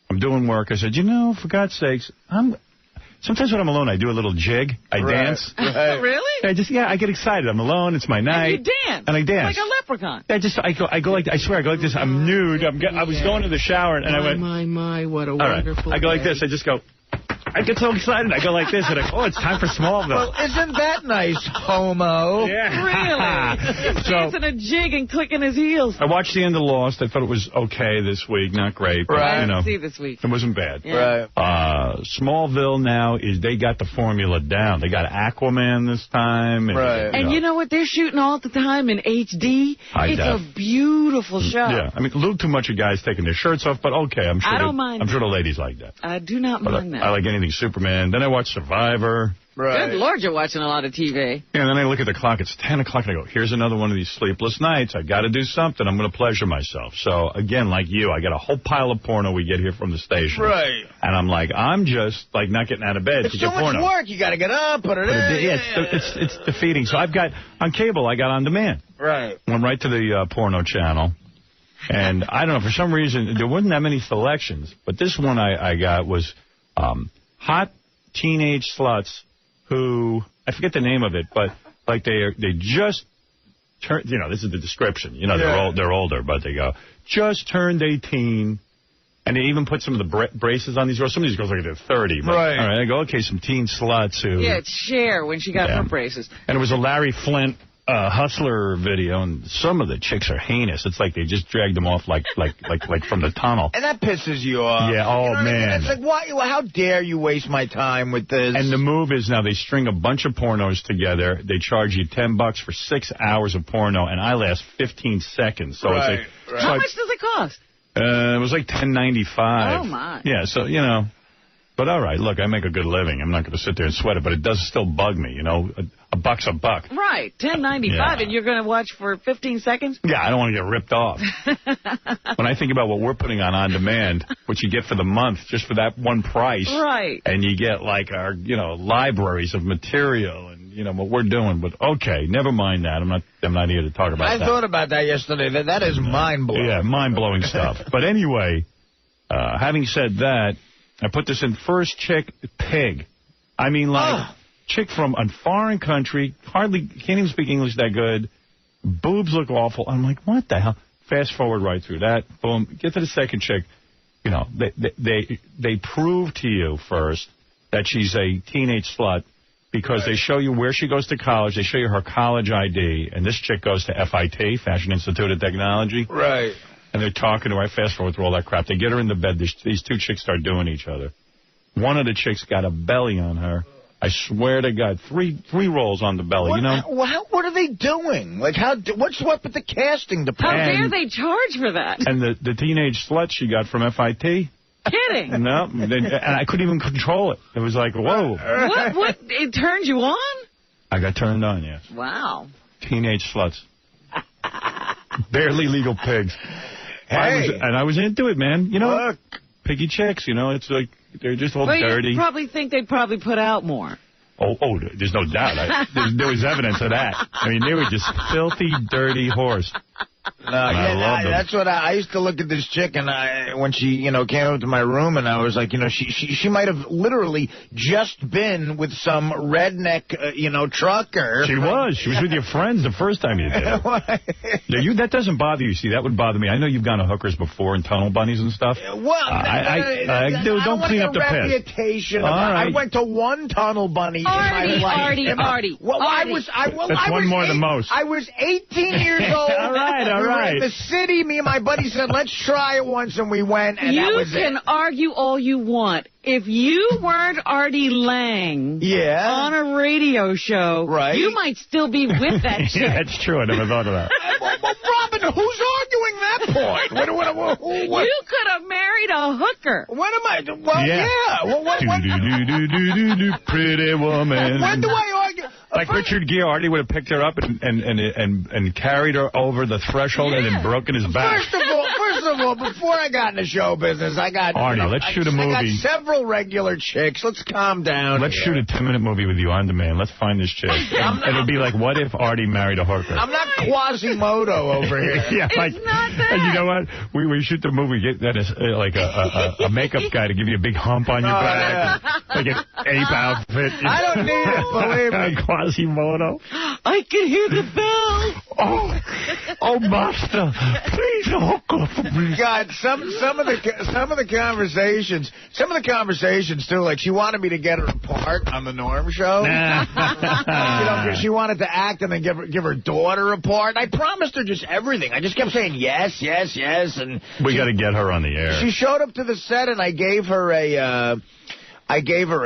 Speaker 1: I'm doing work. I said, for God's sakes, Sometimes when I'm alone, I do a little jig. I dance.
Speaker 2: Right. Really?
Speaker 1: I get excited. I'm alone. It's my night.
Speaker 2: And you dance.
Speaker 1: And I dance.
Speaker 2: Like a leprechaun.
Speaker 1: I go like this. I'm nude. I was going to the shower, and I went.
Speaker 12: My, what a
Speaker 1: all
Speaker 12: wonderful
Speaker 1: right. I go like
Speaker 12: day.
Speaker 1: this. I just go. I get so excited. I go like this, and I go, oh, it's time for Smallville.
Speaker 3: Well, isn't that nice, homo?
Speaker 1: Yeah.
Speaker 2: Really? He's dancing a jig and clicking his heels.
Speaker 1: I watched the end of Lost. I thought it was okay this week. Not great. But,
Speaker 2: I didn't see this week.
Speaker 1: It wasn't bad.
Speaker 2: Yeah.
Speaker 1: Right. Smallville now they got the formula down. They got Aquaman this time. And,
Speaker 2: And you know what? They're shooting all the time in HD. It's a beautiful show.
Speaker 1: Yeah. I mean, a little too much of guys taking their shirts off, but okay. I'm sure
Speaker 2: I don't mind.
Speaker 1: I'm sure the ladies like that.
Speaker 2: I do not mind that.
Speaker 1: I like anything Superman. Then I watch Survivor.
Speaker 2: Right. Good Lord, you're watching a lot of TV.
Speaker 1: Yeah, and then I look at the clock. It's 10 o'clock, and I go, here's another one of these sleepless nights. I got to do something. I'm going to pleasure myself. So, again, like you, I got a whole pile of porno we get here from the station.
Speaker 3: Right.
Speaker 1: And I'm like, I'm just, like, not getting out of bed
Speaker 3: it's
Speaker 1: to get
Speaker 3: so much
Speaker 1: porno.
Speaker 3: work. You got to get up, put it in.
Speaker 1: It's defeating. So I've got, on cable, I got On Demand.
Speaker 3: Right.
Speaker 1: Went right to the porno channel. And I don't know, for some reason, there wasn't that many selections. But this one I got was hot teenage sluts who, I forget the name of it, but like they just turned, this is the description. They're older, but they go, just turned 18. And they even put some of the braces on these girls. Some of these girls are like they're 30. But,
Speaker 3: right.
Speaker 1: All right, I go, okay, some teen sluts who...
Speaker 2: Yeah, it's Cher when she got her braces.
Speaker 1: And it was a Larry Flint Hustler video, and some of the chicks are heinous. It's like they just dragged them off like from the tunnel.
Speaker 3: And that pisses you off.
Speaker 1: Yeah, oh,
Speaker 3: you know
Speaker 1: man.
Speaker 3: I mean? It's like, why? How dare you waste my time with this?
Speaker 1: And the move is now they string a bunch of pornos together. They charge you $10 for 6 hours of porno, and I last 15 seconds. So
Speaker 3: right,
Speaker 1: it's like,
Speaker 3: right.
Speaker 2: How much does it cost?
Speaker 1: It was like $10.95.
Speaker 2: Oh, my.
Speaker 1: Yeah, so, But all right, look, I make a good living. I'm not going to sit there and sweat it, but it does still bug me, A buck's a buck.
Speaker 2: Right, $10.95, and you're going to watch for 15 seconds?
Speaker 1: Yeah, I don't want to get ripped off. When I think about what we're putting on demand, what you get for the month, just for that one price.
Speaker 2: Right.
Speaker 1: And you get, like, our, libraries of material and, what we're doing. But, okay, never mind that. I'm not here to talk about that.
Speaker 3: I thought about that yesterday. That is mind-blowing.
Speaker 1: Yeah, mind-blowing stuff. But anyway, having said that, I put this in first chick, pig. I mean, chick from a foreign country, can't even speak English that good. Boobs look awful. I'm like, what the hell? Fast forward right through that. Boom. Get to the second chick. They prove to you first that she's a teenage slut because they show you where she goes to college. They show you her college ID. And this chick goes to FIT, Fashion Institute of Technology.
Speaker 3: Right.
Speaker 1: And they're talking to her. I fast forward through all that crap. They get her in the bed. These two chicks start doing each other. One of the chicks got a belly on her. I swear to God, three rolls on the belly.
Speaker 3: What are they doing? Like, what's up with the casting department?
Speaker 2: How dare they charge for that?
Speaker 1: And the teenage slut she got from FIT.
Speaker 2: Kidding.
Speaker 1: No, and I couldn't even control it. It was like, whoa.
Speaker 2: What? It turned you on?
Speaker 1: I got turned on, yes.
Speaker 2: Wow.
Speaker 1: Teenage sluts. Barely legal pigs.
Speaker 3: Hey.
Speaker 1: I was into it, man. Piggy chicks, it's like they're just all dirty.
Speaker 2: You probably think they'd probably put out more.
Speaker 1: Oh, there's no doubt. There was evidence of that. I mean, they were just filthy, dirty whores.
Speaker 3: That's what I used to look at this chick, and when she, came up to my room, and I was like, she might have literally just been with some redneck, trucker.
Speaker 1: She was with your friends the first time you did it. That doesn't bother you. See, that would bother me. I know you've gone to hookers before and tunnel bunnies and stuff.
Speaker 3: Well,
Speaker 1: don't clean up the piss.
Speaker 3: Reputation. I went to one tunnel bunny in my life.
Speaker 2: Artie.
Speaker 3: Well,
Speaker 1: That's one more than most.
Speaker 3: I was 18 years old.
Speaker 1: All right.
Speaker 3: We were in the city. Me and my buddy said, let's try it once, and we went, and that was it.
Speaker 2: You can argue all you want. If you weren't Artie Lang on a radio show, you might still be with that chick.
Speaker 1: Yeah, that's true. I never thought of that.
Speaker 3: Robin, who's arguing that point?
Speaker 2: You could have married a hooker.
Speaker 3: What am I? Well, yeah.
Speaker 1: Pretty woman.
Speaker 3: When do I argue?
Speaker 1: Like Richard Gere, Artie would have picked her up and carried her over the threshold and then broken his back.
Speaker 3: First of of all, before I got into show business, I got...
Speaker 1: Artie, let's shoot a movie.
Speaker 3: I got several regular chicks. Let's calm down.
Speaker 1: Let's shoot a 10-minute movie with you on demand. Let's find this chick. And it'll be like, what if Artie married a hooker?
Speaker 3: I'm not Quasimodo over here.
Speaker 1: Yeah, like, and you know what? We shoot the movie, get that like a makeup guy to give you a big hump on your back.
Speaker 3: Yeah.
Speaker 1: Like an ape outfit.
Speaker 3: I don't need it, believe me.
Speaker 1: Quasimodo.
Speaker 2: I can hear the bell.
Speaker 1: Oh, master, please hook up for me.
Speaker 3: God, some of the conversations too. Like she wanted me to get her a part on the Norm show. Because she wanted to act and then give her daughter a part. I promised her just everything. I just kept saying yes, yes, yes, and
Speaker 1: we got to get her on the air.
Speaker 3: She showed up to the set and I gave her a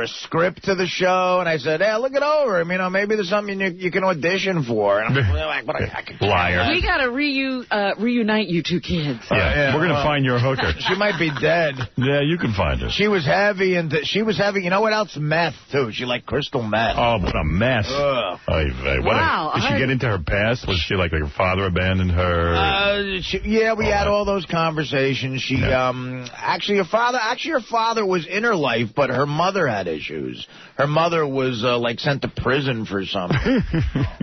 Speaker 3: script to the show, and I said, hey, look it over. I mean, maybe there's something you can audition for. And I'm like,
Speaker 2: liar. We got to reunite you two kids.
Speaker 1: Yeah, we're going to find your hooker.
Speaker 3: She might be dead.
Speaker 1: Yeah, you can find her.
Speaker 3: She was heavy, and you know what else? Meth, too. She liked crystal meth.
Speaker 1: Oh, what a mess. Wow. Did she get into her past? Was she like her father abandoned her?
Speaker 3: We had all those conversations. She, actually, her father was in her life, but her mother had issues. Her mother was sent to prison for something,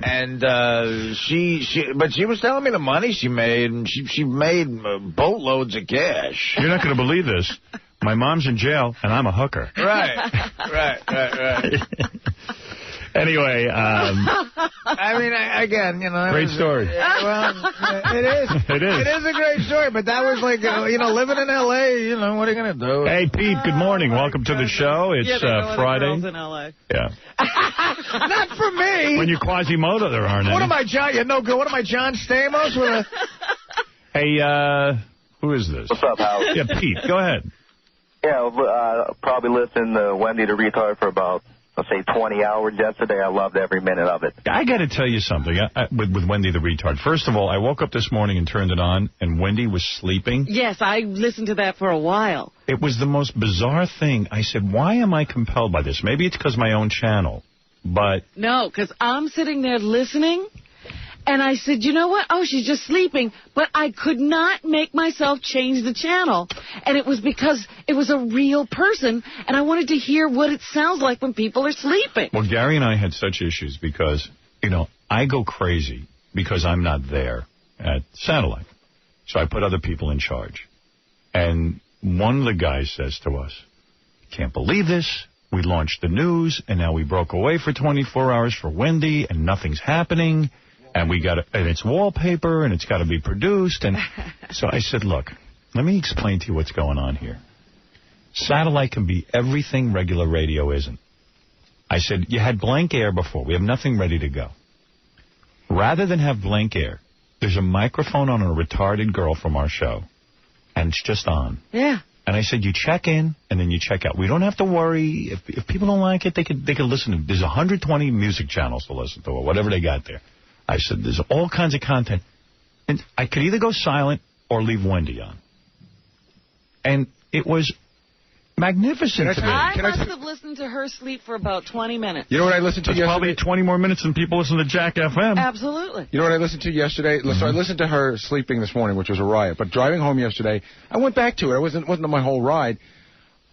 Speaker 3: and but she was telling me the money she made, and she made boatloads of cash.
Speaker 1: You're not going to believe this. My mom's in jail, and I'm a hooker.
Speaker 3: Right.
Speaker 1: Anyway,
Speaker 3: I mean, again,
Speaker 1: great story.
Speaker 3: Well, it is.
Speaker 1: It is.
Speaker 3: It is a great story, but that was like, living in L.A., what are you going to do?
Speaker 1: Hey, Pete, good morning. Welcome to the show. It's Friday.
Speaker 2: Girls in L.A.
Speaker 1: Yeah.
Speaker 3: Not for me.
Speaker 1: When you Quasimodo, there aren't any.
Speaker 3: What am I, John? You're no good. What am I, John Stamos?
Speaker 1: Hey, who is this?
Speaker 12: What's up, Howard?
Speaker 1: Yeah, Pete, go ahead.
Speaker 12: Yeah, probably listened to Wendy the Retard for about, let's say, 20 hours yesterday. I loved every minute of it.
Speaker 1: I got to tell you something with Wendy the Retard. First of all, I woke up this morning and turned it on, and Wendy was sleeping.
Speaker 2: Yes, I listened to that for a while.
Speaker 1: It was the most bizarre thing. I said, why am I compelled by this? Maybe it's because my own channel, but...
Speaker 2: No, because I'm sitting there listening, and I said, you know what? Oh, she's just sleeping. But I could not make myself change the channel. And it was because it was a real person, and I wanted to hear what it sounds like when people are sleeping.
Speaker 1: Well, Gary and I had such issues because, I go crazy because I'm not there at Satellite. So I put other people in charge. And one of the guys says to us, can't believe this. We launched the news, and now we broke away for 24 hours for Wendy, and nothing's happening. And and it's wallpaper, and it's got to be produced. And so I said, look, let me explain to you what's going on here. Satellite can be everything regular radio isn't. I said, you had blank air before. We have nothing ready to go. Rather than have blank air, there's a microphone on a retarded girl from our show, and it's just on.
Speaker 2: Yeah.
Speaker 1: And I said, you check in, and then you check out. We don't have to worry. If people don't like it, they could listen to it. There's 120 music channels to listen to, or whatever they got there. I said, there's all kinds of content. And I could either go silent or leave Wendy on. And it was magnificent to me.
Speaker 2: I must have listened to her sleep for about 20 minutes.
Speaker 5: You know what I listened to yesterday?
Speaker 1: Probably 20 more minutes than people listen to Jack FM.
Speaker 2: Absolutely.
Speaker 5: You know what I listened to yesterday? Mm-hmm. So I listened to her sleeping this morning, which was a riot. But driving home yesterday, I went back to it. It wasn't on my whole ride.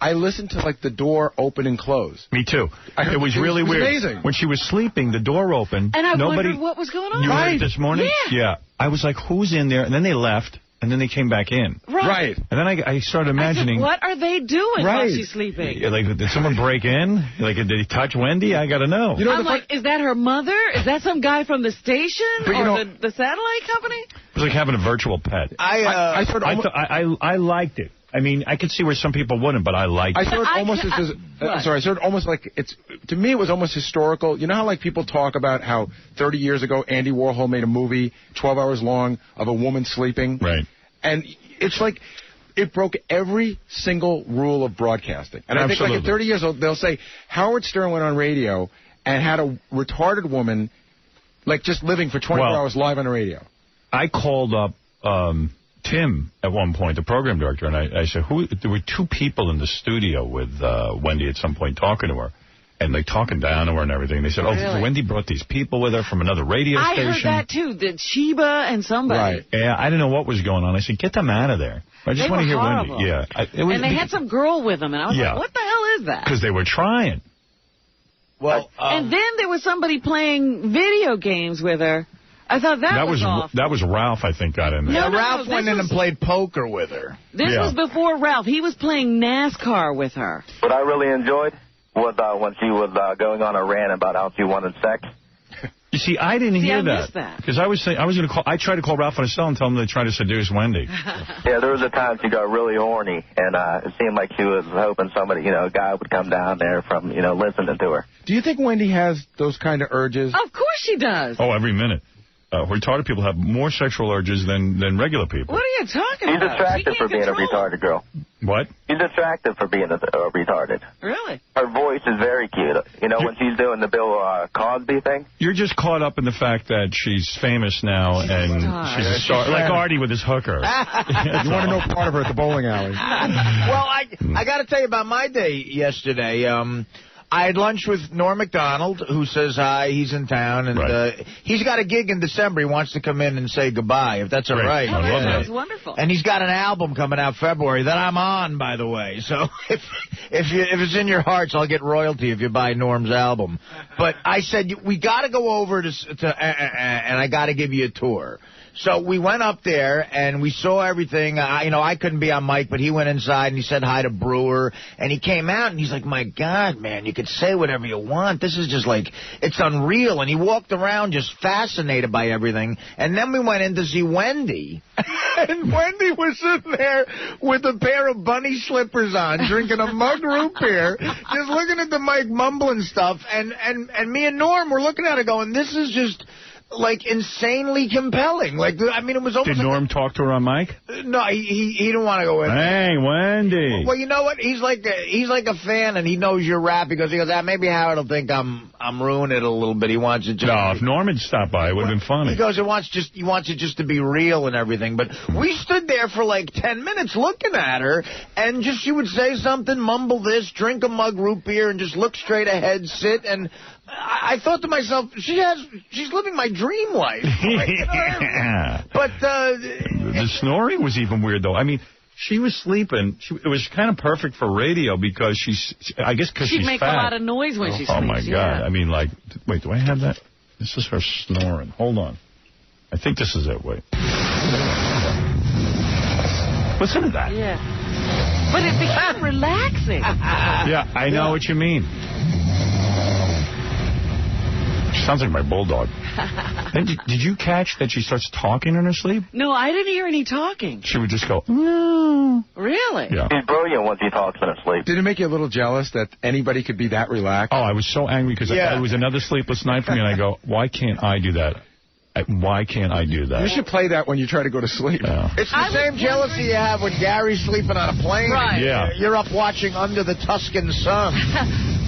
Speaker 5: I listened to, the door open and close.
Speaker 1: Me too. It was really weird.
Speaker 5: Amazing.
Speaker 1: When she was sleeping, the door opened.
Speaker 2: And I wondered what was going on.
Speaker 1: You heard it this morning?
Speaker 2: Yeah.
Speaker 1: I was like, who's in there? And then they left, and then they came back in.
Speaker 2: Right.
Speaker 1: And then I started imagining.
Speaker 2: I said, what are they doing while she's sleeping?
Speaker 1: Did someone break in? Did he touch Wendy? I got to know.
Speaker 2: I'm like, is that her mother? Is that some guy from the station or the satellite company?
Speaker 1: It was like having a virtual pet. I liked it. I mean, I could see where some people wouldn't, but I liked it.
Speaker 5: I saw it almost like to me, it was almost historical. You know how people talk about how 30 years ago Andy Warhol made a movie 12 hours long of a woman sleeping?
Speaker 1: Right.
Speaker 5: And it's like it broke every single rule of broadcasting. And
Speaker 1: Absolutely.
Speaker 5: I think in 30 years they'll say Howard Stern went on radio and had a retarded woman just living for 24 hours live on the radio.
Speaker 1: I called up Tim at one point, the program director, and I said, there were two people in the studio with Wendy at some point talking to her. and they talking down to her and everything. They said, Wendy brought these people with her from another radio station.
Speaker 2: I heard that, too. That Sheba and somebody.
Speaker 1: Right. Yeah, I didn't know what was going on. I said, get them out of there. I just want to hear
Speaker 2: horrible.
Speaker 1: Wendy. Yeah.
Speaker 2: And they had some girl with them, and I was like, what the hell is that?
Speaker 1: Because they were trying.
Speaker 3: Well,
Speaker 2: and then there was somebody playing video games with her. I thought that was awful.
Speaker 1: That was Ralph, I think, got in there.
Speaker 3: No, Ralph went in and played poker with her.
Speaker 2: This was before Ralph. He was playing NASCAR with her.
Speaker 12: What I really enjoyed was when she was going on a rant about how she wanted sex.
Speaker 1: You see, I didn't hear
Speaker 2: I missed that.
Speaker 1: Because I was going to call. I tried to call Ralph on his cell and tell him they tried to seduce Wendy.
Speaker 12: Yeah, there was a time she got really horny, and it seemed like she was hoping somebody, a guy would come down there from, listening to her.
Speaker 5: Do you think Wendy has those kind of urges?
Speaker 2: Of course she does.
Speaker 1: Oh, every minute. Retarded people have more sexual urges than regular people.
Speaker 2: What are you talking
Speaker 12: She's
Speaker 2: about?
Speaker 12: attractive for being a retarded girl.
Speaker 1: What?
Speaker 12: She's attractive for being a retarded.
Speaker 2: Really?
Speaker 12: Her voice is very cute. When she's doing the Bill Cosby thing.
Speaker 1: You're just caught up in the fact that she's famous now and she's a star. Like Artie with his hooker.
Speaker 5: You want to know part of her at the bowling alley.
Speaker 3: Well, I got to tell you about my day yesterday. I had lunch with Norm Macdonald, who says hi. He's in town, and he's got a gig in December. He wants to come in and say goodbye, if that's all right.
Speaker 2: Oh, that sounds wonderful.
Speaker 3: And he's got an album coming out February that I'm on, by the way. So if it's in your hearts, I'll get royalty if you buy Norm's album. But I said, we got to go over to and I got to give you a tour. So we went up there, and we saw everything. I couldn't be on mic, but he went inside, and he said hi to Brewer. And he came out, and he's like, my God, man, you could say whatever you want. This is just like, it's unreal. And he walked around just fascinated by everything. And then we went in to see Wendy. And Wendy was sitting there with a pair of bunny slippers on, drinking a mug root beer, just looking at the mic, mumbling stuff. And me and Norm were looking at her going, this is just... like, insanely compelling. Like, I mean, it was almost...
Speaker 1: Did Norm talk to her on mic?
Speaker 3: No, he didn't want to go in.
Speaker 1: Hey, Wendy.
Speaker 3: Well, you know what? He's like a fan, and he knows your rap because he goes, maybe Howard will think I'm ruining it a little bit. He wants it just...
Speaker 1: No, if Norm had stopped by, it would have been funny.
Speaker 3: He goes, he wants it just to be real and everything. But we stood there for like 10 minutes looking at her, and just she would say something, mumble this, drink a mug root beer, and just look straight ahead, sit, and... I thought to myself, she's living my dream life. Right? But
Speaker 1: the snoring was even weird, though. I mean, she was sleeping. It was kind of perfect for radio because I guess because she's fat.
Speaker 2: She'd make a lot of noise when she sleeps.
Speaker 1: Oh, my God.
Speaker 2: Yeah.
Speaker 1: I mean, like, wait, do I have that? This is her snoring. Hold on. I think this is it. Wait. Listen to that.
Speaker 2: Yeah. But it became relaxing.
Speaker 1: Yeah, I know what you mean. Sounds like my bulldog. And did you catch that she starts talking in her sleep?
Speaker 2: No, I didn't hear any talking.
Speaker 1: She would just go, no.
Speaker 2: Really?
Speaker 1: Yeah.
Speaker 12: She's brilliant when she talks in her sleep.
Speaker 5: Did it make you a little jealous that anybody could be that relaxed?
Speaker 1: Oh, I was so angry because it was another sleepless night for me, and I go, why can't I do that? Why can't I do that?
Speaker 5: You should play that when you try to go to sleep.
Speaker 1: Yeah.
Speaker 3: It's the same jealousy you have when Gary's sleeping on a plane.
Speaker 2: Right.
Speaker 1: Yeah.
Speaker 3: You're up watching Under the Tuscan Sun.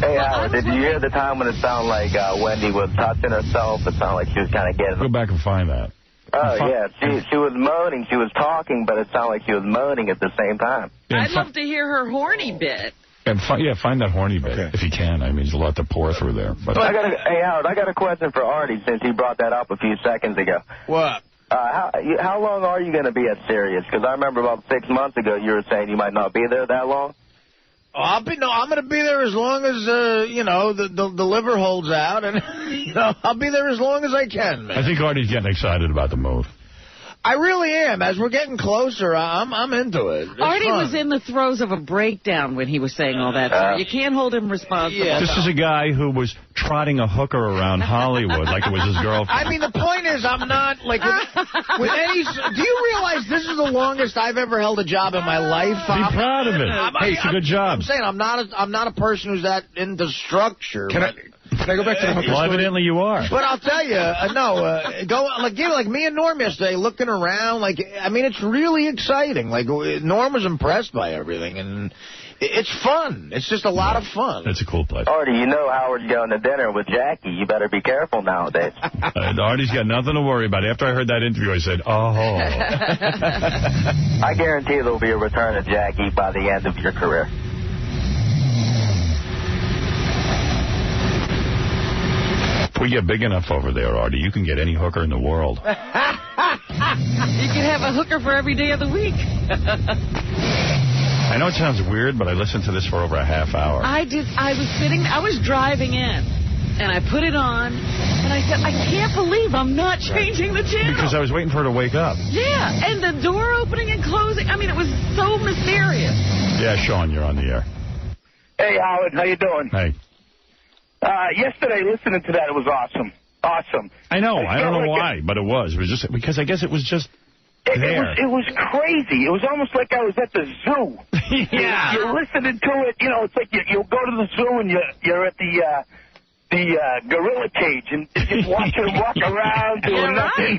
Speaker 12: Hey, Howard, did you hear the time when it sounded like Wendy was touching herself? It sounded like she was kind of getting...
Speaker 1: Go back and find that.
Speaker 12: Oh, yeah. She was moaning. She was talking, but it sounded like she was moaning at the same time.
Speaker 2: I'd love to hear her horny bit.
Speaker 1: And find that horny bit, if you can. I mean, there's a lot to pour through there. But
Speaker 12: hey, Howard, I got a question for Artie since he brought that up a few seconds ago.
Speaker 3: What?
Speaker 12: How long are you going to be at Sirius? Because I remember about 6 months ago you were saying you might not be there that long.
Speaker 3: Oh, I'm going to be there as long as, the liver holds out, and, I'll be there as long as I can, man.
Speaker 1: I think Artie's getting excited about the move.
Speaker 3: I really am. As we're getting closer, I'm into it.
Speaker 2: Artie was in the throes of a breakdown when he was saying all that. So you can't hold him responsible.
Speaker 1: Yeah, this is a guy who was trotting a hooker around Hollywood like it was his girlfriend.
Speaker 3: I mean, the point is, I'm not, like, with any... Do you realize this is the longest I've ever held a job in my life?
Speaker 1: Be proud of it. Hey, it's a good job.
Speaker 3: I'm saying I'm not a person who's that into structure.
Speaker 5: Can I go back to the hooker story?
Speaker 1: Evidently you are.
Speaker 3: But I'll tell you, like me and Norm yesterday looking around, it's really exciting. Like, Norm was impressed by everything, and it's fun. It's just a lot of fun.
Speaker 1: It's a cool place.
Speaker 12: Artie, you know Howard's going to dinner with Jackie. You better be careful nowadays.
Speaker 1: Artie's got nothing to worry about. After I heard that interview, I said, oh.
Speaker 12: I guarantee there'll be a return of Jackie by the end of your career.
Speaker 1: If we get big enough over there, Artie, you can get any hooker in the world.
Speaker 2: You can have a hooker for every day of the week.
Speaker 1: I know it sounds weird, but I listened to this for over a half hour.
Speaker 2: I was driving in, and I put it on, and I said, I can't believe I'm not changing the channel.
Speaker 1: Because I was waiting for her to wake up.
Speaker 2: Yeah, and the door opening and closing. I mean, it was so mysterious.
Speaker 1: Yeah, Sean, you're on the air.
Speaker 18: Hey, Howard, how you doing?
Speaker 1: Hey.
Speaker 18: Yesterday, listening to that, it was awesome. Awesome.
Speaker 1: I know. I don't know why, but it was. It was just because I guess it was just there.
Speaker 18: It was crazy. It was almost like I was at the zoo.
Speaker 2: Yeah.
Speaker 18: You're listening to it. You know, it's like you'll go to the zoo and you're at the gorilla cage and just watching them walk around doing nothing.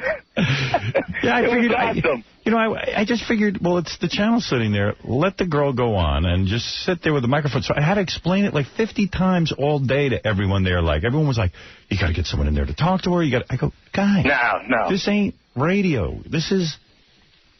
Speaker 1: Yeah, I figured.
Speaker 18: Awesome.
Speaker 1: I just figured, well, it's the channel sitting there. Let the girl go on and just sit there with the microphone. So I had to explain it like 50 times all day to everyone there. Like, everyone was like, you got to get someone in there to talk to her. I go, guys,
Speaker 18: no.
Speaker 1: This ain't radio. This is,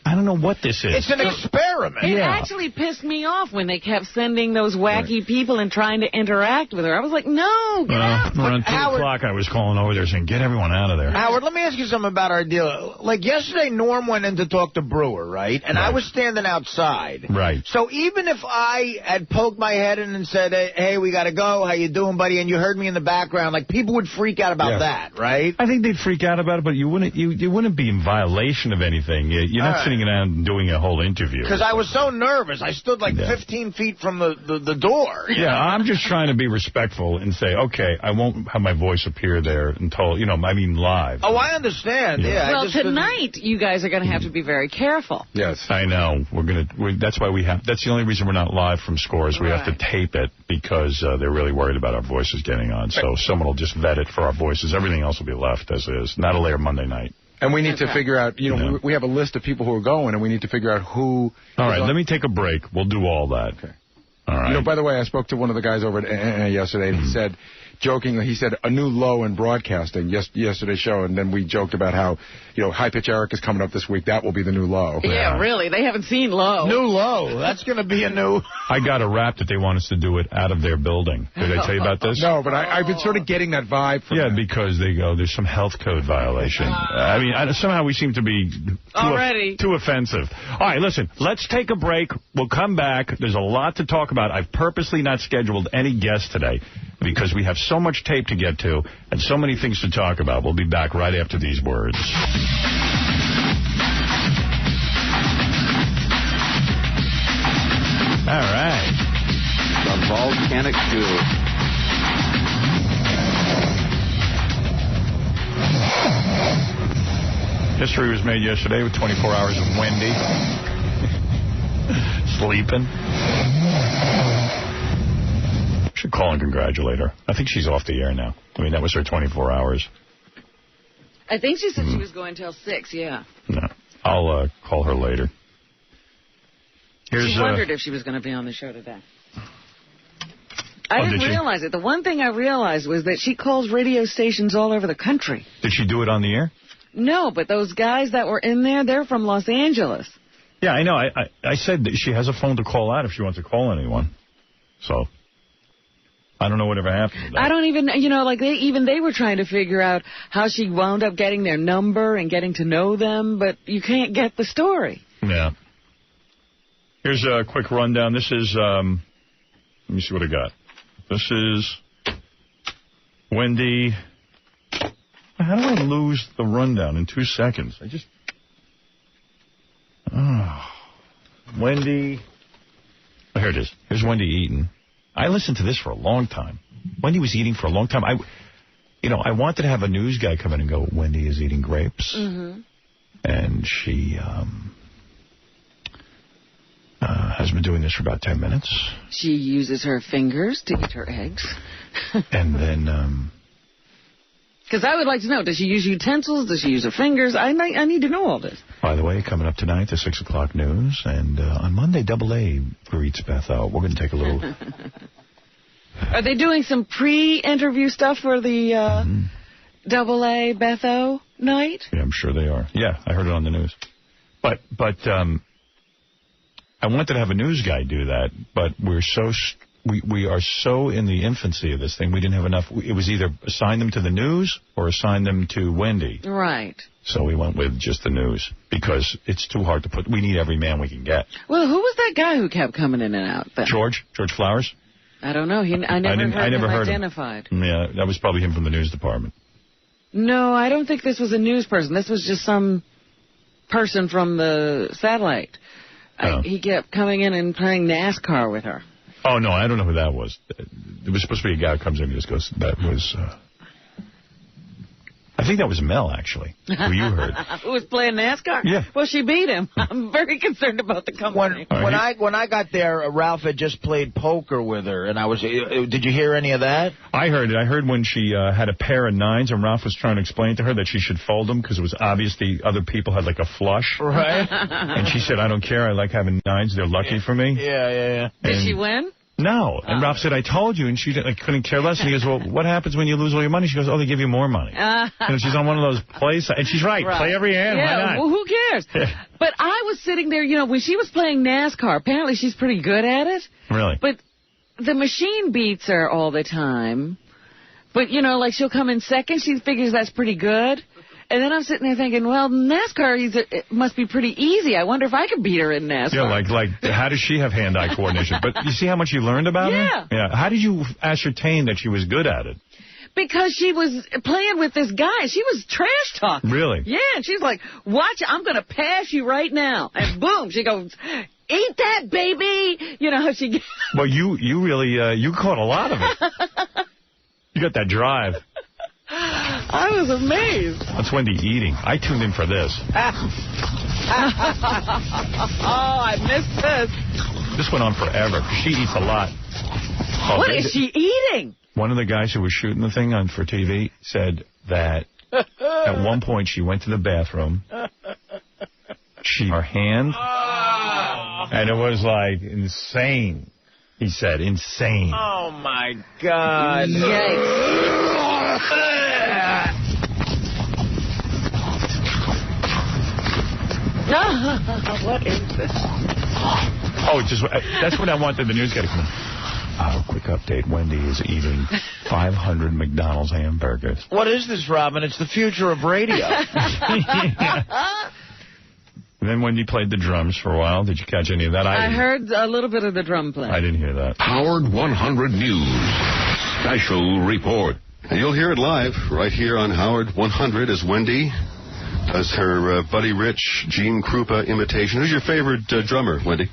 Speaker 1: I don't know what this is.
Speaker 3: It's an experiment.
Speaker 2: It actually pissed me off when they kept sending those wacky people and trying to interact with her. I was like, no, get out.
Speaker 1: Around 2 o'clock, I was calling over there saying, get everyone out of there.
Speaker 3: Howard, let me ask you something about our deal. Like, yesterday, Norm went in to talk to Brewer, right? And I was standing outside.
Speaker 1: Right.
Speaker 3: So even if I had poked my head in and said, hey, we got to go, how you doing, buddy? And you heard me in the background, like, people would freak out about that, right?
Speaker 1: I think they'd freak out about it, but you wouldn't be in violation of anything. You're not sitting around and doing a whole interview.
Speaker 3: Because I was so nervous. I stood like 15 feet from the door.
Speaker 1: Yeah, I'm just trying to be respectful and say, okay, I won't have my voice appear there until, live.
Speaker 3: Oh, I understand. Yeah.
Speaker 2: Well, tonight, you guys are going to have to be very careful.
Speaker 1: Yes. I know. That's why that's the only reason we're not live from Scores. We have to tape it because they're really worried about our voices getting on. So someone will just vet it for our voices. Everything else will be left as is. Not a later Monday night.
Speaker 5: And we need to figure out, we have a list of people who are going, and we need to figure out who...
Speaker 1: All right, let me take a break. We'll do all that. Okay. All right.
Speaker 5: By the way, I spoke to one of the guys over at yesterday, and he said, jokingly, a new low in broadcasting, yesterday's show, and then we joked about how, High Pitch Eric is coming up this week. That will be the new low.
Speaker 2: Yeah, really. They haven't seen low.
Speaker 3: New low. That's going to be a new...
Speaker 1: I got a rap that they want us to do it out of their building. Did I tell you about this?
Speaker 5: No, but I've been sort of getting that vibe from that.
Speaker 1: Because they go, there's some health code violation. Somehow we seem to be too offensive. All right, listen, let's take a break. We'll come back. There's a lot to talk about. I've purposely not scheduled any guests today because we have so much tape to get to and so many things to talk about. We'll be back right after these words. All right.
Speaker 13: The volcanic goo.
Speaker 1: History was made yesterday with 24 hours of Wendy sleeping. Should call and congratulate her. I think she's off the air now. That was her 24 hours.
Speaker 2: I think she said she was going till 6, yeah.
Speaker 1: No. I'll call her later.
Speaker 2: She wondered if she was going to be on the show today. I didn't realize it. The one thing I realized was that she calls radio stations all over the country.
Speaker 1: Did she do it on the air?
Speaker 2: No, but those guys that were in there, they're from Los Angeles.
Speaker 1: Yeah, I know. I said that she has a phone to call out if she wants to call anyone. So, I don't know whatever happened to that.
Speaker 2: I don't even, they were trying to figure out how she wound up getting their number and getting to know them, but you can't get the story.
Speaker 1: Yeah. Here's a quick rundown. This is, let me see what I got. This is Wendy. How do I lose the rundown in 2 seconds? Wendy. Oh, here it is. Here's Wendy eating. I listened to this for a long time. Wendy was eating for a long time. I wanted to have a news guy come in and go, Wendy is eating grapes.
Speaker 2: Mm-hmm.
Speaker 1: And she has been doing this for about 10 minutes.
Speaker 2: She uses her fingers to eat her eggs.
Speaker 1: And then...
Speaker 2: Because I would like to know, does she use utensils? Does she use her fingers? I need to know all this.
Speaker 1: By the way, coming up tonight, the 6 o'clock news. And on Monday, Double A greets Beth out. We're going to take a little...
Speaker 2: Are they doing some pre-interview stuff for the Double A Beth O night?
Speaker 1: Yeah, I'm sure they are. Yeah, I heard it on the news. But I wanted to have a news guy do that, but we're so we are so in the infancy of this thing, we didn't have enough. It was either assign them to the news or assign them to Wendy.
Speaker 2: Right.
Speaker 1: So we went with just the news because it's too hard to put. We need every man we can get.
Speaker 2: Well, who was that guy who kept coming in and out then?
Speaker 1: George Flowers?
Speaker 2: I don't know. I never heard him identified.
Speaker 1: Yeah, that was probably him from the news department.
Speaker 2: No, I don't think this was a news person. This was just some person from the satellite.
Speaker 1: Oh.
Speaker 2: He kept coming in and playing NASCAR with her.
Speaker 1: Oh, no, I don't know who that was. There was supposed to be a guy who comes in and just goes, that was... I think that was Mel, actually, who you heard.
Speaker 2: Who was playing NASCAR?
Speaker 1: Yeah.
Speaker 2: Well, she beat him. I'm very concerned about the company.
Speaker 3: When I got there, Ralph had just played poker with her, and I was. Did you hear any of that?
Speaker 1: I heard it. I heard when she had a pair of nines, and Ralph was trying to explain to her that she should fold them because it was obvious the other people had like a flush.
Speaker 3: Right.
Speaker 1: And she said, I don't care. I like having nines. They're lucky for me.
Speaker 3: Yeah.
Speaker 2: Did she win?
Speaker 1: No. And Ralph said, I told you. And she couldn't care less. And he goes, well, what happens when you lose all your money? She goes, oh, they give you more money. And she's on one of those plays. And she's right. Play every hand.
Speaker 2: Yeah,
Speaker 1: why not?
Speaker 2: Well, who cares? But I was sitting there, when she was playing NASCAR, apparently she's pretty good at it.
Speaker 1: Really?
Speaker 2: But the machine beats her all the time. But, like she'll come in second. She figures that's pretty good. And then I'm sitting there thinking, well, NASCAR it must be pretty easy. I wonder if I could beat her in NASCAR.
Speaker 1: Yeah, like how does she have hand-eye coordination? But you see how much you learned about her? Yeah. How did you ascertain that she was good at it?
Speaker 2: Because she was playing with this guy. She was trash talking.
Speaker 1: Really?
Speaker 2: Yeah, and she's like, watch, I'm going to pass you right now. And boom, she goes, eat that, baby. You know how she gets.
Speaker 1: Well, you really, you caught a lot of it. You got that drive.
Speaker 2: I was amazed.
Speaker 1: That's Wendy eating. I tuned in for this.
Speaker 2: Oh, I missed this.
Speaker 1: This went on forever. She eats a lot.
Speaker 2: What is she eating?
Speaker 1: One of the guys who was shooting the thing on for TV said that at one point she went to the bathroom. Her hand. And it was like insane. He said insane.
Speaker 3: Oh, my God.
Speaker 2: Yikes. What is this?
Speaker 1: Oh, that's what I wanted the news guy to come in. Quick update. Wendy is eating 500 McDonald's hamburgers.
Speaker 3: What is this, Robin? It's the future of radio.
Speaker 1: Yeah. And then Wendy played the drums for a while. Did you catch any of that?
Speaker 2: I heard a little bit of the drum playing.
Speaker 1: I didn't hear that.
Speaker 10: Howard 100 News. Special report.
Speaker 16: And you'll hear it live right here on Howard 100 as Wendy does her Buddy Rich, Gene Krupa imitation. Who's your favorite drummer, Wendy?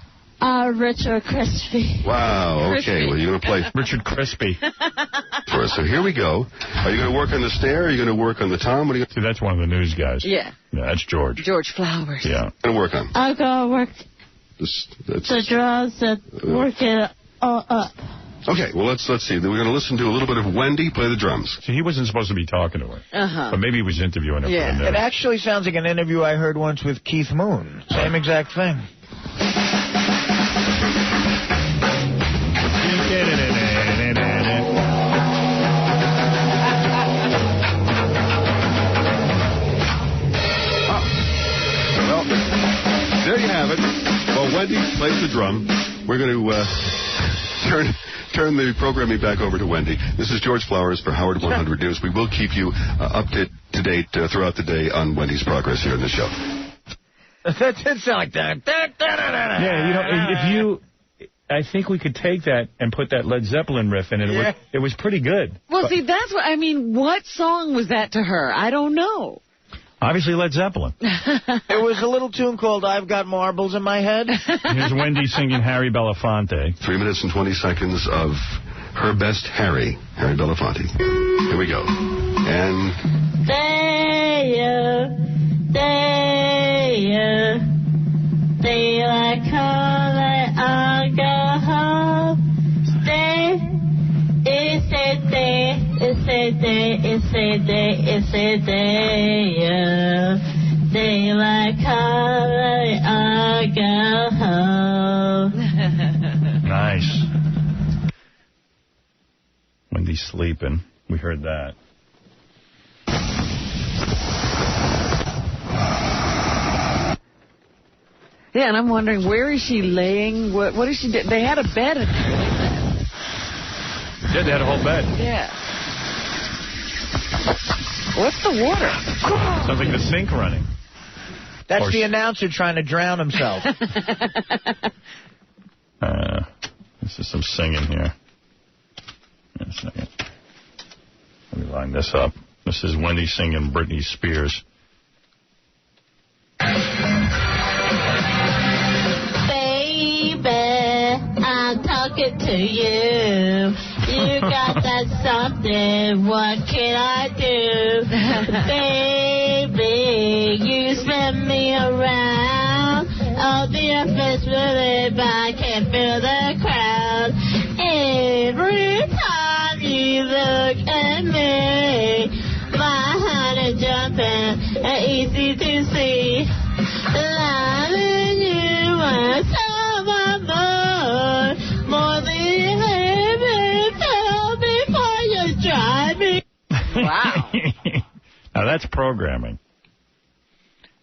Speaker 15: Richard Crispy.
Speaker 16: Wow, okay. Well, you're going to play
Speaker 1: Richard Crispy
Speaker 16: for us. So here we go. Are you going to work on the snare? Are you going to work on the tom? What are you
Speaker 1: See, that's one of the news guys.
Speaker 2: Yeah.
Speaker 1: Yeah, that's George.
Speaker 2: George Flowers.
Speaker 1: Yeah.
Speaker 16: Going to work on?
Speaker 15: I'm going to work the drums and work it all up.
Speaker 16: Okay, well, let's see. We're going to listen to a little bit of Wendy play the drums.
Speaker 1: See, he wasn't supposed to be talking to her. But maybe he was interviewing her for the news.
Speaker 3: It actually sounds like an interview I heard once with Keith Moon. Same exact thing.
Speaker 16: Well, there you have it. Well, Wendy plays the drum. We're going to turn the programming back over to Wendy. This is George Flowers for Howard 100 News. We will keep you up to date throughout the day on Wendy's progress here in the show.
Speaker 3: That did sound like that.
Speaker 1: Yeah, I think we could take that and put that Led Zeppelin riff in it. It was pretty good.
Speaker 2: Well, see, that's what, what song was that to her? I don't know.
Speaker 1: Obviously Led Zeppelin.
Speaker 3: It was a little tune called I've Got Marbles in My Head.
Speaker 1: Here's Wendy singing Harry Belafonte.
Speaker 16: 3 minutes and 20 seconds of her best Harry Belafonte. Here we go. And...
Speaker 15: Daylight come, I'll go home. Stay. It's a day, it's a day, it's a day, it's a day, yeah. Daylight come, I'll go home.
Speaker 1: Nice. Wendy's sleeping. We heard that.
Speaker 2: Yeah, and I'm wondering, where is she laying? What is she doing? They had a bed in there.
Speaker 1: Yeah, they had a whole bed.
Speaker 2: Yeah. What's the water?
Speaker 1: Sounds like the sink running.
Speaker 3: That's the announcer trying to drown himself.
Speaker 1: This is some singing here. Wait a second. Let me line this up. This is Wendy singing Britney Spears.
Speaker 9: Baby, I'm talking to you. You got that something, what can I do? Baby, you spin me around. I'll be a fist with it, but I can't feel the crowd. Every time you look at me, my heart is jumping, easy to see. Loving you and someone more than you ever felt before you drive me.
Speaker 2: Wow.
Speaker 1: Now that's programming.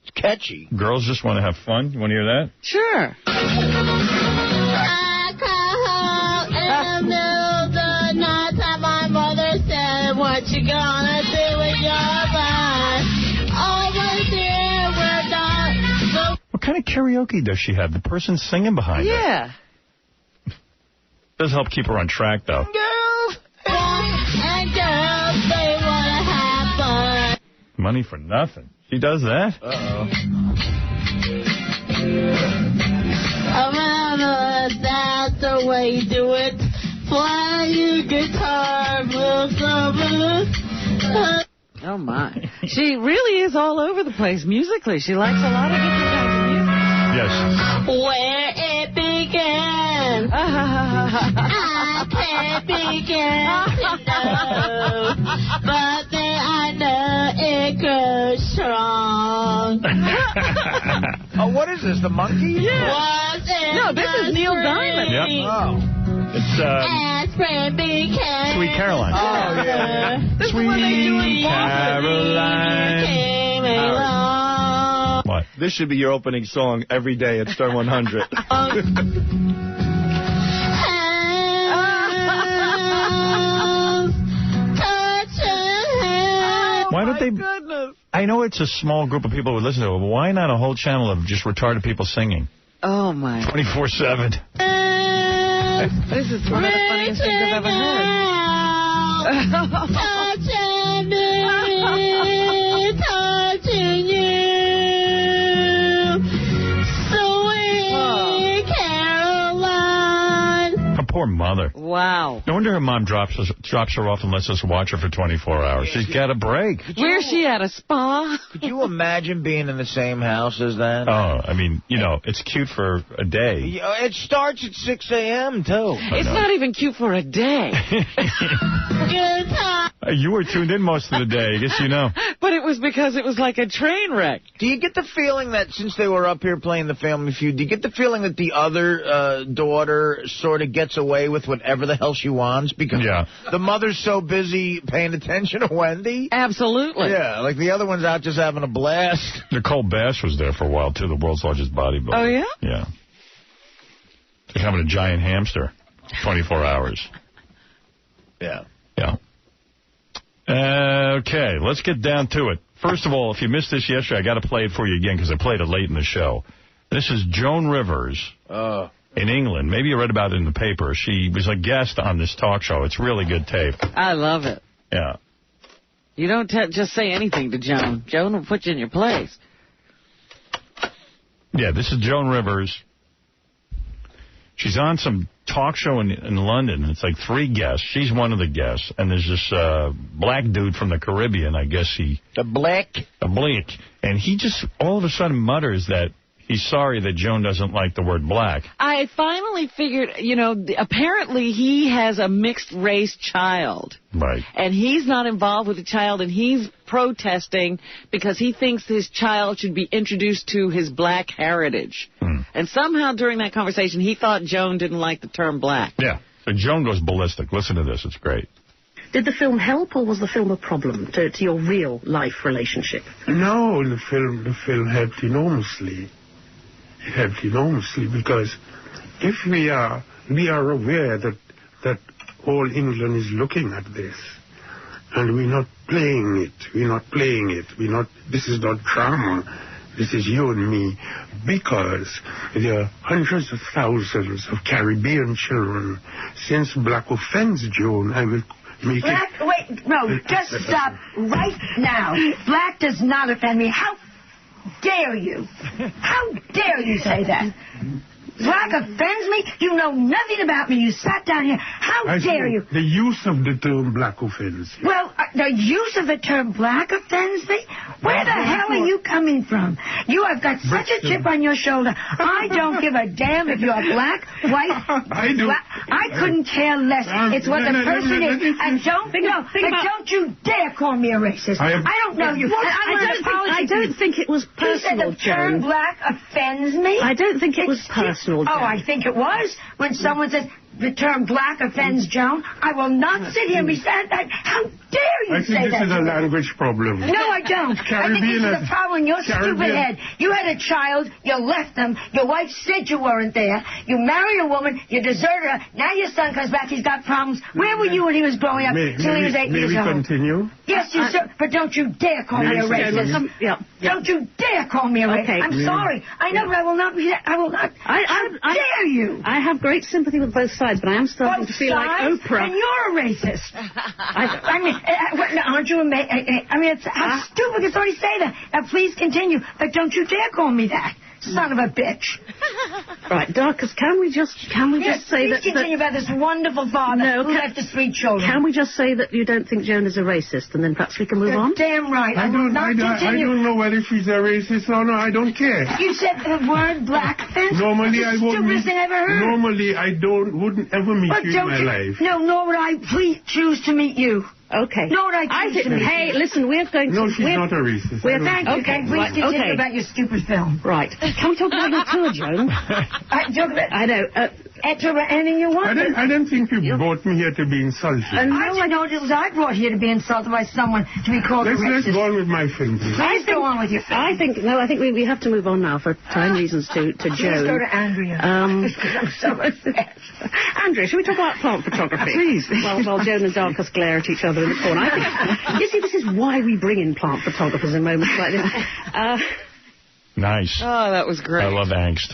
Speaker 3: It's catchy.
Speaker 1: Girls just want to have fun. You want to hear that?
Speaker 2: Sure.
Speaker 9: I come home in the middle of the night time. My mother said, what you gonna do with your life? Always here, we're not.
Speaker 1: What kind of karaoke does she have? The person singing behind her.
Speaker 2: Yeah.
Speaker 1: Does help keep her on track, though.
Speaker 9: Girls and girls, they wanna have fun.
Speaker 1: Money for nothing. She does that?
Speaker 3: Uh-oh.
Speaker 9: That's the way you do it. Play your guitar,
Speaker 2: Oh, my. She really is all over the place musically. She likes a lot of different kinds of music.
Speaker 1: Yes.
Speaker 9: Where it began, I can't begin to know, but then I know it grows strong.
Speaker 3: Oh, what is this, the monkey?
Speaker 2: Yeah. No, this is Neil Diamond.
Speaker 1: Yep.
Speaker 3: Oh.
Speaker 1: It's Sweet Caroline.
Speaker 3: Oh, yeah.
Speaker 2: This is when they do it.
Speaker 1: Caroline. What?
Speaker 17: This should be your opening song every day at Star 100.
Speaker 1: Why don't they?
Speaker 2: Goodness.
Speaker 1: I know it's a small group of people who listen to it, but why not a whole channel of just retarded people singing?
Speaker 2: Oh, my.
Speaker 1: 24/7.
Speaker 2: This is one of the funniest things I've ever heard.
Speaker 9: Touching me, touching you, sweet Caroline.
Speaker 1: Her poor mother.
Speaker 2: Wow.
Speaker 1: No wonder her mom drops her off and lets us watch her for 24 hours. She's got a break.
Speaker 2: Where's she at, a spa?
Speaker 3: Could you imagine being in the same house as that?
Speaker 1: Oh, I mean, you know, it's cute for a day.
Speaker 3: It starts at 6 a.m., too.
Speaker 2: It's not even cute for a day.
Speaker 9: Good time.
Speaker 1: You were tuned in most of the day. I guess you know.
Speaker 2: But it was because it was like a train wreck.
Speaker 3: Do you get the feeling that since they were up here playing the Family Feud, do you get the feeling that the other daughter sort of gets away with whatever the hell she wants? Because the mother's so busy paying attention to Wendy?
Speaker 2: Absolutely.
Speaker 3: Yeah, like the other one's out just having a blast.
Speaker 1: Nicole Bass was there for a while, too, the world's largest bodybuilder.
Speaker 2: Oh, yeah?
Speaker 1: Yeah. Like having a giant hamster. 24 hours.
Speaker 3: Yeah.
Speaker 1: Yeah. Okay, let's get down to it. First of all, if you missed this yesterday, I got to play it for you again because I played it late in the show. This is Joan Rivers in England. Maybe you read about it in the paper. She was a guest on this talk show. It's really good tape.
Speaker 2: I love it.
Speaker 1: Yeah.
Speaker 2: You don't just say anything to Joan. Joan will put you in your place.
Speaker 1: Yeah, this is Joan Rivers. She's on some talk show in London. It's like 3 guests. She's one of the guests. And there's this black dude from the Caribbean, I guess he...
Speaker 3: A black?
Speaker 1: And he just all of a sudden mutters that he's sorry that Joan doesn't like the word black.
Speaker 2: I finally figured, you know, apparently he has a mixed-race child.
Speaker 1: Right.
Speaker 2: And he's not involved with the child, and he's protesting because he thinks his child should be introduced to his black heritage. And somehow during that conversation, he thought Joan didn't like the term black.
Speaker 1: Yeah. So Joan goes ballistic. Listen to this. It's great.
Speaker 21: Did the film help, or was the film a problem to your real-life relationship?
Speaker 23: No, the film helped enormously. It helped enormously because if we are aware that all England is looking at this. And we're not playing it. We're not playing it. This is not drama. This is you and me. Because there are hundreds of thousands of Caribbean children. Since Black offends June, I will make
Speaker 6: Black,
Speaker 23: it...
Speaker 6: wait, no, just stop right now. Black does not offend me. How dare you? How dare you say that? Black offends me? You know nothing about me. You sat down here. How dare you?
Speaker 23: The use of the term black offends you.
Speaker 6: Well, the use of the term black offends me? Where the hell are you coming from? You have got such a chip on your shoulder. I don't give a damn if you're black, white,
Speaker 23: I do.
Speaker 6: black. I couldn't care less. It's what the person is. And don't you dare call me a racist. I don't know you.
Speaker 21: I don't think it was personal,
Speaker 6: you said the term black offends me?
Speaker 21: I don't think it was personal.
Speaker 6: Oh, I think it was. When someone says the term black offends Joan, I will not sit here and be sad. How dare you say that?
Speaker 23: I think this is a language problem.
Speaker 6: No, I don't. I think this is a problem in your stupid head. You had a child, you left them, your wife said you weren't there, you married a woman, you deserted her, now your son comes back, he's got problems. Where were you when he was growing up until he was 8 years old?
Speaker 23: May we continue?
Speaker 6: Yes, you sir, but don't you dare call me a racist. Don't you dare call me a racist.
Speaker 21: Okay.
Speaker 6: I'm sorry. I know, but I will not be. I will not. How dare you?
Speaker 21: I have great sympathy with both sides, but I am starting to feel like Oprah.
Speaker 6: And you're a racist. I mean, aren't you amazed? I mean, how stupid can somebody say that? Now, please continue, but don't you dare call me that. Son of a bitch.
Speaker 21: Right, Darkus, can we just say that...
Speaker 6: Please continue about this wonderful father who left his 3 children.
Speaker 21: Can we just say that you don't think Joan is a racist, and then perhaps we can move on?
Speaker 6: Damn right.
Speaker 23: I don't know whether she's a racist or not. I don't care.
Speaker 6: You said the word black offense?
Speaker 23: Normally,
Speaker 6: That's the stupidest thing I ever heard.
Speaker 23: Normally, I wouldn't ever meet you in my life.
Speaker 6: No, nor would I choose to meet you.
Speaker 21: Okay.
Speaker 6: No, I didn't.
Speaker 21: Hey, listen, we're going to...
Speaker 23: No, she's not a racist.
Speaker 6: Thank you. Okay, please continue about your stupid film.
Speaker 21: Right. Can we talk about your tour, Joan? I know.
Speaker 6: Talk about anything you want.
Speaker 23: I don't think you brought me here to be insulted.
Speaker 6: I didn't know it was I brought here to be insulted by someone to be called a racist.
Speaker 23: Let's go on with my film, please.
Speaker 6: Please go on with your film.
Speaker 21: I think we have to move on now for time reasons to Joan.
Speaker 6: Please go to Andrea. I'm so upset.
Speaker 21: Andrea, should we talk about plant photography?
Speaker 6: Please.
Speaker 21: While Joan and Darkus glare at each other in the corner. I think, you see, this is why we bring in plant photographers in moments like this.
Speaker 1: Nice.
Speaker 2: Oh, that was great.
Speaker 1: I love angst.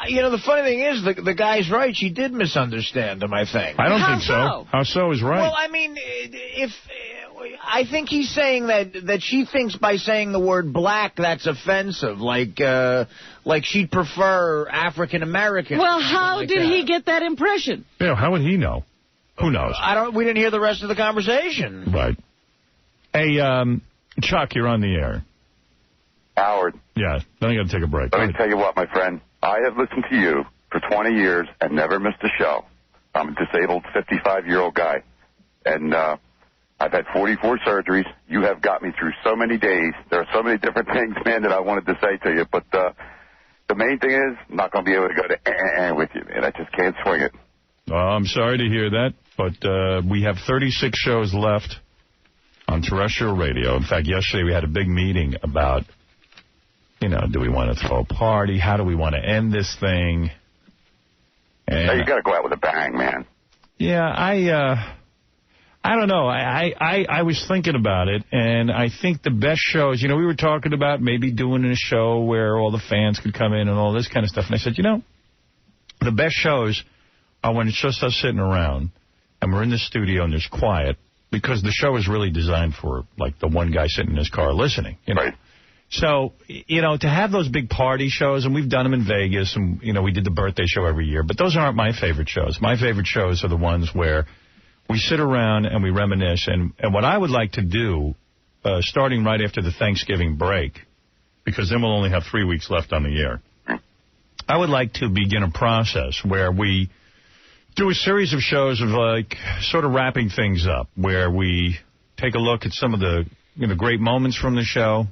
Speaker 3: You know, the funny thing is, the guy's right. She did misunderstand him, I think.
Speaker 1: I don't think so. How so is right.
Speaker 3: Well, I mean, I think he's saying that she thinks by saying the word black, that's offensive. Like she'd prefer African American.
Speaker 2: Well, how did he get that impression?
Speaker 1: Yeah, how would he know? Who knows?
Speaker 3: We didn't hear the rest of the conversation.
Speaker 1: Right. Hey, Chuck, you're on the air.
Speaker 14: Howard.
Speaker 1: Yeah, then I got to take a break.
Speaker 14: Let me tell you what, my friend. I have listened to you for 20 years and never missed a show. I'm a disabled 55-year-old guy. And I've had 44 surgeries. You have got me through so many days. There are so many different things, man, that I wanted to say to you. But the main thing is I'm not going to be able to go to with you, man. I just can't swing it.
Speaker 1: I'm sorry to hear that, but we have 36 shows left on terrestrial radio. In fact, yesterday we had a big meeting about, do we want to throw a party? How do we want to end this thing? And
Speaker 14: you got to go out with a bang, man.
Speaker 1: Yeah, I don't know. I was thinking about it, and I think the best shows, we were talking about maybe doing a show where all the fans could come in and all this kind of stuff. And I said, the best shows are when it's just us sitting around and we're in the studio and there's quiet, because the show is really designed for, like, the one guy sitting in his car listening.
Speaker 14: Right.
Speaker 1: So, to have those big party shows, and we've done them in Vegas, and, we did the birthday show every year, but those aren't my favorite shows. My favorite shows are the ones where we sit around and we reminisce. And what I would like to do, starting right after the Thanksgiving break, because then we'll only have 3 weeks left on the air, I would like to begin a process where we do a series of shows of, like, sort of wrapping things up, where we take a look at some of the great moments from the show,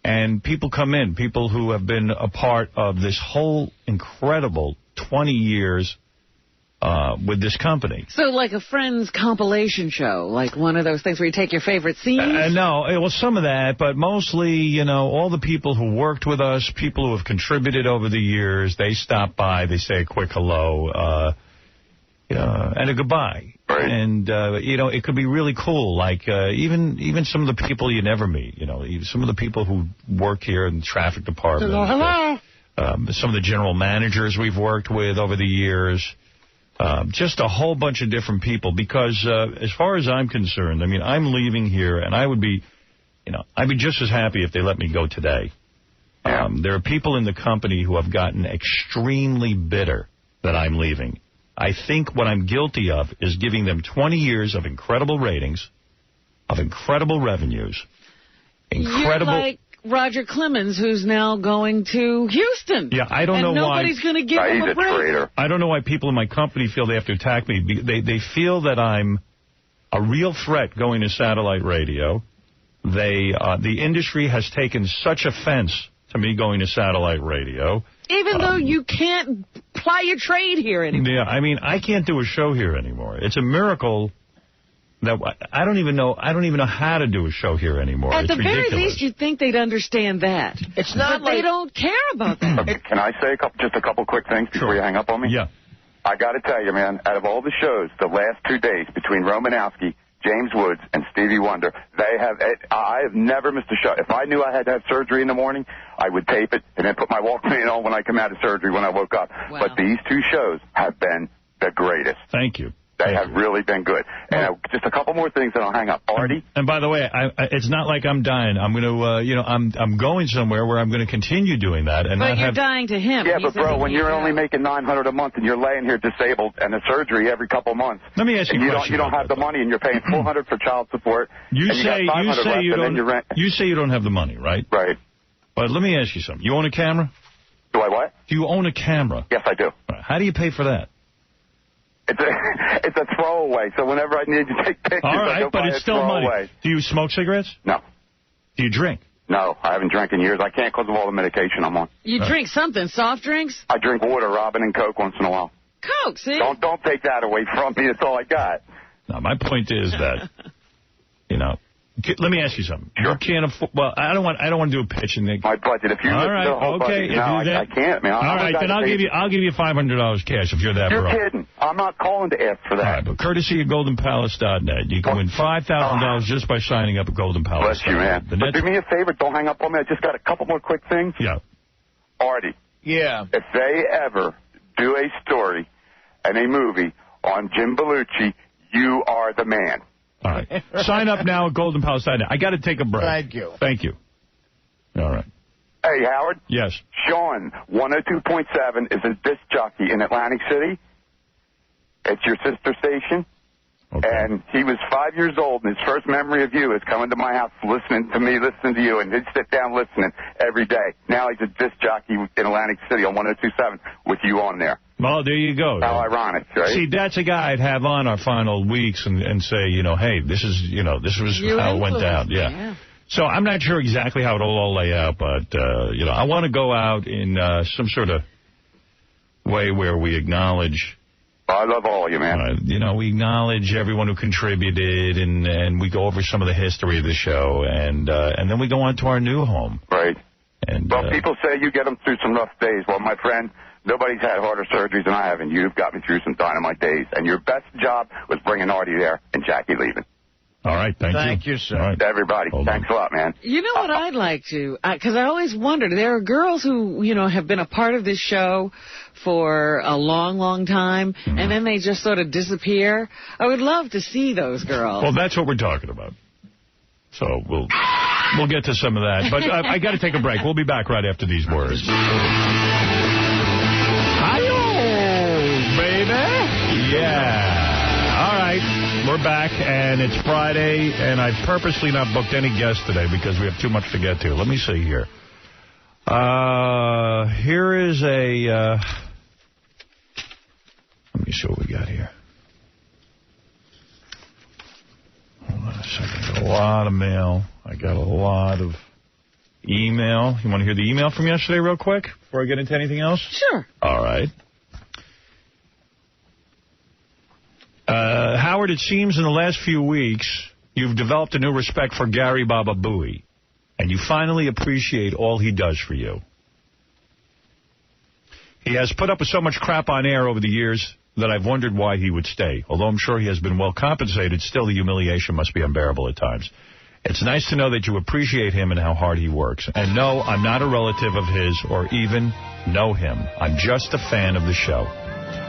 Speaker 1: and people come in, people who have been a part of this whole incredible 20 years with this company.
Speaker 2: So like a Friends compilation show, like one of those things where you take your favorite scenes?
Speaker 1: No, well, some of that, but mostly, all the people who worked with us, people who have contributed over the years, they stop by, they say a quick hello. and a goodbye. Right. And, it could be really cool. Like, even some of the people you never meet, some of the people who work here in the traffic department.
Speaker 21: Hello.
Speaker 1: Some of the general managers we've worked with over the years. Just a whole bunch of different people. Because as far as I'm concerned, I mean, I'm leaving here, and I would be, I'd be just as happy if they let me go today. There are people in the company who have gotten extremely bitter that I'm leaving. I think what I'm guilty of is giving them 20 years of incredible ratings, of incredible revenues, incredible...
Speaker 2: You're like Roger Clemens, who's now going to Houston.
Speaker 1: Yeah, I don't know why...
Speaker 2: nobody's going to give him a break.
Speaker 14: Traitor.
Speaker 1: I don't know why people in my company feel they have to attack me. They feel that I'm a real threat going to satellite radio. The industry has taken such offense to me going to satellite radio.
Speaker 2: Even though you can't ply your trade here anymore.
Speaker 1: Yeah, I mean, I can't do a show here anymore. It's a miracle that I don't even know how to do a show here anymore.
Speaker 2: At
Speaker 1: it's
Speaker 2: the
Speaker 1: ridiculous.
Speaker 2: very least, you'd think they'd understand that.
Speaker 3: It's not
Speaker 2: but
Speaker 3: like
Speaker 2: they don't care about that.
Speaker 14: Okay, can I say just a couple quick things before you hang up on me?
Speaker 1: Yeah.
Speaker 14: I got to tell you, man, out of all the shows, the last 2 days between Romanowski, James Woods, and Stevie Wonder, I have never missed a show. If I knew I had to have surgery in the morning, I would tape it and then put my Walkman on when I come out of surgery when I woke up. Wow. But these 2 shows have been the greatest.
Speaker 1: Thank you.
Speaker 14: They have really been good. And just a couple more things, and I'll hang up. Artie?
Speaker 1: And by the way, it's not like I'm dying. I'm going to, I'm going somewhere where I'm going to continue doing that. And
Speaker 2: but you're dying to him.
Speaker 14: Yeah, but bro, when you're only making $900 a month and you're laying here disabled and a surgery every couple months.
Speaker 1: Let me ask you a question.
Speaker 14: You don't have the money and you're paying $400 for child support.
Speaker 1: You say you don't have the money, right?
Speaker 14: Right.
Speaker 1: But let me ask you something. You own a camera?
Speaker 14: Do I what?
Speaker 1: Do you own a camera?
Speaker 14: Yes, I do.
Speaker 1: How do you pay for that?
Speaker 14: It's a throwaway, so whenever I need to take pictures,
Speaker 1: all right,
Speaker 14: I go
Speaker 1: but
Speaker 14: buy
Speaker 1: it's still money. Do you smoke cigarettes?
Speaker 14: No.
Speaker 1: Do you drink?
Speaker 14: No, I haven't drank in years. I can't because of all the medication I'm on.
Speaker 2: You drink something, soft drinks?
Speaker 14: I drink water, Robin, and Coke once in a while.
Speaker 2: Coke, see?
Speaker 14: Don't take that away from me. That's all I got.
Speaker 1: No, my point is that, let me ask you something.
Speaker 14: Sure.
Speaker 1: You can't afford. Well, I don't want to do a pitch and
Speaker 14: my budget. If you
Speaker 1: all right, okay.
Speaker 14: Budget, I can't, man.
Speaker 1: All right, then I'll give you $500 cash if you're that broke.
Speaker 14: You're kidding. I'm not calling to ask for that.
Speaker 1: All right, but courtesy of GoldenPalace.net, you can win $5,000 just by signing up at Golden Palace.
Speaker 14: Bless you, man. But do me a favor. Don't hang up on me. I just got a couple more quick things.
Speaker 1: Yeah.
Speaker 14: Artie.
Speaker 3: Yeah.
Speaker 14: If they ever do a story and a movie on Jim Belushi, you are the man.
Speaker 1: All right. Sign up now at GoldenPalace.net. I got to take a break.
Speaker 3: Thank you.
Speaker 1: Thank you. All right.
Speaker 14: Hey, Howard.
Speaker 1: Yes.
Speaker 14: Sean, 102.7 is a disc jockey in Atlantic City. It's your sister station. Okay. And he was 5 years old, and his first memory of you is coming to my house, listening to me, listening to you, and he'd sit down listening every day. Now he's a disc jockey in Atlantic City on 102.7 with you on there.
Speaker 1: Well, there you go.
Speaker 14: How ironic, right?
Speaker 1: See, that's a guy I'd have on our final weeks and say, hey, this was how it went down. Yeah. So I'm not sure exactly how it'll all lay out, but, I want to go out in some sort of way where we acknowledge...
Speaker 14: I love all of you, man.
Speaker 1: We acknowledge everyone who contributed, and we go over some of the history of the show, and then we go on to our new home.
Speaker 14: Right.
Speaker 1: And
Speaker 14: well, people say you get them through some rough days. Well, my friend, nobody's had harder surgeries than I have, and you've got me through some dynamite days. And your best job was bringing Artie there and Jackie leaving.
Speaker 1: All right, thank you.
Speaker 3: Sir.
Speaker 1: Right.
Speaker 14: Everybody, thanks a lot, man.
Speaker 2: You know what I'd like to, because I always wondered, there are girls who, have been a part of this show for a long, long time, and then they just sort of disappear. I would love to see those girls.
Speaker 1: Well, that's what we're talking about. So we'll get to some of that. But I got to take a break. We'll be back right after these words. Hi-yo, baby. Yeah. All right. We're back, and it's Friday, and I've purposely not booked any guests today because we have too much to get to. Let me see here. Here is a... let me see what we got here. Hold on a second. I got a lot of mail. I got a lot of email. You want to hear the email from yesterday real quick before I get into anything else?
Speaker 2: Sure.
Speaker 1: All right. Howard, it seems in the last few weeks you've developed a new respect for Gary Baba Booey, and you finally appreciate all he does for you. He has put up with so much crap on air over the years that I've wondered why he would stay. Although I'm sure he has been well compensated, still the humiliation must be unbearable at times. It's nice to know that you appreciate him and how hard he works. And no, I'm not a relative of his or even know him. I'm just a fan of the show.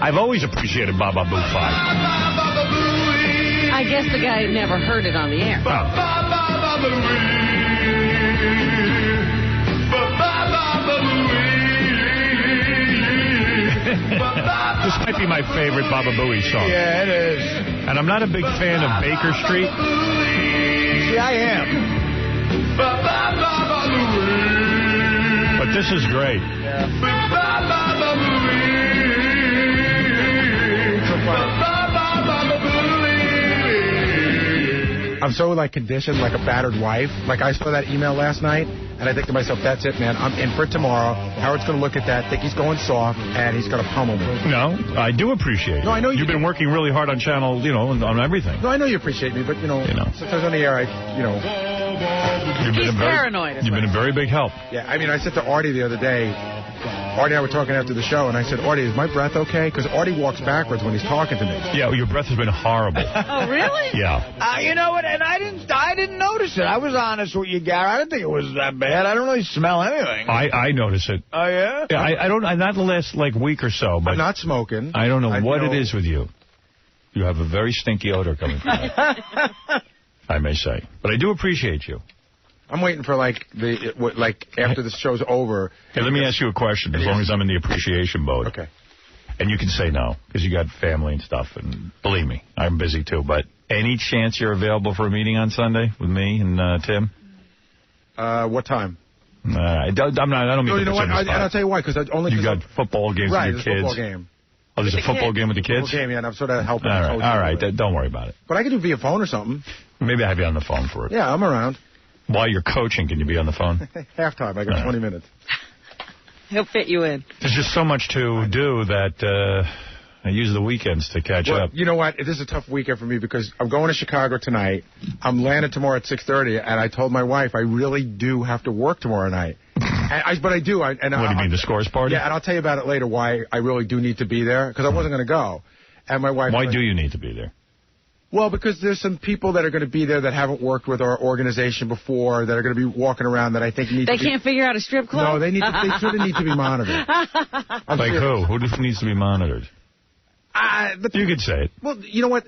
Speaker 1: I've always appreciated Baba Boo 5.
Speaker 2: I guess the guy never heard it on the air.
Speaker 1: This might be my favorite Baba Booey song.
Speaker 3: Yeah, it is.
Speaker 1: And I'm not a big fan of Baker Street.
Speaker 3: See, I am.
Speaker 1: But this is great.
Speaker 3: Yeah.
Speaker 5: I'm so, like, conditioned like a battered wife. Like, I saw that email last night, and I think to myself, that's it, man. I'm in for it tomorrow. Howard's going to look at that, think he's going soft, and he's going to pummel me.
Speaker 1: No, I do appreciate it.
Speaker 5: No, I know
Speaker 1: you've been working really hard on channel, on everything.
Speaker 5: No, I know you appreciate me, but, sometimes on the air,
Speaker 1: He's
Speaker 2: paranoid.
Speaker 1: You've been a very big help.
Speaker 5: Yeah, I mean, I said to Artie the other day, Artie and I were talking after the show, and I said, Artie, is my breath okay? Because Artie walks backwards when he's talking to me.
Speaker 1: Yeah, your breath has been horrible.
Speaker 2: Oh, really?
Speaker 1: Yeah.
Speaker 3: You know what? And I didn't notice it. I was honest with you, Gary. I didn't think it was that bad. I don't really smell anything.
Speaker 1: I notice it.
Speaker 3: Oh, yeah?
Speaker 1: Yeah, I don't. Not the last week or so, but
Speaker 5: I'm not smoking.
Speaker 1: I don't know what it is with you. You have a very stinky odor coming from you. I may say, but I do appreciate you.
Speaker 5: I'm waiting for, after the show's over.
Speaker 1: Hey, let me ask you a question, as long as I'm in the appreciation mode.
Speaker 5: Okay.
Speaker 1: And you can say no, because you got family and stuff, and believe me, I'm busy too, but any chance you're available for a meeting on Sunday with me and Tim?
Speaker 5: What time?
Speaker 1: I don't mean to put you on the spot.
Speaker 5: I'll tell you why, because you
Speaker 1: got football games with your kids.
Speaker 5: Football game.
Speaker 1: Oh, there's a football game with the kids?
Speaker 5: Football game, yeah, and I'm sort of helping.
Speaker 1: All right, don't worry about it.
Speaker 5: But I can do via phone or something.
Speaker 1: Maybe I have you on the phone for it.
Speaker 5: Yeah, I'm around.
Speaker 1: While you're coaching, can you be on the phone?
Speaker 5: Halftime. I got 20 minutes.
Speaker 2: He'll fit you in.
Speaker 1: There's just so much to do that I use the weekends to catch up.
Speaker 5: You know what? This is a tough weekend for me because I'm going to Chicago tonight. I'm landing tomorrow at 6:30, and I told my wife I really do have to work tomorrow night. But I do. What do you mean, the Scores party? Yeah, and I'll tell you about it later why I really do need to be there, because I wasn't going to go. And my wife... Why do you need to be there? Well, because there's some people that are going to be there that haven't worked with our organization before, that are going to be walking around that I think need to be...
Speaker 2: They can't figure out a strip club?
Speaker 5: No, they sort of need to be monitored.
Speaker 1: Like who? Who needs to be monitored? You could say it.
Speaker 5: Well, you know what?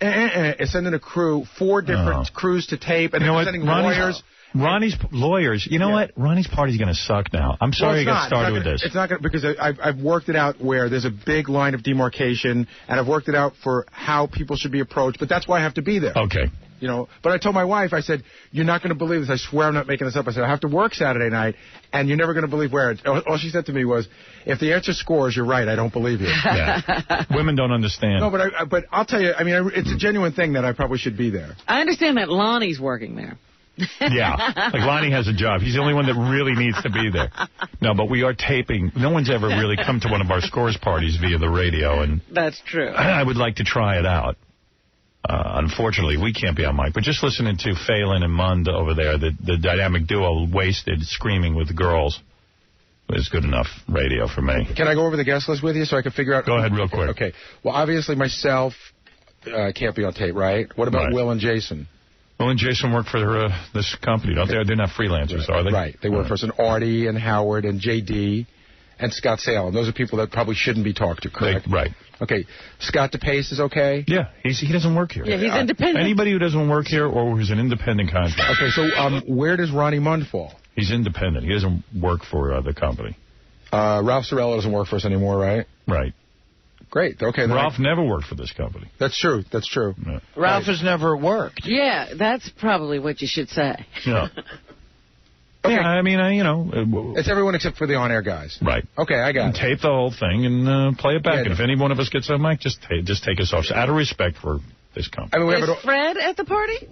Speaker 5: It's sending a crew, 4 different crews to tape, and they're sending lawyers.
Speaker 1: Ronnie's lawyers. You know what? Ronnie's party's going to suck now. I'm sorry I got started with this.
Speaker 5: It's not going to, because I've worked it out where there's a big line of demarcation, and I've worked it out for how people should be approached, but that's why I have to be there.
Speaker 1: Okay.
Speaker 5: But I told my wife, I said, you're not going to believe this. I swear I'm not making this up. I said, I have to work Saturday night, and you're never going to believe where. All she said to me was, if the answer Scores, you're right. I don't believe you.
Speaker 1: Yeah. Women don't understand.
Speaker 5: No, but I'll tell you, I mean, it's a genuine thing that I probably should be there.
Speaker 2: I understand that Lonnie's working there.
Speaker 1: Yeah, like Lonnie has a job. He's the only one that really needs to be there. No, but we are taping. No one's ever really come to one of our Scores parties via the radio, and
Speaker 2: that's true.
Speaker 1: I would like to try it out. Unfortunately, we can't be on mic, but just listening to Phelan and Mund over there, the dynamic duo, wasted, screaming with the girls, is good enough radio for me.
Speaker 5: Can I go over the guest list with you so I can figure out?
Speaker 1: Go ahead real quick.
Speaker 5: Okay. Well, obviously myself can't be on tape, right? What about Will and Jason?
Speaker 1: Will and Jason work for this company, don't they? They're not freelancers, are they?
Speaker 5: Right. They work for us. And Artie and Howard and J.D. and Scott Salem. Those are people that probably shouldn't be talked to, correct?
Speaker 1: Right.
Speaker 5: Okay. Scott DePace is okay?
Speaker 1: Yeah. He doesn't work here.
Speaker 2: Yeah, he's independent.
Speaker 1: Anybody who doesn't work here or who's an independent contractor.
Speaker 5: Okay, so where does Ronnie Mund fall?
Speaker 1: He's independent. He doesn't work for the company.
Speaker 5: Ralph Sorella doesn't work for us anymore, right?
Speaker 1: Right.
Speaker 5: Great. Okay.
Speaker 1: Ralph never worked for this company.
Speaker 5: That's true. That's true.
Speaker 1: Yeah.
Speaker 3: Ralph has never worked.
Speaker 2: Yeah, that's probably what you should say.
Speaker 1: Yeah. Okay. Yeah, I mean,
Speaker 5: it's everyone except for the on-air guys.
Speaker 1: Right.
Speaker 5: Okay, I got it.
Speaker 1: Tape the whole thing and play it back. Yeah, and if any one of us gets on mic, just take us off. Out of respect for this company.
Speaker 2: I mean, is Fred at the party?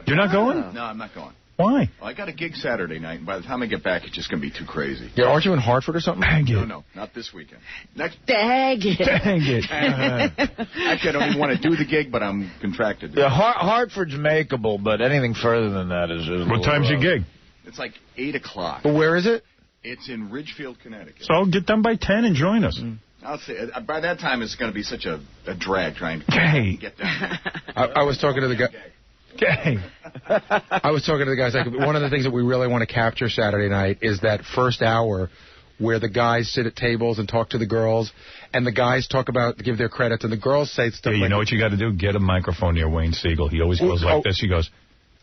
Speaker 1: You're not going?
Speaker 19: No, I'm not going.
Speaker 1: Why?
Speaker 19: Well, I got a gig Saturday night, and by the time I get back, it's just going to be too crazy.
Speaker 5: Yeah, aren't you in Hartford or something?
Speaker 19: No, not this weekend. Next.
Speaker 2: Dang it.
Speaker 1: Dang it.
Speaker 19: Actually, I don't even want to do the gig, but I'm contracted.
Speaker 3: Yeah, Hartford's makeable, but anything further than that is...
Speaker 1: What time's your gig?
Speaker 19: It's like 8 o'clock.
Speaker 5: But where is it?
Speaker 19: It's in Ridgefield, Connecticut.
Speaker 1: So get done by 10 and join us.
Speaker 19: I'll see. By that time, it's going to be such a drag trying to get down.
Speaker 5: I was talking to the guy. I was talking to the guys. Like, one of the things that we really want to capture Saturday night is that first hour where the guys sit at tables and talk to the girls, and the guys give their credits, and the girls say stuff.
Speaker 1: Yeah, you know what you got to do? Get a microphone near Wayne Siegel. He always goes like this. He goes,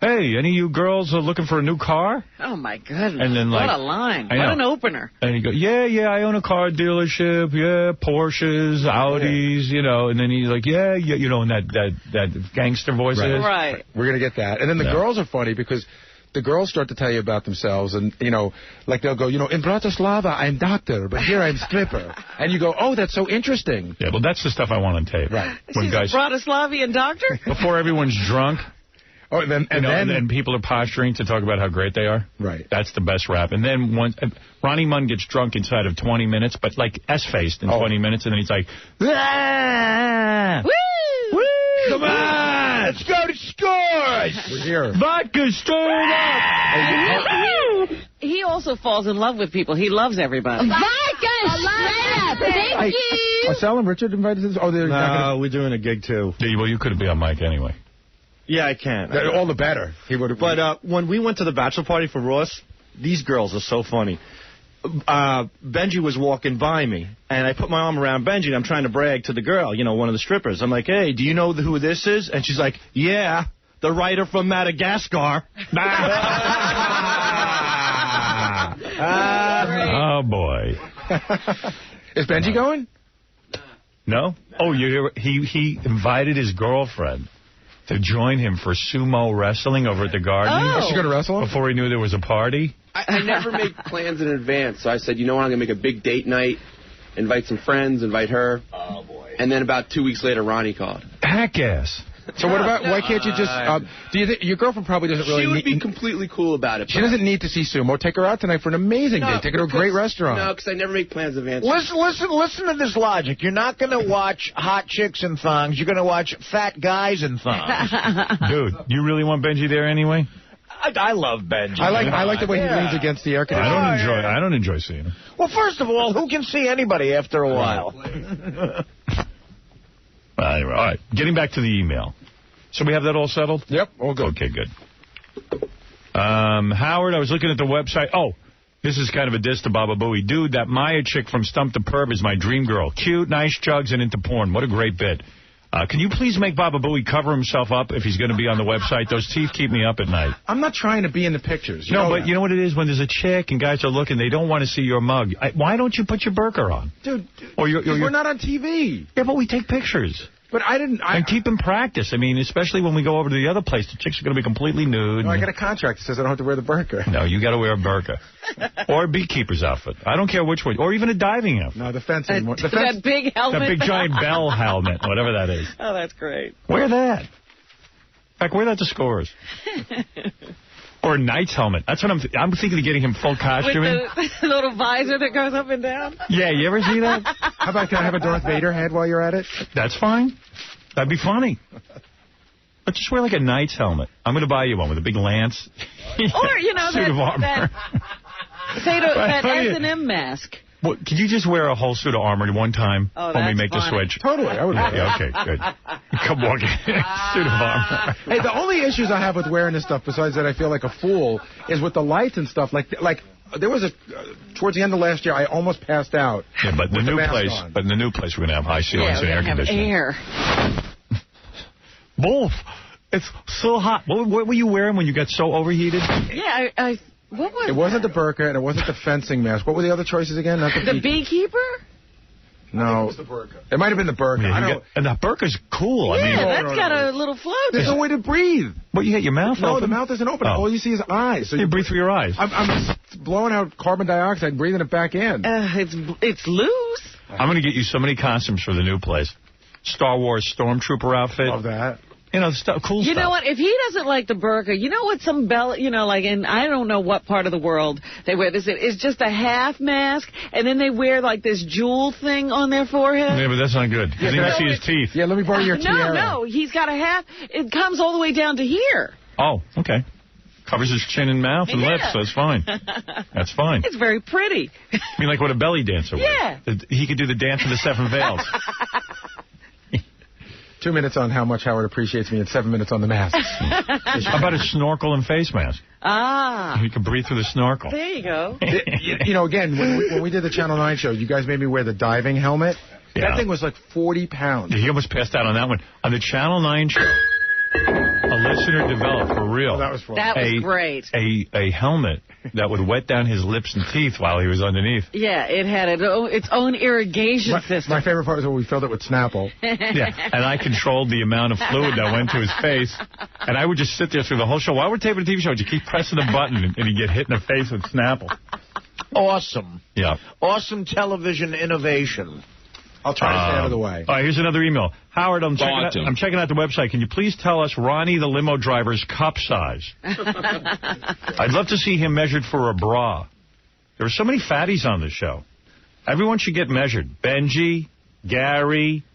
Speaker 1: "Hey, any of you girls are looking for a new car?"
Speaker 2: Oh, my goodness.
Speaker 1: And then,
Speaker 2: what a line. What an opener.
Speaker 1: And he goes, yeah, I own a car dealership. Yeah, Porsches, Audis, you know. And then he's like, yeah, you know, in that gangster voice.
Speaker 2: Right.
Speaker 5: We're going to get that. And then the girls are funny because the girls start to tell you about themselves. And, you know, like they'll go, you know, in Bratislava, I'm doctor, but here I'm stripper. And you go, oh, that's so interesting.
Speaker 1: Yeah, well, that's the stuff I want on tape.
Speaker 5: Right.
Speaker 2: She's a Bratislavian doctor?
Speaker 1: Before everyone's drunk.
Speaker 5: Oh, and then
Speaker 1: people are posturing to talk about how great they are.
Speaker 5: Right.
Speaker 1: That's the best rap. And then Ronnie Munn gets drunk inside of 20 minutes, but like S-faced in 20 minutes, and then he's like, ah!
Speaker 2: Woo!
Speaker 1: Woo!
Speaker 3: Come on! Let's go to Scores!
Speaker 5: We're here.
Speaker 1: Vodka stirred up!
Speaker 2: He also falls in love with people. He loves everybody.
Speaker 15: Vodka straight up. Thank you.
Speaker 5: Marcel and Richard invited us? Oh, they're not gonna...
Speaker 17: we're doing a gig, too.
Speaker 1: Yeah, well, you couldn't be on mic anyway.
Speaker 17: Yeah, I can.
Speaker 5: All the better. He would have.
Speaker 17: But when we went to the bachelor party for Ross, these girls are so funny. Benji was walking by me, and I put my arm around Benji, and I'm trying to brag to the girl, you know, one of the strippers. I'm like, hey, do you know who this is? And she's like, yeah, the writer from Madagascar.
Speaker 1: Oh, boy.
Speaker 5: Is Benji going?
Speaker 1: No? Oh, he invited his girlfriend to join him for sumo wrestling over at the Garden.
Speaker 2: Oh.
Speaker 5: Is she going to wrestle him?
Speaker 1: Before he knew there was a party?
Speaker 4: I never make plans in advance, so I said, you know what, I'm going to make a big date night, invite some friends, invite her. Oh, boy. And then about 2 weeks later, Ronnie called.
Speaker 1: Jackass.
Speaker 5: So what about, why can't you just, do you think, your girlfirend probably doesn't really
Speaker 4: She would be completely cool about it.
Speaker 5: She doesn't need to see sumo. Take her out tonight for an amazing date. Take her to a great restaurant.
Speaker 4: No, because I never make plans in advance.
Speaker 3: Listen to this logic. You're not going to watch hot chicks in thongs. You're going to watch fat guys in thongs.
Speaker 1: Dude, you really want Benji there anyway?
Speaker 3: I love Benji.
Speaker 5: I like the way he leans against the air conditioner.
Speaker 1: I don't enjoy seeing him.
Speaker 3: Well, first of all, who can see anybody after a while?
Speaker 1: All right. Getting back to the email. So we have that all settled?
Speaker 5: Yep, all good.
Speaker 1: Okay, good. Howard, I was looking at the website. Oh, this is kind of a diss to Baba Booey. Dude, that Maya chick from Stump the Perv is my dream girl. Cute, nice jugs, and into porn. What a great bit. Can you please make Baba Booey cover himself up if he's going to be on the website? Those teeth keep me up at night.
Speaker 5: I'm not trying to be in the pictures.
Speaker 1: No, but you know what it is? When there's a chick and guys are looking, they don't want to see your mug. Why don't you put your burqa on?
Speaker 5: Dude,
Speaker 1: we're
Speaker 5: not on TV.
Speaker 1: Yeah, but we take pictures.
Speaker 5: But and
Speaker 1: keep in practice. I mean, especially when we go over to the other place, the chicks are going to be completely nude.
Speaker 5: No, I got a contract that says I don't have to wear the burqa.
Speaker 1: No, you got to wear a burqa. Or a beekeeper's outfit. I don't care which one. Or even a diving outfit.
Speaker 5: No, the fencing one.
Speaker 2: That big helmet.
Speaker 1: That big giant bell helmet, whatever that is.
Speaker 2: Oh, that's great.
Speaker 1: Wear that. In fact, wear that to Scores. Or a knight's helmet. That's what I'm thinking of getting him full costuming.
Speaker 2: With the little visor that goes up and down.
Speaker 1: Yeah, you ever see that?
Speaker 5: How about, can I have a Darth Vader head while you're at it?
Speaker 1: That's fine. That'd be funny. But just wear like a knight's helmet. I'm going to buy you one with a big lance.
Speaker 2: Or, you know,
Speaker 1: suit of armor.
Speaker 2: that S&M mask.
Speaker 1: Well, could you just wear a whole suit of armor one time when we make the switch?
Speaker 5: Totally, I would.
Speaker 1: Yeah, okay, good. Come walk in suit of armor.
Speaker 5: Hey, the only issues I have with wearing this stuff, besides that I feel like a fool, is with the lights and stuff. Like there was towards the end of last year, I almost passed out.
Speaker 1: Yeah, but in the new place, we're going to have high ceilings and air conditioning.
Speaker 2: Air.
Speaker 1: Wolf, it's so hot. What were you wearing when you got so overheated?
Speaker 2: Yeah, what was
Speaker 5: it? Wasn't the burqa and it wasn't the fencing mask. What were the other choices again? Not
Speaker 2: the beekeeper?
Speaker 5: No.
Speaker 19: It was the burqa.
Speaker 5: It might have been the burqa.
Speaker 1: Yeah, and the burqa's cool.
Speaker 2: Yeah,
Speaker 1: I mean,
Speaker 2: that's got a little float.
Speaker 5: There's no way to breathe.
Speaker 1: Well, you get your mouth open.
Speaker 5: No, the mouth isn't open. All you see is eyes. So
Speaker 1: you breathe through your eyes.
Speaker 5: I'm blowing out carbon dioxide and breathing it back in.
Speaker 2: It's loose.
Speaker 1: I'm going to get you so many costumes for the new place. Star Wars Stormtrooper outfit.
Speaker 5: Love that.
Speaker 1: You know, cool stuff.
Speaker 2: You know what? If he doesn't like the burqa, you know what? Some like in I don't know what part of the world they wear this. It's just a half mask, and then they wear like this jewel thing on their forehead.
Speaker 1: Yeah, but that's not good. You can see his teeth.
Speaker 5: Yeah, let me borrow your tiara.
Speaker 2: No, he's got a half. It comes all the way down to here.
Speaker 1: Oh, okay. Covers his chin and mouth and lips, so it's fine. That's fine.
Speaker 2: It's very pretty.
Speaker 1: I mean, like what a belly dancer would.
Speaker 2: Yeah.
Speaker 1: He could do the dance of the 7 veils.
Speaker 5: 2 minutes on how much Howard appreciates me and 7 minutes on the mask.
Speaker 1: How about a snorkel and face mask?
Speaker 2: Ah.
Speaker 1: He can breathe through the snorkel.
Speaker 2: There you go.
Speaker 5: You know, again, when we did the Channel 9 show, you guys made me wear the diving helmet.
Speaker 1: Yeah.
Speaker 5: That thing was like 40 pounds.
Speaker 1: He almost passed out on that one. On the Channel 9 show, a listener developed, for real,
Speaker 5: that was fun.
Speaker 2: That was great.
Speaker 1: A helmet that would wet down his lips and teeth while he was underneath.
Speaker 2: Yeah, it had its own irrigation system.
Speaker 5: My favorite part was when we filled it with Snapple.
Speaker 1: Yeah, and I controlled the amount of fluid that went to his face. And I would just sit there through the whole show. While we're taping a TV show, you keep pressing the button and he'd get hit in the face with Snapple.
Speaker 3: Awesome.
Speaker 1: Yeah.
Speaker 3: Awesome television innovation.
Speaker 5: I'll try to stay out of the way.
Speaker 1: All right, here's another email. Howard, I'm checking out the website. Can you please tell us Ronnie the limo driver's cup size? I'd love to see him measured for a bra. There are so many fatties on the show. Everyone should get measured. Benji, Gary,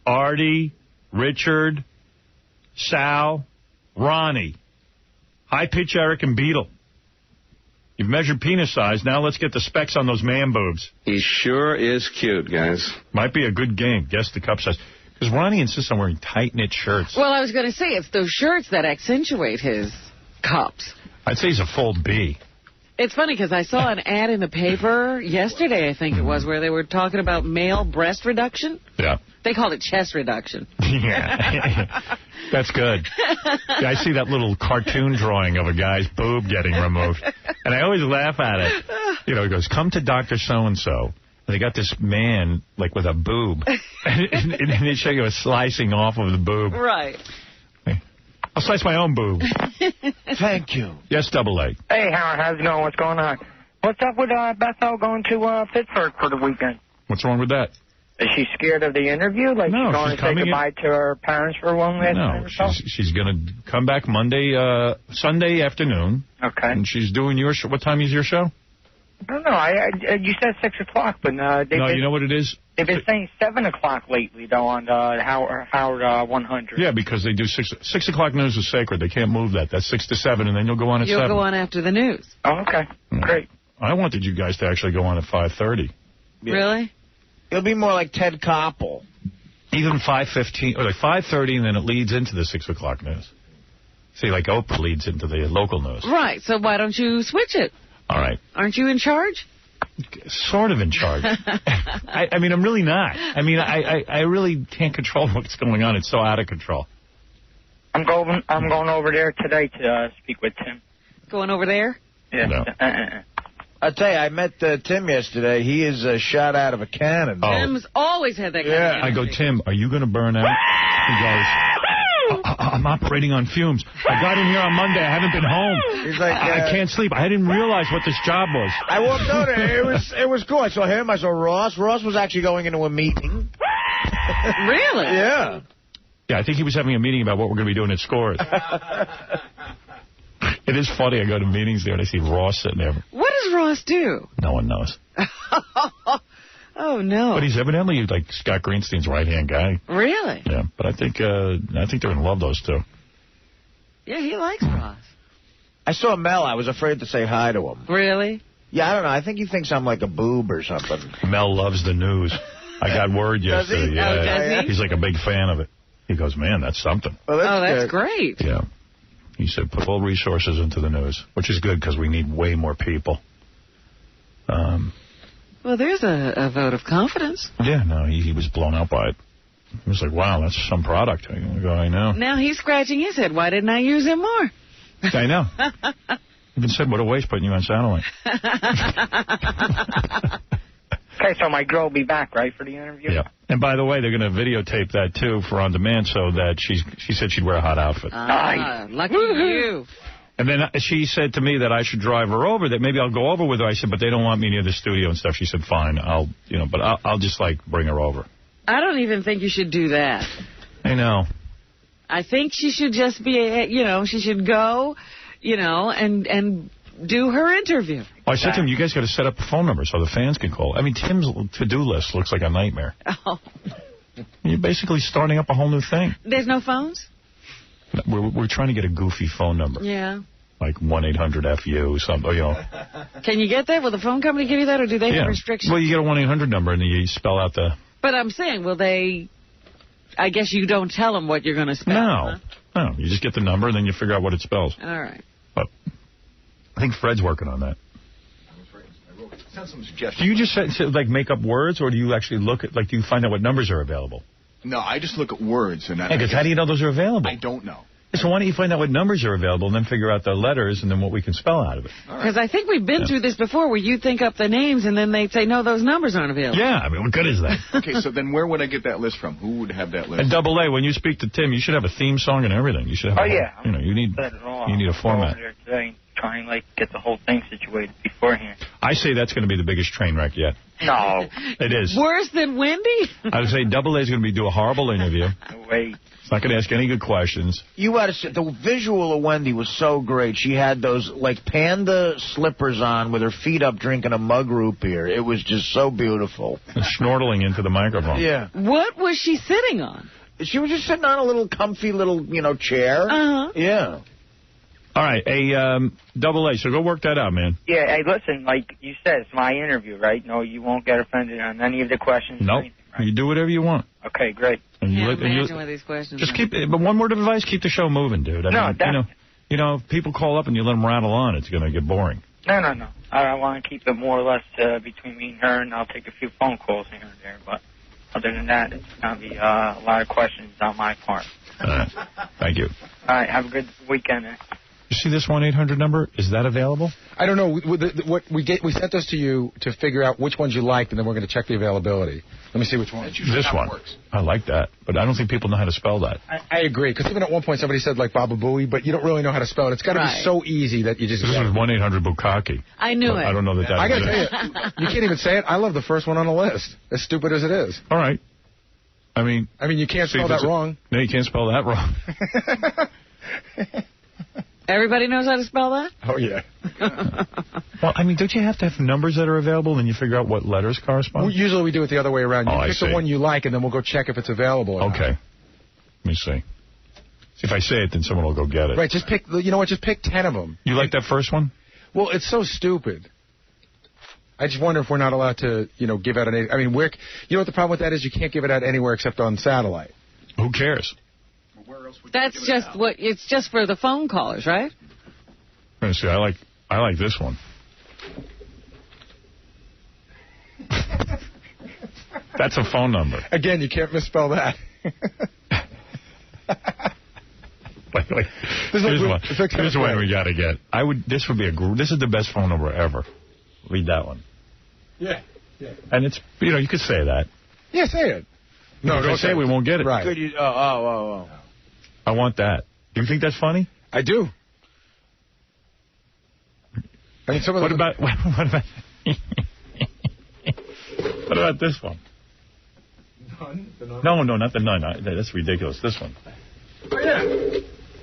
Speaker 1: Artie, Richard, Sal, Ronnie, High Pitch Eric, and Beetle. You've measured penis size. Now let's get the specs on those man boobs.
Speaker 4: He sure is cute, guys.
Speaker 1: Might be a good game. Guess the cup size. Because Ronnie insists on wearing tight-knit shirts.
Speaker 2: Well, I was going to say, it's those shirts that accentuate his cups.
Speaker 1: I'd say he's a full B.
Speaker 2: It's funny because I saw an ad in the paper yesterday, I think it was, where they were talking about male breast reduction.
Speaker 1: Yeah.
Speaker 2: They called it chest reduction.
Speaker 1: Yeah. That's good. Yeah, I see that little cartoon drawing of a guy's boob getting removed. And I always laugh at it. You know, he goes, come to Dr. So-and-so. And they got this man, like, with a boob. and they show you a slicing off of the boob.
Speaker 2: Right.
Speaker 1: I'll slice my own boob.
Speaker 3: Thank you.
Speaker 1: Yes, Double A.
Speaker 7: Hey, Howard, how's it going? What's going on? What's up with Bethel going to Pittsburgh for the weekend?
Speaker 1: What's wrong with that?
Speaker 7: Is she scared of the interview? Like,
Speaker 1: no,
Speaker 7: she's going to say goodbye to her parents for one last time or so?
Speaker 1: No, she's going to come back Sunday afternoon.
Speaker 7: Okay.
Speaker 1: And she's doing your show. What time is your show?
Speaker 7: I don't know. You said 6 o'clock, but
Speaker 1: you know what it is?
Speaker 7: They've been saying 7 o'clock lately, though, on Howard 100.
Speaker 1: Yeah, because they do 6 o'clock news is sacred. They can't move that. That's 6 to 7, and then you'll go on at 7.
Speaker 2: You'll go on after the news.
Speaker 7: Oh, okay. Great.
Speaker 1: I wanted you guys to actually go on at 5:30.
Speaker 2: Yeah. Really?
Speaker 3: It'll be more like Ted Koppel.
Speaker 1: Even 5:15, or like 5:30, and then it leads into the 6 o'clock news. See, like Oprah leads into the local news.
Speaker 2: Right, so why don't you switch it?
Speaker 1: All right.
Speaker 2: Aren't you in charge?
Speaker 1: Sort of in charge. I mean, I'm really not. I mean, I really can't control what's going on. It's so out of control.
Speaker 7: I'm going over there today to speak with Tim.
Speaker 2: Going over there?
Speaker 7: Yeah.
Speaker 1: No.
Speaker 3: I'll tell you, I met Tim yesterday. He is a shot out of a cannon.
Speaker 2: Tim's always had that kind of energy.
Speaker 1: I go, Tim, are you going to burn out? He goes, I'm operating on fumes. I got in here on Monday. I haven't been home.
Speaker 3: He's like,
Speaker 1: I can't sleep. I didn't realize what this job was.
Speaker 3: I walked over there. It was cool. I saw him. I saw Ross. Ross was actually going into a meeting.
Speaker 2: Really?
Speaker 3: Yeah.
Speaker 1: Yeah, I think he was having a meeting about what we're going to be doing at Scores. It is funny. I go to meetings there and I see Ross sitting there.
Speaker 2: What does Ross do?
Speaker 1: No one knows.
Speaker 2: Oh, no.
Speaker 1: But he's evidently like Scott Greenstein's right-hand guy.
Speaker 2: Really?
Speaker 1: Yeah, but I think they're in love, those two.
Speaker 2: Yeah, he likes Ross.
Speaker 3: I saw Mel. I was afraid to say hi to him.
Speaker 2: Really?
Speaker 3: Yeah, I don't know. I think he thinks I'm like a boob or something.
Speaker 1: Mel loves the news. I got word yesterday.
Speaker 2: Does he?
Speaker 1: Yeah,
Speaker 2: does he?
Speaker 1: He's like a big fan of it. He goes, man, that's something.
Speaker 3: Well,
Speaker 2: that's great.
Speaker 1: Yeah. He said, put all resources into the news, which is good because we need way more people.
Speaker 2: Well, there's a vote of confidence.
Speaker 1: Yeah, no, he was blown out by it. He was like, wow, that's some product. I go, I know.
Speaker 2: Now he's scratching his head. Why didn't I use him more?
Speaker 1: I know. Even said, what a waste putting you on satellite.
Speaker 7: Okay, so my girl will be back, right, for the interview?
Speaker 1: Yeah. And by the way, they're going to videotape that, too, for on demand, so that she said she'd wear a hot outfit.
Speaker 2: Lucky you.
Speaker 1: And then she said to me that I should drive her over, that maybe I'll go over with her. I said, but they don't want me near the studio and stuff. She said, fine, I'll just, like, bring her over.
Speaker 2: I don't even think you should do that.
Speaker 1: I know.
Speaker 2: I think she should just be, she should go, and do her interview.
Speaker 1: Well, I said to him, you guys got to set up a phone number so the fans can call. I mean, Tim's to-do list looks like a nightmare.
Speaker 2: Oh.
Speaker 1: You're basically starting up a whole new thing.
Speaker 2: There's no phones?
Speaker 1: We're trying to get a goofy phone number.
Speaker 2: Yeah.
Speaker 1: Like 1-800-FU, something, you know.
Speaker 2: Can you get that? Will the phone company give you that, or do they have restrictions?
Speaker 1: Well, you get a 1-800 number, and you spell out the...
Speaker 2: But I'm saying, will they... I guess you don't tell them what you're going to spell.
Speaker 1: No. No, you just get the number, and then you figure out what it spells.
Speaker 2: All right.
Speaker 1: But I think Fred's working on that.
Speaker 19: Send some suggestions.
Speaker 1: Do you just like make up words, or do you actually look at, like, do you find out what numbers are available?
Speaker 19: No, I just look at words. And
Speaker 1: because how do you know those are available?
Speaker 19: I don't know.
Speaker 1: So why don't you find out what numbers are available and then figure out the letters and then what we can spell out of it?
Speaker 2: Because I think we've been through this before where you think up the names and then they say, no, those numbers aren't available.
Speaker 1: Yeah, I mean, what good is that?
Speaker 19: Okay, so then where would I get that list from? Who would have that list?
Speaker 1: And Double A, when you speak to Tim, you should have a theme song and everything. You should have you know, you need a format.
Speaker 7: Try and, like, get the whole thing situated beforehand.
Speaker 1: I say that's going to be the biggest train wreck yet.
Speaker 7: No.
Speaker 1: It is.
Speaker 2: Worse than Wendy?
Speaker 1: I would say Double A is going to do a horrible interview.
Speaker 7: Wait.
Speaker 1: It's not going to ask any good questions.
Speaker 3: You got to see, the visual of Wendy was so great. She had those, like, panda slippers on with her feet up drinking a mug root beer. It was just so beautiful.
Speaker 1: And snorkeling into the microphone.
Speaker 3: Yeah.
Speaker 2: What was she sitting on?
Speaker 3: She was just sitting on a little comfy little, chair.
Speaker 2: Uh-huh.
Speaker 3: Yeah.
Speaker 1: All right, Double A, so go work that out, man.
Speaker 7: Yeah, hey, listen, like you said, it's my interview, right? No, you won't get offended on any of the questions.
Speaker 1: Nope. Right? You do whatever you want.
Speaker 7: Okay, great.
Speaker 1: And you
Speaker 2: imagine what these questions
Speaker 1: just but one word of advice, keep the show moving, dude. I mean, if people call up and you let them rattle on, it's going to get boring.
Speaker 7: No. I want to keep it more or less between me and her, and I'll take a few phone calls here and there. But other than that, it's going to be a lot of questions on my part.
Speaker 1: All right. Thank you.
Speaker 7: All right, have a good weekend.
Speaker 1: You see this 1-800 number? Is that available?
Speaker 5: I don't know. We sent those to you to figure out which ones you liked, and then we're going to check the availability. Let me see which one.
Speaker 1: This one. I like that, but I don't think people know how to spell that.
Speaker 5: I agree, because even at one point somebody said, like, Baba Booey, but you don't really know how to spell it. It's got to be so easy that you just...
Speaker 1: This is 1-800 Bukkake.
Speaker 2: I knew it.
Speaker 1: I don't know that.
Speaker 5: I got to tell you, you can't even say it. I love the first one on the list, as stupid as it is.
Speaker 1: All right. I mean,
Speaker 5: you can't spell that wrong.
Speaker 1: No, you can't spell that wrong.
Speaker 2: Everybody knows how to spell that?
Speaker 5: Oh, yeah.
Speaker 1: Well, I mean, don't you have to have numbers that are available and you figure out what letters correspond?
Speaker 5: Usually we do it the other way around. You pick
Speaker 1: the
Speaker 5: one you like, and then we'll go check if it's available or not.
Speaker 1: Okay. Let me see. If I say it, then someone will go get it.
Speaker 5: Right, just pick, just pick 10 of them.
Speaker 1: You like that first one?
Speaker 5: Well, it's so stupid. I just wonder if we're not allowed to, give out any... I mean, what the problem with that is? You can't give it out anywhere except on satellite.
Speaker 1: Who cares?
Speaker 2: That's just it's just for the phone callers, right?
Speaker 1: Let me see. I like this one. That's a phone number.
Speaker 5: Again, you can't misspell that.
Speaker 1: Here's one we got to get. This would be this is the best phone number ever. Read that one.
Speaker 5: Yeah.
Speaker 1: And it's, you could say that.
Speaker 5: Yeah, say it.
Speaker 1: No, don't say it, we won't get it.
Speaker 5: Right.
Speaker 3: Could you? Oh.
Speaker 1: I want that. Do you think that's funny?
Speaker 5: I do. I mean,
Speaker 1: what about what about this one? None? No, not the none. That's ridiculous. This one.
Speaker 5: Oh, yeah.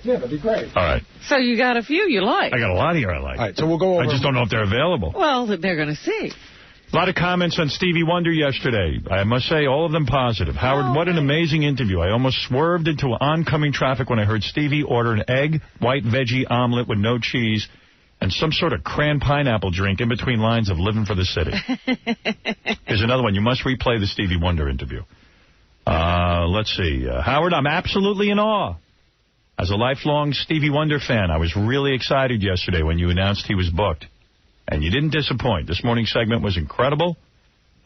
Speaker 5: Yeah, that'd be great.
Speaker 1: All right.
Speaker 2: So you got a few you like.
Speaker 1: I got a lot here I like.
Speaker 5: All right, so we'll go over...
Speaker 1: I just don't know if they're available.
Speaker 2: Well, they're going to see.
Speaker 1: A lot of comments on Stevie Wonder yesterday. I must say, all of them positive. Howard, what an amazing interview. I almost swerved into oncoming traffic when I heard Stevie order an egg, white veggie omelet with no cheese, and some sort of cran pineapple drink in between lines of Living for the City. Here's another one. You must replay the Stevie Wonder interview. Let's see. Howard, I'm absolutely in awe. As a lifelong Stevie Wonder fan, I was really excited yesterday when you announced he was booked. And you didn't disappoint. This morning's segment was incredible.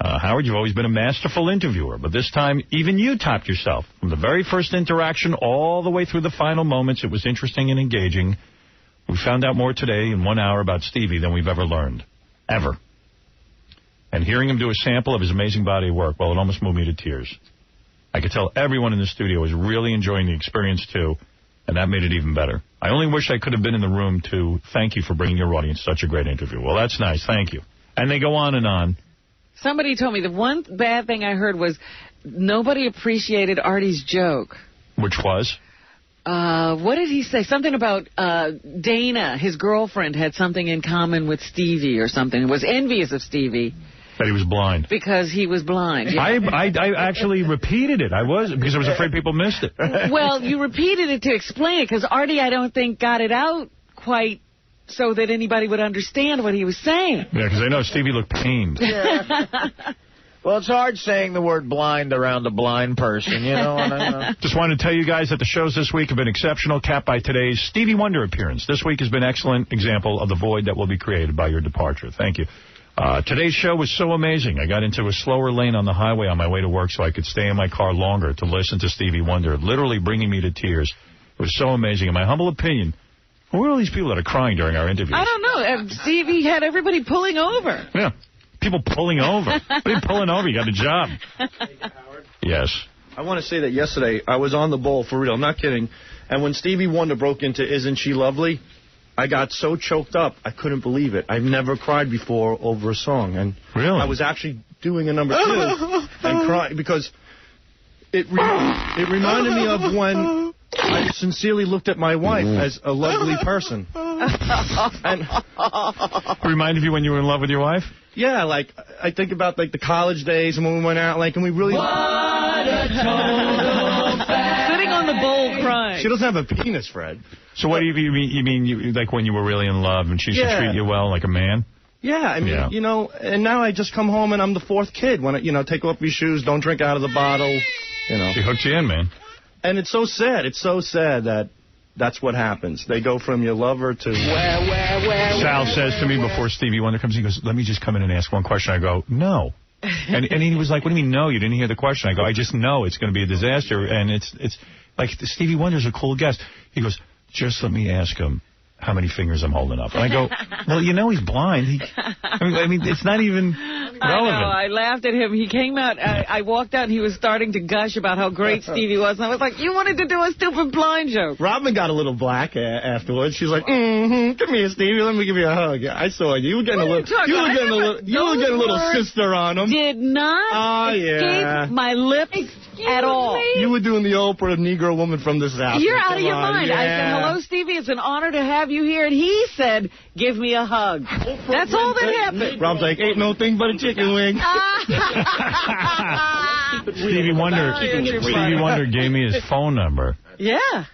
Speaker 1: Howard, you've always been a masterful interviewer, but this time even you topped yourself. From the very first interaction all the way through the final moments, it was interesting and engaging. We found out more today in 1 hour about Stevie than we've ever learned. Ever. And hearing him do a sample of his amazing body of work, well, it almost moved me to tears. I could tell everyone in the studio was really enjoying the experience, too, and that made it even better. I only wish I could have been in the room to thank you for bringing your audience such a great interview. Well, that's nice. Thank you. And they go on and on.
Speaker 2: Somebody told me the one bad thing I heard was nobody appreciated Artie's joke.
Speaker 1: Which was?
Speaker 2: What did he say? Something about Dana, his girlfriend, had something in common with Stevie or something. Was envious of Stevie.
Speaker 1: That he was blind.
Speaker 2: Because he was blind. Yeah.
Speaker 1: I actually repeated it. Because I was afraid people missed it.
Speaker 2: Well, you repeated it to explain it, because Artie, I don't think, got it out quite so that anybody would understand what he was saying.
Speaker 1: Yeah, because I know Stevie looked pained.
Speaker 3: Yeah. Well, it's hard saying the word blind around a blind person, you know what I mean?
Speaker 1: Just wanted to tell you guys that the shows this week have been exceptional, capped by today's Stevie Wonder appearance. This week has been an excellent example of the void that will be created by your departure. Thank you. Today's show was so amazing. I got into a slower lane on the highway on my way to work so I could stay in my car longer to listen to Stevie Wonder, literally bringing me to tears. It was so amazing. In my humble opinion, who are all these people that are crying during our interviews?
Speaker 2: I don't know. Stevie had everybody pulling over.
Speaker 1: Yeah. People pulling over. What are you pulling over? You got a job. Yes.
Speaker 17: I want to say that yesterday I was on the bowl, for real, not kidding. And when Stevie Wonder broke into Isn't She Lovely, I got so choked up, I couldn't believe it. I've never cried before over a song. And
Speaker 1: really?
Speaker 17: I was actually doing a number 2 and crying because it reminded me of when I sincerely looked at my wife as a lovely person. And
Speaker 1: reminded you when you were in love with your wife?
Speaker 17: Yeah, like, I think about, like, the college days and when we went out, like, and we really...
Speaker 2: What a total fact. Sitting on the bowl crying.
Speaker 17: She doesn't have a penis, Fred.
Speaker 1: So what do you mean? You mean like when you were really in love and she should treat you well like a man?
Speaker 17: Yeah, I mean, you know, and now I just come home and I'm the 4th kid. When you know, take off your shoes, don't drink out of the bottle, you know.
Speaker 1: She hooked you in, man.
Speaker 17: And it's so sad. It's so sad that that's what happens. They go from your lover to...
Speaker 1: Sal says to me before Stevie Wonder comes, he goes, let me just come in and ask one question. I go, no. And he was like, what do you mean, no? You didn't hear the question. I go, I just know it's going to be a disaster. And it's like, Stevie Wonder's a cool guest. He goes, just let me ask him how many fingers I'm holding up. And I go, well, you know he's blind. I mean, it's not even relevant.
Speaker 2: I know. I laughed at him. He came out. I walked out, and he was starting to gush about how great Stevie was. And I was like, you wanted to do a stupid blind joke.
Speaker 17: Robin got a little black afterwards. She's like, come here, Stevie. Let me give you a hug. I saw you. You were getting a little sister on him.
Speaker 2: Did not escape my lips at all.
Speaker 17: You were doing the Oprah Negro woman from the South.
Speaker 2: You're out of your mind. I said, hello, Stevie. It's an honor to have you here. And he said, give me a hug. That's all that happened.
Speaker 17: Rob's like, ain't no thing but a chicken wing.
Speaker 1: Stevie Wonder gave me his phone number.
Speaker 2: Yeah.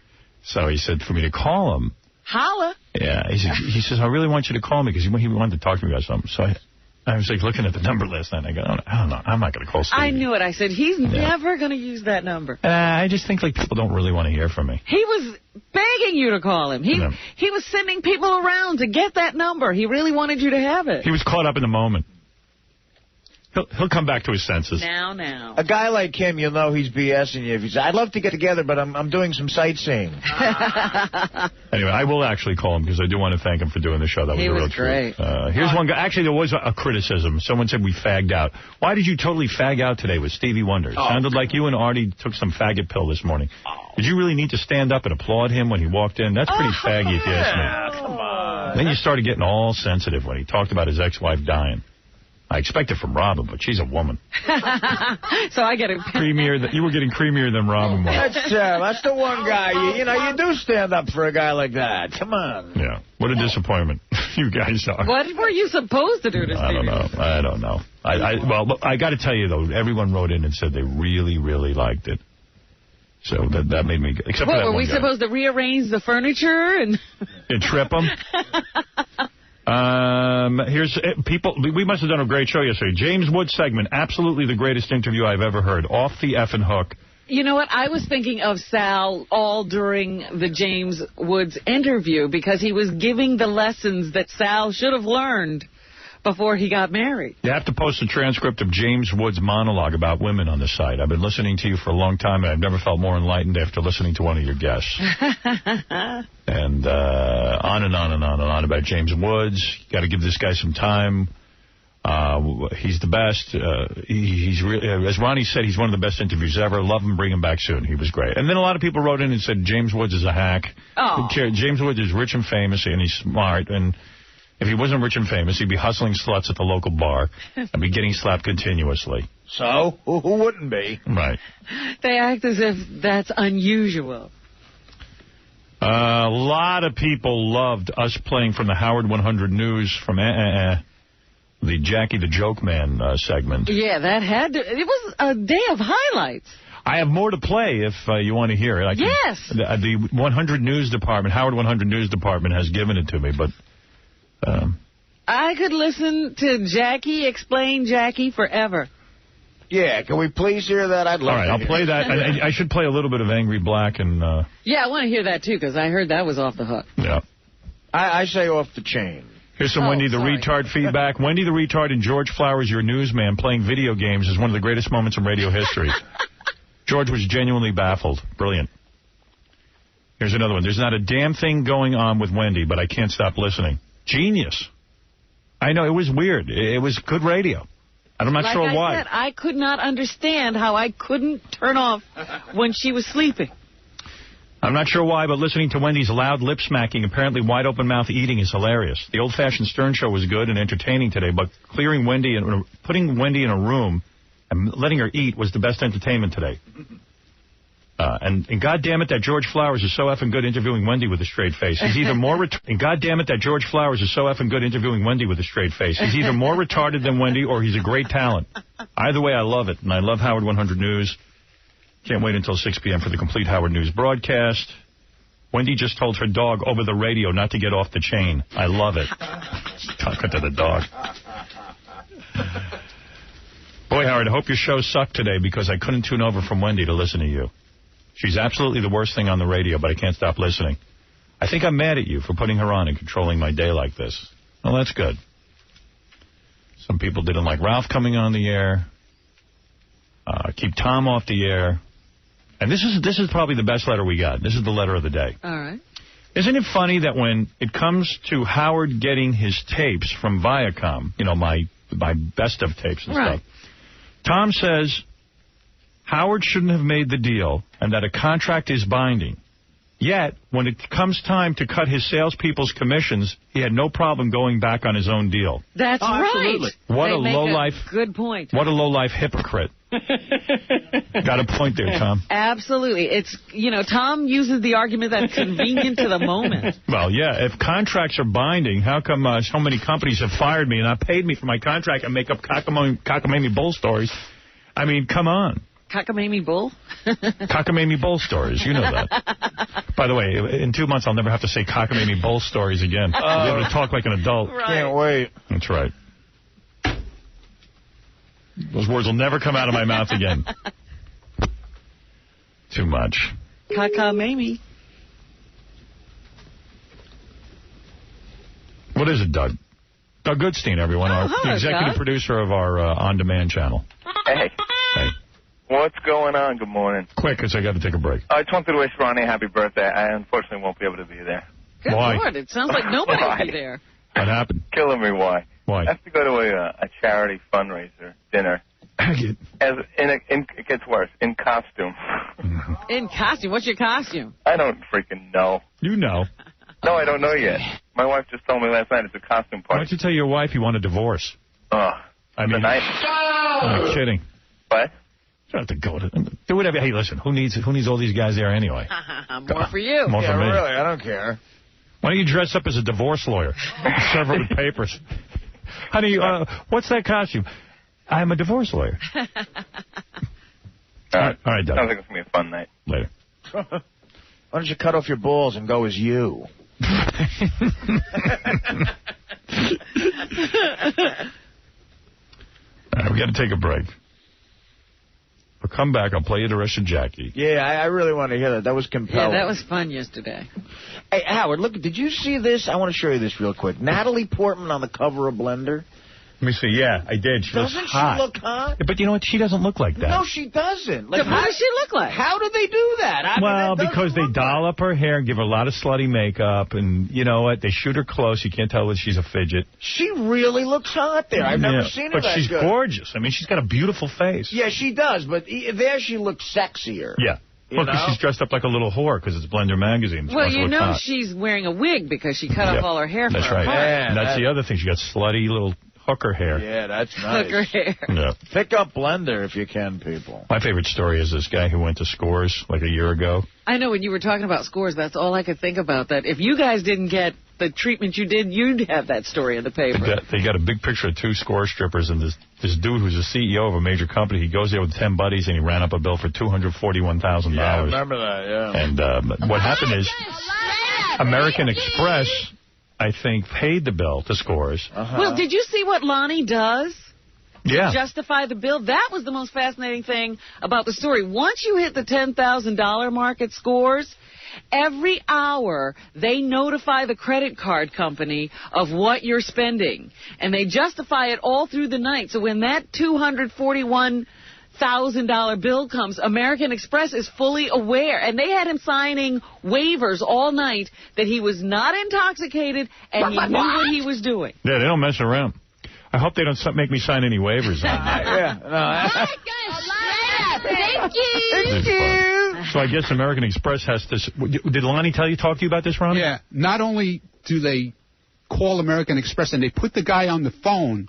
Speaker 1: So he said for me to call him.
Speaker 2: Holla.
Speaker 1: Yeah. He says, I really want you to call me because he wanted to talk to me about something. So I was like looking at the number last night, and I go, I don't know. I'm not going to call Stevie.
Speaker 2: I knew it. I said, he's never going to use that number.
Speaker 1: I just think like people don't really want to hear from me.
Speaker 2: He was begging you to call him. He was sending people around to get that number. He really wanted you to have it.
Speaker 1: He was caught up in the moment. He'll come back to his senses.
Speaker 2: Now.
Speaker 3: A guy like him, you'll know he's BSing you if he says, I'd love to get together, but I'm doing some sightseeing.
Speaker 1: Anyway, I will actually call him because I do want to thank him for doing the show. That was a real treat. Here's one guy. Actually, there was a criticism. Someone said we fagged out. Why did you totally fag out today with Stevie Wonder? It sounded like you and Artie took some faggot pill this morning. Did you really need to stand up and applaud him when he walked in? That's pretty faggy if you ask me. Come on. Then you started getting all sensitive when he talked about his ex-wife dying. I expect it from Robin, but she's a woman.
Speaker 2: So I get it.
Speaker 1: You were getting creamier than Robin was.
Speaker 3: That's the one guy. You do stand up for a guy like that. Come on.
Speaker 1: Yeah. What a disappointment you guys are.
Speaker 2: What were you supposed to do to Stevie?
Speaker 1: I don't know. Well, I got to tell you, though, everyone wrote in and said they really, really liked it. So that made me... Except for that
Speaker 2: were we supposed to rearrange the furniture and
Speaker 1: trip them? Here's people. We must have done a great show yesterday. James Woods segment, absolutely the greatest interview I've ever heard. Off the effing hook.
Speaker 2: You know what? I was thinking of Sal all during the James Woods interview because he was giving the lessons that Sal should have learned before he got married.
Speaker 1: You have to post a transcript of James Woods' monologue about women on the site. I've been listening to you for a long time, and I've never felt more enlightened after listening to one of your guests. And on and on and on and on about James Woods. You got to give this guy some time. He's the best. He's really, as Ronnie said, he's one of the best interviews ever. Love him. Bring him back soon. He was great. And then a lot of people wrote in and said James Woods is a hack.
Speaker 2: Oh.
Speaker 1: James Woods is rich and famous, and he's smart. And if he wasn't rich and famous, he'd be hustling sluts at the local bar and be getting slapped continuously.
Speaker 3: So? Who wouldn't be?
Speaker 1: Right.
Speaker 2: They act as if that's unusual.
Speaker 1: A lot of people loved us playing from the Howard 100 News from the Jackie the Joke Man segment.
Speaker 2: Yeah, that had to... It was a day of highlights.
Speaker 1: I have more to play if you want to hear it.
Speaker 2: Yes.
Speaker 1: The 100 News Department, Howard 100 News Department has given it to me, but
Speaker 2: I could listen to Jackie explain Jackie forever.
Speaker 3: Yeah, can we please hear that? I'd love
Speaker 1: All right, I'll play that. I should play a little bit of Angry Black. And
Speaker 2: yeah, I want to hear that, too, because I heard that was off the hook.
Speaker 1: Yeah.
Speaker 3: I say off the chain.
Speaker 1: Here's some Wendy the Retard feedback. Wendy the Retard and George Flowers, your newsman, playing video games is one of the greatest moments in radio history. George was genuinely baffled. Brilliant. Here's another one. There's not a damn thing going on with Wendy, but I can't stop listening. Genius. I know, it was weird. It was good radio. I'm not sure why.
Speaker 2: Like I said, I could not understand how I couldn't turn off when she was sleeping.
Speaker 1: I'm not sure why, but listening to Wendy's loud lip-smacking, apparently wide-open-mouth eating is hilarious. The old-fashioned Stern Show was good and entertaining today, but putting Wendy in a room and letting her eat was the best entertainment today. And goddammit, that George Flowers is so effing good interviewing Wendy with a straight face. He's either more and goddammit, that George Flowers is so effing good interviewing Wendy with a straight face. He's either more retarded than Wendy or he's a great talent. Either way, I love it, and I love Howard 100 News. Can't wait until 6 p.m. for the complete Howard News broadcast. Wendy just told her dog over the radio not to get off the chain. I love it. Talking to the dog. Boy, Howard, I hope your show sucked today because I couldn't tune over from Wendy to listen to you. She's absolutely the worst thing on the radio, but I can't stop listening. I think I'm mad at you for putting her on and controlling my day like this. Well, that's good. Some people didn't like Ralph coming on the air. Keep Tom off the air. And this is probably the best letter we got. This is the letter of the day.
Speaker 2: All right.
Speaker 1: Isn't it funny that when it comes to Howard getting his tapes from Viacom, you know, my best of tapes and stuff, Tom says Howard shouldn't have made the deal and that a contract is binding. Yet, when it comes time to cut his salespeople's commissions, he had no problem going back on his own deal.
Speaker 2: That's right.
Speaker 1: Absolutely. What a low-life...
Speaker 2: Good point.
Speaker 1: What a low-life hypocrite. Got a point there, Tom.
Speaker 2: Absolutely. It's, you know, Tom uses the argument that's convenient to the moment.
Speaker 1: Well, yeah, if contracts are binding, how come so many companies have fired me and not paid me for my contract and make up cockamamie bull stories? I mean, come on.
Speaker 2: Cockamamie bull?
Speaker 1: Cockamamie bull stories. You know that. By the way, in 2 months, I'll never have to say cockamamie bull stories again. I'll be able to talk like an adult.
Speaker 2: Right.
Speaker 3: Can't wait.
Speaker 1: That's right. Those words will never come out of my mouth again. Too much.
Speaker 2: Cockamamie.
Speaker 1: What is it, Doug? Doug Goodstein, everyone.
Speaker 2: Hello,
Speaker 1: the executive
Speaker 2: Doug.
Speaker 1: producer of our on-demand channel.
Speaker 12: Hey.
Speaker 1: Hey.
Speaker 12: What's going on? Good morning.
Speaker 1: Quick, because I got to take a break.
Speaker 12: I just wanted to wish Ronnie a happy birthday. I unfortunately won't be able to be there.
Speaker 2: Good
Speaker 1: Why?
Speaker 2: Lord, it sounds like nobody will be there.
Speaker 1: What happened?
Speaker 12: Killing me, why?
Speaker 1: Why?
Speaker 12: I have to go to a charity fundraiser dinner. It gets worse, in costume.
Speaker 2: In costume? What's your costume?
Speaker 12: I don't freaking know.
Speaker 1: You know.
Speaker 12: No, I don't know yet. My wife just told me last night it's a costume
Speaker 1: Why
Speaker 12: party.
Speaker 1: don't you tell your wife you want a divorce?
Speaker 12: I mean,
Speaker 1: I'm kidding.
Speaker 12: What?
Speaker 1: You don't have to go to them. Do whatever. Hey, listen, who needs all these guys there anyway?
Speaker 2: More for you.
Speaker 1: More for me.
Speaker 3: Really, I don't care.
Speaker 1: Why don't you dress up as a divorce lawyer? Serve her with papers. Honey, what's that costume? I'm a divorce lawyer.
Speaker 12: All right,
Speaker 1: Doug.
Speaker 12: Sounds like it's going to be a fun night.
Speaker 1: Later.
Speaker 3: Why don't you cut off your balls and go as you?
Speaker 1: All right, we got to take a break. We'll come back. I'll play you the rest of Jackie.
Speaker 3: Yeah, I really want to hear that. That was compelling.
Speaker 2: Yeah, that was fun yesterday.
Speaker 3: Hey, Howard, look, did you see this? I want to show you this real quick. Natalie Portman on the cover of Blender.
Speaker 1: Let me see. Yeah, I did. She
Speaker 3: Doesn't
Speaker 1: looks hot.
Speaker 3: she look hot?
Speaker 1: But you know what? She doesn't look like that.
Speaker 3: No, she doesn't.
Speaker 2: Like, what does she look like?
Speaker 3: How do they do that? I
Speaker 1: Well,
Speaker 3: mean, that
Speaker 1: because they doll up her hair and give her a lot of slutty makeup, and you know what? They shoot her close. You can't tell that she's a fidget.
Speaker 3: She really looks hot there. I've never seen her
Speaker 1: but
Speaker 3: that
Speaker 1: she's
Speaker 3: good.
Speaker 1: gorgeous. I mean, she's got a beautiful face.
Speaker 3: Yeah, she does, but there she looks sexier.
Speaker 1: Yeah. Well, because she's dressed up like a little whore because it's Blender magazine.
Speaker 2: Well, you know she's wearing a wig because she cut off all her hair from
Speaker 1: That's
Speaker 2: her
Speaker 1: right.
Speaker 2: part.
Speaker 1: And that's the other thing. She got slutty little hooker hair.
Speaker 3: Yeah, that's nice.
Speaker 2: Hooker hair.
Speaker 1: Yeah.
Speaker 3: Pick up Blender if you can, people.
Speaker 1: My favorite story is this guy who went to Scores like a year ago.
Speaker 2: I know when you were talking about Scores, that's all I could think about. That if you guys didn't get the treatment you did, you'd have that story in the paper.
Speaker 1: They got a big picture of 2 Scores strippers, and this dude who's the CEO of a major company, he goes there with 10 buddies, and he ran up a bill for $241,000.
Speaker 3: Yeah, I remember that, yeah.
Speaker 1: And what happened is American Express I think, paid the bill to Scores.
Speaker 2: Well, did you see what Lonnie does?
Speaker 1: Yeah.
Speaker 2: Justify the bill. That was the most fascinating thing about the story. Once you hit the $10,000 mark at Scores, every hour they notify the credit card company of what you're spending. And they justify it all through the night. So when that $241,000 bill comes, American Express is fully aware. And they had him signing waivers all night that he was not intoxicated and he knew what he was doing.
Speaker 1: Yeah, they don't mess around. I hope they don't make me sign any waivers on that.
Speaker 9: Thank you.
Speaker 1: So I guess American Express has to... Did Lonnie talk to you about this, Ron?
Speaker 8: Yeah. Not only do they call American Express and they put the guy on the phone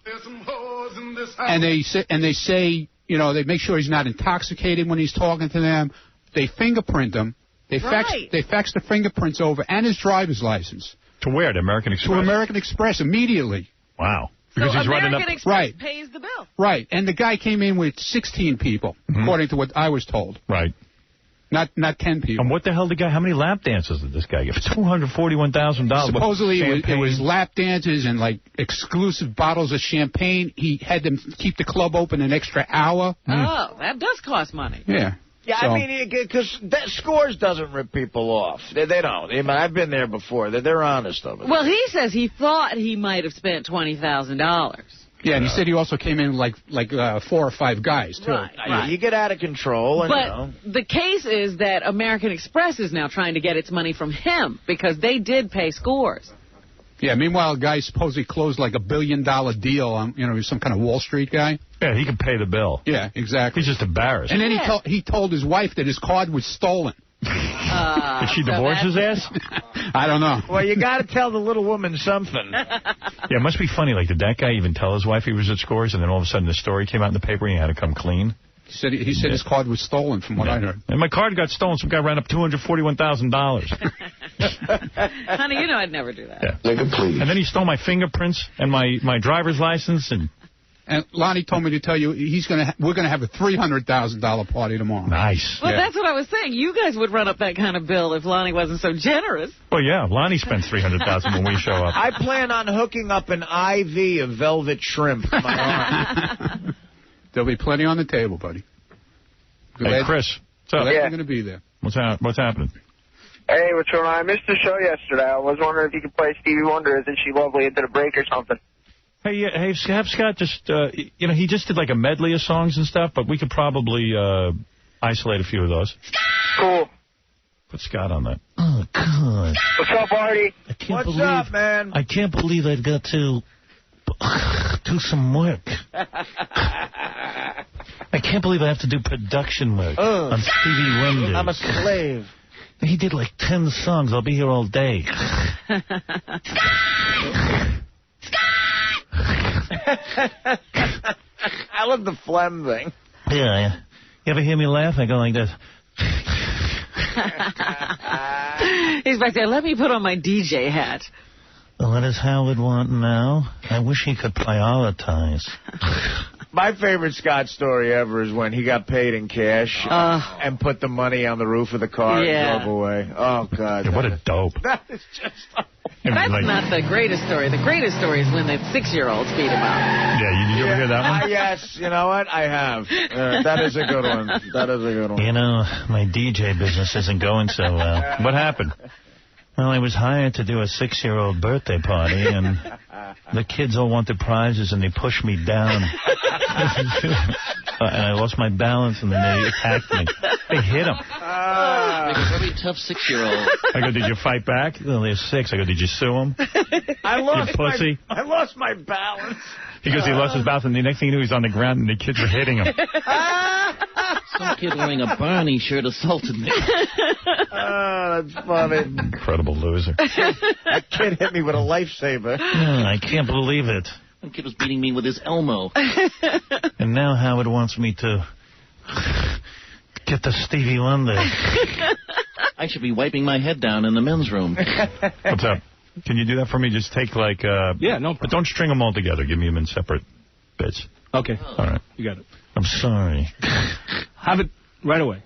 Speaker 8: and they say, you know, they make sure he's not intoxicated when he's talking to them. They fingerprint him. They fax the fingerprints over and his driver's license.
Speaker 1: To where? To American Express?
Speaker 8: To American Express immediately.
Speaker 1: Wow.
Speaker 2: Because so American Express pays the bill.
Speaker 8: Right. And the guy came in with 16 people, according to what I was told.
Speaker 1: Right.
Speaker 8: Not 10 people.
Speaker 1: And what the hell how many lap dances did this guy get? $241,000.
Speaker 8: Supposedly it was lap dances and, like, exclusive bottles of champagne. He had them keep the club open an extra hour.
Speaker 2: Oh, that does cost money.
Speaker 8: Yeah.
Speaker 3: Yeah, so. I mean, because Scores doesn't rip people off. They don't. I mean, I've been there before. They're honest of it.
Speaker 2: Well, he says he thought he might have spent $20,000.
Speaker 8: Yeah, and he said he also came in like 4 or 5 guys, too.
Speaker 2: Right.
Speaker 8: You
Speaker 3: get out of control. And,
Speaker 2: but the case is that American Express is now trying to get its money from him because they did pay Scores.
Speaker 8: Yeah, meanwhile, a guy supposedly closed like $1 billion deal on, you know, some kind of Wall Street guy.
Speaker 1: Yeah, he can pay the bill.
Speaker 8: Yeah, exactly.
Speaker 1: He's just embarrassed.
Speaker 8: And then he told his wife that his card was stolen.
Speaker 1: Did she divorce his ass?
Speaker 8: I don't know.
Speaker 3: Well, you got to tell the little woman something.
Speaker 1: Yeah, it must be funny. Like, did that guy even tell his wife he was at Scores, and then all of a sudden the story came out in the paper and he had to come clean?
Speaker 8: He said his card was stolen, from what I heard.
Speaker 1: And my card got stolen. Some guy ran up $241,000.
Speaker 2: Honey, you know I'd never do that.
Speaker 1: Yeah. Nigga, please. And then he stole my fingerprints and my driver's license. And
Speaker 8: Lonnie told me to tell you we're gonna have a $300,000 party tomorrow.
Speaker 1: Nice.
Speaker 2: Well, that's what I was saying. You guys would run up that kind of bill if Lonnie wasn't so generous.
Speaker 1: Well, yeah, Lonnie spends $300,000 when we show up.
Speaker 3: I plan on hooking up an IV of velvet shrimp to my arm.
Speaker 8: There'll be plenty on the table, buddy.
Speaker 1: Hey, Chris, what's up?
Speaker 8: We're going to be there.
Speaker 1: What's happening?
Speaker 20: Hey, what's going on? I missed the show yesterday. I was wondering if you could play Stevie Wonder, Isn't She Lovely, into the break or something.
Speaker 1: Hey, have Scott just, you know, he just did like a medley of songs and stuff, but we could probably isolate a few of those.
Speaker 20: Cool.
Speaker 1: Put Scott on that. Oh, God.
Speaker 20: What's up, Artie?
Speaker 3: What's up, man?
Speaker 1: I can't believe I've got to do some work. I can't believe I have to do production work on Stevie Wonder.
Speaker 3: I'm a slave.
Speaker 1: He did like 10 songs. I'll be here all day.
Speaker 3: I love the phlegm thing.
Speaker 1: Yeah. You ever hear me laugh? I go like this.
Speaker 2: He's back there. Let me put on my DJ hat.
Speaker 1: Well, what does Howard want now? I wish he could prioritize.
Speaker 3: My favorite Scott story ever is when he got paid in cash and put the money on the roof of the car and drove away. Oh, God.
Speaker 1: Yeah, what a dope.
Speaker 3: That is just...
Speaker 2: That's not the greatest story. The greatest story is when the 6-year-olds beat him up.
Speaker 1: Yeah, did you ever hear that one?
Speaker 3: Yes, you know what? I have. That is a good one. That is a good one.
Speaker 1: You know, my DJ business isn't going so well. What happened? Well, I was hired to do a 6-year-old birthday party, and the kids all wanted prizes, and they pushed me down. And I lost my balance, and then they attacked me. They hit him.
Speaker 22: Like a very tough 6-year-old.
Speaker 1: I go, did you fight back? Well, they're 6. I go, did you sue him?
Speaker 3: I lost
Speaker 1: pussy.
Speaker 3: I lost my balance.
Speaker 1: He goes, he lost his balance, and the next thing you knew, he's on the ground, and the kids were hitting him.
Speaker 22: Some kid wearing a Barney shirt assaulted me.
Speaker 3: That's funny.
Speaker 1: Incredible loser.
Speaker 3: That kid hit me with a lifesaver.
Speaker 1: I can't believe it.
Speaker 22: Some kid was beating me with his Elmo.
Speaker 1: And now Howard wants me to get the Stevie Wonder.
Speaker 22: I should be wiping my head down in the men's room.
Speaker 1: What's up? Can you do that for me? Just take like...
Speaker 24: yeah, no problem.
Speaker 1: But don't string them all together. Give me them in separate bits.
Speaker 24: Okay.
Speaker 1: All right.
Speaker 24: You got it.
Speaker 1: I'm sorry.
Speaker 24: Have it right away.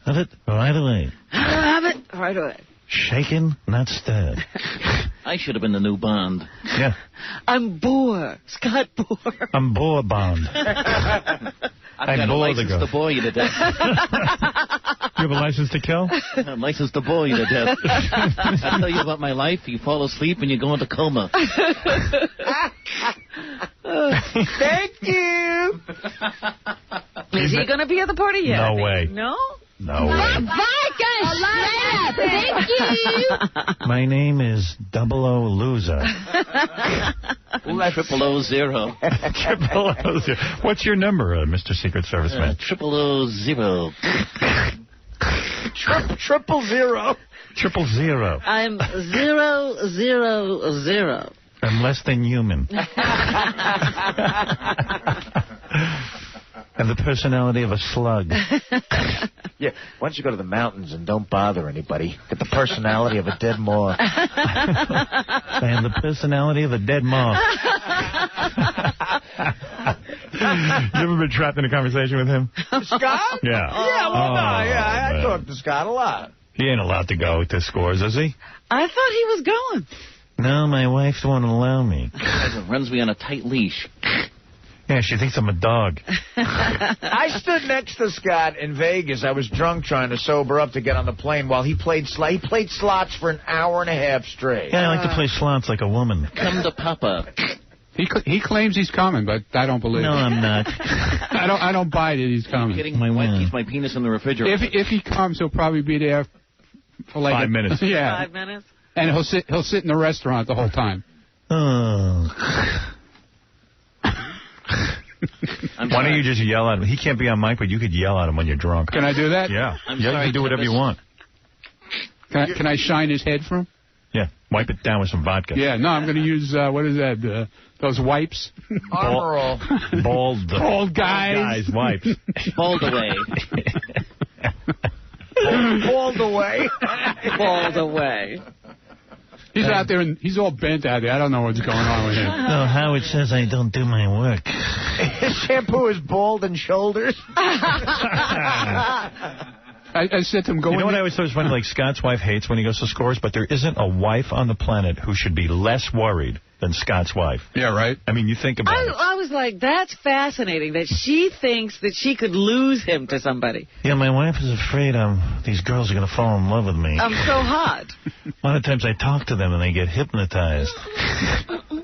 Speaker 1: Have it right away.
Speaker 2: Have it right away.
Speaker 1: Shaken, not stirred.
Speaker 22: I should have been the new Bond.
Speaker 1: Yeah.
Speaker 2: I'm Boar. Scott Boar.
Speaker 1: I'm Boar Bond.
Speaker 22: I've got a license to bore you to death.
Speaker 1: You have a license to kill?
Speaker 22: I'm licensed to bore you to death. I tell you about my life, you fall asleep and you go into coma.
Speaker 3: Thank you.
Speaker 2: Is he going to be at the party yet?
Speaker 1: No way.
Speaker 2: No?
Speaker 1: No way.
Speaker 9: Thank you.
Speaker 1: My name is 00 Loser.
Speaker 22: 000.
Speaker 1: 000. What's your number, Mr. Secret Service man?
Speaker 22: 000.
Speaker 3: 000.
Speaker 1: 000.
Speaker 22: I'm 000.
Speaker 1: I'm less than human. And the personality of a slug.
Speaker 3: Yeah, why don't you go to the mountains and don't bother anybody? Get the personality of a dead moth.
Speaker 1: I am the personality of a dead moth. You ever been trapped in a conversation with him?
Speaker 3: Scott?
Speaker 1: Yeah.
Speaker 3: Yeah, well, no, I talk to Scott a lot.
Speaker 1: He ain't allowed to go to Scores, is he?
Speaker 2: I thought he was going.
Speaker 1: No, my wife won't allow me.
Speaker 22: Runs me on a tight leash.
Speaker 1: Yeah, she thinks I'm a dog.
Speaker 3: I stood next to Scott in Vegas. I was drunk trying to sober up to get on the plane while he played slots for an hour and a half straight.
Speaker 1: Yeah, I like to play slots like a woman.
Speaker 22: Come to Papa.
Speaker 8: He claims he's coming, but I don't believe it.
Speaker 1: No, I'm not.
Speaker 8: I don't buy it. He's coming.
Speaker 22: I'm kidding. My wife keeps my penis in the refrigerator.
Speaker 8: If he comes, he'll probably be there for like
Speaker 1: 5 minutes.
Speaker 8: Yeah.
Speaker 2: 5 minutes.
Speaker 8: And he'll sit in the restaurant the whole time.
Speaker 1: Oh. Why don't you just yell at him? He can't be on mic, but you could yell at him when you're drunk.
Speaker 8: Can I do that?
Speaker 1: Yeah.
Speaker 22: I'm
Speaker 1: You
Speaker 22: sorry,
Speaker 1: can do whatever you want.
Speaker 8: Can I shine his head for him?
Speaker 1: Yeah. Wipe it down with some vodka.
Speaker 8: Yeah, no, I'm going to use, what is that, those wipes?
Speaker 3: Armor all.
Speaker 8: Bald guys.
Speaker 1: Wipes.
Speaker 22: Bald away.
Speaker 3: Bald away.
Speaker 2: Bald away.
Speaker 8: He's out there, and he's all bent out there. I don't know what's going on with him.
Speaker 1: No, Howard says I don't do my work.
Speaker 3: His shampoo is bald and shoulders.
Speaker 8: I said to him, go
Speaker 1: You know what I always thought was funny? Like, Scott's wife hates when he goes to Scores, but there isn't a wife on the planet who should be less worried than Scott's wife.
Speaker 8: Yeah, right?
Speaker 1: I mean, you think about it.
Speaker 2: I was like, that's fascinating that she thinks that she could lose him to somebody.
Speaker 1: Yeah, my wife is afraid these girls are going to fall in love with me.
Speaker 2: I'm so hot.
Speaker 1: A lot of times I talk to them and they get hypnotized.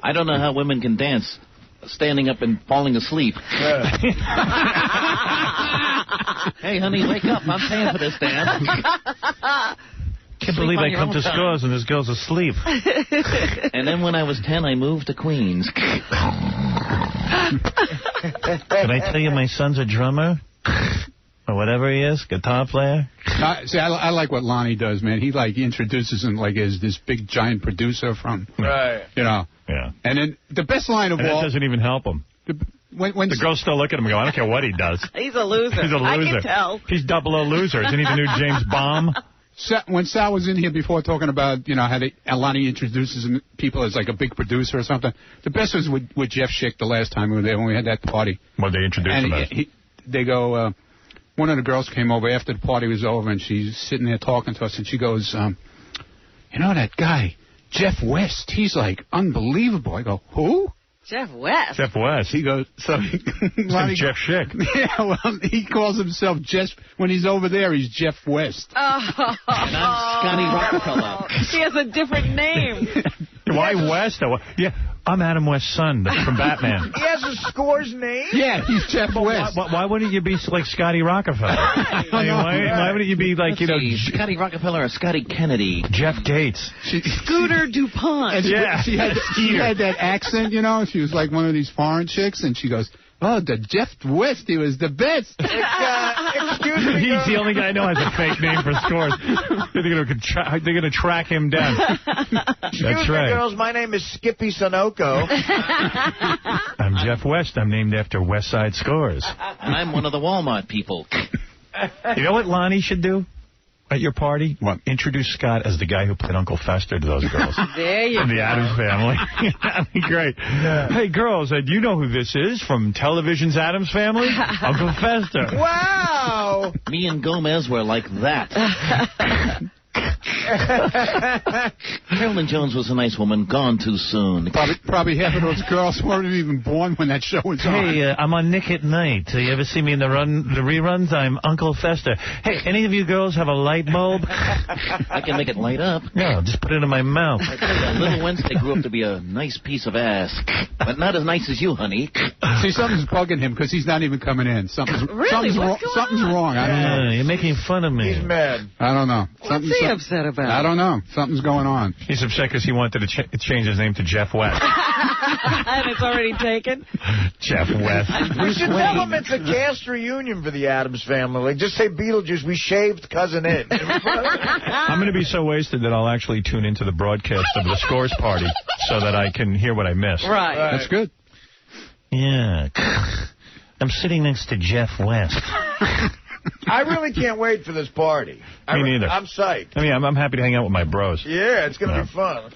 Speaker 22: I don't know how women can dance standing up and falling asleep. Hey, honey, wake up. I'm paying for this dance.
Speaker 1: Can't believe I come to Scores and this girl's asleep.
Speaker 22: And then when I was 10, I moved to Queens.
Speaker 1: Can I tell you my son's a drummer? Or whatever he is, guitar player?
Speaker 8: See, I like what Lonnie does, man. He introduces him like as this big giant producer from,
Speaker 3: Right.
Speaker 8: you know.
Speaker 1: Yeah.
Speaker 8: And then the best line of
Speaker 1: and
Speaker 8: all.
Speaker 1: that doesn't even help him.
Speaker 8: When
Speaker 1: the girls still look at him and go, I don't care what he does.
Speaker 2: He's a loser.
Speaker 1: He's a loser.
Speaker 2: I can tell.
Speaker 1: He's 00 Loser. Isn't he the new James Bomb?
Speaker 8: When Sal was in here before talking about, you know, how Lonnie introduces people as like a big producer or something, the best was with Jeff Schick the last time we were there when we had that party.
Speaker 1: What they introduced him as?
Speaker 8: They go, one of the girls came over after the party was over, and she's sitting there talking to us, and she goes, you know that guy, Jeff West, he's like unbelievable. I go, who?
Speaker 2: Jeff West.
Speaker 1: Jeff West.
Speaker 8: He goes,
Speaker 1: Lonnie, Jeff Schick.
Speaker 8: Yeah, well, he calls himself when he's over there, he's Jeff West.
Speaker 2: Oh.
Speaker 22: And I'm Scotty Rockefeller.
Speaker 2: He has a different name.
Speaker 1: Why West? Yeah, I'm Adam West's son from Batman.
Speaker 3: He has a Scores name?
Speaker 8: Yeah, he's Jeff West.
Speaker 1: Why wouldn't you be like Scotty Rockefeller?
Speaker 2: Right.
Speaker 1: Why wouldn't you be like,
Speaker 22: Scotty Rockefeller or Scotty Kennedy?
Speaker 1: Jeff Gates.
Speaker 2: Scooter DuPont.
Speaker 8: And she had that accent, you know. She was like one of these foreign chicks, and she goes, oh, the Jeff West, he was the best.
Speaker 3: Excuse me.
Speaker 1: He's the only guy I know has a fake name for Scores. They're going to track him down. That's right.
Speaker 3: Girls, my name is Skippy Sunoco.
Speaker 1: I'm Jeff West. I'm named after West Side Scores.
Speaker 22: And I'm one of the Walmart people.
Speaker 1: You know what Lonnie should do at your party? What? Introduce Scott as the guy who played Uncle Fester to those girls.
Speaker 2: There you go.
Speaker 1: From the Addams Family. That'd be great. Yeah. Hey, girls, do you know who this is from television's Addams Family? Uncle Fester.
Speaker 3: Wow.
Speaker 22: Me and Gomez were like that. Carolyn Jones was a nice woman, gone too soon.
Speaker 8: Probably half of those girls weren't even born when that show was on.
Speaker 10: Hey, I'm on Nick at Night. You ever see me in the reruns? I'm Uncle Fester. Hey, any of you girls have a light bulb?
Speaker 22: I can make it light up.
Speaker 10: Yeah, just put it in my mouth.
Speaker 22: Little Wednesday grew up to be a nice piece of ass, but not as nice as you, honey.
Speaker 8: See, something's bugging him because he's not even coming in. Something's wrong. I don't know.
Speaker 10: You're making fun of me.
Speaker 3: He's mad.
Speaker 8: I don't know.
Speaker 2: What's he upset about?
Speaker 8: I don't know. Something's going on.
Speaker 1: He's upset because he wanted to change his name to Jeff West.
Speaker 2: And it's already taken?
Speaker 1: Jeff West.
Speaker 3: We should tell him it's a cast reunion for the Addams family. Like, just say Beetlejuice, we shaved Cousin Ed.
Speaker 1: I'm going to be so wasted that I'll actually tune into the broadcast of the Scores Party so that I can hear what I missed.
Speaker 2: Right.
Speaker 8: That's good.
Speaker 10: Yeah. I'm sitting next to Jeff West.
Speaker 3: I really can't wait for this party.
Speaker 1: Me neither.
Speaker 3: I'm psyched.
Speaker 1: I mean, I'm happy to hang out with my bros.
Speaker 3: Yeah, it's going to be fun.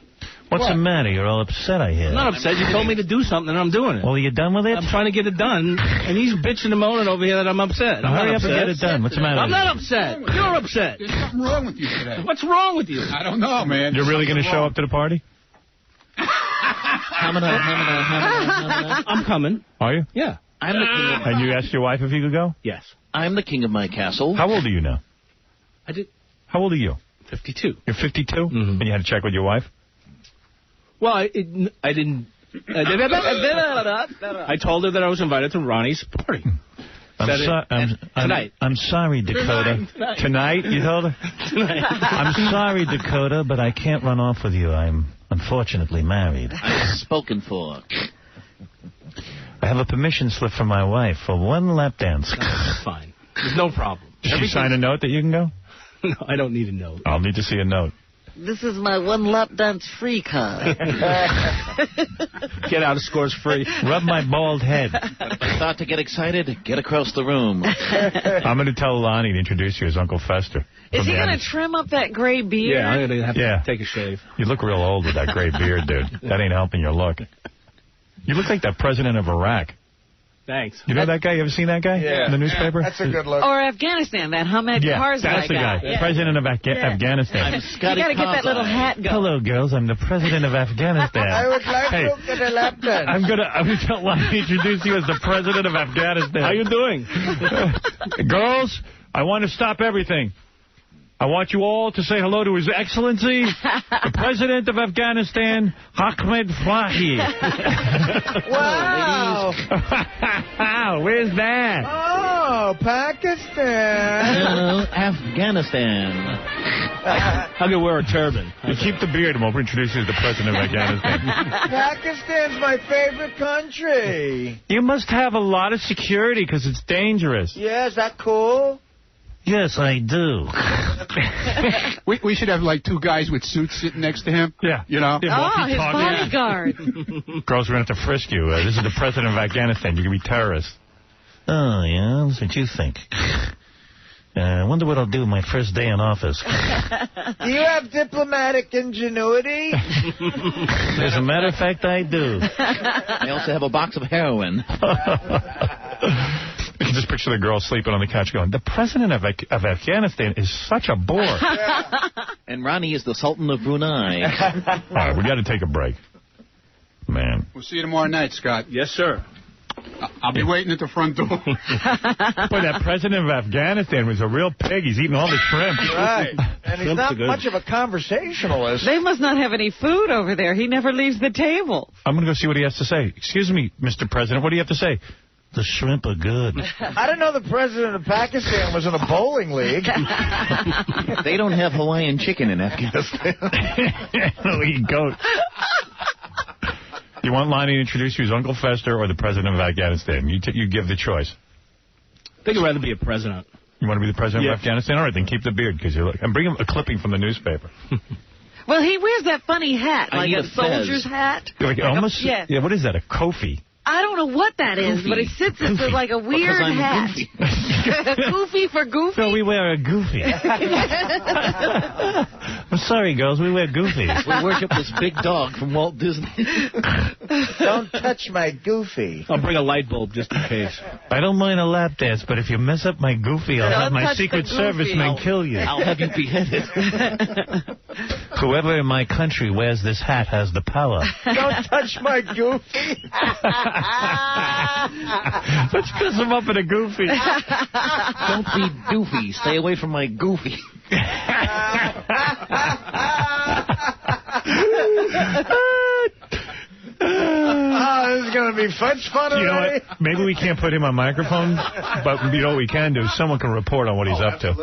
Speaker 10: What's the matter? You're all upset, I hear.
Speaker 24: I'm not upset. You told me to do something, and I'm doing it.
Speaker 10: Well, are you done with it?
Speaker 24: I'm trying to get it done, and he's bitching and moaning over here that I'm upset.
Speaker 10: Hurry up and get it done. What's the matter?
Speaker 24: I'm not upset. You're upset.
Speaker 8: There's something wrong with you today.
Speaker 24: What's wrong with you?
Speaker 8: I don't know, man.
Speaker 1: You're really going to show up to the party?
Speaker 24: I'm coming.
Speaker 1: Are you?
Speaker 24: Yeah.
Speaker 22: I'm the king of
Speaker 1: And you asked your wife if you could go?
Speaker 24: Yes.
Speaker 22: I'm the king of my castle.
Speaker 1: How old are you now?
Speaker 24: I did.
Speaker 1: How old are you?
Speaker 24: 52.
Speaker 1: You're 52?
Speaker 24: Mm-hmm.
Speaker 1: And you had to check with your wife?
Speaker 24: Well, I didn't. I told her that I was invited to Ronnie's party. Tonight.
Speaker 10: I'm sorry, Dakota.
Speaker 24: Tonight.
Speaker 10: You told her?
Speaker 24: Tonight.
Speaker 10: I'm sorry, Dakota, but I can't run off with you. I'm unfortunately married.
Speaker 22: I'm spoken for.
Speaker 10: I have a permission slip from my wife for one lap dance.
Speaker 24: That's fine. There's no problem.
Speaker 1: Did she sign a note that you can go?
Speaker 24: No, I don't need a note.
Speaker 1: I'll need to see a note.
Speaker 2: This is my one lap dance free card.
Speaker 24: Get out of Scores free.
Speaker 10: Rub my bald head.
Speaker 22: If I start to get excited, get across the room.
Speaker 1: I'm going to tell Lonnie to introduce you as Uncle Fester.
Speaker 2: Is he going to trim up that gray beard?
Speaker 24: Yeah, I'm going to have to take a shave.
Speaker 1: You look real old with that gray beard, dude. That ain't helping your look. You look like the president of Iraq.
Speaker 24: Thanks.
Speaker 1: You know that guy? You ever seen that guy in the newspaper?
Speaker 3: That's a good look.
Speaker 2: Or Afghanistan, that Hamed Karzai
Speaker 1: that's the guy.
Speaker 2: Yeah.
Speaker 1: President of Afghanistan.
Speaker 2: You got to get that little hat going.
Speaker 10: Hello, girls. I'm the president of Afghanistan.
Speaker 3: I would like to get a lap dance.
Speaker 1: I'm gonna introduce you as the president of Afghanistan.
Speaker 24: How you doing?
Speaker 1: Girls, I want to stop everything. I want you all to say hello to His Excellency, the President of Afghanistan, Ahmed Fahi.
Speaker 3: Wow.
Speaker 1: Where's that?
Speaker 3: Oh, Pakistan.
Speaker 22: Hello, Afghanistan.
Speaker 24: I can wear a turban.
Speaker 1: You keep the beard and we'll introduce you as the President of Afghanistan.
Speaker 3: Pakistan's my favorite country.
Speaker 1: You must have a lot of security because it's dangerous.
Speaker 3: Yeah, is that cool?
Speaker 10: Yes, I do.
Speaker 8: We should have, like, two guys with suits sitting next to him.
Speaker 1: Yeah.
Speaker 8: You know?
Speaker 2: His bodyguard.
Speaker 1: Girls, we're going to have to frisk you. This is the president of Afghanistan. You can be terrorists.
Speaker 10: Oh, yeah? That's what you think. I wonder what I'll do my first day in office.
Speaker 3: Do you have diplomatic ingenuity?
Speaker 10: As a matter of fact, I do.
Speaker 22: I also have a box of heroin.
Speaker 1: You can just picture the girl sleeping on the couch going, the president of Afghanistan is such a bore.
Speaker 22: And Ronnie is the Sultan of Brunei.
Speaker 1: All right, we got to take a break. Man.
Speaker 8: We'll see you tomorrow night, Scott.
Speaker 24: Yes, sir.
Speaker 8: I'll be waiting at the front door.
Speaker 1: Boy, that president of Afghanistan was a real pig. He's eating all the shrimp.
Speaker 3: Right. And he's not much of a conversationalist.
Speaker 2: They must not have any food over there. He never leaves the table.
Speaker 1: I'm going to go see what he has to say. Excuse me, Mr. President, what do you have to say?
Speaker 10: The shrimp are good.
Speaker 3: I didn't know the president of Pakistan was in a bowling league.
Speaker 22: They don't have Hawaiian chicken in Afghanistan.
Speaker 1: No, eat goat. You want Lonnie to introduce you as Uncle Fester or the president of Afghanistan? You give the choice.
Speaker 24: I think I'd rather be a president.
Speaker 1: You want to be the president of Afghanistan? All right, then keep the beard because and bring him a clipping from the newspaper.
Speaker 2: Well, he wears that funny hat, like a soldier's hat.
Speaker 1: Like almost, yeah, what is that, a Kofi?
Speaker 2: I don't know what that is, but it sits as like a weird hat. Goofy for goofy?
Speaker 10: No, we wear a goofy. I'm sorry, girls, we wear goofies.
Speaker 22: We worship this big dog from Walt Disney.
Speaker 3: Don't touch my goofy.
Speaker 24: I'll bring a light bulb just in case.
Speaker 10: I don't mind a lap dance, but if you mess up my goofy, I'll have my Secret Service men kill you.
Speaker 22: I'll have you beheaded.
Speaker 10: Whoever in my country wears this hat has the power.
Speaker 3: Don't touch my goofy.
Speaker 10: Let's dress him up in a goofy.
Speaker 22: Don't be doofy. Stay away from my goofy.
Speaker 3: This is going to be such fun.
Speaker 1: You know what? Maybe we can't put him on microphone, but you know what we can do? Someone can report on what he's up to.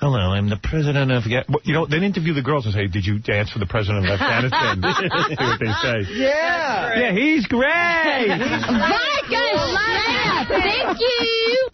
Speaker 10: Hello, I'm the president of...
Speaker 1: You know, then interview the girls and say, did you dance for the president of Afghanistan? See what they say.
Speaker 3: Yeah.
Speaker 1: Yeah, he's great.
Speaker 9: Bye, guys. Thank you.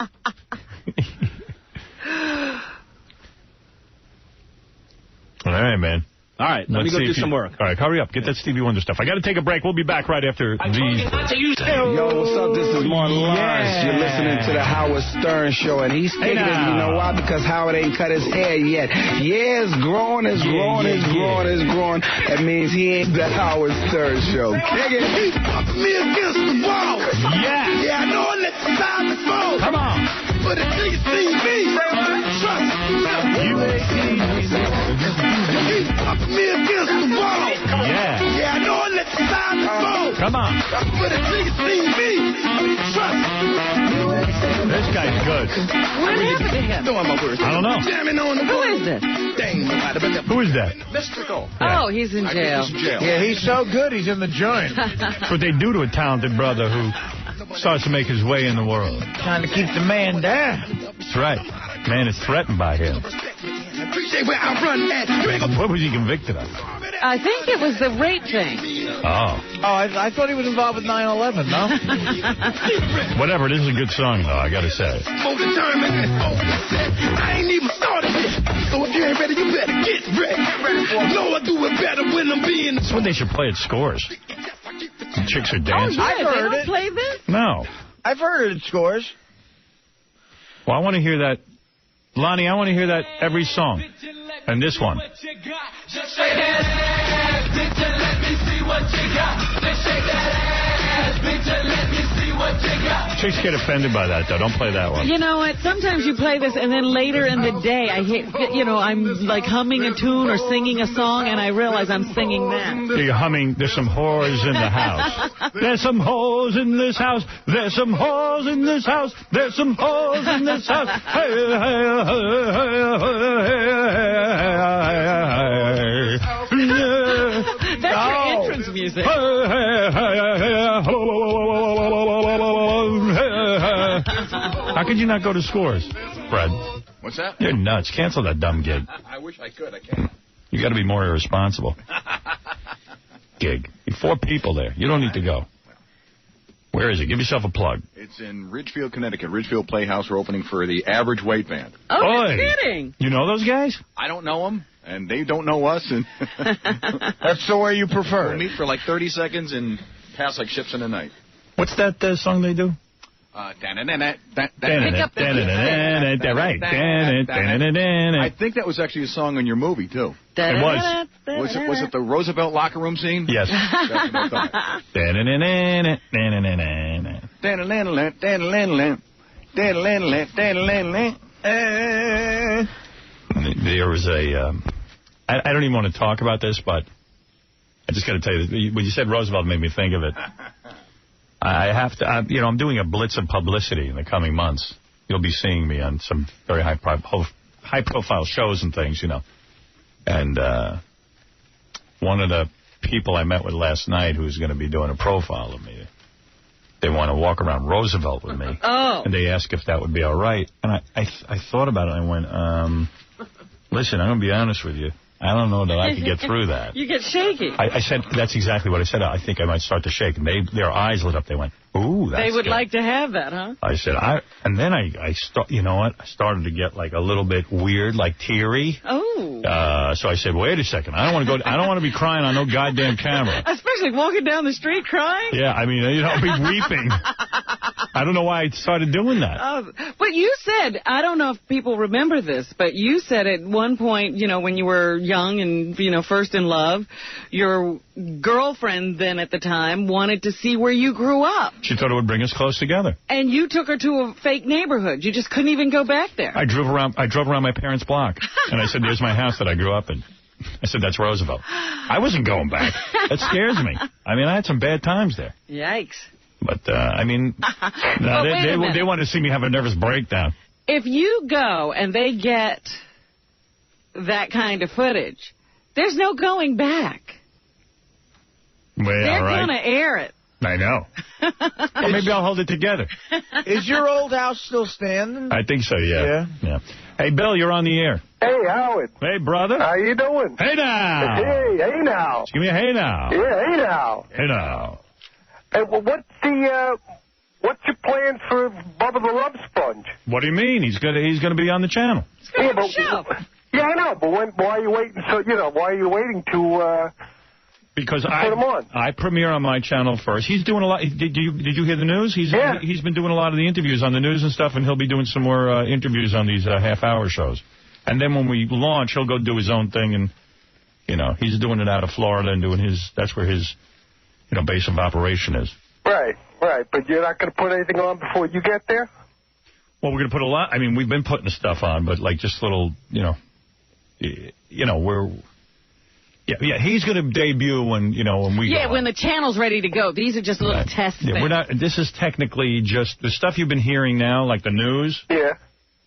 Speaker 1: All right, man.
Speaker 24: All right, let me go do some work.
Speaker 1: All right, hurry up. Get that Stevie Wonder stuff. I got to take a break. We'll be back right after these.
Speaker 11: Yo, what's up? This is Martin Lawrence. You're listening to the Howard Stern Show, and he's thinking it. You know why? Because Howard ain't cut his hair yet. Yeah, it's growing, it's growing, it's growing, it's growing. That means he ain't the Howard Stern Show. Nigga, he popped me against the wall.
Speaker 1: Yeah.
Speaker 11: Yeah, I know I let the time fall.
Speaker 1: Come on.
Speaker 11: But the nigga see me. Trust me. He popped me against the wall.
Speaker 1: Yeah.
Speaker 11: Yeah, I know I let the time fall.
Speaker 1: Come on.
Speaker 11: But the nigga see me. Trust me.
Speaker 1: This guy's good.
Speaker 2: What happened to him?
Speaker 1: I don't know.
Speaker 2: Who is this?
Speaker 1: Who is that?
Speaker 11: Mystical.
Speaker 2: Oh, he's in jail.
Speaker 3: Yeah, he's so good, he's in the joint.
Speaker 1: That's what they do to a talented brother who starts to make his way in the world.
Speaker 3: Trying to keep the man down.
Speaker 1: That's right. Man is threatened by him.
Speaker 11: Appreciate where I run at.
Speaker 1: What was he convicted of?
Speaker 2: I think it was the rape thing.
Speaker 1: Oh.
Speaker 3: I thought he was involved with 9/11, no?
Speaker 1: Whatever, this is a good song, though, I gotta say.
Speaker 11: I ain't even started yet. So if you ain't ready, you better get ready. No, I do it better when I'm being...
Speaker 1: That's what they should play at Scores. The chicks are dancing.
Speaker 2: Oh, yeah, they don't play this?
Speaker 1: No.
Speaker 3: I've heard it at Scores.
Speaker 1: Well, I want to hear that. Lonnie, I want to hear that every song. And this one.
Speaker 13: Just shake that ass, bitch, and let me see what you got. Just shake that ass, bitch, and let me see what you got.
Speaker 1: Chicks get offended by that, though. Don't play that one.
Speaker 2: You know what? Sometimes you play this, and then later in the day, I hit, I'm like humming a tune or singing a song, and I realize I'm singing that.
Speaker 1: You're humming, there's some whores in the house. There's some hoes in this house. There's some hoes in this house. There's some hoes in this house. Hey, hey, hey, hey, hey.
Speaker 2: That's your entrance music.
Speaker 1: How could you not go to Scores, Fred?
Speaker 19: What's that?
Speaker 1: You're nuts. Cancel that dumb gig.
Speaker 19: I wish I could. I can't.
Speaker 1: You got to be more irresponsible. Gig. 4 people there. You don't need to go. Where is it? Give yourself a plug.
Speaker 19: It's in Ridgefield, Connecticut. Ridgefield Playhouse. We're opening for the Average Weight Band.
Speaker 2: Oh, you're kidding.
Speaker 1: You know those guys?
Speaker 19: I don't know them, and they don't know us. And
Speaker 3: that's the way you prefer.
Speaker 19: We'll meet for like 30 seconds and pass like ships in the night.
Speaker 1: What's that song they do?
Speaker 19: Right.
Speaker 1: I
Speaker 19: think that was actually a song on your movie, too.
Speaker 1: It was.
Speaker 19: Was it the Roosevelt locker room scene?
Speaker 1: Yes. There was a... I don't even want to talk about this, but I just got to tell you, when you said Roosevelt, it made me think of it. I have to, I'm doing a blitz of publicity in the coming months. You'll be seeing me on some very high-profile shows and things, And one of the people I met with last night who's going to be doing a profile of me, they want to walk around Roosevelt with me.
Speaker 2: Oh.
Speaker 1: And they asked if that would be all right. And I thought about it, and I went, listen, I'm going to be honest with you. I don't know that I could get through that.
Speaker 2: You get shaky.
Speaker 1: I said, that's exactly what I said. I think I might start to shake. And their eyes lit up. They went, ooh, that's
Speaker 2: They would
Speaker 1: good.
Speaker 2: like to have that, huh?
Speaker 1: I said, and then you know what? I started to get like a little bit weird, like teary.
Speaker 2: Oh.
Speaker 1: So I said, wait a second. I don't want to be crying on no goddamn camera.
Speaker 2: Especially walking down the street crying?
Speaker 1: Yeah, I mean, I'll be weeping. I don't know why I started doing that.
Speaker 2: Oh, but you said, I don't know if people remember this, but you said at one point, when you were young and, first in love, your girlfriend then at the time wanted to see where you grew up.
Speaker 1: She thought it would bring us close together.
Speaker 2: And you took her to a fake neighborhood. You just couldn't even go back there.
Speaker 1: I drove around my parents' block, and I said, there's my house that I grew up in. I said, that's Roosevelt. I wasn't going back. That scares me. I mean, I had some bad times there.
Speaker 2: Yikes.
Speaker 1: But, they wanted to see me have a nervous breakdown.
Speaker 2: If you go and they get that kind of footage, there's no going back.
Speaker 1: Well,
Speaker 2: They're
Speaker 1: right.
Speaker 2: going to air it.
Speaker 1: I know. Or maybe I'll hold it together.
Speaker 3: Is your old house still standing?
Speaker 1: I think so, yeah. Hey, Bill, you're on the air.
Speaker 6: Hey, Howard.
Speaker 1: Hey, brother.
Speaker 6: How you doing?
Speaker 1: Hey, now.
Speaker 6: Hey now.
Speaker 1: Give me a hey now.
Speaker 6: Yeah, hey now.
Speaker 1: Hey now.
Speaker 6: Hey, well, what's your plan for Bubba the Love Sponge?
Speaker 1: What do you mean? He's gonna be on the channel.
Speaker 6: Yeah, I know. But why are you waiting? Why are you waiting to?
Speaker 1: Because
Speaker 6: put him on.
Speaker 1: I premiere on my channel first. He's doing a lot. Did you hear the news? He's been doing a lot of the interviews on the news and stuff, and he'll be doing some more interviews on these half-hour shows. And then when we launch, he'll go do his own thing, and he's doing it out of Florida and that's where his base of operation is.
Speaker 6: Right. But you're not going to put anything on before you get there?
Speaker 1: Well, we're going to put a lot. I mean, we've been putting stuff on, but like just little, we're. Yeah, he's going to debut when we go
Speaker 2: when the channel's ready to go. These are just little test things.
Speaker 1: We're not. This is technically just the stuff you've been hearing now, like the news.
Speaker 6: Yeah.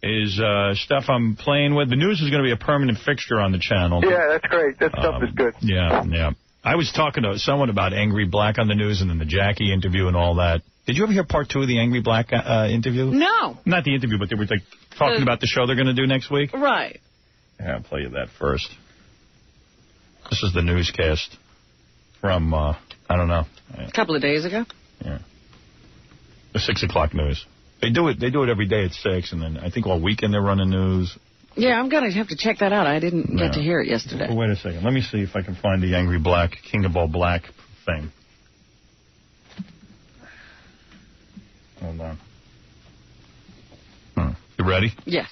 Speaker 1: Is stuff I'm playing with. The news is going to be a permanent fixture on the channel.
Speaker 6: Yeah, that's great. That stuff is good.
Speaker 1: Yeah. I was talking to someone about Angry Black on the news and then the Jackie interview and all that. Did you ever hear part 2 of the Angry Black interview?
Speaker 2: No.
Speaker 1: Not the interview, but they were talking about the show they're going to do next week.
Speaker 2: Right.
Speaker 1: Yeah, I'll play you that first. This is the newscast from, I don't know.
Speaker 2: A couple of days ago?
Speaker 1: Yeah. The 6 o'clock news. They do it every day at 6, and then I think all weekend they're running news.
Speaker 2: Yeah, I'm going to have to check that out. I didn't get to hear it yesterday.
Speaker 1: Well, wait a second. Let me see if I can find the Angry Black, King of All Black thing. Hold on. You ready?
Speaker 2: Yes.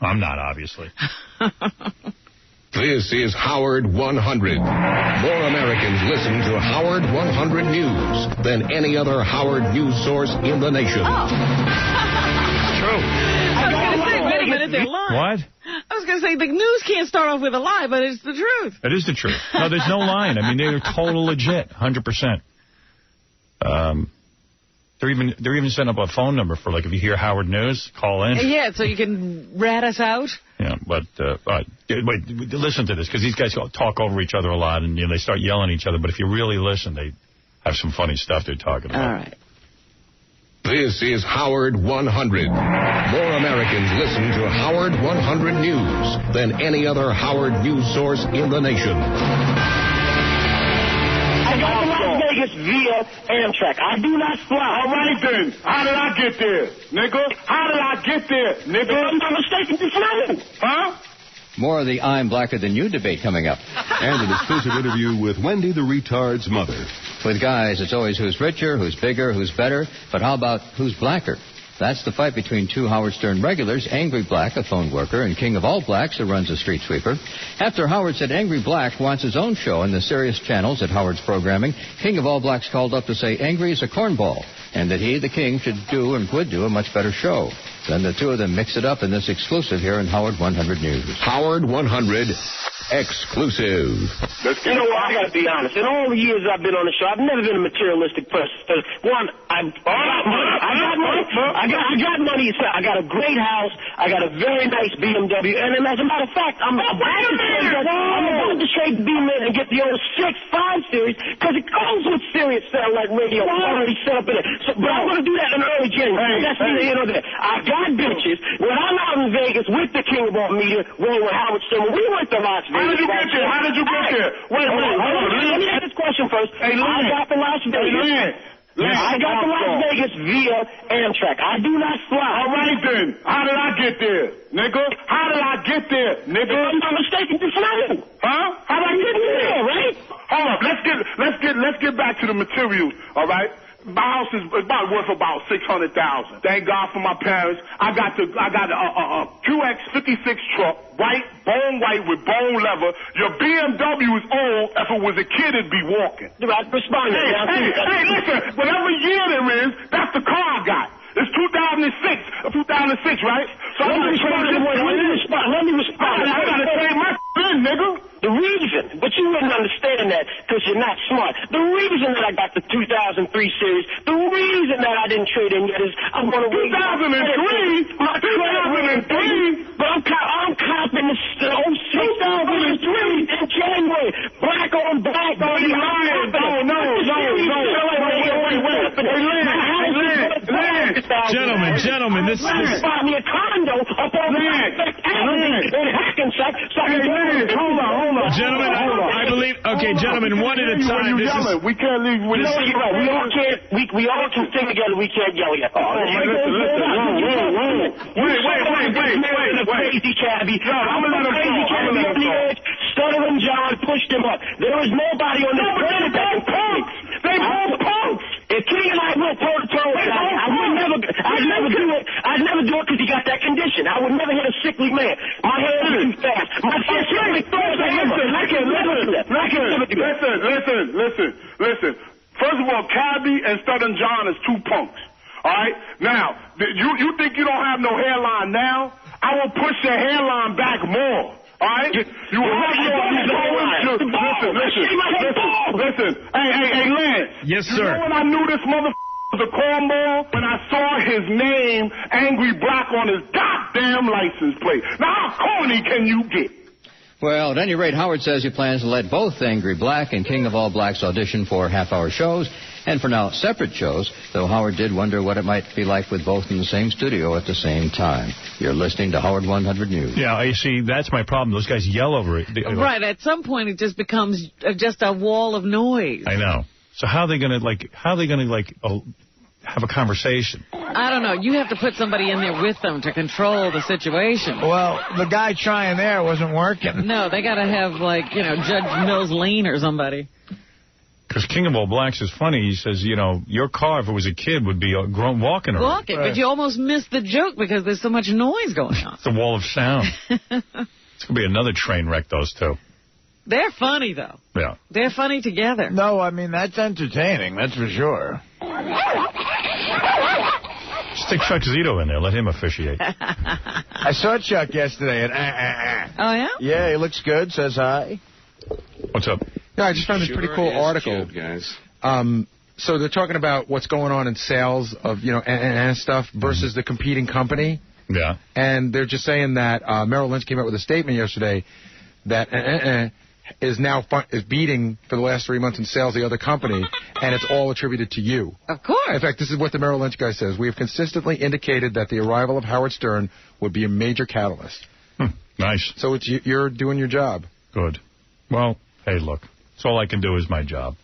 Speaker 1: I'm not, obviously.
Speaker 16: This is Howard 100. More Americans listen to Howard 100 News than any other Howard news source in the nation.
Speaker 1: True.
Speaker 2: I was going to say, wait a minute, they're lying.
Speaker 1: What?
Speaker 2: I was going to say, the news can't start off with a lie, but it's the truth.
Speaker 1: It is the truth. No, there's no lying. I mean, they're total legit, 100%. They're even setting up a phone number for, like, if you hear Howard News, call in.
Speaker 2: Yeah, so you can rat us out.
Speaker 1: Yeah, but wait, listen to this, because these guys talk over each other a lot, and they start yelling at each other. But if you really listen, they have some funny stuff they're talking about.
Speaker 2: All right.
Speaker 16: This is Howard 100. More Americans listen to Howard 100 News than any other Howard news source in the nation.
Speaker 18: I got to Las Vegas via Amtrak. I do not fly.
Speaker 23: All right, then. How did I get there, nigga? How did I get there, nigga?
Speaker 18: I'm not mistaken to fly.
Speaker 23: Huh?
Speaker 25: More of the I'm Blacker Than You debate coming up.
Speaker 16: And an exclusive interview with Wendy the Retard's mother.
Speaker 25: With guys, it's always who's richer, who's bigger, who's better. But how about who's blacker? That's the fight between two Howard Stern regulars, Angry Black, a phone worker, and King of All Blacks, who runs a street sweeper. After Howard said Angry Black wants his own show in the serious channels at Howard's programming, King of All Blacks called up to say Angry is a cornball, and that he, the King, should do and would do a much better show. Then the two of them mix it up in this exclusive here in Howard 100 News.
Speaker 16: Howard 100 exclusive.
Speaker 18: You know what? I got to be honest. In all the years I've been on the show, I've never been a materialistic person. One, I got money. I got money. I got a great house. I got a very nice BMW. And as a matter of fact, I'm about to trade the B-Man and get the old 6.5 series because it goes with Sirius satellite radio already set up in it. So, but I'm going to do that in early January. That's neither here nor there. I got bitches. When I'm out in Vegas with the King of All Media, rolling with Howard Stern, we went to Las Vegas.
Speaker 23: How did you get there? Wait, hold on.
Speaker 18: Let me ask this question first. I got to Las Vegas. I got to Las Vegas via Amtrak. I do not fly.
Speaker 23: All right, then. How did I get there, nigga? How did I get there, nigga?
Speaker 18: I'm not mistaken to fly.
Speaker 23: Huh?
Speaker 18: How did I get there, right?
Speaker 23: Hold up. Let's get back to the material, all right? My house is about worth about $600,000. Thank God for my parents. I got a QX56 truck, bone white with bone leather. Your BMW is old. If it was a kid, it'd be walking.
Speaker 18: I respond.
Speaker 23: Hey, listen. Whatever year there is, that's the car I got. It's 2006, right? So
Speaker 18: let me respond.
Speaker 23: I gotta trade my in, nigga.
Speaker 18: The reason, but you wouldn't understand that because you're not smart. The reason that I got the 2003 series, the reason that I didn't trade in yet is I'm going to wait.
Speaker 23: 2003?
Speaker 18: My 2003? But I'm copping the 2003 in January. Black on black.
Speaker 23: No, you're lying. No.
Speaker 10: Gentlemen, this is...
Speaker 18: Buy me a condo up on in Hackensack.
Speaker 23: Hold on.
Speaker 10: Gentlemen, I believe... Okay, gentlemen, one at a time.
Speaker 23: We can't leave with...
Speaker 18: No, you're right. We all can sing together. We can't yell yet.
Speaker 23: Wait.
Speaker 18: Crazy cabbie. I'm a little crazy cabbie on the edge. Stuttering John pushed him up. There was nobody on this planet that can punks. They both punks. If King and I went toe-to-toe, I'd never do it. I'd never do it because he got that condition. I would never hit a sickly man. My hands are too fast. My sickly throws a hammer.
Speaker 23: Listen. First of all, Cabby and Stuttering John is two punks. All right? Now, you think you don't have no hairline now? I will push your hairline back more. All right? You have Listen. Hey, Lance.
Speaker 10: Yes, sir.
Speaker 23: You know when I knew this motherfucker was a cornball? When I saw his name, Angry Black, on his goddamn license plate. Now, how corny can you get?
Speaker 25: Well, at any rate, Howard says he plans to let both Angry Black and King of All Blacks audition for half-hour shows, and for now, separate shows, though Howard did wonder what it might be like with both in the same studio at the same time. You're listening to Howard 100 News.
Speaker 10: Yeah, you see, that's my problem. Those guys yell over it.
Speaker 2: Right, at some point it just becomes just a wall of noise.
Speaker 10: I know. So how are they going to, have a conversation?
Speaker 2: I don't know. You have to put somebody in there with them to control the situation.
Speaker 3: Well, the guy trying there wasn't working.
Speaker 2: No, they got to have, Judge Mills Lane or somebody.
Speaker 10: Because King of All Blacks is funny. He says, your car, if it was a kid, would be walking around.
Speaker 2: Walking, right. But you almost missed the joke because there's so much noise going on.
Speaker 10: It's a wall of sound. It's going to be another train wreck, those two.
Speaker 2: They're funny, though.
Speaker 10: Yeah.
Speaker 2: They're funny together.
Speaker 3: No, I mean, that's entertaining, that's for sure.
Speaker 10: Stick Chuck Zito in there. Let him officiate.
Speaker 3: I saw Chuck yesterday at
Speaker 2: Oh, yeah?
Speaker 3: Yeah, he looks good, says hi.
Speaker 10: What's up?
Speaker 5: Yeah, I just found this pretty cool article.
Speaker 19: Cute, guys.
Speaker 5: So they're talking about what's going on in sales of, and stuff versus the competing company.
Speaker 10: Yeah.
Speaker 5: And they're just saying that Merrill Lynch came out with a statement yesterday that is now is beating for the last 3 months in sales the other company, and it's all attributed to you.
Speaker 2: Of course.
Speaker 5: In fact, this is what the Merrill Lynch guy says. We have consistently indicated that the arrival of Howard Stern would be a major catalyst.
Speaker 10: Nice.
Speaker 5: So you're doing your job.
Speaker 10: Good. Well, hey, look. That's all I can do is my job.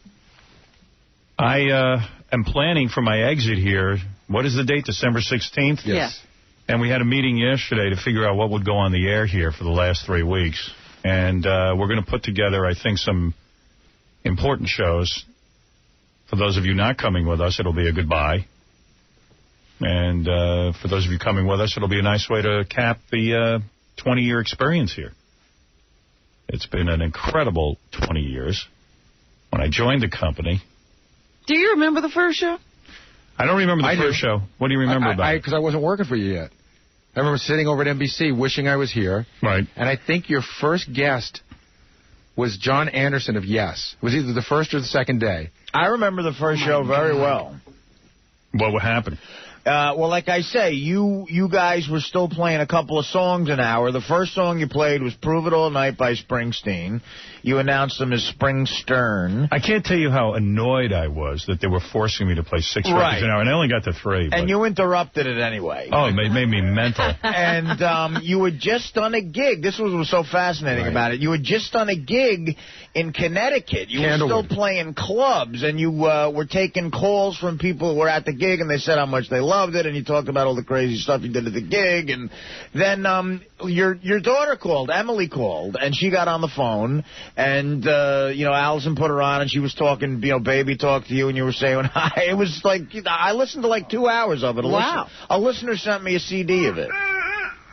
Speaker 10: I am planning for my exit here. What is the date? December 16th?
Speaker 2: Yes.
Speaker 10: And we had a meeting yesterday to figure out what would go on the air here for the last 3 weeks. And we're going to put together, I think, some important shows. For those of you not coming with us, it'll be a goodbye. And for those of you coming with us, it'll be a nice way to cap the 20-year experience here. It's been an incredible 20 years. When I joined the company...
Speaker 2: Do you remember the first show?
Speaker 10: I don't remember the first show. What do you remember about it?
Speaker 5: Because I wasn't working for you yet. I remember sitting over at NBC wishing I was here.
Speaker 10: Right.
Speaker 5: And I think your first guest was John Anderson of Yes. It was either the first or the second day.
Speaker 3: I remember the first show very well.
Speaker 10: What would happen?
Speaker 3: Well, like I say, you guys were still playing a couple of songs an hour. The first song you played was Prove It All Night by Springsteen. You announced them as Springstern.
Speaker 10: I can't tell you how annoyed I was that they were forcing me to play 6 records an hour, and I only got to 3.
Speaker 3: And you interrupted it anyway.
Speaker 10: Oh, it made me mental.
Speaker 3: And you had just done a gig. This was what was so fascinating about it. You had just done a gig in Connecticut. You were still playing clubs, and you were taking calls from people who were at the gig, and they said how much they loved it, and you talked about all the crazy stuff you did at the gig. And then your daughter called, Emily called, and she got on the phone, and, Allison put her on, and she was talking, baby talk to you, and you were saying hi. It was like, I listened to like 2 hours of it.
Speaker 2: Wow.
Speaker 3: A listener sent me a CD of it.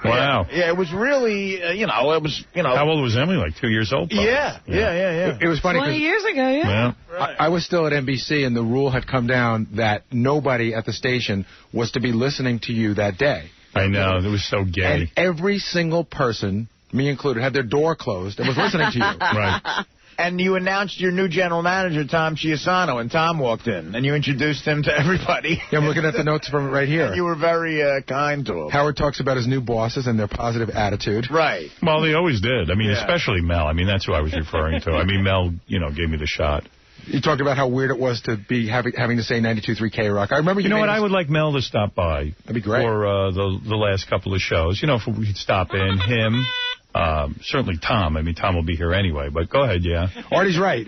Speaker 10: Wow.
Speaker 3: Yeah, it was really, it was,
Speaker 10: How old was Emily? Like 2 years old? Probably.
Speaker 3: Yeah.
Speaker 5: It was funny
Speaker 2: 20 years ago,
Speaker 10: Yeah.
Speaker 5: I was still at NBC, and the rule had come down that nobody at the station was to be listening to you that day.
Speaker 10: I know. It was so gay.
Speaker 5: And every single person, me included, had their door closed and was listening to you.
Speaker 10: Right.
Speaker 3: And you announced your new general manager, Tom Chiasano, and Tom walked in, and you introduced him to everybody.
Speaker 5: Yeah, I'm looking at the notes from it right here.
Speaker 3: You were very kind to him.
Speaker 5: Howard talks about his new bosses and their positive attitude.
Speaker 3: Right.
Speaker 10: Well, they always did. I mean, especially Mel. I mean, that's who I was referring to. I mean, Mel, gave me the shot.
Speaker 5: You talked about how weird it was to be having to say 92.3 K-Rock. I remember
Speaker 10: you know what? I would like Mel to stop by.
Speaker 5: That'd be great.
Speaker 10: For the last couple of shows. If we could stop in, him. Certainly Tom. I mean, Tom will be here anyway, but go ahead, yeah.
Speaker 5: Artie's right.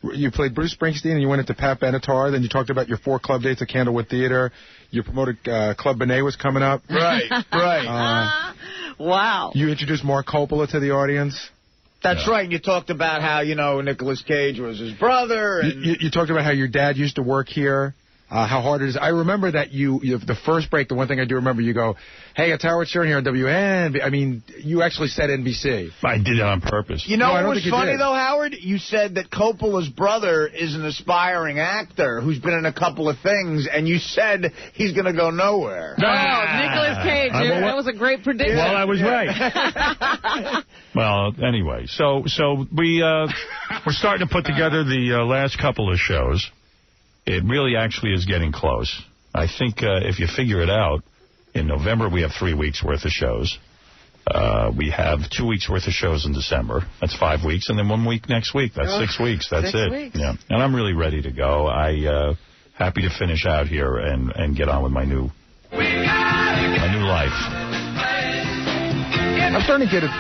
Speaker 5: You played Bruce Springsteen, and you went into Pat Benatar. Then you talked about your 4 club dates at Candlewood Theater. You promoted Club Benet was coming up.
Speaker 3: Right.
Speaker 2: Wow.
Speaker 5: You introduced Mark Coppola to the audience.
Speaker 3: That's right. You talked about how, Nicolas Cage was his brother. And
Speaker 5: you talked about how your dad used to work here. How hard it is. I remember that the first break, the one thing I do remember, you go, hey, it's Howard Stern here on WN. I mean, you actually said NBC.
Speaker 10: I did it on purpose.
Speaker 3: What was funny, though, Howard? You said that Coppola's brother is an aspiring actor who's been in a couple of things, and you said he's going to go nowhere.
Speaker 2: Oh, Nicolas Cage. That was a great prediction.
Speaker 10: Well, I was right. Well, anyway, so we're starting to put together the last couple of shows. It really actually is getting close. I think if you figure it out, in November we have 3 weeks' worth of shows. We have 2 weeks' worth of shows in December. That's 5 weeks. And then 1 week next week. That's 6 weeks. That's 6 weeks. Yeah. And I'm really ready to go. Happy to finish out here and get on with my new life.
Speaker 5: I'm starting to get it.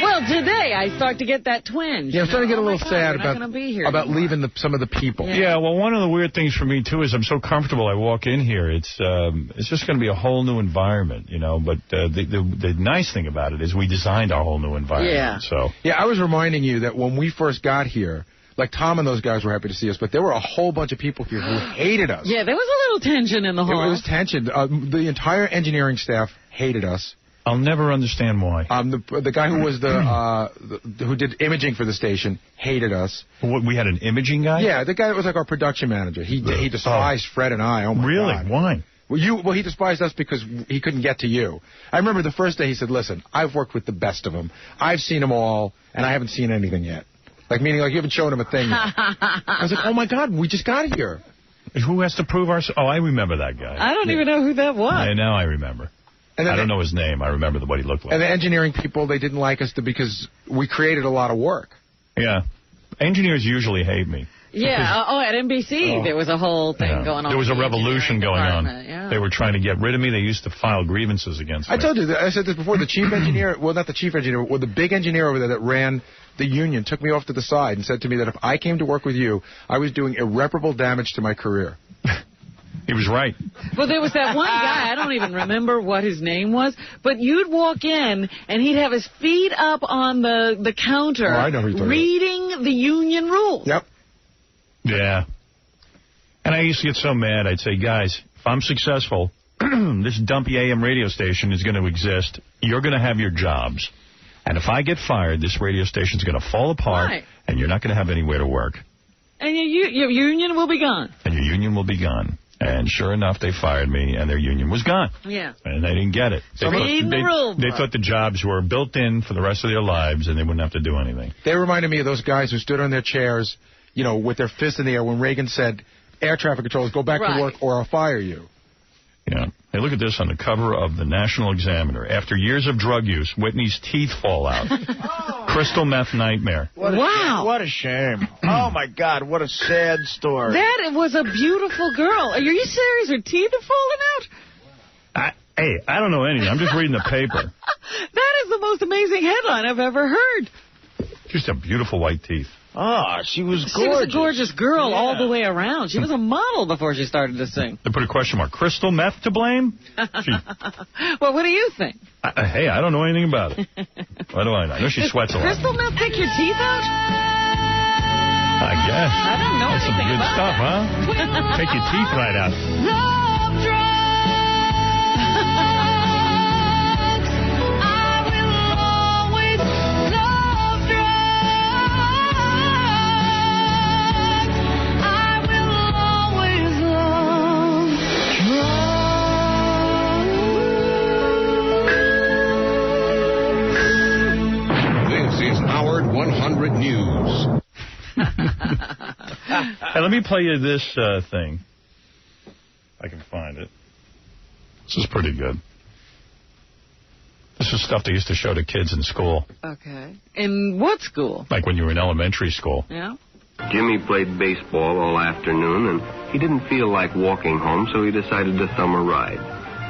Speaker 2: Well, today I start to get that twinge.
Speaker 5: Yeah, I'm starting to get a little sad about leaving some of the people.
Speaker 10: Yeah, well, one of the weird things for me, too, is I'm so comfortable. I walk in here. It's just going to be a whole new environment, But the nice thing about it is we designed our whole new environment.
Speaker 2: Yeah.
Speaker 10: So.
Speaker 5: Yeah, I was reminding you that when we first got here, like Tom and those guys were happy to see us, but there were a whole bunch of people here who hated us.
Speaker 2: Yeah, there was a little tension in the hall.
Speaker 5: It was tension. The entire engineering staff hated us.
Speaker 10: I'll never understand why.
Speaker 5: The guy who was who did imaging for the station hated us.
Speaker 10: What, we had an imaging guy?
Speaker 5: Yeah, the guy that was like our production manager. He despised Fred and I. Oh my God.
Speaker 10: Really? Why?
Speaker 5: Well, he despised us because he couldn't get to you. I remember the first day he said, "Listen, I've worked with the best of them. I've seen them all, and I haven't seen anything yet." Meaning you haven't shown him a thing yet. I was like, "Oh my God, we just got here."
Speaker 10: Who has to prove ourselves? Oh, I remember that guy.
Speaker 2: I don't even know who that was.
Speaker 10: Now I remember. I don't know his name. I remember what he looked like.
Speaker 5: And the engineering people, they didn't like us because we created a lot of work.
Speaker 10: Yeah. Engineers usually hate me.
Speaker 2: Yeah. At NBC, there was a whole thing going on.
Speaker 10: There was a revolution going on.
Speaker 2: Yeah.
Speaker 10: They were trying to get rid of me. They used to file grievances against me.
Speaker 5: I told you, I said this before, the chief engineer, well, not the chief engineer, well, the big engineer over there that ran the union took me off to the side and said to me that if I came to work with you, I was doing irreparable damage to my career.
Speaker 10: He was right.
Speaker 2: Well, there was that one guy, I don't even remember what his name was, but you'd walk in, and he'd have his feet up on the counter, reading the union rules.
Speaker 5: Yep.
Speaker 10: Yeah. And I used to get so mad, I'd say, guys, if I'm successful, this dumpy AM radio station is going to exist. You're going to have your jobs. And if I get fired, this radio station's going to fall apart, and you're not going to have anywhere to work.
Speaker 2: And your union will be gone.
Speaker 10: And your union will be gone. And sure enough, they fired me, and their union was gone.
Speaker 2: Yeah.
Speaker 10: And they didn't get it. They thought the jobs were built in for the rest of their lives, and they wouldn't have to do anything.
Speaker 5: They reminded me of those guys who stood on their chairs, with their fists in the air when Reagan said, air traffic controllers, go back to work or I'll fire you.
Speaker 10: Yeah. Hey, look at this on the cover of the National Examiner. After years of drug use, Whitney's teeth fall out. Crystal meth nightmare.
Speaker 2: Wow.
Speaker 3: What a shame. Oh, my God. What a sad story.
Speaker 2: That was a beautiful girl. Are you serious? Her teeth are falling out?
Speaker 10: Hey, I don't know anything. I'm just reading the paper.
Speaker 2: That is the most amazing headline I've ever heard.
Speaker 10: Just a beautiful white teeth.
Speaker 3: Oh, she was gorgeous.
Speaker 2: She was a gorgeous girl all the way around. She was a model before she started to sing.
Speaker 10: They put a question mark. Crystal meth to blame?
Speaker 2: Well, what do you think?
Speaker 10: Hey, I don't know anything about it. What do I know? I know she sweats a lot.
Speaker 2: Crystal meth take your teeth out?
Speaker 10: I guess.
Speaker 2: I don't know
Speaker 10: That's some
Speaker 2: anything
Speaker 10: good
Speaker 2: about
Speaker 10: stuff,
Speaker 2: that.
Speaker 10: huh? Take your teeth right out.
Speaker 16: This is Howard 100 News.
Speaker 10: Hey, let me play you this thing. I can find it. This is pretty good. This is stuff they used to show to kids in school.
Speaker 2: Okay. In what school?
Speaker 10: Like when you were in elementary school.
Speaker 2: Yeah.
Speaker 4: Jimmy played baseball all afternoon, and he didn't feel like walking home, so he decided to thumb a ride.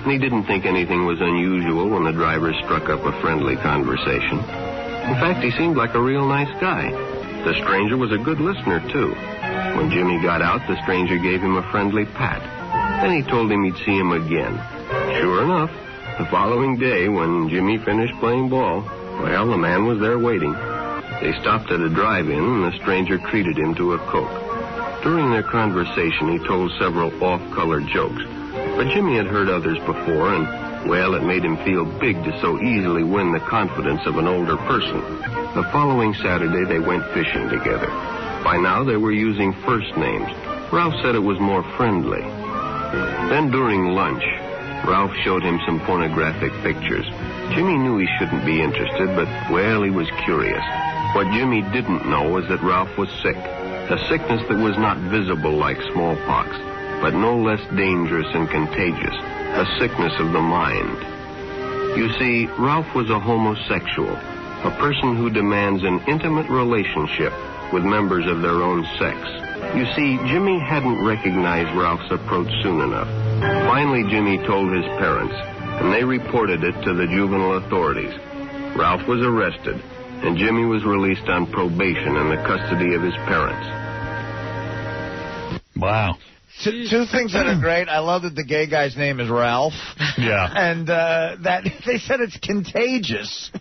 Speaker 4: And he didn't think anything was unusual when the driver struck up a friendly conversation. In fact, he seemed like a real nice guy. The stranger was a good listener, too. When Jimmy got out, the stranger gave him a friendly pat. Then he told him he'd see him again. Sure enough, the following day, when Jimmy finished playing ball, well, the man was there waiting. They stopped at a drive-in, and the stranger treated him to a Coke. During their conversation, he told several off-color jokes. But Jimmy had heard others before, and, well, it made him feel big to so easily win the confidence of an older person. The following Saturday, they went fishing together. By now, they were using first names. Ralph said it was more friendly. Then during lunch, Ralph showed him some pornographic pictures. Jimmy knew he shouldn't be interested, but, well, he was curious. What Jimmy didn't know was that Ralph was sick, a sickness that was not visible like smallpox, but no less dangerous and contagious, a sickness of the mind. You see, Ralph was a homosexual, a person who demands an intimate relationship with members of their own sex. You see, Jimmy hadn't recognized Ralph's approach soon enough. Finally, Jimmy told his parents, and they reported it to the juvenile authorities. Ralph was arrested, and Jimmy was released on probation in the custody of his parents.
Speaker 10: Wow.
Speaker 3: Two things that are great. I love that the gay guy's name is Ralph.
Speaker 10: Yeah.
Speaker 3: And that they said it's contagious.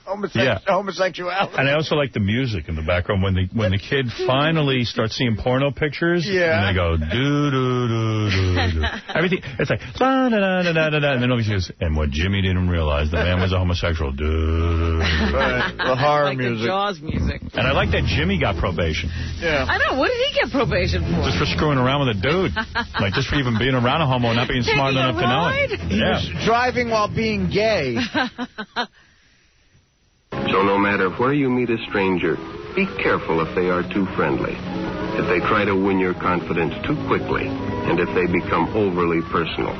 Speaker 3: Homosexuality.
Speaker 10: And I also like the music in the background when the kid finally starts seeing porno pictures.
Speaker 3: Yeah.
Speaker 10: And they go do do do do do. Everything. It's like da da da da da da. And then nobody says, and what Jimmy didn't realize, the man was a homosexual. Do do.
Speaker 3: The horror
Speaker 2: like
Speaker 3: music.
Speaker 2: The Jaws music.
Speaker 10: And I like that Jimmy got probation.
Speaker 3: Yeah.
Speaker 2: I know. What did he get probation for?
Speaker 10: Just for screwing around with a dude. Like just for even being around a homo and not being smart enough to know it.
Speaker 3: He was driving while being gay.
Speaker 4: So no matter where you meet a stranger, be careful if they are too friendly, if they try to win your confidence too quickly, and if they become overly personal.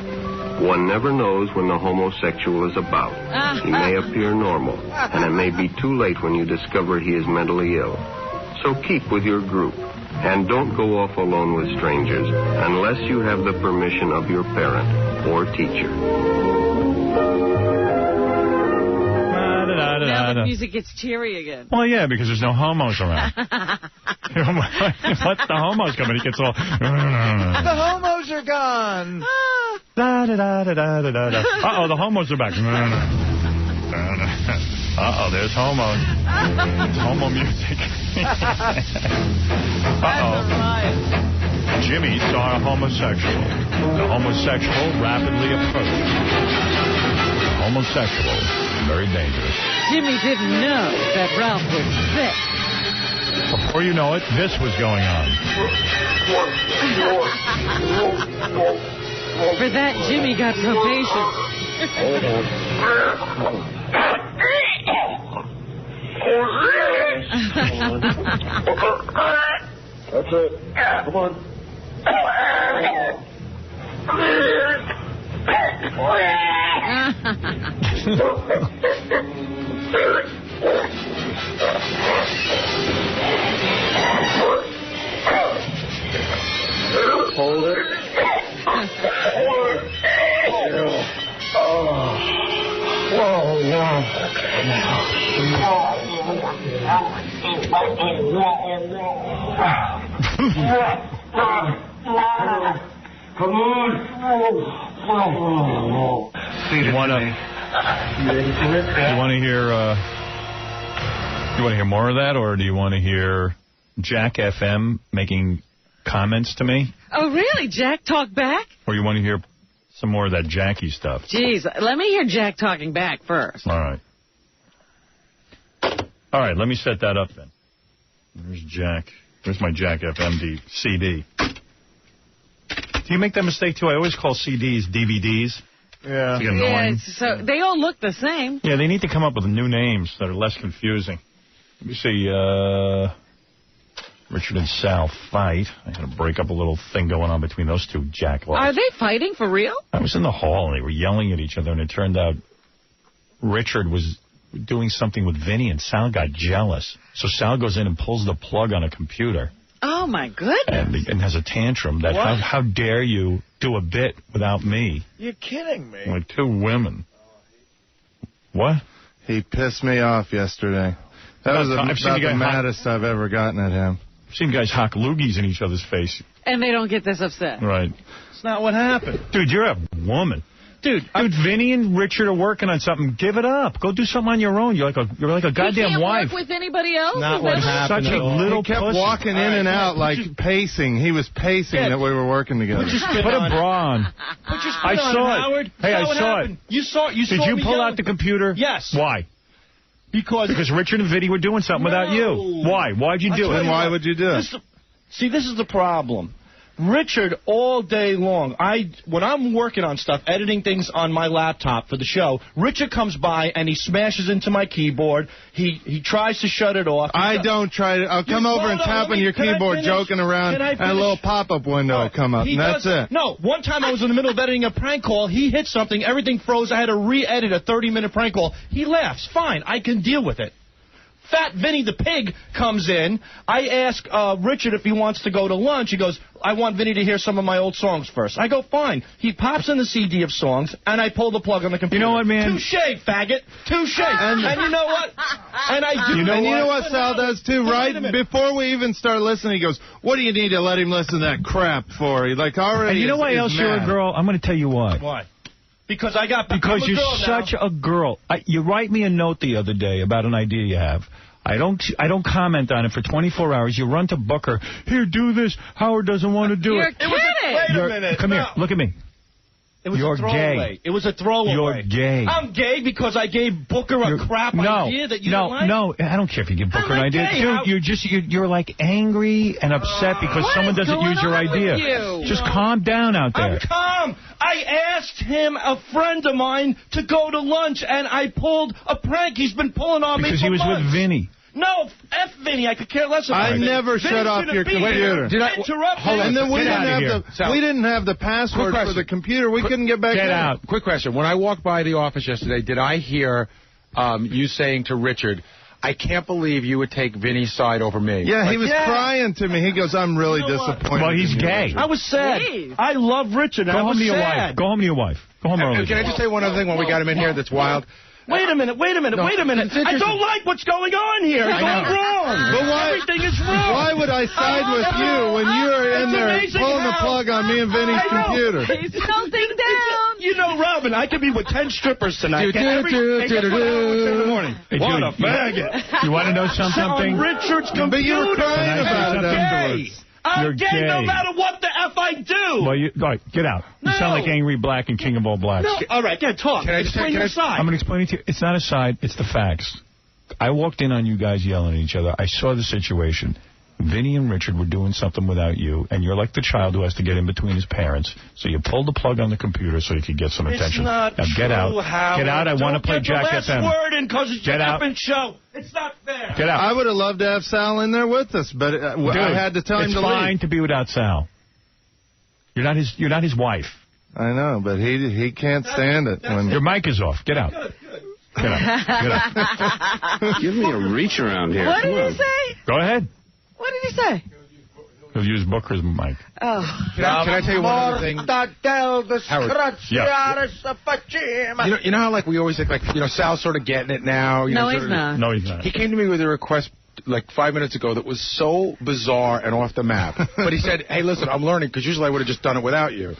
Speaker 4: One never knows when the homosexual is about. He may appear normal, and it may be too late when you discover he is mentally ill. So keep with your group, and don't go off alone with strangers unless you have the permission of your parent or teacher.
Speaker 2: Now the music gets cheery again.
Speaker 10: Well, yeah, because there's no homos around. Let the homos come in. He gets all...
Speaker 3: The homos are gone.
Speaker 10: Uh-oh, the homos are back. Uh-oh, there's homos. Homo music. Uh-oh. Jimmy saw a homosexual. The homosexual rapidly approached. The homosexual, very dangerous.
Speaker 2: Jimmy didn't know that Ralph was sick.
Speaker 10: Before you know it, this was going on.
Speaker 2: For that, Jimmy got probation.
Speaker 13: That's it. Come on. Hold it. Oh, no. Come on.
Speaker 10: You want to hear? You want to hear more of that, or do you want to hear Jack FM making comments to me?
Speaker 2: Oh, really? Jack talk back?
Speaker 10: Or you want to hear some more of that Jackie stuff?
Speaker 2: Jeez, let me hear Jack talking back first.
Speaker 10: All right. All right, let me set that up then. There's Jack. There's my Jack FM CD. Do you make that mistake, too? I always call CDs DVDs.
Speaker 3: Yeah.
Speaker 10: It's annoying.
Speaker 2: So they all look the same.
Speaker 10: Yeah, they need to come up with new names that are less confusing. Let me see. Richard and Sal fight. I had to break up a little thing going on between those two jackalopes.
Speaker 2: Are they fighting for real?
Speaker 10: I was in the hall, and they were yelling at each other, and it turned out Richard was doing something with Vinny, and Sal got jealous. So Sal goes in and pulls the plug on a computer.
Speaker 2: Oh, my goodness.
Speaker 10: And has a tantrum that, how dare you do a bit without me?
Speaker 3: You're kidding me.
Speaker 10: Like two women. What?
Speaker 5: He pissed me off yesterday. That was about the maddest I've ever gotten at him.
Speaker 10: I've seen guys hock loogies in each other's face.
Speaker 2: And they don't get this upset.
Speaker 10: Right.
Speaker 24: That's not what happened.
Speaker 10: Dude, you're a woman. Dude, Vinny and Richard are working on something. Give it up. Go do something on your own. You're like a goddamn wife.
Speaker 2: You can't work with anybody else?
Speaker 3: Not what happened.
Speaker 10: Such a little
Speaker 5: He kept
Speaker 10: pussy.
Speaker 5: walking in and out like pacing. He was pacing that we were working together.
Speaker 10: Put a bra on.
Speaker 24: Put your spit
Speaker 10: I
Speaker 24: on,
Speaker 10: saw it.
Speaker 24: Howard.
Speaker 10: Hey, I saw
Speaker 24: it.
Speaker 10: it.
Speaker 24: You saw it.
Speaker 10: Did you pull out the computer?
Speaker 24: Yes.
Speaker 10: Why?
Speaker 24: Because
Speaker 10: Richard and Vinny were doing something without you. Why? Why'd you do it?
Speaker 5: Then why would you do it?
Speaker 24: See, this is the problem. Richard, all day long, when I'm working on stuff, editing things on my laptop for the show, Richard comes by and he smashes into my keyboard. He tries to shut it off.
Speaker 5: I don't try to. I'll come over and tap on your keyboard, joking around, and a little pop-up window will come up, and that's it.
Speaker 24: No, one time I was in the middle of editing a prank call. He hit something. Everything froze. I had to re-edit a 30-minute prank call. He laughs. Fine. I can deal with it. Fat Vinny the pig comes in. I ask Richard if he wants to go to lunch. He goes, I want Vinny to hear some of my old songs first. I go, fine. He pops in the CD of songs, and I pull the plug on the computer.
Speaker 10: You know what, man?
Speaker 24: Touche, faggot. Touche. And you know what? And I do.
Speaker 5: You know what Sal does, too, right? Before we even start listening, he goes, what do you need to let him listen to that crap for? He already.
Speaker 10: And you know why else you're a girl? I'm going to tell you why.
Speaker 24: Why? Because
Speaker 10: Because you're such a girl. You write me a note the other day about an idea you have. I don't comment on it for 24 hours. You run to Booker. Here, do this. Howard doesn't want to do it.
Speaker 2: You're kidding.
Speaker 24: Wait a minute.
Speaker 10: Come here. Look at me.
Speaker 24: It was
Speaker 10: You're
Speaker 24: a throwaway.
Speaker 10: gay.
Speaker 24: It was a throwaway.
Speaker 10: You're gay.
Speaker 24: I'm gay because I gave Booker a crap idea that you don't like?
Speaker 10: No, I don't care if you give Booker an idea. Dude, you're like angry and upset because someone doesn't use your idea. Just calm down out there.
Speaker 24: I'm calm. I asked him, a friend of mine, to go to lunch, and I pulled a prank he's been pulling on me for
Speaker 10: Because he was
Speaker 24: months.
Speaker 10: with Vinny.
Speaker 24: No, F Vinny. I could care less about
Speaker 5: I never shut off your computer. And then we didn't have the password for the computer. We couldn't get back in. Get out.
Speaker 7: Quick question. When I walked by the office yesterday, did I hear you saying to Richard, I can't believe you would take Vinny's side over me?
Speaker 5: Yeah, he was crying to me. He goes, I'm really disappointed.
Speaker 10: Well, he's gay.
Speaker 24: I was sad. I love Richard.
Speaker 10: Go home to your wife. Go home to your wife. Go home early.
Speaker 7: Can I just say one other thing when we got him in here that's wild?
Speaker 24: Wait a minute. I don't like what's going on here. It's all wrong.
Speaker 5: But why,
Speaker 24: everything is wrong.
Speaker 5: Why would I side with you when you're in there pulling the plug on me and Vinny's computer?
Speaker 2: Something down.
Speaker 24: You know, Robin, I could be with 10 strippers tonight.
Speaker 10: Hey,
Speaker 24: in the morning.
Speaker 10: Hey,
Speaker 24: what
Speaker 10: dude,
Speaker 24: a faggot.
Speaker 10: You want to know something?
Speaker 24: On Richard's computer.
Speaker 5: But you were crying about it
Speaker 24: afterwards. I'm gay no matter what the F I do.
Speaker 10: Well, all right, get out. You sound like Angry Black and King of All Blacks.
Speaker 24: No. All right, talk. Explain your side.
Speaker 10: I'm going to explain it to you. It's not a side. It's the facts. I walked in on you guys yelling at each other. I saw the situation. Vinny and Richard were doing something without you, and you're like the child who has to get in between his parents. So you pulled the plug on the computer so you could get some attention.
Speaker 24: It's not
Speaker 10: now get
Speaker 24: true,
Speaker 10: out.
Speaker 24: Howard.
Speaker 10: Get out. I want to play Jack FM.
Speaker 24: Get the last word in because it's your effing show. It's not fair.
Speaker 10: Get out.
Speaker 5: I would have loved to have Sal in there with us, but I had to tell him to leave.
Speaker 10: It's fine to be without Sal. You're not his wife.
Speaker 12: I know, but he can't stand it. When
Speaker 10: Your mic is off. Get out. Get out.
Speaker 14: Give me a reach around here.
Speaker 2: What did he say?
Speaker 10: Go ahead.
Speaker 2: What did he say?
Speaker 10: He'll use Booker's mic.
Speaker 2: Oh.
Speaker 5: Can I tell you one other thing? Howard. You know how like we always think Sal's sort of getting it now.
Speaker 2: No, he's not.
Speaker 10: No, he's not.
Speaker 5: He came to me with a request like 5 minutes ago that was so bizarre and off the map. But he said, "Hey, listen, I'm learning because usually I would have just done it without you."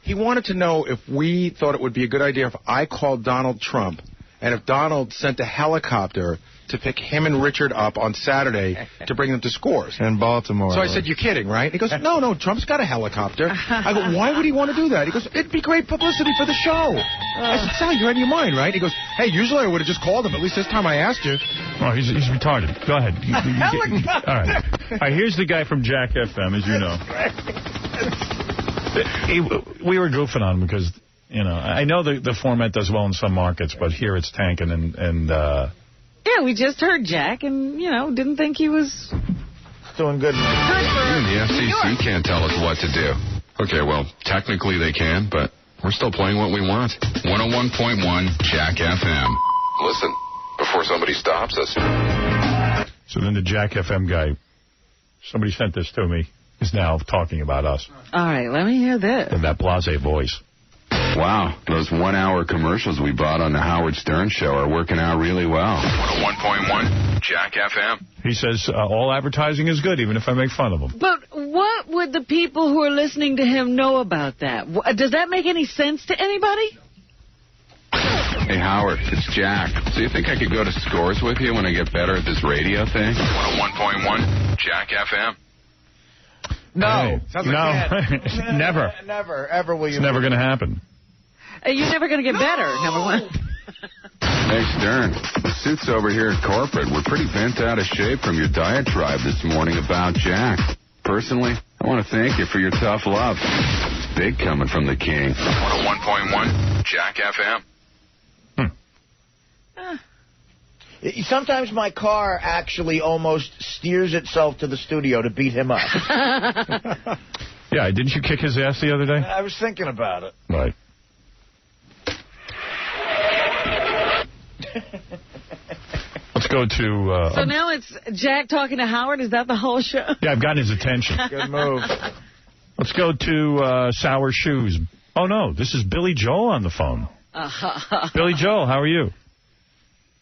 Speaker 5: He wanted to know if we thought it would be a good idea if I called Donald Trump and if Donald sent a helicopter to pick him and Richard up on Saturday to bring them to Scores.
Speaker 12: In Baltimore.
Speaker 5: So I said, "You're kidding, right?" He goes, No, Trump's got a helicopter. I go, "Why would he want to do that?" He goes, "It'd be great publicity for the show." I said, "Sal, you're out of your mind, right?" He goes, "Hey, usually I would have just called him. At least this time I asked you."
Speaker 10: Oh, he's retarded. Go ahead. All right, here's the guy from Jack FM, as you know. We were goofing on him because, I know the format does well in some markets, but here it's tanking and
Speaker 2: Yeah, we just heard Jack and, didn't think he was
Speaker 3: doing good.
Speaker 15: Even the FCC can't tell us what to do. Okay, well, technically they can, but we're still playing what we want. 101.1 Jack FM. Listen before somebody stops us.
Speaker 10: So then the Jack FM guy, somebody sent this to me, is now talking about us.
Speaker 2: All right, let me hear this.
Speaker 10: In that blasé voice.
Speaker 15: Wow, those 1 hour commercials we bought on the Howard Stern show are working out really well. 101.1 Jack FM.
Speaker 10: He says all advertising is good, even if I make fun of them.
Speaker 2: But what would the people who are listening to him know about that? Does that make any sense to anybody?
Speaker 15: Hey, Howard, it's Jack. So you think I could go to Scores with you when I get better at this radio thing? 101.1 Jack FM.
Speaker 3: No.
Speaker 10: Hey, never.
Speaker 3: Never, ever will you.
Speaker 10: It's never going to happen.
Speaker 2: You're never going to get better, number one.
Speaker 15: Hey, Stern, the suits over here at corporate were pretty bent out of shape from your diatribe this morning about Jack. Personally, I want to thank you for your tough love. It's big coming from the king. 101.1 Jack FM.
Speaker 3: Sometimes my car actually almost steers itself to the studio to beat him up.
Speaker 10: Yeah, didn't you kick his ass the other day?
Speaker 3: I was thinking about it.
Speaker 10: Right. Let's go to...
Speaker 2: so now it's Jack talking to Howard? Is that the whole show?
Speaker 10: Yeah, I've gotten his attention.
Speaker 3: Good move.
Speaker 10: Let's go to Sour Shoes. Oh, no, this is Billy Joel on the phone. Billy Joel, how are you?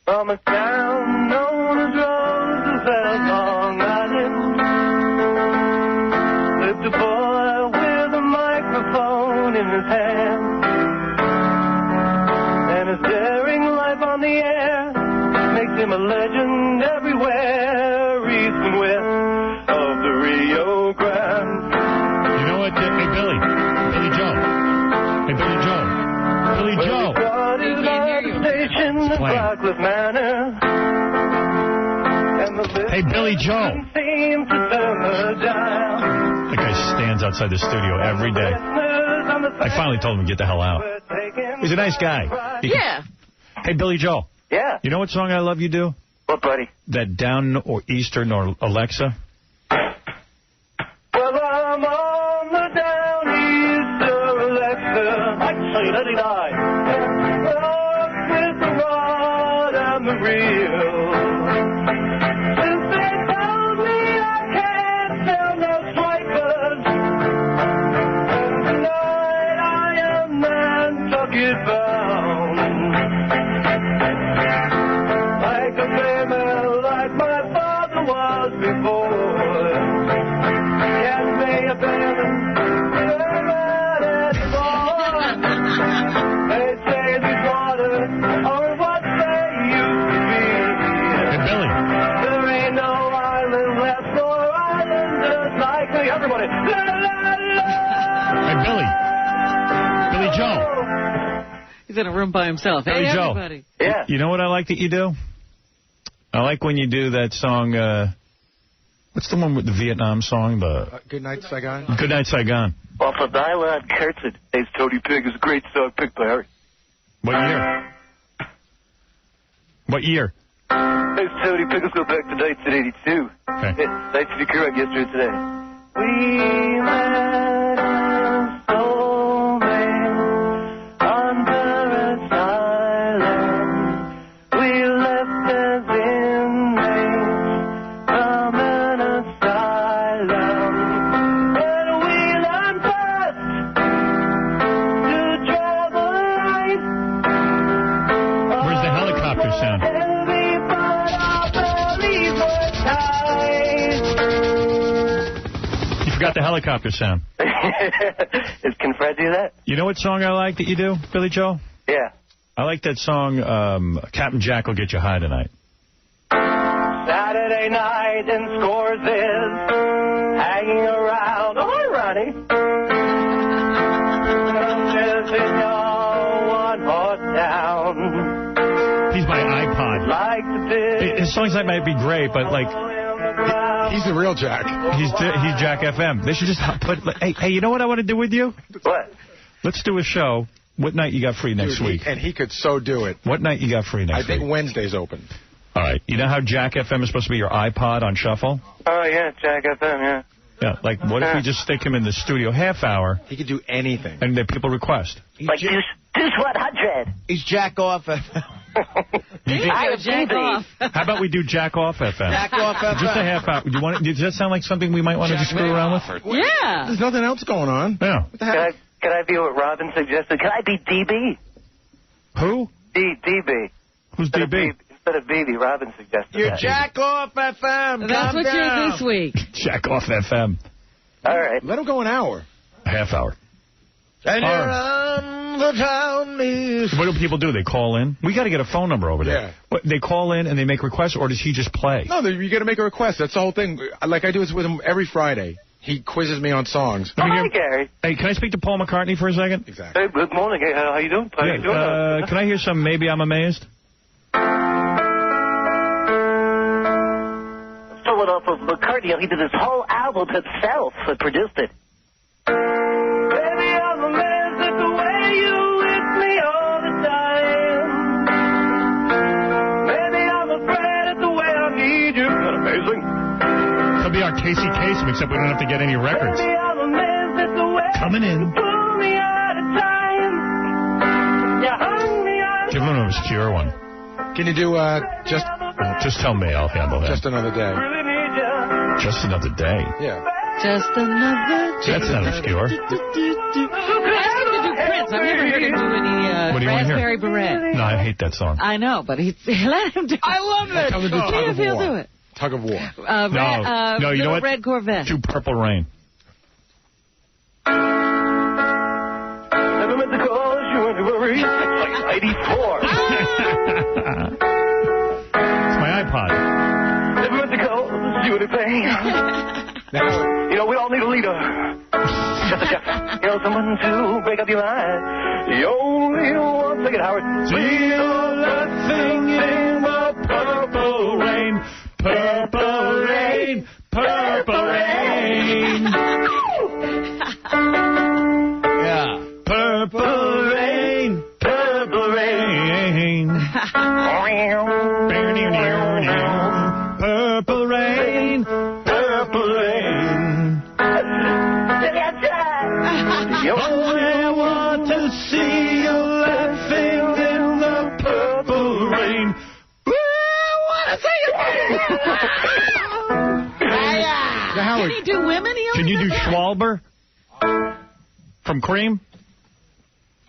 Speaker 6: From a town known as Roosevelt, Long Island, lived a boy with a microphone in his hand, and his daring life on the air makes him a legend everywhere, east and west of the Rio Grande.
Speaker 10: You know what? Hey, Billy Joel. Hey, Billy Joel. Billy Joel. Hey, Billy Joel. That guy stands outside the studio every day. I finally told him to get the hell out. He's a nice guy.
Speaker 2: Yeah.
Speaker 10: Hey, Billy Joel.
Speaker 6: Yeah.
Speaker 10: You know what song I Love You do?
Speaker 6: What, buddy?
Speaker 10: That Down or Eastern or Alexa.
Speaker 6: Well, I'm on the Down Easter Alexa. Actually, let it die. With the rod and the reel. Since they told me I can't sell no strikers, and tonight I am Nantucket bound. Like a female, like my father was before. Can't pay a penny, they say these waters are what they used to be.
Speaker 10: Hey, Billy.
Speaker 6: There ain't no island left for islanders like me. Everybody. La, la, la.
Speaker 10: Hey, Billy Joel.
Speaker 2: He's in a room by himself.
Speaker 10: Billy
Speaker 2: Hey,
Speaker 10: Joel.
Speaker 2: everybody.
Speaker 6: Yeah.
Speaker 10: You know what I like that you do? I like when you do that song, what's the one with the Vietnam song? The
Speaker 5: Good Night, Saigon.
Speaker 10: Good Night, Saigon.
Speaker 6: Off of Nylon Curtain. Hey, Tony Pig is a great song picked by Harry.
Speaker 10: What year? What year?
Speaker 6: Hey, Tony Pig, let's go back to 1982.
Speaker 10: Okay.
Speaker 6: Nice to be correct yesterday today. We met on soulmate
Speaker 10: about the helicopter sound?
Speaker 8: Can Fred do that?
Speaker 10: You know what song I like that you do, Billy Joel?
Speaker 8: Yeah.
Speaker 10: I like that song, Captain Jack Will Get You High Tonight.
Speaker 6: Saturday night and Scores is hanging around. Oh, hi, Ronnie. In your one-horse town.
Speaker 10: He's my iPod.
Speaker 6: Like
Speaker 10: his songs like might be great, but like...
Speaker 5: He's the real Jack.
Speaker 10: He's Jack FM. They should just put... Hey, you know what I want to do with you?
Speaker 8: What?
Speaker 10: Let's do a show. What night you got free next week?
Speaker 5: And he could so do it.
Speaker 10: What night you got free next week?
Speaker 5: I think Wednesday's open.
Speaker 10: All right. You know how Jack FM is supposed to be your iPod on shuffle?
Speaker 8: Oh, yeah, Jack FM, yeah.
Speaker 10: Yeah, like what if we just stick him in the studio half hour?
Speaker 5: He could do anything.
Speaker 10: And then people request.
Speaker 8: Like Deuce 100.
Speaker 3: He's Jack Off FM.
Speaker 2: Jack Off.
Speaker 10: How about we do Jack Off FM?
Speaker 3: Jack Off FM.
Speaker 10: Just a half hour. Does that sound like something we might want to just screw around with?
Speaker 2: Yeah.
Speaker 5: There's nothing else going on.
Speaker 10: Yeah.
Speaker 8: Can I be what Robin suggested? Can I be DB?
Speaker 10: Who?
Speaker 8: DB.
Speaker 10: Who's DB?
Speaker 8: Instead of BB, Robin suggested
Speaker 3: You're
Speaker 8: that.
Speaker 3: Jack Off FM.
Speaker 2: That's what you're this week.
Speaker 10: Jack Off FM.
Speaker 8: All right.
Speaker 5: Let him go an hour.
Speaker 10: A half hour.
Speaker 3: And you're on the town news.
Speaker 10: What do people do? They call in? We got to get a phone number over there.
Speaker 5: Yeah.
Speaker 10: What, they call in and they make requests, or does he just play?
Speaker 5: No, you got to make a request. That's the whole thing. Like I do this with him every Friday. He quizzes me on songs.
Speaker 8: Hi, Gary.
Speaker 10: Hey, can I speak to Paul McCartney for a second?
Speaker 5: Exactly.
Speaker 8: Hey, good morning. Hey, how you doing? How you doing?
Speaker 10: Can I hear some Maybe I'm Amazed?
Speaker 8: Stole it off of McCartney. He did his whole album himself and produced it. Baby, I'm amazed at the way you with me all the time. Baby, I'm afraid at the way I need you. Isn't that amazing?
Speaker 10: It'll be our Casey Kasem, except we don't have to get any records.
Speaker 8: Baby, I'm amazed at the way
Speaker 10: Coming in.
Speaker 8: you pull me out of time. You hung me out.
Speaker 10: Give him an obscure one.
Speaker 5: Can you do
Speaker 10: Just tell me, I'll handle that.
Speaker 5: Just Another Day?
Speaker 8: Really need you.
Speaker 10: Just Another Day.
Speaker 5: Yeah.
Speaker 2: Just another day.
Speaker 10: That's not obscure.
Speaker 2: Ask him to do Prince. I've never heard him do any
Speaker 10: What do you want to
Speaker 2: Raspberry
Speaker 10: hear?
Speaker 2: Beret.
Speaker 10: No, I hate that song.
Speaker 2: I know, but let him do it.
Speaker 3: I love that
Speaker 5: Tell him to do
Speaker 3: song.
Speaker 5: Tug of
Speaker 2: He'll
Speaker 5: War.
Speaker 2: do it.
Speaker 5: Tug of War.
Speaker 10: No, you know what?
Speaker 2: Red Corvette.
Speaker 10: Do Purple Rain.
Speaker 8: Never meant to cause you any worries. Like 84.
Speaker 10: It's my iPod.
Speaker 8: Never meant to cause you any pain. You know, we all need a leader. Just a chef. You know, someone to break up your mind. You only one second, Howard.
Speaker 10: Feel that thing in the purple rain. Purple rain. Purple rain.
Speaker 3: Yeah.
Speaker 10: Purple rain. Purple rain. Purple rain. Purple rain.
Speaker 8: You
Speaker 10: only want to see you laughing in the purple rain. I want to see you.
Speaker 2: Can he do women?
Speaker 10: Can you do Schwalber from Cream?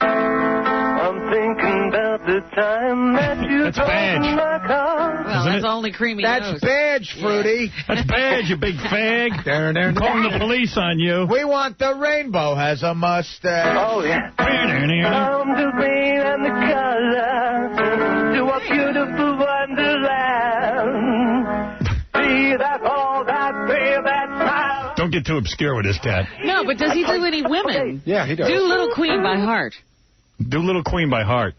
Speaker 8: I'm thinking about the time that you
Speaker 10: That's Badge.
Speaker 8: my car.
Speaker 2: Well,
Speaker 10: Isn't
Speaker 2: that's
Speaker 10: it?
Speaker 2: only Creamy
Speaker 3: That's
Speaker 2: knows.
Speaker 3: Badge, Fruity.
Speaker 10: That's bad, you big fag. I'm calling the police on you.
Speaker 3: We want the rainbow has a mustache.
Speaker 8: Oh, yeah. From the green and the color to a beautiful wonderland. See that all that feel that smile.
Speaker 10: Don't get too obscure with this cat.
Speaker 2: No, but does he do any women?
Speaker 5: Yeah, he does.
Speaker 2: Do Little Queen by heart.
Speaker 10: Do Little Queen by heart.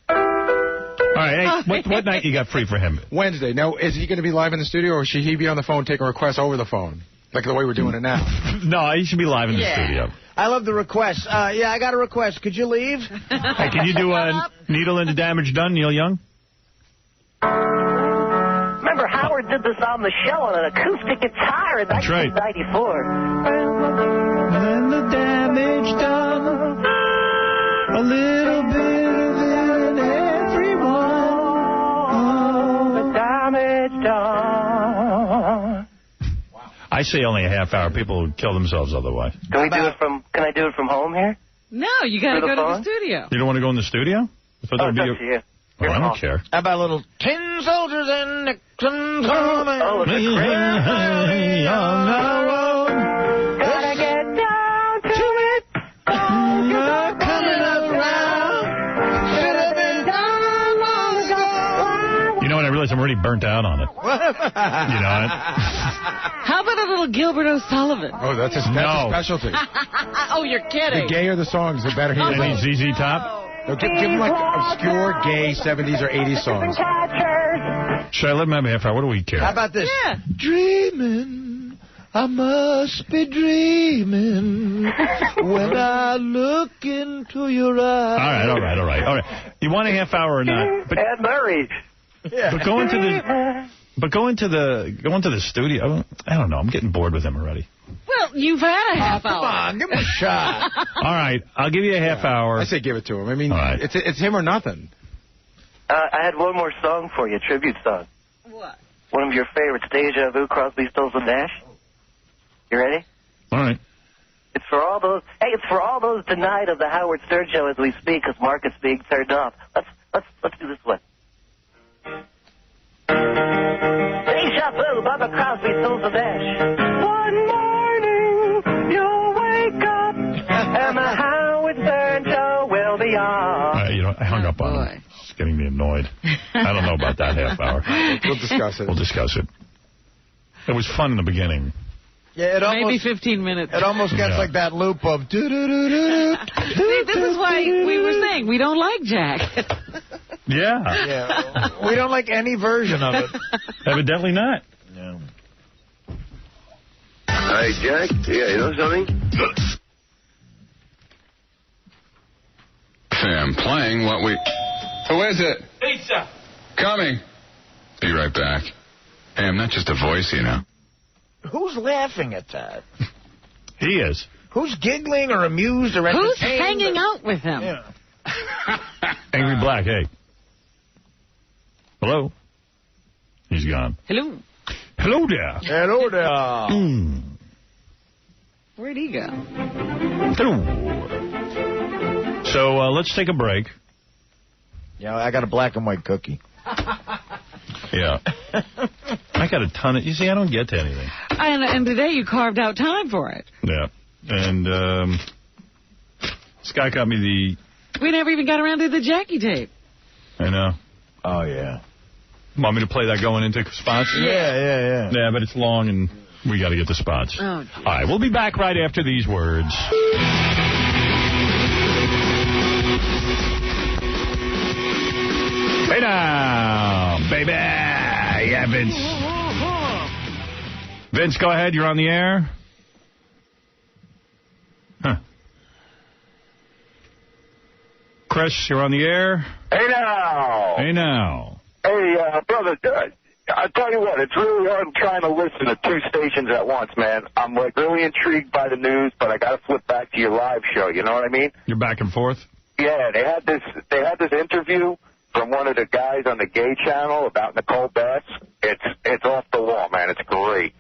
Speaker 10: All right, hey, what night you got free for him?
Speaker 5: Wednesday. Now, is he going to be live in the studio, or should he be on the phone taking requests over the phone? Like the way we're doing it now.
Speaker 10: No, he should be live in the studio.
Speaker 3: I love the request. Yeah, I got a request. Could you leave?
Speaker 10: Hey, can you do Needle into Damage Done, Neil Young?
Speaker 8: Remember, Howard did this on the show on an acoustic guitar in
Speaker 10: That's right.
Speaker 8: 1994.
Speaker 10: And the damage done, a little bit of it in everyone.
Speaker 8: The damage done.
Speaker 10: I say only a half hour. People would kill themselves otherwise.
Speaker 8: Can I do it from home here?
Speaker 2: No, you got to go to the studio.
Speaker 10: You don't want to go in the studio? I thought that would be
Speaker 23: you.
Speaker 10: Oh, I don't care.
Speaker 3: How about a little tin soldiers and Nixon coming?
Speaker 23: Oh, it's a great
Speaker 3: on the road.
Speaker 23: Gotta get down to it.
Speaker 3: You're coming around. Should have been done long ago.
Speaker 10: You know what? I realize I'm already burnt out on it. You know it?
Speaker 2: How about a little Gilbert O'Sullivan?
Speaker 7: Oh, that's a specialty.
Speaker 2: Oh, you're kidding.
Speaker 7: The gayer the songs, the better he is.
Speaker 10: Any ZZ Top?
Speaker 7: No, give him like obscure gay 70s or 80s songs.
Speaker 10: Should I let him have half hour? What do we care?
Speaker 3: How about this?
Speaker 2: Yeah.
Speaker 3: Dreaming, I must be dreaming when I look into your eyes.
Speaker 10: All right. You want a half hour or not? But,
Speaker 23: Ed Murray.
Speaker 10: but go into the studio. I don't know. I'm getting bored with him already.
Speaker 2: Well, you've had a half hour.
Speaker 3: Come on, give him a shot.
Speaker 10: All right, I'll give you a half hour.
Speaker 7: I say give it to him. I mean,
Speaker 10: right.
Speaker 7: it's him or nothing.
Speaker 18: I had one more song for you, a tribute song.
Speaker 2: What?
Speaker 18: One of your favorites, Deja Vu, Crosby, Stills and Nash. You ready?
Speaker 10: All right.
Speaker 18: It's for all those. Hey, it's for all those denied of the Howard Stern show as we speak, because market's being turned off. Let's do this one. Deja Vu, Barbara Crosby, Stills and Nash. One morning you'll wake up and the Howard Stern show will be on.
Speaker 10: I hung up on him. It's getting me annoyed. I don't know about that half hour.
Speaker 7: We'll discuss it.
Speaker 10: We'll discuss it. It was fun in the beginning.
Speaker 3: Yeah,
Speaker 2: maybe 15 minutes.
Speaker 3: It almost gets like that loop of do-do-do-do-do.
Speaker 2: See, this is why we were saying we don't like Jack.
Speaker 10: Yeah.
Speaker 3: We don't like any version of it.
Speaker 10: Evidently not.
Speaker 3: No.
Speaker 4: Hey, Jack. Yeah, you know something?
Speaker 15: I'm playing what we... Who is it?
Speaker 13: Pizza.
Speaker 15: Coming. Be right back. Hey, I'm not just a voice, you know.
Speaker 3: Who's laughing at that?
Speaker 10: He is.
Speaker 3: Who's giggling or amused or entertained?
Speaker 2: Who's hanging out with him?
Speaker 3: Yeah.
Speaker 10: Angry Black, hey. Hello? He's gone.
Speaker 2: Hello.
Speaker 10: Hello there.
Speaker 3: Hello there.
Speaker 2: Where'd he go?
Speaker 10: Hello. So let's take a break.
Speaker 3: Yeah, I got a black and white cookie.
Speaker 10: Yeah. I got a ton of... You see, I don't get to anything.
Speaker 2: And today you carved out time for it.
Speaker 10: Yeah. And Scott got me the...
Speaker 2: We never even got around to the Jackie tape.
Speaker 10: I know.
Speaker 3: Oh, yeah.
Speaker 10: Want me to play that going into spots?
Speaker 3: Yeah.
Speaker 10: Yeah, but it's long and we got to get the spots.
Speaker 2: Oh,
Speaker 10: all right, we'll be back right after these words. Hey now, baby. Yeah, Vince. Vince, go ahead. You're on the air. Huh. Chris, you're on the air.
Speaker 23: Hey now.
Speaker 10: Hey now.
Speaker 23: Hey, brother, I tell you what, it's really hard trying to listen to two stations at once, man. I'm like really intrigued by the news, but I got to flip back to your live show. You know what I mean?
Speaker 10: You're back and forth.
Speaker 23: Yeah, they had this interview from one of the guys on the gay channel about Nicole Bass. It's off the wall, man. It's great.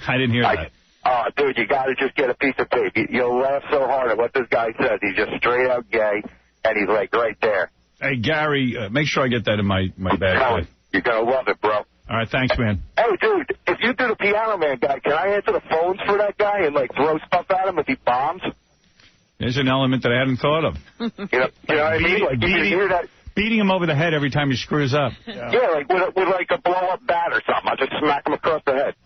Speaker 10: I didn't hear that.
Speaker 23: Oh, dude, you got to just get a piece of tape. You'll laugh so hard at what this guy says. He's just straight out gay, and he's like right there.
Speaker 10: Hey, Gary, make sure I get that in my bag.
Speaker 23: You're going to love it, bro.
Speaker 10: All right, thanks, man.
Speaker 23: Hey, dude, if you do the Piano Man guy, can I answer the phones for that guy and, like, throw stuff at him if he bombs?
Speaker 10: There's an element that I hadn't thought of.
Speaker 23: You know what I mean? Like, you hear that?
Speaker 10: Beating him over the head every time he screws up.
Speaker 23: Yeah, like with like a blow-up bat or something. I'll just smack him across the head.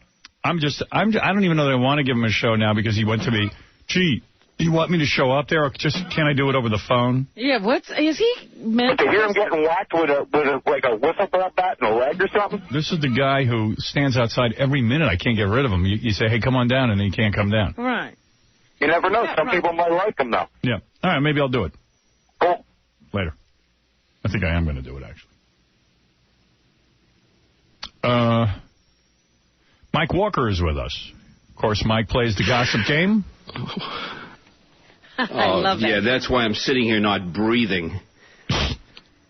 Speaker 10: I don't even know that I want to give him a show now because he went to me, gee, you want me to show up there or just can't I do it over the phone?
Speaker 2: Yeah, is he meant
Speaker 23: to hear him getting whacked with a wiffle ball bat in the leg or something?
Speaker 10: This is the guy who stands outside every minute. I can't get rid of him. You say, hey, come on down, and then he can't come down.
Speaker 2: Right.
Speaker 23: You never know. Some people might like him, though.
Speaker 10: Yeah. All right, maybe I'll do it.
Speaker 23: Cool.
Speaker 10: Later. I think I am going to do it, actually. Mike Walker is with us. Of course, Mike plays the gossip game.
Speaker 2: I love it.
Speaker 14: Yeah, that's why I'm sitting here not breathing.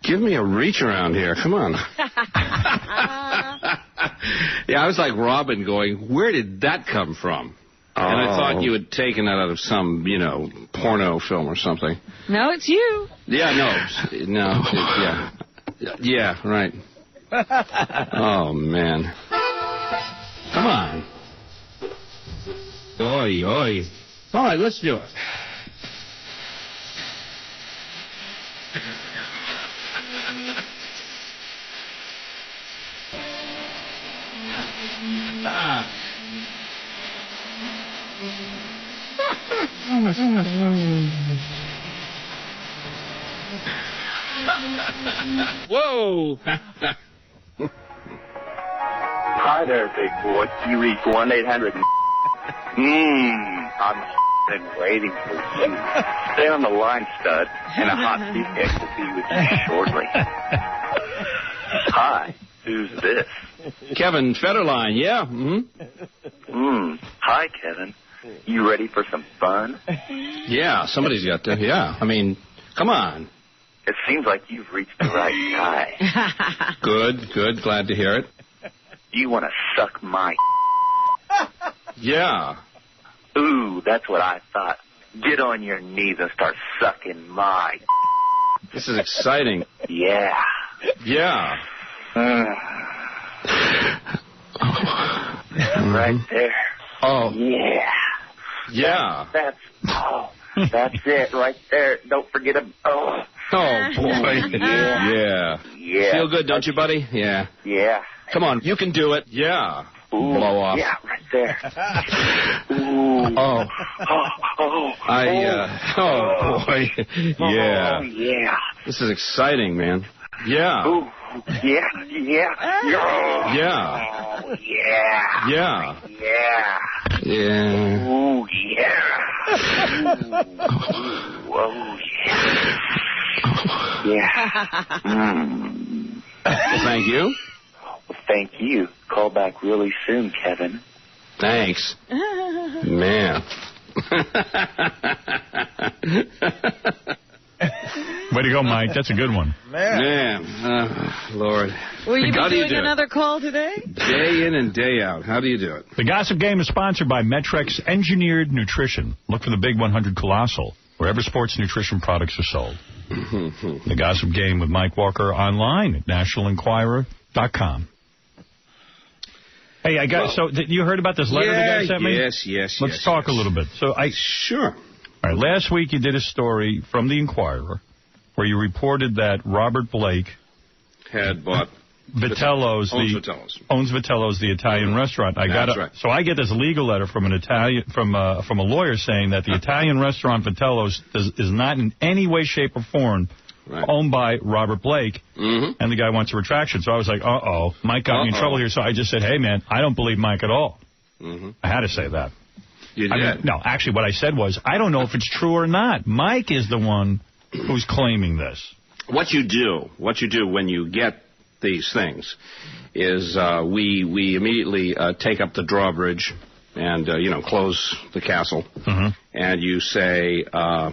Speaker 14: Give me a reach around here. Come on. Yeah, I was like Robin going, where did that come from? And I thought you had taken that out of some, porno film or something.
Speaker 2: No, it's you.
Speaker 14: Yeah, yeah. Yeah, right. Oh, man. Come on. Oi, oi. All right, let's do it. Whoa!
Speaker 9: Hi there, big boy. You reach 1-800. I'm been waiting for you. Stay on the line, stud, and a hot beefcake will be with you shortly. Hi, who's this?
Speaker 14: Kevin Federline, yeah.
Speaker 9: Hi, Kevin. You ready for some fun?
Speaker 14: Yeah, somebody's got to. Yeah, I mean, come on.
Speaker 9: It seems like you've reached the right guy.
Speaker 14: Good. Glad to hear it.
Speaker 9: You want to suck my
Speaker 14: Yeah.
Speaker 9: Ooh, that's what I thought. Get on your knees and start sucking my
Speaker 14: This is exciting.
Speaker 9: Yeah.
Speaker 14: Yeah.
Speaker 9: Right there.
Speaker 14: Oh.
Speaker 9: Yeah.
Speaker 14: Yeah.
Speaker 9: That's it right there. Don't forget a... Oh,
Speaker 14: boy.
Speaker 9: Yeah.
Speaker 14: Yeah. Feel good, don't you, buddy? Yeah.
Speaker 9: Yeah.
Speaker 14: Come on, you can do it. Yeah.
Speaker 9: Ooh,
Speaker 14: blow off.
Speaker 9: Yeah, right there. Ooh.
Speaker 14: Oh. Oh, boy. Yeah.
Speaker 9: Oh, yeah.
Speaker 14: This is exciting, man. Yeah.
Speaker 9: Ooh. Yeah. Yeah.
Speaker 14: Yeah.
Speaker 9: Oh, yeah.
Speaker 14: Yeah.
Speaker 9: Yeah.
Speaker 14: Yeah.
Speaker 9: Ooh, yeah. Ooh. Oh, yeah. Yeah.
Speaker 14: Thank you.
Speaker 9: Well, thank you. Call back really soon, Kevin.
Speaker 14: Thanks. Man.
Speaker 10: Way to go, Mike. That's a good one.
Speaker 14: Man. Lord.
Speaker 2: Will you
Speaker 14: How
Speaker 2: be
Speaker 14: do you
Speaker 2: doing
Speaker 14: do
Speaker 2: another call today?
Speaker 14: Day in and day out. How do you do it?
Speaker 10: The Gossip Game is sponsored by Metrex Engineered Nutrition. Look for the Big 100 Colossal, wherever sports nutrition products are sold. The Gossip Game with Mike Walker online at nationalenquirer.com. Hey, so you heard about this letter the guy sent me?
Speaker 14: Yes.
Speaker 10: Let's talk a little bit.
Speaker 14: Sure.
Speaker 10: All right, last week you did a story from the Inquirer where you reported that Robert Blake
Speaker 14: had bought
Speaker 10: Vitello's, owns Vitello's, the Italian restaurant.
Speaker 14: Right.
Speaker 10: So I get this legal letter from from a lawyer saying that the Italian restaurant Vitello's is not in any way, shape, or form owned by Robert Blake, and the guy wants a retraction. So I was like, Mike got me in trouble here. So I just said, hey, man, I don't believe Mike at all. I had to say that.
Speaker 14: You did?
Speaker 10: No, actually, what I said was, I don't know if it's true or not. Mike is the one who's claiming this.
Speaker 14: What you do when you get these things is we immediately take up the drawbridge and, close the castle. And you say, I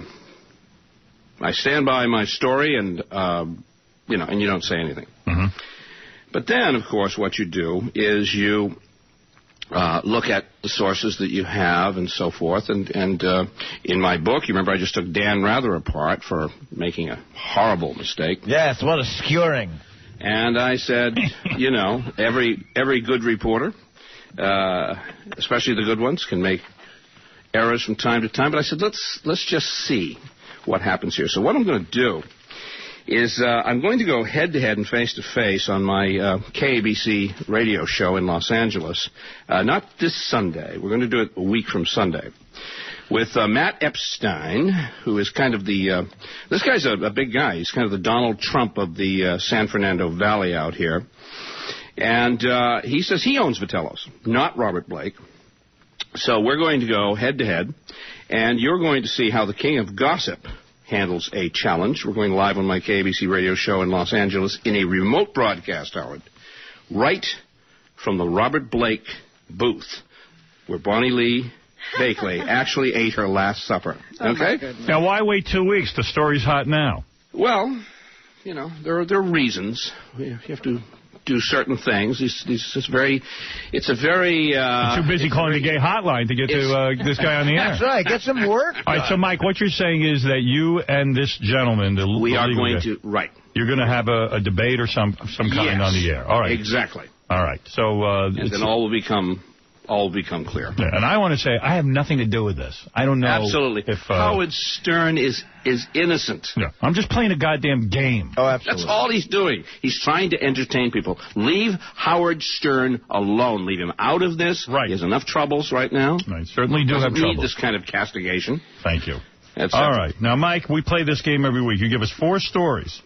Speaker 14: stand by my story, and, and you don't say anything. But then, of course, what you do is you look at the sources that you have and so forth. And in my book, you remember I just took Dan Rather apart for making a horrible mistake.
Speaker 3: Yes, what a skewering.
Speaker 14: And I said, every good reporter, especially the good ones, can make errors from time to time. But I said, let's just see what happens here. So what I'm going to do is I'm going to go head-to-head and face-to-face on my KABC radio show in Los Angeles. Not this Sunday. We're going to do it a week from Sunday. With Matt Epstein, who is kind of the... this guy's a big guy. He's kind of the Donald Trump of the San Fernando Valley out here. And he says he owns Vitello's, not Robert Blake. So we're going to go head-to-head, and you're going to see how the king of gossip handles a challenge. We're going live on my KABC radio show in Los Angeles in a remote broadcast, Howard, right from the Robert Blake booth, where Bonnie Lee Bakley actually ate her last supper. Okay?
Speaker 10: Now, why wait 2 weeks? The story's hot now.
Speaker 14: Well, there are reasons. You have to do certain things. It's a very...
Speaker 10: I'm too busy calling the gay hotline to get to this guy on the air.
Speaker 3: That's right. Get some work.
Speaker 10: All right, so, Mike, what you're saying is that you and this gentleman...
Speaker 14: We are going to... Right.
Speaker 10: You're going to have a debate or some kind on the air. All right.
Speaker 14: Exactly.
Speaker 10: All right. So...
Speaker 14: and then all will become clear.
Speaker 10: Yeah, and I want to say, I have nothing to do with this. I don't know.
Speaker 14: Absolutely.
Speaker 10: If
Speaker 14: Howard Stern is innocent.
Speaker 10: Yeah, I'm just playing a goddamn game.
Speaker 3: Oh, absolutely.
Speaker 14: That's all he's doing. He's trying to entertain people. Leave Howard Stern alone. Leave him out of this.
Speaker 10: Right.
Speaker 14: He has enough troubles right now.
Speaker 10: I certainly do have trouble.
Speaker 14: Need this kind of castigation.
Speaker 10: Thank you.
Speaker 14: That's
Speaker 10: all right. Now, Mike, we play this game every week. You give us 4 stories.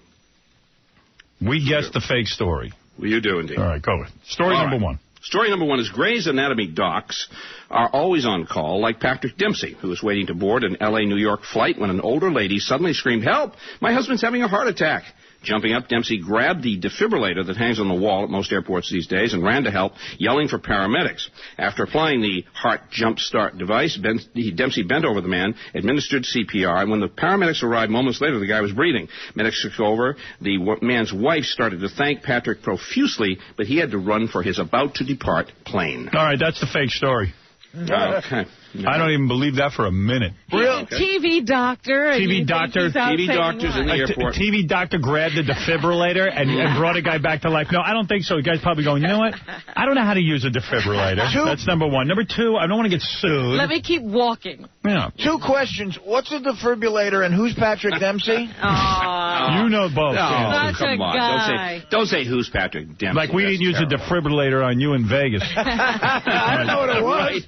Speaker 10: We guess the fake story.
Speaker 14: Well, you do, indeed.
Speaker 10: All right, go with Story number 1.
Speaker 14: Story number 1 is Grey's Anatomy docs are always on call, like Patrick Dempsey, who was waiting to board an L.A.-New York flight when an older lady suddenly screamed, "Help! My husband's having a heart attack." Jumping up, Dempsey grabbed the defibrillator that hangs on the wall at most airports these days and ran to help, yelling for paramedics. After applying the heart jump start device, Dempsey bent over the man, administered CPR, and when the paramedics arrived moments later, the guy was breathing. Medics took over. The man's wife started to thank Patrick profusely, but he had to run for his about-to-depart plane.
Speaker 10: All right, that's the fake story.
Speaker 14: Okay.
Speaker 10: I don't even believe that for a minute.
Speaker 2: Real TV doctor.
Speaker 10: TV doctor's
Speaker 14: in the airport.
Speaker 10: TV doctor grabbed the defibrillator and brought a guy back to life. No, I don't think so. The guy's probably going, you know what? I don't know how to use a defibrillator. That's number 1. Number 2, I don't want to get sued.
Speaker 2: Let me keep walking.
Speaker 10: Yeah.
Speaker 3: 2 questions. What's a defibrillator and who's Patrick Dempsey?
Speaker 10: You know both.
Speaker 14: Oh, come on. Don't say who's Patrick Dempsey.
Speaker 10: Like we didn't use a defibrillator on you in Vegas.
Speaker 3: I don't know what it was.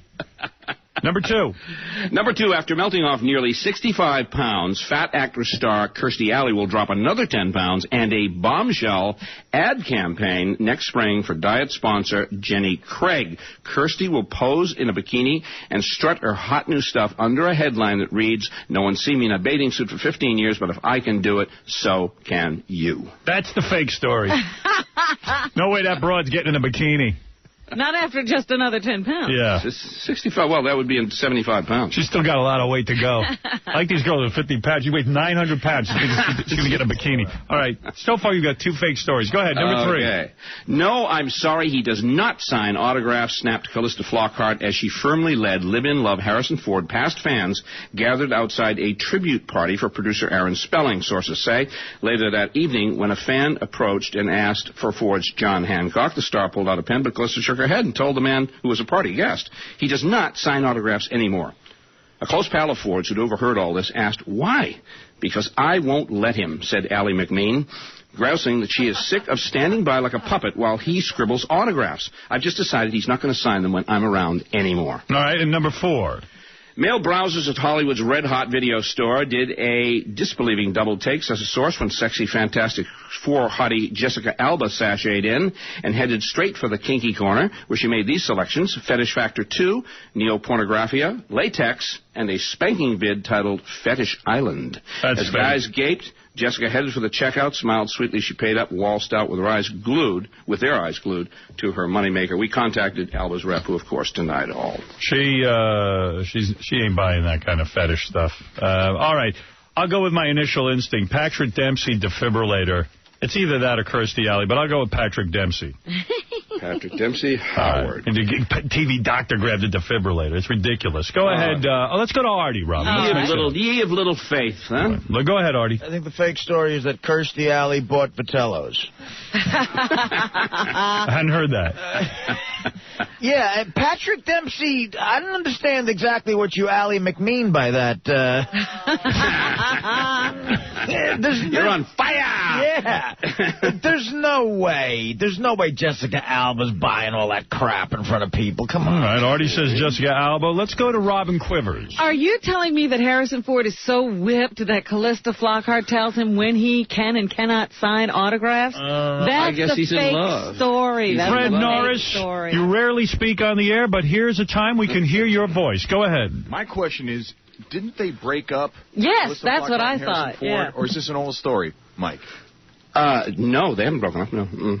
Speaker 10: Number 2.
Speaker 14: Number 2, after melting off nearly 65 pounds, fat actress star Kirstie Alley will drop another 10 pounds and a bombshell ad campaign next spring for diet sponsor Jenny Craig. Kirstie will pose in a bikini and strut her hot new stuff under a headline that reads, "No one's seen me in a bathing suit for 15 years, but if I can do it, so can you."
Speaker 10: That's the fake story. No way that broad's getting in a bikini.
Speaker 2: Not after just another 10 pounds.
Speaker 10: Yeah.
Speaker 14: 65, well, that would be in 75 pounds.
Speaker 10: She's still got a lot of weight to go. I like these girls with 50 pounds. She weighs 900 pounds. She's going to get a bikini. All right. So far, you've got 2 fake stories. Go ahead. Number 3.
Speaker 14: Okay. No, I'm sorry. He does not sign autographs, snapped Callista Flockhart as she firmly led Live in Love Harrison Ford past fans gathered outside a tribute party for producer Aaron Spelling, sources say. Later that evening, when a fan approached and asked for Ford's John Hancock, the star pulled out a pen, but Callista shook her head and told the man who was a party guest he does not sign autographs anymore. A close pal of Ford's who'd overheard all this asked, "Why?" "Because I won't let him," said Allie McMean, grousing that she is sick of standing by like a puppet while he scribbles autographs. "I've just decided he's not going to sign them when I'm around anymore."
Speaker 10: All right, and number 4.
Speaker 14: Male browsers at Hollywood's Red Hot video store did a disbelieving double takes as a source when sexy Fantastic Four hottie Jessica Alba sashayed in and headed straight for the kinky corner, where she made these selections: Fetish Factor 2, Neopornographia, Latex, and a spanking vid titled Fetish Island. As guys gaped, Jessica headed for the checkout, smiled sweetly. She paid up, waltzed out with their eyes glued to her moneymaker. We contacted Alba's rep, who, of course, denied all.
Speaker 10: She ain't buying that kind of fetish stuff. All right. I'll go with my initial instinct. Patrick Dempsey, defibrillator. It's either that or Kirstie Alley, but I'll go with Patrick Dempsey.
Speaker 14: Patrick Dempsey, Howard.
Speaker 10: And the TV doctor grabbed a defibrillator. It's ridiculous. Go ahead. Let's go to Artie, Rob.
Speaker 14: Ye of little faith, huh?
Speaker 10: Right. Go ahead, Artie.
Speaker 3: I think the fake story is that Kirstie Alley bought Vitello's.
Speaker 10: I hadn't heard that.
Speaker 3: Yeah, Patrick Dempsey, I don't understand exactly what you Allie McMean by that.
Speaker 14: You're on fire!
Speaker 3: Yeah. There's no way Jessica Alba's buying all that crap in front of people. Come on.
Speaker 10: All right, Artie says Jessica Alba. Let's go to Robin Quivers.
Speaker 2: Are you telling me that Harrison Ford is so whipped that Callista Flockhart tells him when he can and cannot sign autographs? That's
Speaker 14: I guess he's
Speaker 2: fake
Speaker 14: in love.
Speaker 2: Story. That's
Speaker 10: Fred Norris,
Speaker 2: story.
Speaker 10: you rarely speak on the air, but here's a time we can hear your voice. Go ahead.
Speaker 19: My question is, didn't they break up?
Speaker 2: Yes, that's what I thought.
Speaker 19: Ford,
Speaker 2: yeah.
Speaker 19: Or is this an old story, Mike?
Speaker 14: No, they haven't broken up. No.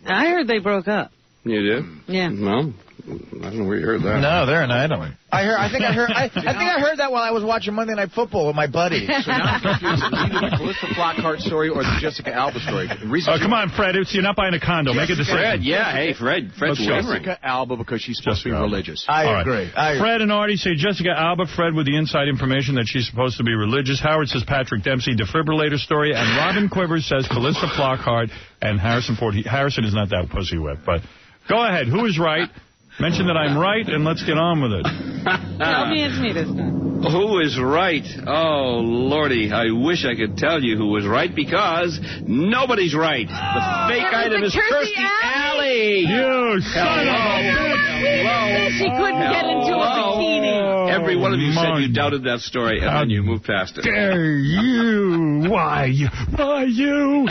Speaker 2: I heard they broke up.
Speaker 14: You did?
Speaker 2: Yeah.
Speaker 14: Well, I don't know where you heard that.
Speaker 3: No, they're an item. I think I heard that while I was watching Monday Night Football with my buddy.
Speaker 19: So now I'm confused. Either the Calista Flockhart story or the Jessica Alba story.
Speaker 10: Oh, come on, Fred. You're not buying a condo. Make a decision.
Speaker 14: Fred, yeah. Hey, Fred's
Speaker 19: Jessica Alba because she's supposed to be religious.
Speaker 3: I agree.
Speaker 10: Fred and Artie say Jessica Alba. Fred with the inside information that she's supposed to be religious. Howard says Patrick Dempsey defibrillator story. And Robin Quivers says Calista Flockhart and Harrison Ford. Harrison is not that pussy whip, but go ahead. Who is right? Mention that I'm right, and let's get on with it.
Speaker 2: Tell me it's me this time.
Speaker 14: Who is right? Oh, Lordy, I wish I could tell you who was right, because nobody's right. The fake item is Kirstie Alley.
Speaker 10: You son of a bitch.
Speaker 2: She couldn't get into a bikini.
Speaker 14: Every one of you said you doubted that story, and then you moved past it.
Speaker 10: Dare you? Why you?
Speaker 3: You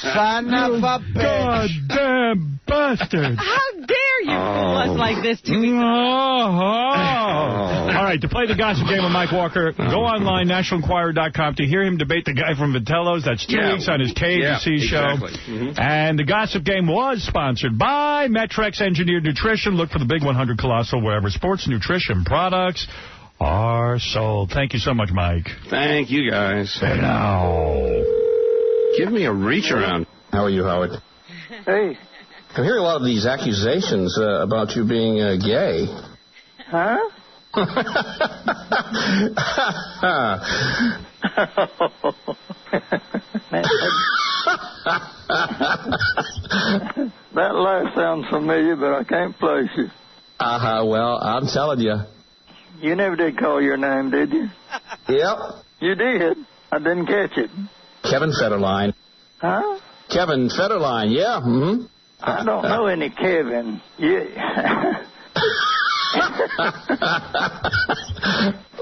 Speaker 3: son of a bitch.
Speaker 10: Goddamn bastard.
Speaker 2: How dare you fool us like this 2 weeks ago?
Speaker 10: All right, to play the gossip game with Mike Walker, go online, nationalenquirer.com, to hear him debate the guy from Vitello's. That's 2 weeks on his KBC show.
Speaker 14: Exactly.
Speaker 10: And the gossip game was sponsored by Metrex Engineered Nutrition. Look for the Big 100 Colossal wherever sports nutrition products are sold. Thank you so much, Mike.
Speaker 14: Thank you, guys.
Speaker 10: Now,
Speaker 14: give me a reach around.
Speaker 11: How are you, Howard?
Speaker 18: Hey.
Speaker 11: I'm hearing a lot of these accusations about you being gay.
Speaker 18: Huh? That laugh sounds familiar, but I can't place you.
Speaker 11: Well, I'm telling you.
Speaker 18: You never did call your name, did you?
Speaker 11: Yep.
Speaker 18: You did. I didn't catch it.
Speaker 11: Kevin Federline.
Speaker 18: Huh?
Speaker 11: Kevin Federline, yeah. Mm-hmm.
Speaker 18: I don't know any Kevin. Yeah.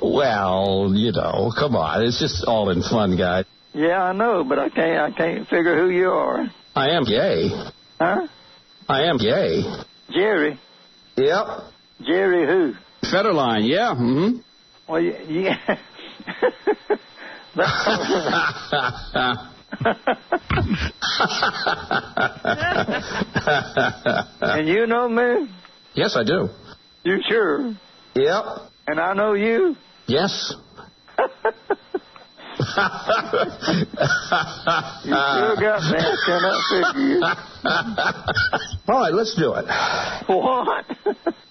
Speaker 11: Well, you know, come on. It's just all in fun, guy.
Speaker 18: Yeah, I know, but I can't figure who you are.
Speaker 11: I am gay.
Speaker 18: Huh? I
Speaker 11: am gay.
Speaker 18: Jerry?
Speaker 11: Yep.
Speaker 18: Jerry who?
Speaker 11: Federline, yeah. Mm-hmm.
Speaker 18: Well, yeah. And you know me?
Speaker 11: Yes, I do.
Speaker 18: You sure?
Speaker 11: Yep.
Speaker 18: And I know you?
Speaker 11: Yes.
Speaker 18: You sure got me. I cannot figure you.
Speaker 11: All right, let's do it.
Speaker 18: What?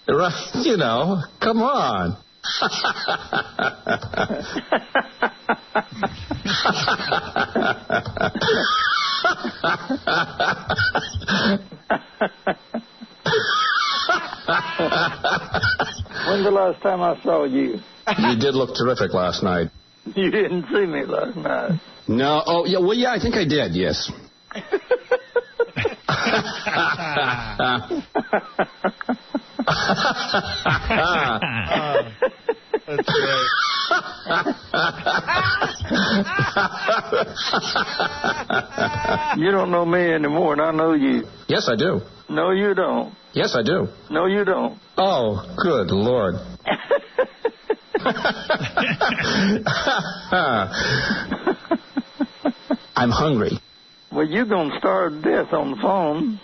Speaker 11: Right, you know, come on.
Speaker 18: When's the last time I saw you?
Speaker 11: You did look terrific last night.
Speaker 18: You didn't see me last night.
Speaker 11: No. Oh, yeah. Well, yeah, I think I did, yes.
Speaker 3: That's great.
Speaker 18: You don't know me anymore, and I know you.
Speaker 11: Yes, I do.
Speaker 18: No, you don't.
Speaker 11: Yes, I do.
Speaker 18: No, you don't.
Speaker 11: Oh, good Lord. I'm hungry.
Speaker 18: Well, you're going to starve to death on the phone.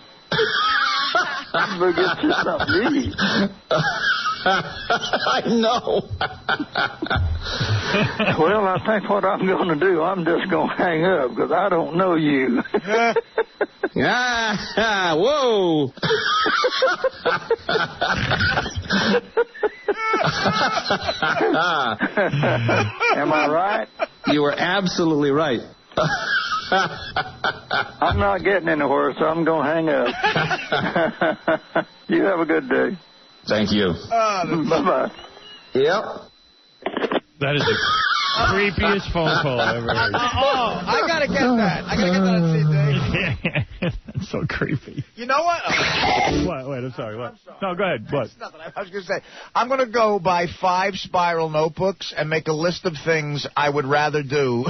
Speaker 18: Better get you something to eat.
Speaker 11: I know.
Speaker 18: Well, I think what I'm going to do, I'm just going to hang up because I don't know you.
Speaker 11: Whoa.
Speaker 18: Am I right?
Speaker 11: You were absolutely right.
Speaker 18: I'm not getting anywhere, so I'm going to hang up. You have a good day.
Speaker 11: Thank you.
Speaker 18: Bye-bye.
Speaker 11: Yep.
Speaker 10: That is the creepiest phone call I've ever heard.
Speaker 3: I got to get that. I got to get that on CD.
Speaker 10: That's so creepy.
Speaker 3: You know what?
Speaker 10: What? Wait, I'm sorry. What? No, go ahead. What?
Speaker 3: It's nothing. I was going to say, I'm going to go buy 5 spiral notebooks and make a list of things I would rather do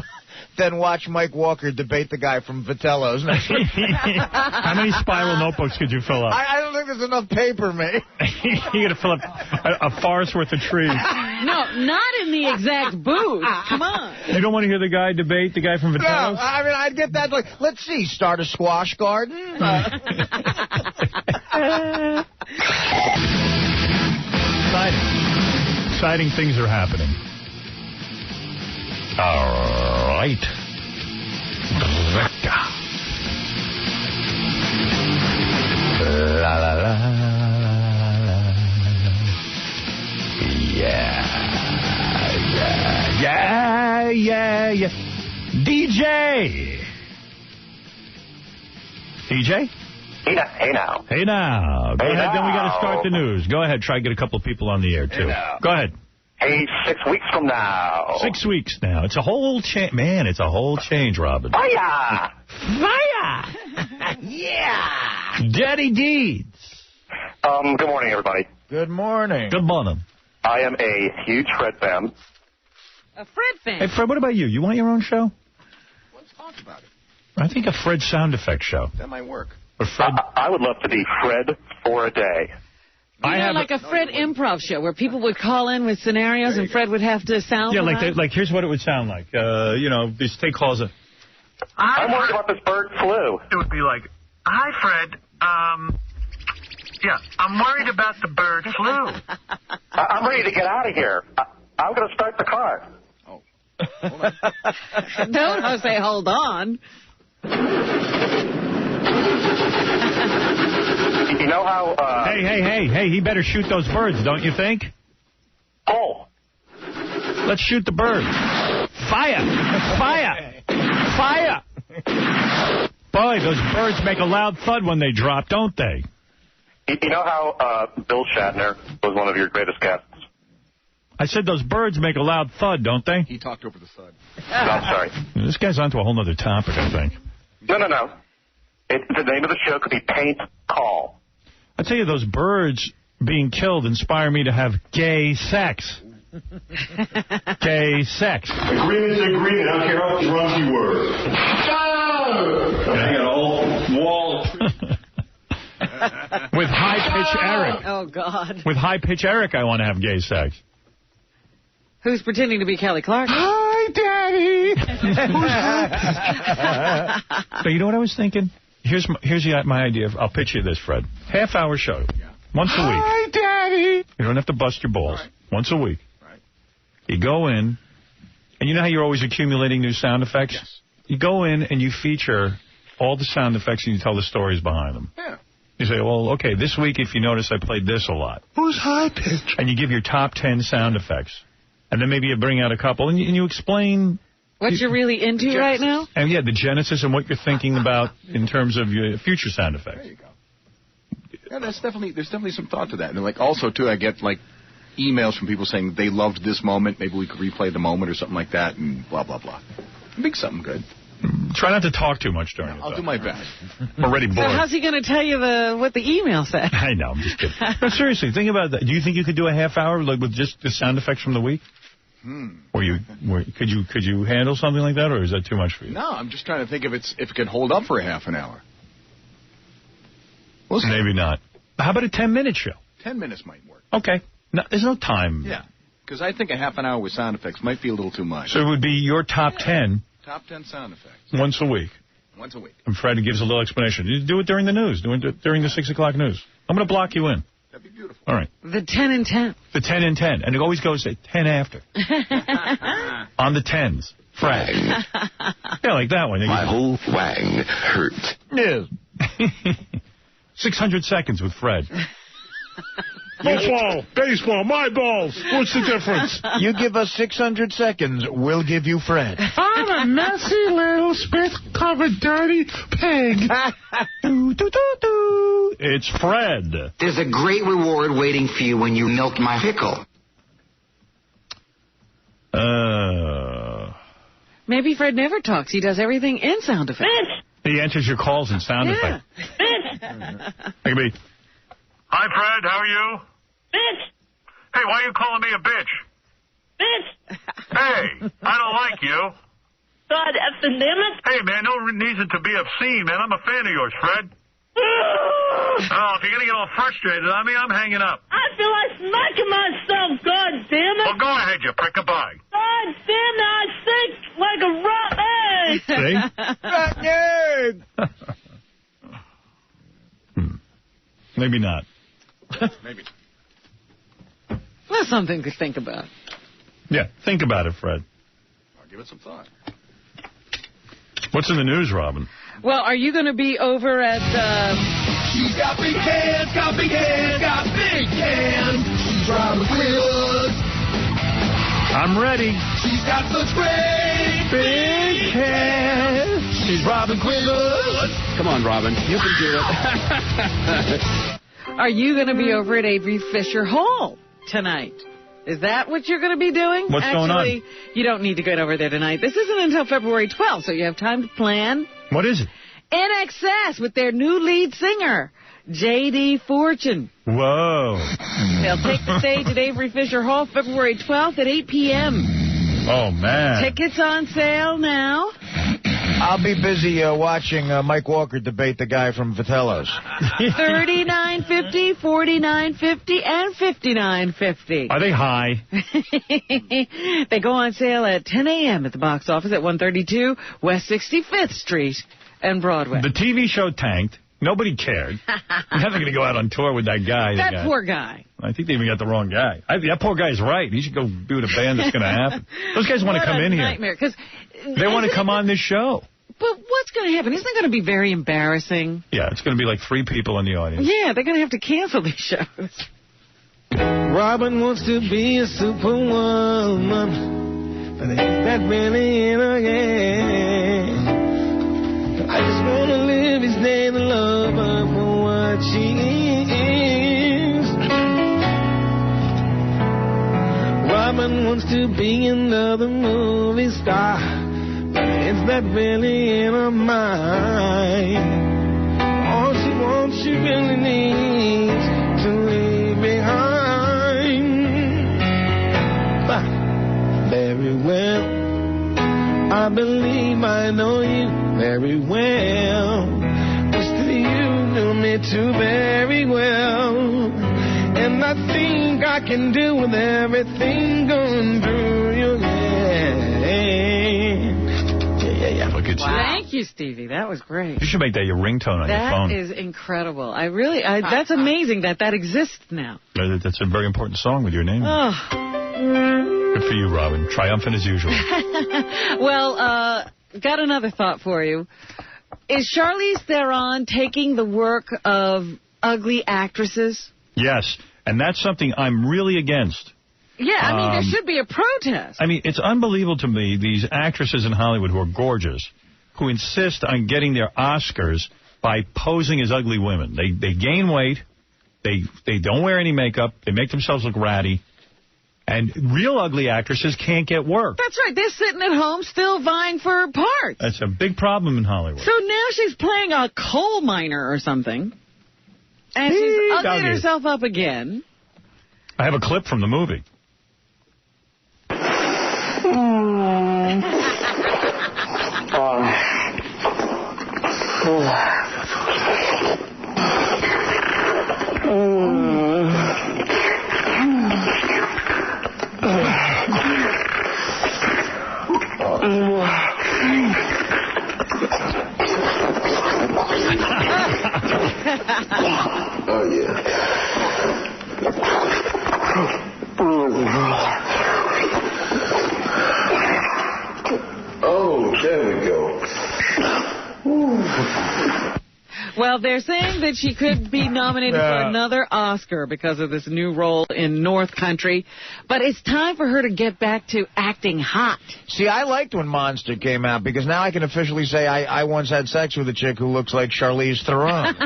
Speaker 3: than watch Mike Walker debate the guy from Vitello's next week.
Speaker 10: How many spiral notebooks could you fill up?
Speaker 3: I don't think there's enough paper, mate.
Speaker 10: You're going to fill up a forest worth of trees.
Speaker 2: No, not in the exact booth. Come on.
Speaker 10: You don't want to hear the guy debate the guy from Vitello's?
Speaker 3: No, I mean, I'd get that. Like, let's see, start a squash garden.
Speaker 10: exciting things are happening. All right. La la la la la. Yeah. DJ.
Speaker 8: Hey now.
Speaker 10: Go ahead, then we got to start the news. Go ahead, try to get a couple of people on the air, too. Go ahead.
Speaker 8: Hey, 6 weeks from now.
Speaker 10: 6 weeks now. It's a whole change. Man, it's a whole change, Robin.
Speaker 8: Fire!
Speaker 10: Yeah! Daddy Deeds.
Speaker 8: Good morning, everybody.
Speaker 3: Good morning.
Speaker 10: Good morning.
Speaker 8: I am a huge Fred fan.
Speaker 2: A Fred fan?
Speaker 10: Hey, Fred, what about you? You want your own show?
Speaker 19: Let's talk about it.
Speaker 10: I think a Fred sound effect show.
Speaker 19: That might work.
Speaker 10: But Fred...
Speaker 8: I would love to be Fred for a day.
Speaker 2: Like a Fred improv show where people would call in with scenarios and Fred would have to sound
Speaker 10: like here's what it would sound like. Just take calls.
Speaker 8: I'm worried about this bird flu.
Speaker 1: It would be like, hi, Fred. I'm worried about the bird flu.
Speaker 8: I'm ready to get out of here. I'm going to start the car.
Speaker 19: Oh, hold on.
Speaker 2: Don't say hold on.
Speaker 8: You know how...
Speaker 10: Hey, he better shoot those birds, don't you think?
Speaker 8: Oh.
Speaker 10: Let's shoot the birds. Fire! Boy, those birds make a loud thud when they drop, don't they?
Speaker 8: You know how Bill Shatner was one of your greatest guests?
Speaker 10: I said those birds make a loud thud, don't they?
Speaker 19: He talked over the thud.
Speaker 8: No, I'm sorry.
Speaker 10: This guy's onto a whole other topic, I think.
Speaker 8: No. The name of the show could be Paint Call.
Speaker 10: I tell you, those birds being killed inspire me to have gay sex. Gay sex.
Speaker 13: Agreement's agreement. I don't care how drunk you were. And I got a whole wall.
Speaker 10: With high-pitch Eric.
Speaker 2: Oh, God.
Speaker 10: With high-pitch Eric, I want to have gay sex.
Speaker 2: Who's pretending to be Kelly Clarkson?
Speaker 10: Hi, Daddy. So you know what I was thinking? Here's my idea. I'll pitch you this, Fred. Half-hour show. Yeah. Once a week.
Speaker 13: Hi, Daddy.
Speaker 10: You don't have to bust your balls. Right. Once a week.
Speaker 19: Right.
Speaker 10: You go in, and you know how you're always accumulating new sound effects?
Speaker 19: Yes.
Speaker 10: You go in and you feature all the sound effects and you tell the stories behind them.
Speaker 19: Yeah.
Speaker 10: You say, well, okay, this week, if you notice, I played this a lot.
Speaker 13: Who's high pitch?
Speaker 10: And you give your top 10 sound effects. And then maybe you bring out a couple, and you explain...
Speaker 2: What you're really into right now?
Speaker 10: And the genesis and what you're thinking about in terms of your future sound effects.
Speaker 19: There you go. Yeah, there's definitely some thought to that. And also, too, I get, emails from people saying they loved this moment. Maybe we could replay the moment or something like that, and blah, blah, blah. Make something good.
Speaker 10: Try not to talk too much during it,
Speaker 19: I'll do my best.
Speaker 10: I'm already bored.
Speaker 2: So how's he going to tell you what the email said?
Speaker 10: I know, I'm just kidding. But seriously, think about that. Do you think you could do a half hour with just the sound effects from the week? Could you handle something like that, or is that too much for you?
Speaker 19: No, I'm just trying to think if it can hold up for a half an hour.
Speaker 10: Maybe not. How about a 10-minute show?
Speaker 19: 10 minutes might work.
Speaker 10: Okay. No, there's no time.
Speaker 19: Yeah, because I think a half an hour with sound effects might be a little too much.
Speaker 10: So it would be your top 10.
Speaker 19: Top 10 sound effects.
Speaker 10: Once a week.
Speaker 19: Once a week.
Speaker 10: And Fred gives a little explanation. You do it during the news. Do it during the 6 o'clock news. I'm going to block you in.
Speaker 19: That'd be beautiful.
Speaker 10: All right.
Speaker 2: The 10 and 10.
Speaker 10: The 10 and 10. And it always goes at 10 after. On the 10s. Fred. Yeah, like that one.
Speaker 16: My whole wang hurt.
Speaker 10: No. 600 seconds with Fred.
Speaker 13: Baseball, my balls. What's the difference?
Speaker 3: You give us 600 seconds, we'll give you Fred.
Speaker 13: I'm a messy little spit-covered dirty pig.
Speaker 10: It's Fred.
Speaker 17: There's a great reward waiting for you when you milk my pickle.
Speaker 2: Maybe Fred never talks. He does everything in sound effects.
Speaker 10: He enters your calls in sound effects. It could be, hi, Fred, how are you?
Speaker 1: Bitch!
Speaker 10: Hey, why are you calling me a bitch?
Speaker 1: Bitch!
Speaker 10: Hey, I don't like you.
Speaker 1: God effing damn it!
Speaker 10: Hey, man, no reason to be obscene, man. I'm a fan of yours, Fred. Oh, if you're going to get all frustrated on me, I'm hanging up.
Speaker 1: I feel like smacking myself, God damn it!
Speaker 10: Well, go ahead, you prick. Goodbye.
Speaker 1: God damn it, I stink like a rotten egg!
Speaker 10: See?
Speaker 3: Rotten egg!
Speaker 10: Maybe not.
Speaker 19: Maybe.
Speaker 2: just something to think about.
Speaker 10: Yeah, think about it, Fred.
Speaker 19: I'll give it some thought.
Speaker 10: What's in the news, Robin?
Speaker 2: Well, are you going to be over at...
Speaker 13: She's got big hands, got big hands, got big hands. She's Robin Quinwood.
Speaker 10: I'm ready.
Speaker 13: She's got such great big hands. She's Robin Quinwood.
Speaker 14: Come on, Robin. You can do it.
Speaker 2: Are you going to be over at Avery Fisher Hall tonight? Is that what you're going to be doing?
Speaker 10: What's going on?
Speaker 2: Actually, you don't need to get over there tonight. This isn't until February 12th, so you have time to plan.
Speaker 10: What is it?
Speaker 2: NXS with their new lead singer, J.D. Fortune.
Speaker 10: Whoa.
Speaker 2: They'll take the stage at Avery Fisher Hall February 12th at 8 p.m.
Speaker 10: Oh, man.
Speaker 2: Tickets on sale now.
Speaker 3: I'll be busy watching Mike Walker debate the guy from Vitello's.
Speaker 2: $39.50, $49.50, and $59.50.
Speaker 10: Are they high?
Speaker 2: They go on sale at 10 a.m. at the box office at 132 West 65th Street and Broadway.
Speaker 10: The TV show tanked. Nobody cared. I'm never going to go out on tour with that guy.
Speaker 2: That poor guy.
Speaker 10: I think they even got the wrong guy. That poor guy's right. He should go do the band that's going to happen. Those guys want to come in
Speaker 2: nightmare,
Speaker 10: here. They want to come on this show.
Speaker 2: But what's going to happen? Isn't it going to be very embarrassing?
Speaker 10: Yeah, it's going to be like 3 people in the audience.
Speaker 2: Yeah, they're going to have to cancel these shows.
Speaker 13: Robin wants to be a superwoman, but ain't that really in her hand? I just want to live each day to love her for what she is. Robin wants to be another movie star, but is that really in her mind? All she wants, she really needs to leave behind. But very well, I believe I know you very well. But still you knew me too very well. And I think I can do with everything going through you. Yeah.
Speaker 10: Look at you.
Speaker 2: Thank you, Stevie. That was great.
Speaker 10: You should make that your ringtone on your phone.
Speaker 2: That is incredible. That's amazing that exists now.
Speaker 10: That's a very important song with your name.
Speaker 2: Oh.
Speaker 10: Good for you, Robin. Triumphant as usual.
Speaker 2: Well, got another thought for you. Is Charlize Theron taking the work of ugly actresses?
Speaker 10: Yes, and that's something I'm really against.
Speaker 2: Yeah, I mean, there should be a protest.
Speaker 10: I mean, it's unbelievable to me, these actresses in Hollywood who are gorgeous, who insist on getting their Oscars by posing as ugly women. They gain weight, they don't wear any makeup, they make themselves look ratty, and real ugly actresses can't get work.
Speaker 2: That's right, they're sitting at home still vying for parts.
Speaker 10: That's a big problem in Hollywood.
Speaker 2: So now she's playing a coal miner or something, and she's uglying herself up again.
Speaker 10: I have a clip from the movie.
Speaker 13: Oh, yeah. Oh, there we go.
Speaker 2: Well, they're saying that she could be nominated for another Oscar because of this new role in North Country. But it's time for her to get back to acting hot.
Speaker 3: See, I liked when Monster came out because now I can officially say I once had sex with a chick who looks like Charlize Theron.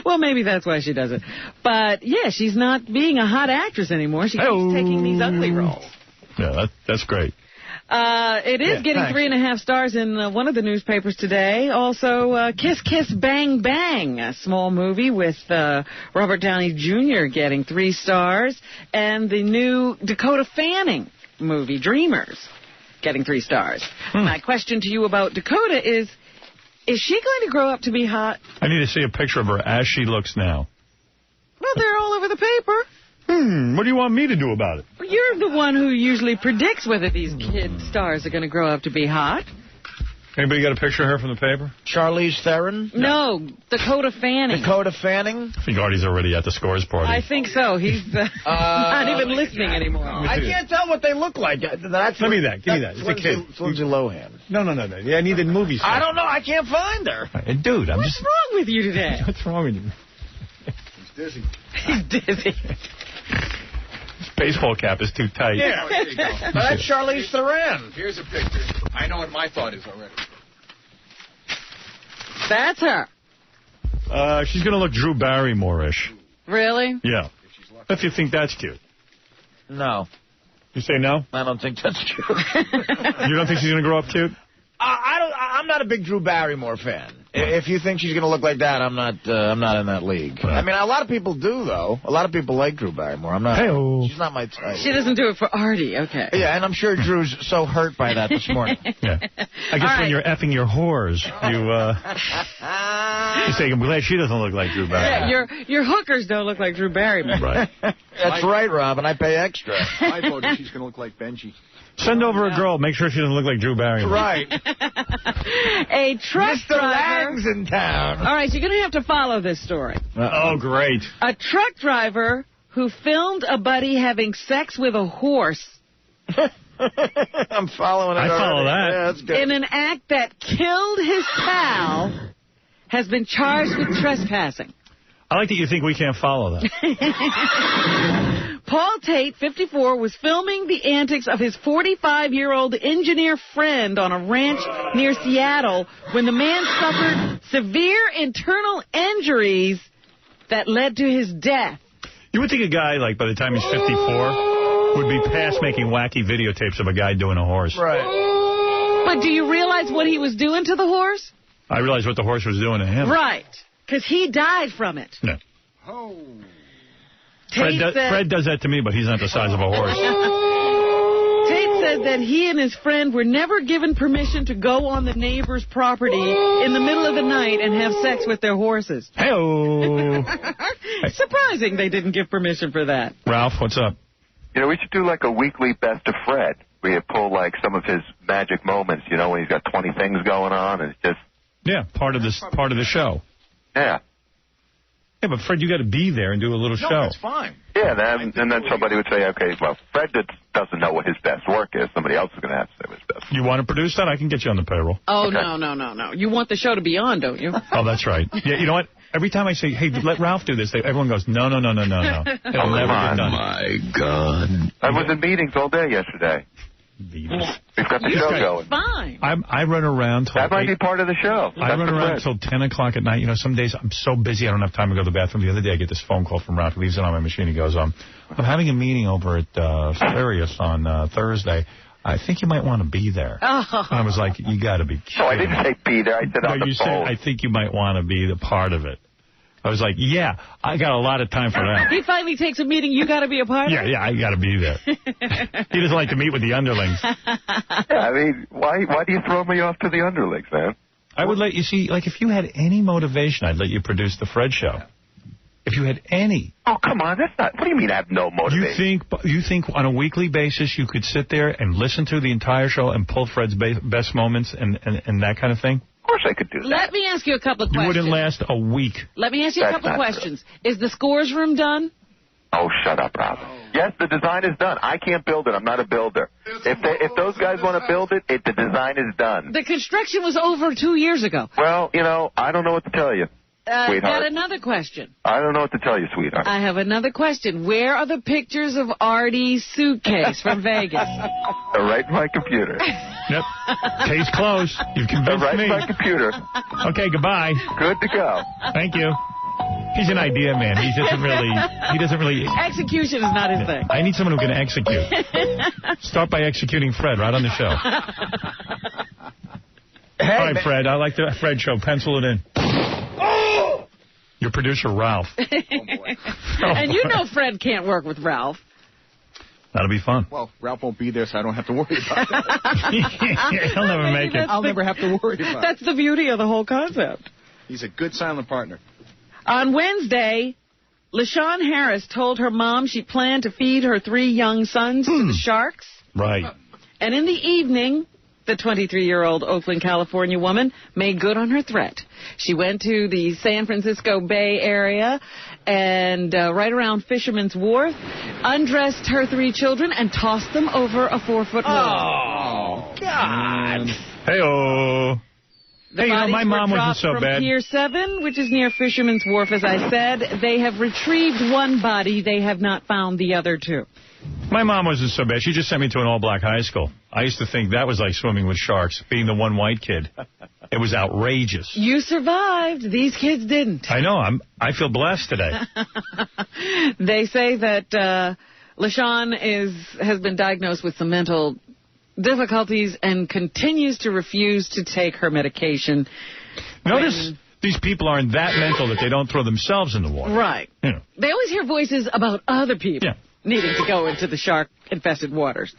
Speaker 2: Well, maybe that's why she does it. But, yeah, she's not being a hot actress anymore. She keeps taking these ugly roles.
Speaker 10: Yeah, that's great.
Speaker 2: It is getting 3.5 stars in one of the newspapers today. Also, Kiss Kiss Bang Bang, a small movie with Robert Downey Jr. getting 3 stars. And the new Dakota Fanning movie, Dreamers, getting 3 stars. My question to you about Dakota is she going to grow up to be hot?
Speaker 10: I need to see a picture of her as she looks now.
Speaker 2: Well, they're all over the paper.
Speaker 10: What do you want me to do about it?
Speaker 2: You're the one who usually predicts whether these kid stars are going to grow up to be hot.
Speaker 10: Anybody got a picture of her from the paper?
Speaker 3: Charlize Theron?
Speaker 2: No, Dakota Fanning.
Speaker 3: Dakota Fanning?
Speaker 10: I think Artie's already at the scores party.
Speaker 2: I think so. He's not even listening anymore.
Speaker 3: I can't tell what they look like. Give me that. Give me that. It's a kid. It's Lindsay Lohan.
Speaker 10: No. Yeah, I need the movie star.
Speaker 3: I don't know. I can't find her.
Speaker 10: Dude,
Speaker 2: What's wrong with you today?
Speaker 10: What's wrong with you?
Speaker 19: He's dizzy.
Speaker 2: He's dizzy.
Speaker 10: His baseball cap is too tight.
Speaker 3: Yeah, there you go. That's Charlize Theron.
Speaker 19: Here's a picture. I know what my thought is already.
Speaker 2: That's her.
Speaker 10: She's going to look Drew Barrymore-ish.
Speaker 2: Really?
Speaker 10: Yeah. If you think that's cute.
Speaker 3: No.
Speaker 10: You say no?
Speaker 3: I don't think that's cute.
Speaker 10: You don't think she's going to grow up cute?
Speaker 3: I'm not a big Drew Barrymore fan. If you think she's going to look like that, I'm not in that league. Right. I mean, a lot of people do, though. A lot of people like Drew Barrymore. I'm not.
Speaker 10: Hey-o.
Speaker 3: She's not my type.
Speaker 2: She doesn't do it for Artie. Okay.
Speaker 3: Yeah, and I'm sure Drew's so hurt by that this morning.
Speaker 10: Yeah. I guess when you're effing your whores, you say, I'm glad she doesn't look like Drew Barrymore.
Speaker 2: Yeah, your hookers don't look like Drew Barrymore.
Speaker 10: Right.
Speaker 3: That's right, Rob, and I pay extra.
Speaker 19: My vote is she's going to look like Benji.
Speaker 10: Send over a girl. Make sure she doesn't look like Drew Barrymore.
Speaker 3: Right.
Speaker 2: A truck
Speaker 3: Mr.
Speaker 2: driver.
Speaker 3: Lang's in town.
Speaker 2: All right, you're going to have to follow this story.
Speaker 10: Oh, great.
Speaker 2: A truck driver who filmed a buddy having sex with a horse.
Speaker 3: I'm following it.
Speaker 10: I follow that.
Speaker 3: Yeah, that's good.
Speaker 2: In an act that killed his pal, has been charged with trespassing.
Speaker 10: I like that you think we can't follow that.
Speaker 2: Paul Tate, 54, was filming the antics of his 45-year-old engineer friend on a ranch near Seattle when the man suffered severe internal injuries that led to his death.
Speaker 10: You would think a guy, like, by the time he's 54, would be past making wacky videotapes of a guy doing a horse.
Speaker 3: Right.
Speaker 2: But do you realize what he was doing to the horse?
Speaker 10: I realized what the horse was doing to him.
Speaker 2: Right. Because he died from it.
Speaker 10: Yeah.
Speaker 19: Oh.
Speaker 10: Fred does that to me, but he's not the size of a horse.
Speaker 2: Tate said that he and his friend were never given permission to go on the neighbor's property in the middle of the night and have sex with their horses.
Speaker 10: Hey-oh.
Speaker 2: Surprising they didn't give permission for that.
Speaker 10: Ralph, what's up?
Speaker 9: You know, we should do like a weekly best of Fred. We pull like some of his magic moments, you know, when he's got 20 things going on and it's just...
Speaker 10: Yeah, part of the show.
Speaker 9: Yeah.
Speaker 10: Yeah, but Fred, you got to be there and do a little show.
Speaker 19: No, that's fine.
Speaker 9: Yeah, and then somebody would say, okay, well, Fred doesn't know what his best work is. Somebody else is going to have to say what his best.
Speaker 10: You want to produce that? I can get you on the payroll.
Speaker 2: Oh, okay. No. You want the show to be on, don't you?
Speaker 10: Oh, that's right. Yeah, you know what? Every time I say, hey, let Ralph do this, everyone goes, no. It'll never get done.
Speaker 9: Oh, my God. I was in meetings all day yesterday. We've got the show going.
Speaker 2: Fine.
Speaker 10: I run around till...
Speaker 9: That might be part of the show.
Speaker 10: I run around until 10 o'clock at night. You know, some days I'm so busy I don't have time to go to the bathroom. The other day I get this phone call from Ralph. He leaves it on my machine. He goes, I'm having a meeting over at Sirius on Thursday. I think you might want to be there. Oh. And I was like, you got to be kidding.
Speaker 9: No, I didn't say be there. I said on the phone.
Speaker 10: You said, I think you might want to be the part of it. I was like, yeah, I got a lot of time for that.
Speaker 2: He finally takes a meeting, you got to be a part of it?
Speaker 10: Yeah, I got to be there. He doesn't like to meet with the underlings.
Speaker 9: Yeah, I mean, why do you throw me off to the underlings, man?
Speaker 10: I would let you see, like, if you had any motivation, I'd let you produce the Fred Show. If you had any.
Speaker 9: Oh, come on, that's not, what do you mean I have no motivation?
Speaker 10: You think on a weekly basis you could sit there and listen to the entire show and pull Fred's best moments and that kind of thing?
Speaker 9: Of course I could do that.
Speaker 2: Let me ask you a couple of questions.
Speaker 10: You wouldn't last a week.
Speaker 2: Let me ask you a couple of questions. True. Is the scores room done?
Speaker 9: Oh, shut up, Rob. Yes, the design is done. I can't build it. I'm not a builder. If those guys want to build it, the design is done.
Speaker 2: The construction was over 2 years ago.
Speaker 9: Well, you know, I don't know what to tell you. Sweetheart.
Speaker 2: Got another question.
Speaker 9: I don't know what to tell you, sweetheart.
Speaker 2: I have another question. Where are the pictures of Artie's suitcase from Vegas?
Speaker 9: They're right in my computer.
Speaker 10: Yep. Case closed. You've convinced
Speaker 9: They're right
Speaker 10: me.
Speaker 9: in my computer.
Speaker 10: Okay, goodbye.
Speaker 9: Good to go.
Speaker 10: Thank you. He's an idea man. He doesn't really...
Speaker 2: Execution is not his thing.
Speaker 10: I need someone who can execute. Start by executing Fred right on the show.
Speaker 3: Hey,
Speaker 10: all right, Fred. I like the Fred Show. Pencil it in. Your producer, Ralph.
Speaker 2: And you know Fred can't work with Ralph.
Speaker 10: That'll be fun.
Speaker 19: Well, Ralph won't be there, so I don't have to worry about it.
Speaker 10: He'll never make it.
Speaker 19: I'll never have to worry about it.
Speaker 2: That's the beauty of the whole concept.
Speaker 19: He's a good silent partner.
Speaker 2: On Wednesday, LaShawn Harris told her mom she planned to feed her 3 young sons to the sharks.
Speaker 10: Right.
Speaker 2: And in the evening, The 23-year-old Oakland, California woman made good on her threat. She went to the San Francisco Bay Area and right around Fisherman's Wharf, undressed her 3 children and tossed them over a 4-foot wall.
Speaker 3: Oh, God.
Speaker 10: Hey-oh.
Speaker 2: The
Speaker 10: hey,
Speaker 2: bodies
Speaker 10: my mom
Speaker 2: were
Speaker 10: wasn't
Speaker 2: dropped
Speaker 10: so
Speaker 2: from
Speaker 10: bad.
Speaker 2: Pier 7, which is near Fisherman's Wharf, as I said. They have retrieved one body. They have not found the other 2.
Speaker 10: My mom wasn't so bad. She just sent me to an all-black high school. I used to think that was like swimming with sharks, being the one white kid. It was outrageous.
Speaker 2: You survived. These kids didn't.
Speaker 10: I know. I feel blessed today.
Speaker 2: They say that LaShawn has been diagnosed with some mental difficulties and continues to refuse to take her medication.
Speaker 10: Notice these people aren't that mental that they don't throw themselves in the water.
Speaker 2: Right.
Speaker 10: You know.
Speaker 2: They always hear voices about other people needing to go into the shark-infested waters.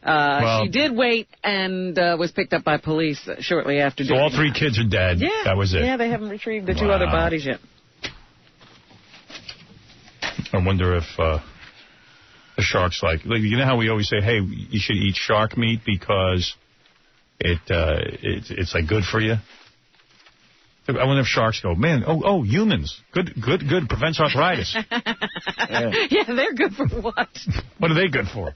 Speaker 2: She did wait and was picked up by police shortly after.
Speaker 10: So all 3 kids are dead.
Speaker 2: Yeah.
Speaker 10: That was it.
Speaker 2: Yeah, they haven't retrieved the 2 other bodies yet.
Speaker 10: I wonder if the shark's like, you know how we always say, hey, you should eat shark meat because it's like good for you? I wonder if sharks go, man, humans, good, prevents arthritis.
Speaker 2: Yeah, they're good for what?
Speaker 10: What are they good for?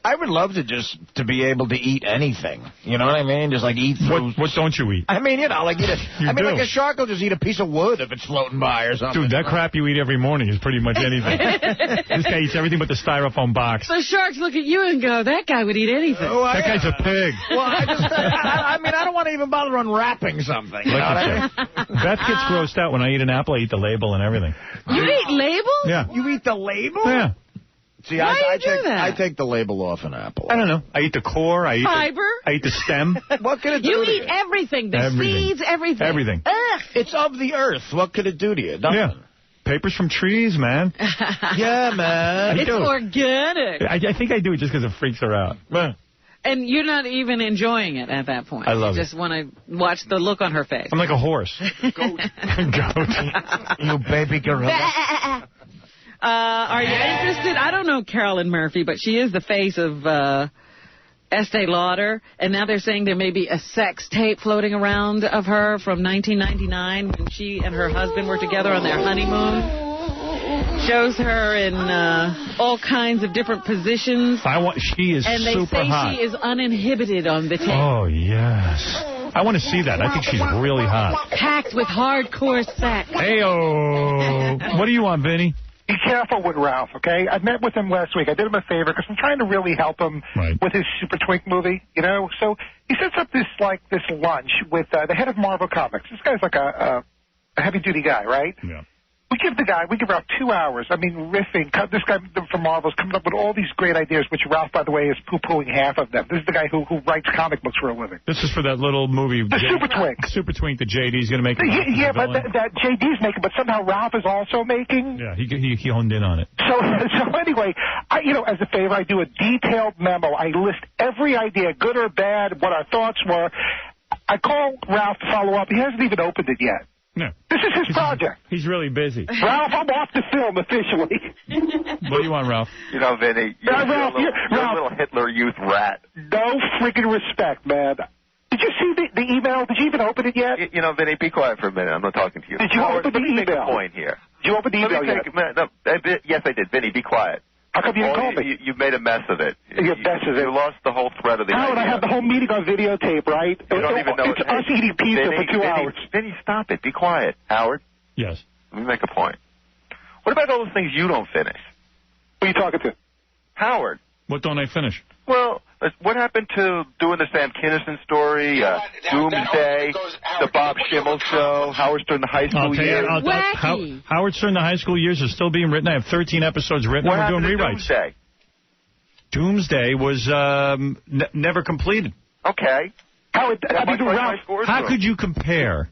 Speaker 3: I would love to be able to eat anything. You know what I mean? Just like eat through.
Speaker 10: What don't you eat?
Speaker 3: I mean, like eat like a shark will just eat a piece of wood if it's floating by or something.
Speaker 10: Dude, that crap you eat every morning is pretty much anything. This guy eats everything but the styrofoam box.
Speaker 2: So sharks look at you and go, that guy would eat anything.
Speaker 10: That guy's a pig.
Speaker 3: Well, I don't want to even bother unwrapping something. You know what I mean?
Speaker 10: Beth gets grossed out when I eat an apple. I eat the label and everything.
Speaker 2: You eat label?
Speaker 10: Yeah.
Speaker 3: You eat the label?
Speaker 10: Yeah.
Speaker 3: See,
Speaker 2: Why do you do that?
Speaker 3: I take the label off an apple.
Speaker 10: I don't know. I eat the core. I eat
Speaker 2: fiber.
Speaker 10: I eat the stem.
Speaker 3: What can it do
Speaker 2: You
Speaker 3: to
Speaker 2: eat
Speaker 3: you?
Speaker 2: everything. The seeds, everything.
Speaker 10: Everything.
Speaker 2: Ugh.
Speaker 3: It's of the earth. What could it do to you? Nothing.
Speaker 10: Yeah. Papers from trees, man.
Speaker 3: Yeah, man.
Speaker 2: It's organic.
Speaker 10: I think I do it just because it freaks her out.
Speaker 2: And you're not even enjoying it at that point.
Speaker 10: I love
Speaker 2: it. You just want to watch the look on her face.
Speaker 10: I'm like a horse. Goat.
Speaker 3: You baby gorilla.
Speaker 2: Are you interested? I don't know Carolyn Murphy, but she is the face of Estee Lauder. And now they're saying there may be a sex tape floating around of her from 1999 when she and her husband were together on their honeymoon. Shows her in all kinds of different positions.
Speaker 10: She is
Speaker 2: and
Speaker 10: super hot.
Speaker 2: And they say she is uninhibited on the tape.
Speaker 10: Oh, yes. I want to see that. I think she's really hot.
Speaker 2: Packed with hardcore sex.
Speaker 10: Hey-oh. What do you want, Vinny?
Speaker 20: Be careful with Ralph, okay? I met with him last week. I did him a favor because I'm trying to really help him with his Super Twink movie, you know? So he sets up this lunch with the head of Marvel Comics. This guy's like a heavy-duty guy, right?
Speaker 10: Yeah.
Speaker 20: We give Ralph 2 hours. I mean, riffing. This guy from Marvel's coming up with all these great ideas, which Ralph, by the way, is poo-pooing half of them. This is the guy who writes comic books for a living.
Speaker 10: This is for that little movie.
Speaker 20: The Super Twink.
Speaker 10: Super Twink that JD's going to make.
Speaker 20: Yeah, but that JD's making, but somehow Ralph is also making.
Speaker 10: Yeah, he honed in on it.
Speaker 20: So anyway, as a favor, I do a detailed memo. I list every idea, good or bad, what our thoughts were. I call Ralph to follow up. He hasn't even opened it yet.
Speaker 10: No.
Speaker 20: This is his project.
Speaker 10: He's really busy.
Speaker 20: Ralph, I'm off the film officially.
Speaker 10: What do you want, Ralph?
Speaker 9: You know, Vinny, you're a little Hitler Youth rat.
Speaker 20: No freaking respect, man. Did you see the email? Did you even open it yet?
Speaker 9: You know, Vinny, be quiet for a minute. I'm not talking to you.
Speaker 20: Did you open the email?
Speaker 9: Let me make a point here.
Speaker 20: Did you open the email yet?
Speaker 9: Yes, I did. Vinny, be quiet.
Speaker 20: How come you didn't call me?
Speaker 9: You've made a mess of it.
Speaker 20: You
Speaker 9: lost the whole thread of the
Speaker 20: idea.
Speaker 9: I
Speaker 20: have the whole meeting on videotape, right?
Speaker 9: You don't even know
Speaker 20: it's us eating pizza for 2 hours.
Speaker 9: Vinny, stop it. Be quiet. Howard?
Speaker 10: Yes.
Speaker 9: Let me make a point. What about all those things you don't finish?
Speaker 20: Who are you talking to?
Speaker 9: Howard.
Speaker 10: What don't I finish?
Speaker 9: Well, what happened to doing the Sam Kinison story, Doomsday, the Bob Schimmel show, Howard Stern the high school years?
Speaker 10: Howard Stern the high school years is still being written. I have 13 episodes written.
Speaker 9: What
Speaker 10: and we're
Speaker 9: happened
Speaker 10: doing
Speaker 9: to
Speaker 10: rewrites. Doomsday was never completed.
Speaker 9: Okay.
Speaker 10: How could you compare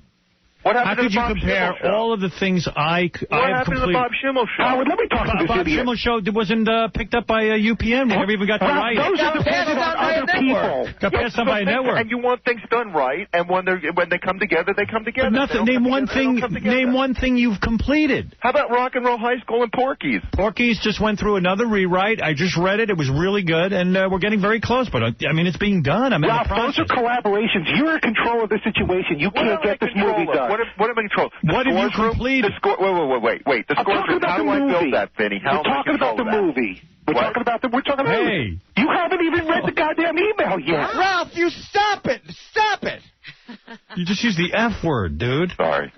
Speaker 9: What happened
Speaker 10: How
Speaker 9: to
Speaker 10: could
Speaker 9: the
Speaker 10: you
Speaker 9: Bob
Speaker 10: compare
Speaker 9: Schimmel show?
Speaker 10: all of the things I
Speaker 9: What
Speaker 10: have
Speaker 9: happened to the
Speaker 10: completed?
Speaker 9: Bob Schimmel show?
Speaker 20: Howard, let me talk to this
Speaker 10: Bob
Speaker 20: idiot.
Speaker 10: Schimmel show wasn't picked up by UPN. We never even got to write
Speaker 20: Those
Speaker 10: it.
Speaker 20: are dependent on other people.
Speaker 10: Got passed on by a network.
Speaker 9: And you want things done right, and when they come together, they come together.
Speaker 10: But nothing. Name one thing. Name one thing you've completed.
Speaker 9: How about Rock and Roll High School and Porky's?
Speaker 10: Porky's just went through another rewrite. I just read it. It was really good, and we're getting very close. But I mean, it's being done. I'm in the
Speaker 20: Ralph,
Speaker 10: process.
Speaker 20: those are collaborations. You're in control of the situation. You can't get this movie done.
Speaker 9: What am I in control?
Speaker 10: What have you completed?
Speaker 9: The score. Wait. The score room. How do I build that, Vinny? How
Speaker 20: We're talking about the movie. We're talking about the movie. You haven't even read the goddamn email yet.
Speaker 3: Ralph, you stop it. Stop it.
Speaker 10: You just used the F word, dude.
Speaker 9: Sorry.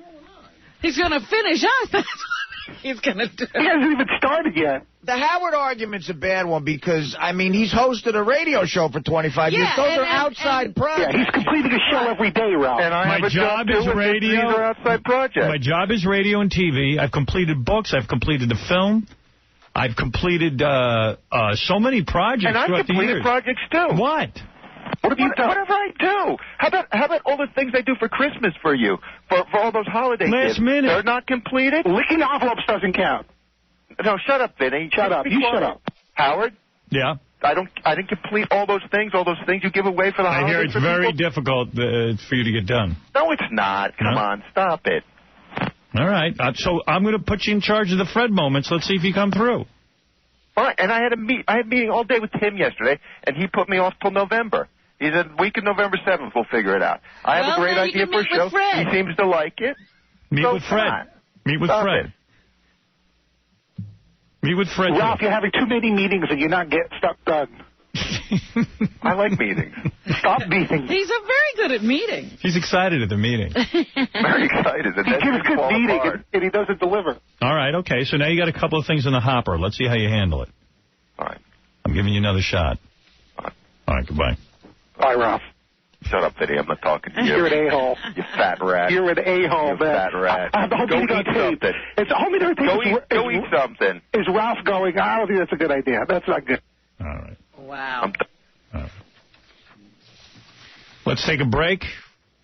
Speaker 2: He's going to finish us. That's what he's going to do.
Speaker 20: He hasn't even started yet.
Speaker 3: The Howard argument's a bad one because, I mean, he's hosted a radio show for 25 years. Those are outside projects.
Speaker 20: Yeah, he's completing a show every day, Ralph.
Speaker 9: And I
Speaker 10: My job is radio.
Speaker 9: These are outside projects.
Speaker 10: My job is radio and TV. I've completed books. I've completed the film. I've completed so many projects
Speaker 9: And I've
Speaker 10: throughout the
Speaker 9: completed
Speaker 10: years.
Speaker 9: projects too.
Speaker 10: What?
Speaker 9: What have you done? Whatever I do. How about all the things I do for Christmas for you, for all those holiday
Speaker 10: Last
Speaker 9: gifts?
Speaker 10: minute.
Speaker 9: They're not completed.
Speaker 20: Licking envelopes doesn't count.
Speaker 9: No, shut up, Vinny.
Speaker 20: Shut up. You shut up.
Speaker 9: Howard.
Speaker 10: Yeah.
Speaker 9: I didn't complete all those things you give away for the
Speaker 10: I
Speaker 9: holidays.
Speaker 10: hear it's
Speaker 9: for
Speaker 10: very
Speaker 9: people.
Speaker 10: difficult for you to get done.
Speaker 9: No, it's not. Come on, stop it.
Speaker 10: All right. So I'm going to put you in charge of the Fred moments. Let's see if you come through.
Speaker 9: Fine. And I had a meeting all day with Tim yesterday, and he put me off till November. He said, week of November 7th, we'll figure it out. I have a great idea for a show. He seems to like it.
Speaker 10: Meet with Fred. Meet with Fred. Meet with Fred.
Speaker 20: Ralph, you're having too many meetings and you're not getting stuff done.
Speaker 9: I like meetings.
Speaker 20: Stop meetings.
Speaker 2: He's very good at meetings.
Speaker 10: He's excited at the meeting.
Speaker 9: Very excited. And
Speaker 20: he gives good meeting and he doesn't deliver.
Speaker 10: All right, okay. So now you got a couple of things in the hopper. Let's see how you handle it.
Speaker 9: All right.
Speaker 10: I'm giving you another shot. All right, goodbye.
Speaker 20: Bye, Ralph.
Speaker 9: Shut up, Vinny. I'm not talking to you.
Speaker 20: You're an a-hole.
Speaker 9: You fat rat.
Speaker 20: You're an a-hole,
Speaker 9: you fat rat. Go eat something. Go eat something.
Speaker 20: Is Ralph going? I don't think that's a good idea. That's not good.
Speaker 10: All right.
Speaker 2: Wow.
Speaker 10: All right. Let's take a break.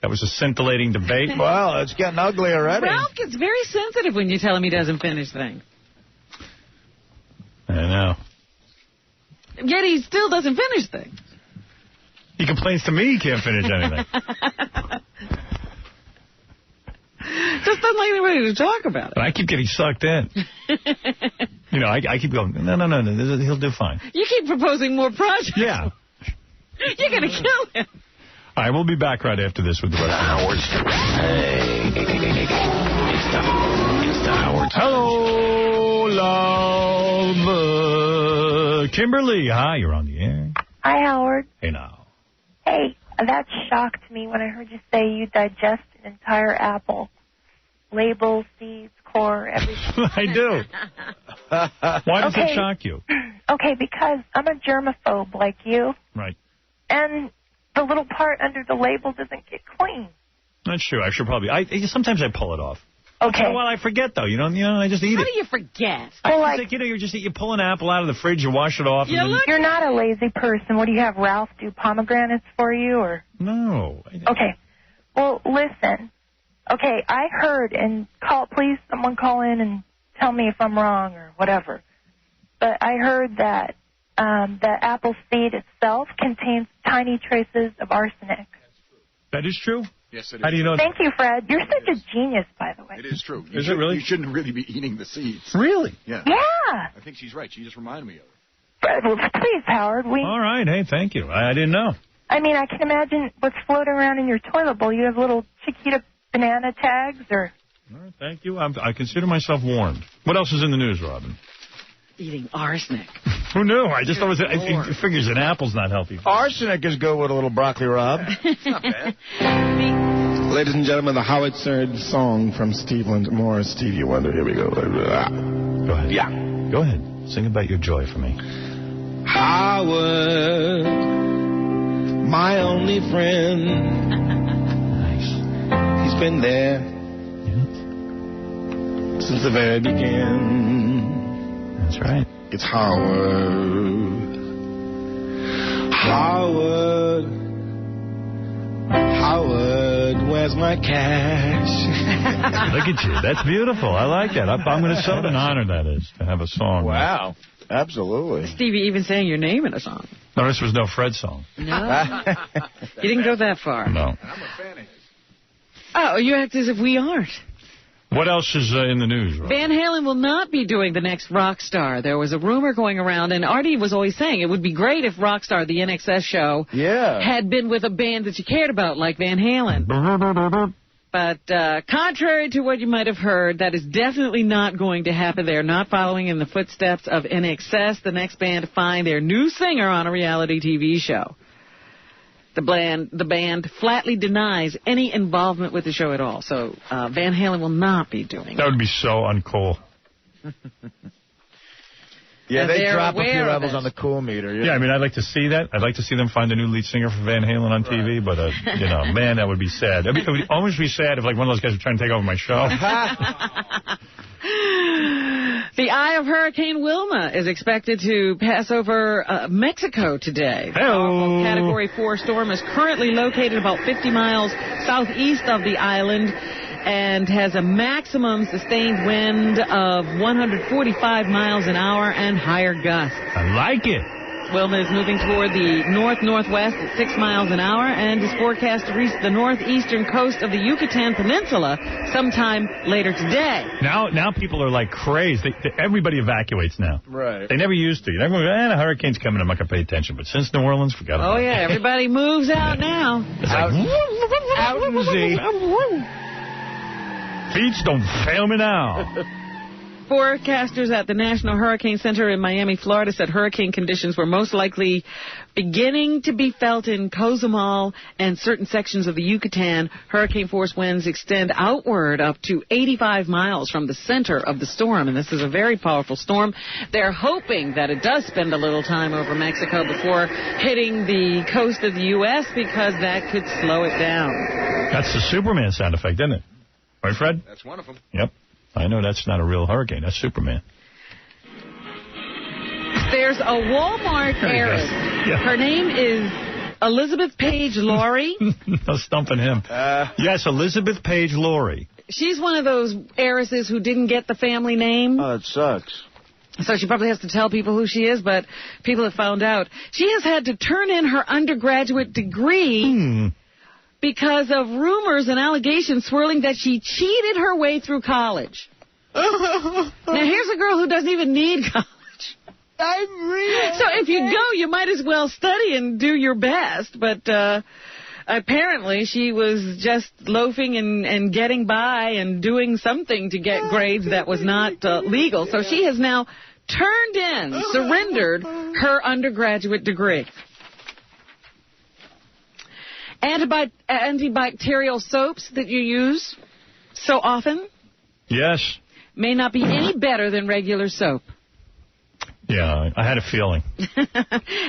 Speaker 10: That was a scintillating debate.
Speaker 3: Well, it's getting ugly already.
Speaker 2: Ralph gets very sensitive when you tell him he doesn't finish things.
Speaker 10: I know.
Speaker 2: Yet he still doesn't finish things.
Speaker 10: He complains to me he can't finish anything.
Speaker 2: Just doesn't like anybody to talk about it.
Speaker 10: But I keep getting sucked in. You know, I keep going, no, he'll do fine.
Speaker 2: You keep proposing more projects.
Speaker 10: Yeah.
Speaker 2: You're going to kill him.
Speaker 10: All right, we'll be back right after this with the rest of
Speaker 16: It's the Howard.
Speaker 10: Hello, love. Kimberly, hi, you're on the air.
Speaker 12: Hi, Howard.
Speaker 10: Hey, now.
Speaker 12: Hey, that shocked me when I heard you say you digest an entire apple. Label, seeds, core, everything.
Speaker 10: I do. Why does it shock you?
Speaker 12: Okay, because I'm a germaphobe like you.
Speaker 10: Right.
Speaker 12: And the little part under the label doesn't get clean.
Speaker 10: That's true. I should probably. Sometimes I pull it off.
Speaker 12: Okay.
Speaker 10: Well, I forget, though. You know, I just eat it.
Speaker 2: How do you forget?
Speaker 12: Well,
Speaker 10: Like, you pull an apple out of the fridge, you wash it off.
Speaker 12: You're not a lazy person. What do you have, Ralph do pomegranates for you? Or
Speaker 10: No.
Speaker 12: Okay. Well, listen. Okay, I heard, and please someone call in and tell me if I'm wrong or whatever. But I heard that the apple seed itself contains tiny traces of arsenic.
Speaker 10: That is true?
Speaker 19: Yes, it is.
Speaker 10: How do you know
Speaker 12: Thank you, Fred. You're such a genius, by the way.
Speaker 19: It is true.
Speaker 10: Is it really?
Speaker 19: You shouldn't really be eating the seeds.
Speaker 10: Really?
Speaker 19: Yeah.
Speaker 12: Yeah.
Speaker 19: I think she's right. She just reminded me of it.
Speaker 12: Fred, well, please, Howard.
Speaker 10: All right. Hey, thank you. I didn't know.
Speaker 12: I mean, I can imagine what's floating around in your toilet bowl. You have little Chiquita banana tags or...
Speaker 10: All right, thank you. I consider myself warned. What else is in the news, Robin?
Speaker 2: Eating arsenic.
Speaker 10: Who knew? I just thought it figures an apple's not healthy.
Speaker 3: Arsenic is good with a little broccoli, Rob.
Speaker 10: Not bad.
Speaker 13: Ladies and gentlemen, the Howard Stern song from Steve Moore, Stevie Wonder. Here we go.
Speaker 10: Go ahead.
Speaker 13: Yeah.
Speaker 10: Go ahead. Sing about your joy for me.
Speaker 13: Howard, my only friend.
Speaker 10: Nice.
Speaker 13: He's been there since the very beginning.
Speaker 10: That's right.
Speaker 13: It's Howard. Howard. but where's my cash?
Speaker 10: Look at you. That's beautiful. I like that. I'm going to say what an honor that is to have a song.
Speaker 3: Wow. Absolutely.
Speaker 2: Stevie even saying your name in a song.
Speaker 10: No, this was no Fred song.
Speaker 2: No. You didn't go that far.
Speaker 10: No.
Speaker 19: I'm a fan of his.
Speaker 2: Oh, you act as if we aren't.
Speaker 10: What else is in the news, Rob?
Speaker 2: Van Halen will not be doing the next Rockstar. There was a rumor going around, and Artie was always saying it would be great if Rockstar, the NXS show, had been with a band that you cared about, like Van Halen. But contrary to what you might have heard, that is definitely not going to happen. They are not following in the footsteps of NXS, the next band to find their new singer on a reality TV show. The band flatly denies any involvement with the show at all. So Van Halen will not be doing
Speaker 10: That would be so uncool.
Speaker 3: Yeah, they drop a few levels on the cool meter.
Speaker 10: Yeah, I mean, I'd like to see that. I'd like to see them find a new lead singer for Van Halen on TV, but, you know, man, that would be sad. It would almost be sad if, like, one of those guys were trying to take over my show.
Speaker 2: The eye of Hurricane Wilma is expected to pass over Mexico today. The powerful Category 4 storm is currently located about 50 miles southeast of the island and has a maximum sustained wind of 145 miles an hour and higher gusts.
Speaker 10: I like it.
Speaker 2: Wilma is moving toward the north-northwest at 6 miles an hour and is forecast to reach the northeastern coast of the Yucatan Peninsula sometime later today.
Speaker 10: Now people are like crazy. Everybody evacuates now.
Speaker 3: Right.
Speaker 10: They never used to. Everyone goes, the hurricane's coming. I'm not going to pay attention. But since New Orleans, forgot about it.
Speaker 2: Oh, yeah. Everybody moves out now.
Speaker 10: It's like,
Speaker 3: out and Z.
Speaker 10: Feet don't fail me now.
Speaker 2: Forecasters at the National Hurricane Center in Miami, Florida, said hurricane conditions were most likely beginning to be felt in Cozumel and certain sections of the Yucatan. Hurricane force winds extend outward up to 85 miles from the center of the storm, and this is a very powerful storm. They're hoping that it does spend a little time over Mexico before hitting the coast of the U.S. because that could slow it down.
Speaker 10: That's the Superman sound effect, isn't it? Right, Fred?
Speaker 19: That's one of them.
Speaker 10: Yep. I know that's not a real hurricane. That's Superman.
Speaker 2: There's a Walmart heiress. Yeah. Her name is Elizabeth Page Laurie.
Speaker 10: No stumping him. Yes, Elizabeth Page Laurie.
Speaker 2: She's one of those heiresses who didn't get the family name.
Speaker 3: Oh, it sucks.
Speaker 2: So she probably has to tell people who she is, but people have found out. She has had to turn in her undergraduate degree because of rumors and allegations swirling that she cheated her way through college. Now, here's a girl who doesn't even need college.
Speaker 3: I'm real.
Speaker 2: So if you go, you might as well study and do your best. But apparently she was just loafing and getting by and doing something to get grades that was not legal. So she has now surrendered her undergraduate degree. Antibacterial soaps that you use so often?
Speaker 10: Yes.
Speaker 2: May not be any better than regular soap.
Speaker 10: Yeah, I had a feeling.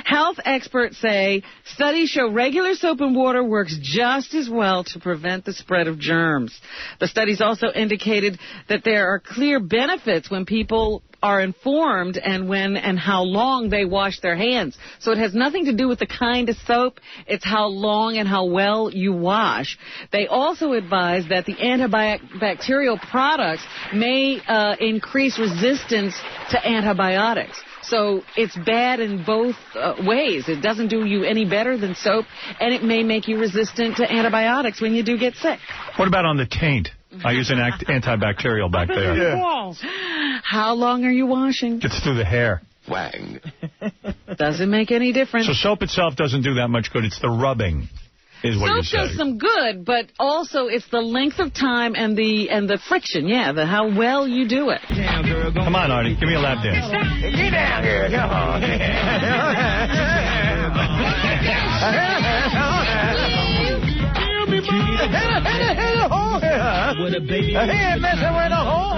Speaker 2: Health experts say studies show regular soap and water works just as well to prevent the spread of germs. The studies also indicated that there are clear benefits when people are informed and when and how long they wash their hands. So it has nothing to do with the kind of soap. It's how long and how well you wash. They also advise that the antibacterial products may increase resistance to antibiotics. So it's bad in both ways. It doesn't do you any better than soap, and it may make you resistant to antibiotics when you do get sick.
Speaker 10: What about on the taint? I use an antibacterial back there.
Speaker 2: Yeah. How long are you washing?
Speaker 10: Gets through the hair.
Speaker 14: Wang.
Speaker 2: Doesn't make any difference.
Speaker 10: So soap itself doesn't do that much good. It's the rubbing. Is what you say.
Speaker 2: Soap does some good, but also it's the length of time and the friction, how well you do it.
Speaker 10: Damn, girl, come on, Artie, give me a lap dance.
Speaker 3: Get down here, come on.
Speaker 13: With a baby.
Speaker 3: Messing with a hole.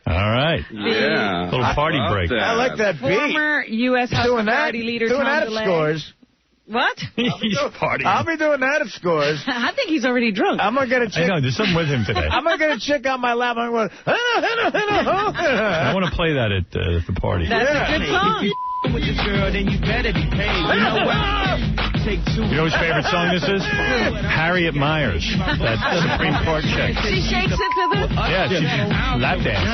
Speaker 10: All right.
Speaker 14: Yeah.
Speaker 10: Little party break.
Speaker 3: I like that beat.
Speaker 2: Former U.S. House Minority Leader
Speaker 3: Doing
Speaker 2: Tom
Speaker 3: that at
Speaker 2: DeLay.
Speaker 3: Scores.
Speaker 2: What?
Speaker 10: He's partying.
Speaker 3: I'll be doing that at Scores.
Speaker 2: I think he's already drunk.
Speaker 3: I'm going to get a chick.
Speaker 10: I know, there's something with him today.
Speaker 3: I'm going to get a chick on my lap. I'm going,
Speaker 10: I want to play that at the party.
Speaker 2: That's a good song.
Speaker 13: with this girl, then you better be paid. You know what? Take two.
Speaker 10: You know whose favorite song this is? Harriet Myers, that Supreme Court chick.
Speaker 2: She shakes it to the...
Speaker 10: Yeah, she lap dance.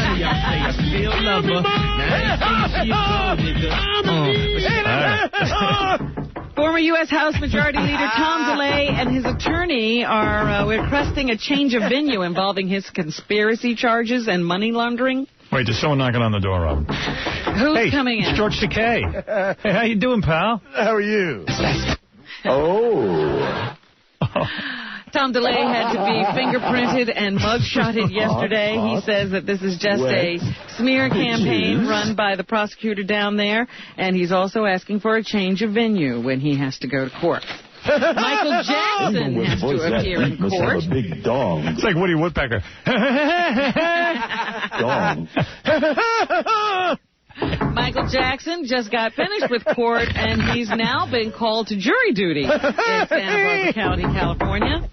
Speaker 2: Former U.S. House Majority Leader Tom DeLay and his attorney are requesting a change of venue involving his conspiracy charges and money laundering.
Speaker 10: Wait, there's someone knocking on the door, Robin.
Speaker 2: Who's coming in?
Speaker 10: It's George Takei. Hey, how you doing, pal?
Speaker 3: How are you?
Speaker 2: Tom DeLay had to be fingerprinted and mugshotted yesterday. He says that this is just a smear campaign run by the prosecutor down there, and he's also asking for a change of venue when he has to go to court. Michael Jackson has to appear in court.
Speaker 6: A big dog.
Speaker 10: It's like Woody Woodpecker.
Speaker 6: Dog.
Speaker 2: Michael Jackson just got finished with court, and he's now been called to jury duty in Santa Barbara County, California.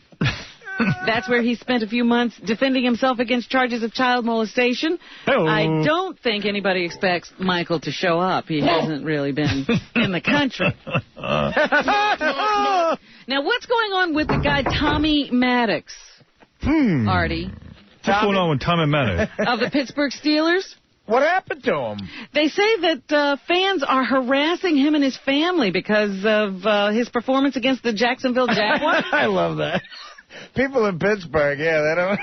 Speaker 2: That's where he spent a few months defending himself against charges of child molestation.
Speaker 10: Hello.
Speaker 2: I don't think anybody expects Michael to show up. He hasn't really been in the country. Now, what's going on with the guy Tommy Maddox? Artie.
Speaker 10: What's going on with Tommy Maddox?
Speaker 2: Of the Pittsburgh Steelers?
Speaker 3: What happened to him?
Speaker 2: They say that fans are harassing him and his family because of his performance against the Jacksonville Jaguars.
Speaker 3: I love that. People in Pittsburgh, yeah, they don't...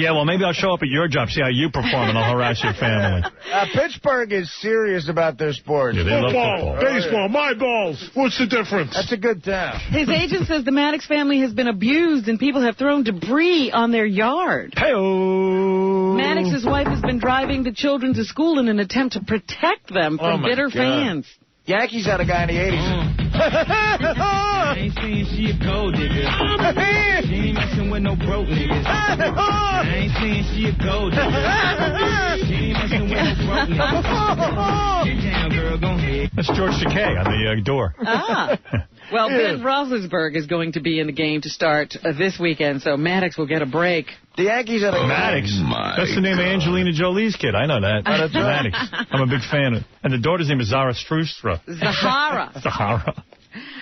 Speaker 10: Yeah, well, maybe I'll show up at your job, see how you perform, and I'll harass your family.
Speaker 3: Pittsburgh is serious about their sports.
Speaker 10: Yeah, they love football.
Speaker 6: Baseball, my balls. What's the difference?
Speaker 3: That's a good town.
Speaker 2: His agent says the Maddox family has been abused and people have thrown debris on their yard.
Speaker 10: Hey-oh.
Speaker 2: Maddox's wife has been driving the children to school in an attempt to protect them from bitter fans.
Speaker 3: Yankees had a guy in the 80s.
Speaker 13: I ain't saying she a gold digger. She ain't messing with no broke niggas. I ain't saying she a gold digger. She ain't messing with no broke niggas. Get down, girl, go ahead.
Speaker 10: That's George Takei on the door.
Speaker 2: Well, Ben Roethlisberger is going to be in the game to start this weekend, so Maddox will get a break.
Speaker 3: The Yankees had a...
Speaker 10: Maddox. That's the name of Angelina Jolie's kid. I know that. Maddox. I'm a big fan of it. And the daughter's name is Zara Strustra.
Speaker 2: Zahara.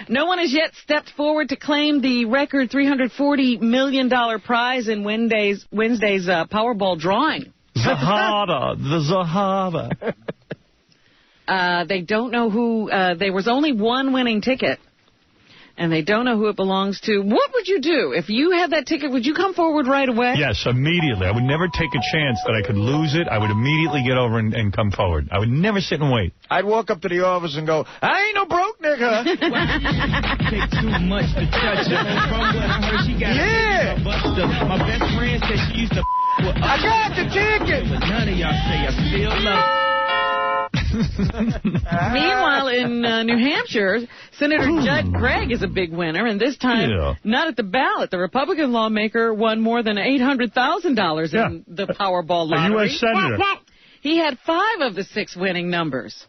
Speaker 2: No one has yet stepped forward to claim the record $340 million prize in Wednesday's Powerball drawing.
Speaker 10: Zahara. The Zahara.
Speaker 2: They don't know who... there was only one winning ticket. And they don't know who it belongs to. What would you do? If you had that ticket, would you come forward right away?
Speaker 10: Yes, immediately. I would never take a chance that I could lose it. I would immediately get over and come forward. I would never sit and wait.
Speaker 3: I'd walk up to the office and go, I ain't no broke nigga.
Speaker 13: Take too much to touch her. From what I heard, she got a buster. My best friend said she used to with
Speaker 3: I got the ticket.
Speaker 13: But none of y'all say I still love
Speaker 2: Meanwhile, in New Hampshire, Senator Judd Gregg is a big winner, and this time, not at the ballot. The Republican lawmaker won more than $800,000 in the Powerball lottery.
Speaker 10: A U.S. Senator.
Speaker 2: He had 5 of the 6 winning numbers.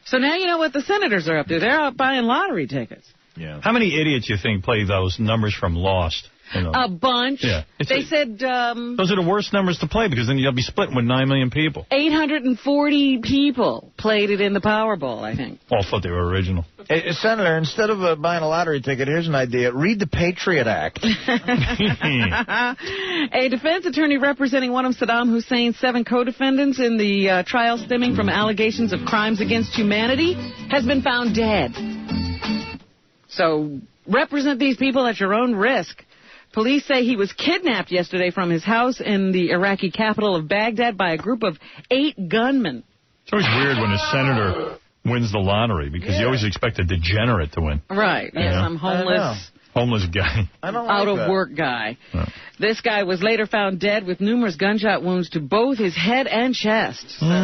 Speaker 2: So now you know what the senators are up to. They're out buying lottery tickets.
Speaker 10: Yeah. How many idiots you think play those numbers from Lost? You know?
Speaker 2: A bunch.
Speaker 10: Yeah.
Speaker 2: They said...
Speaker 10: those are the worst numbers to play because then you'll be splitting with 9 million people.
Speaker 2: 840 people played it in the Powerball, I think.
Speaker 10: All thought they were original.
Speaker 3: Hey, Senator, instead of buying a lottery ticket, here's an idea. Read the Patriot Act.
Speaker 2: A defense attorney representing one of Saddam Hussein's 7 co-defendants in the trial stemming from allegations of crimes against humanity has been found dead. So represent these people at your own risk. Police say he was kidnapped yesterday from his house in the Iraqi capital of Baghdad by a group of 8 gunmen.
Speaker 10: It's always weird when a senator wins the lottery because you always expect a degenerate to win.
Speaker 2: Right. Yes, some
Speaker 10: homeless guy.
Speaker 2: Out of work guy.
Speaker 10: Yeah.
Speaker 2: This guy was later found dead with numerous gunshot wounds to both his head and chest.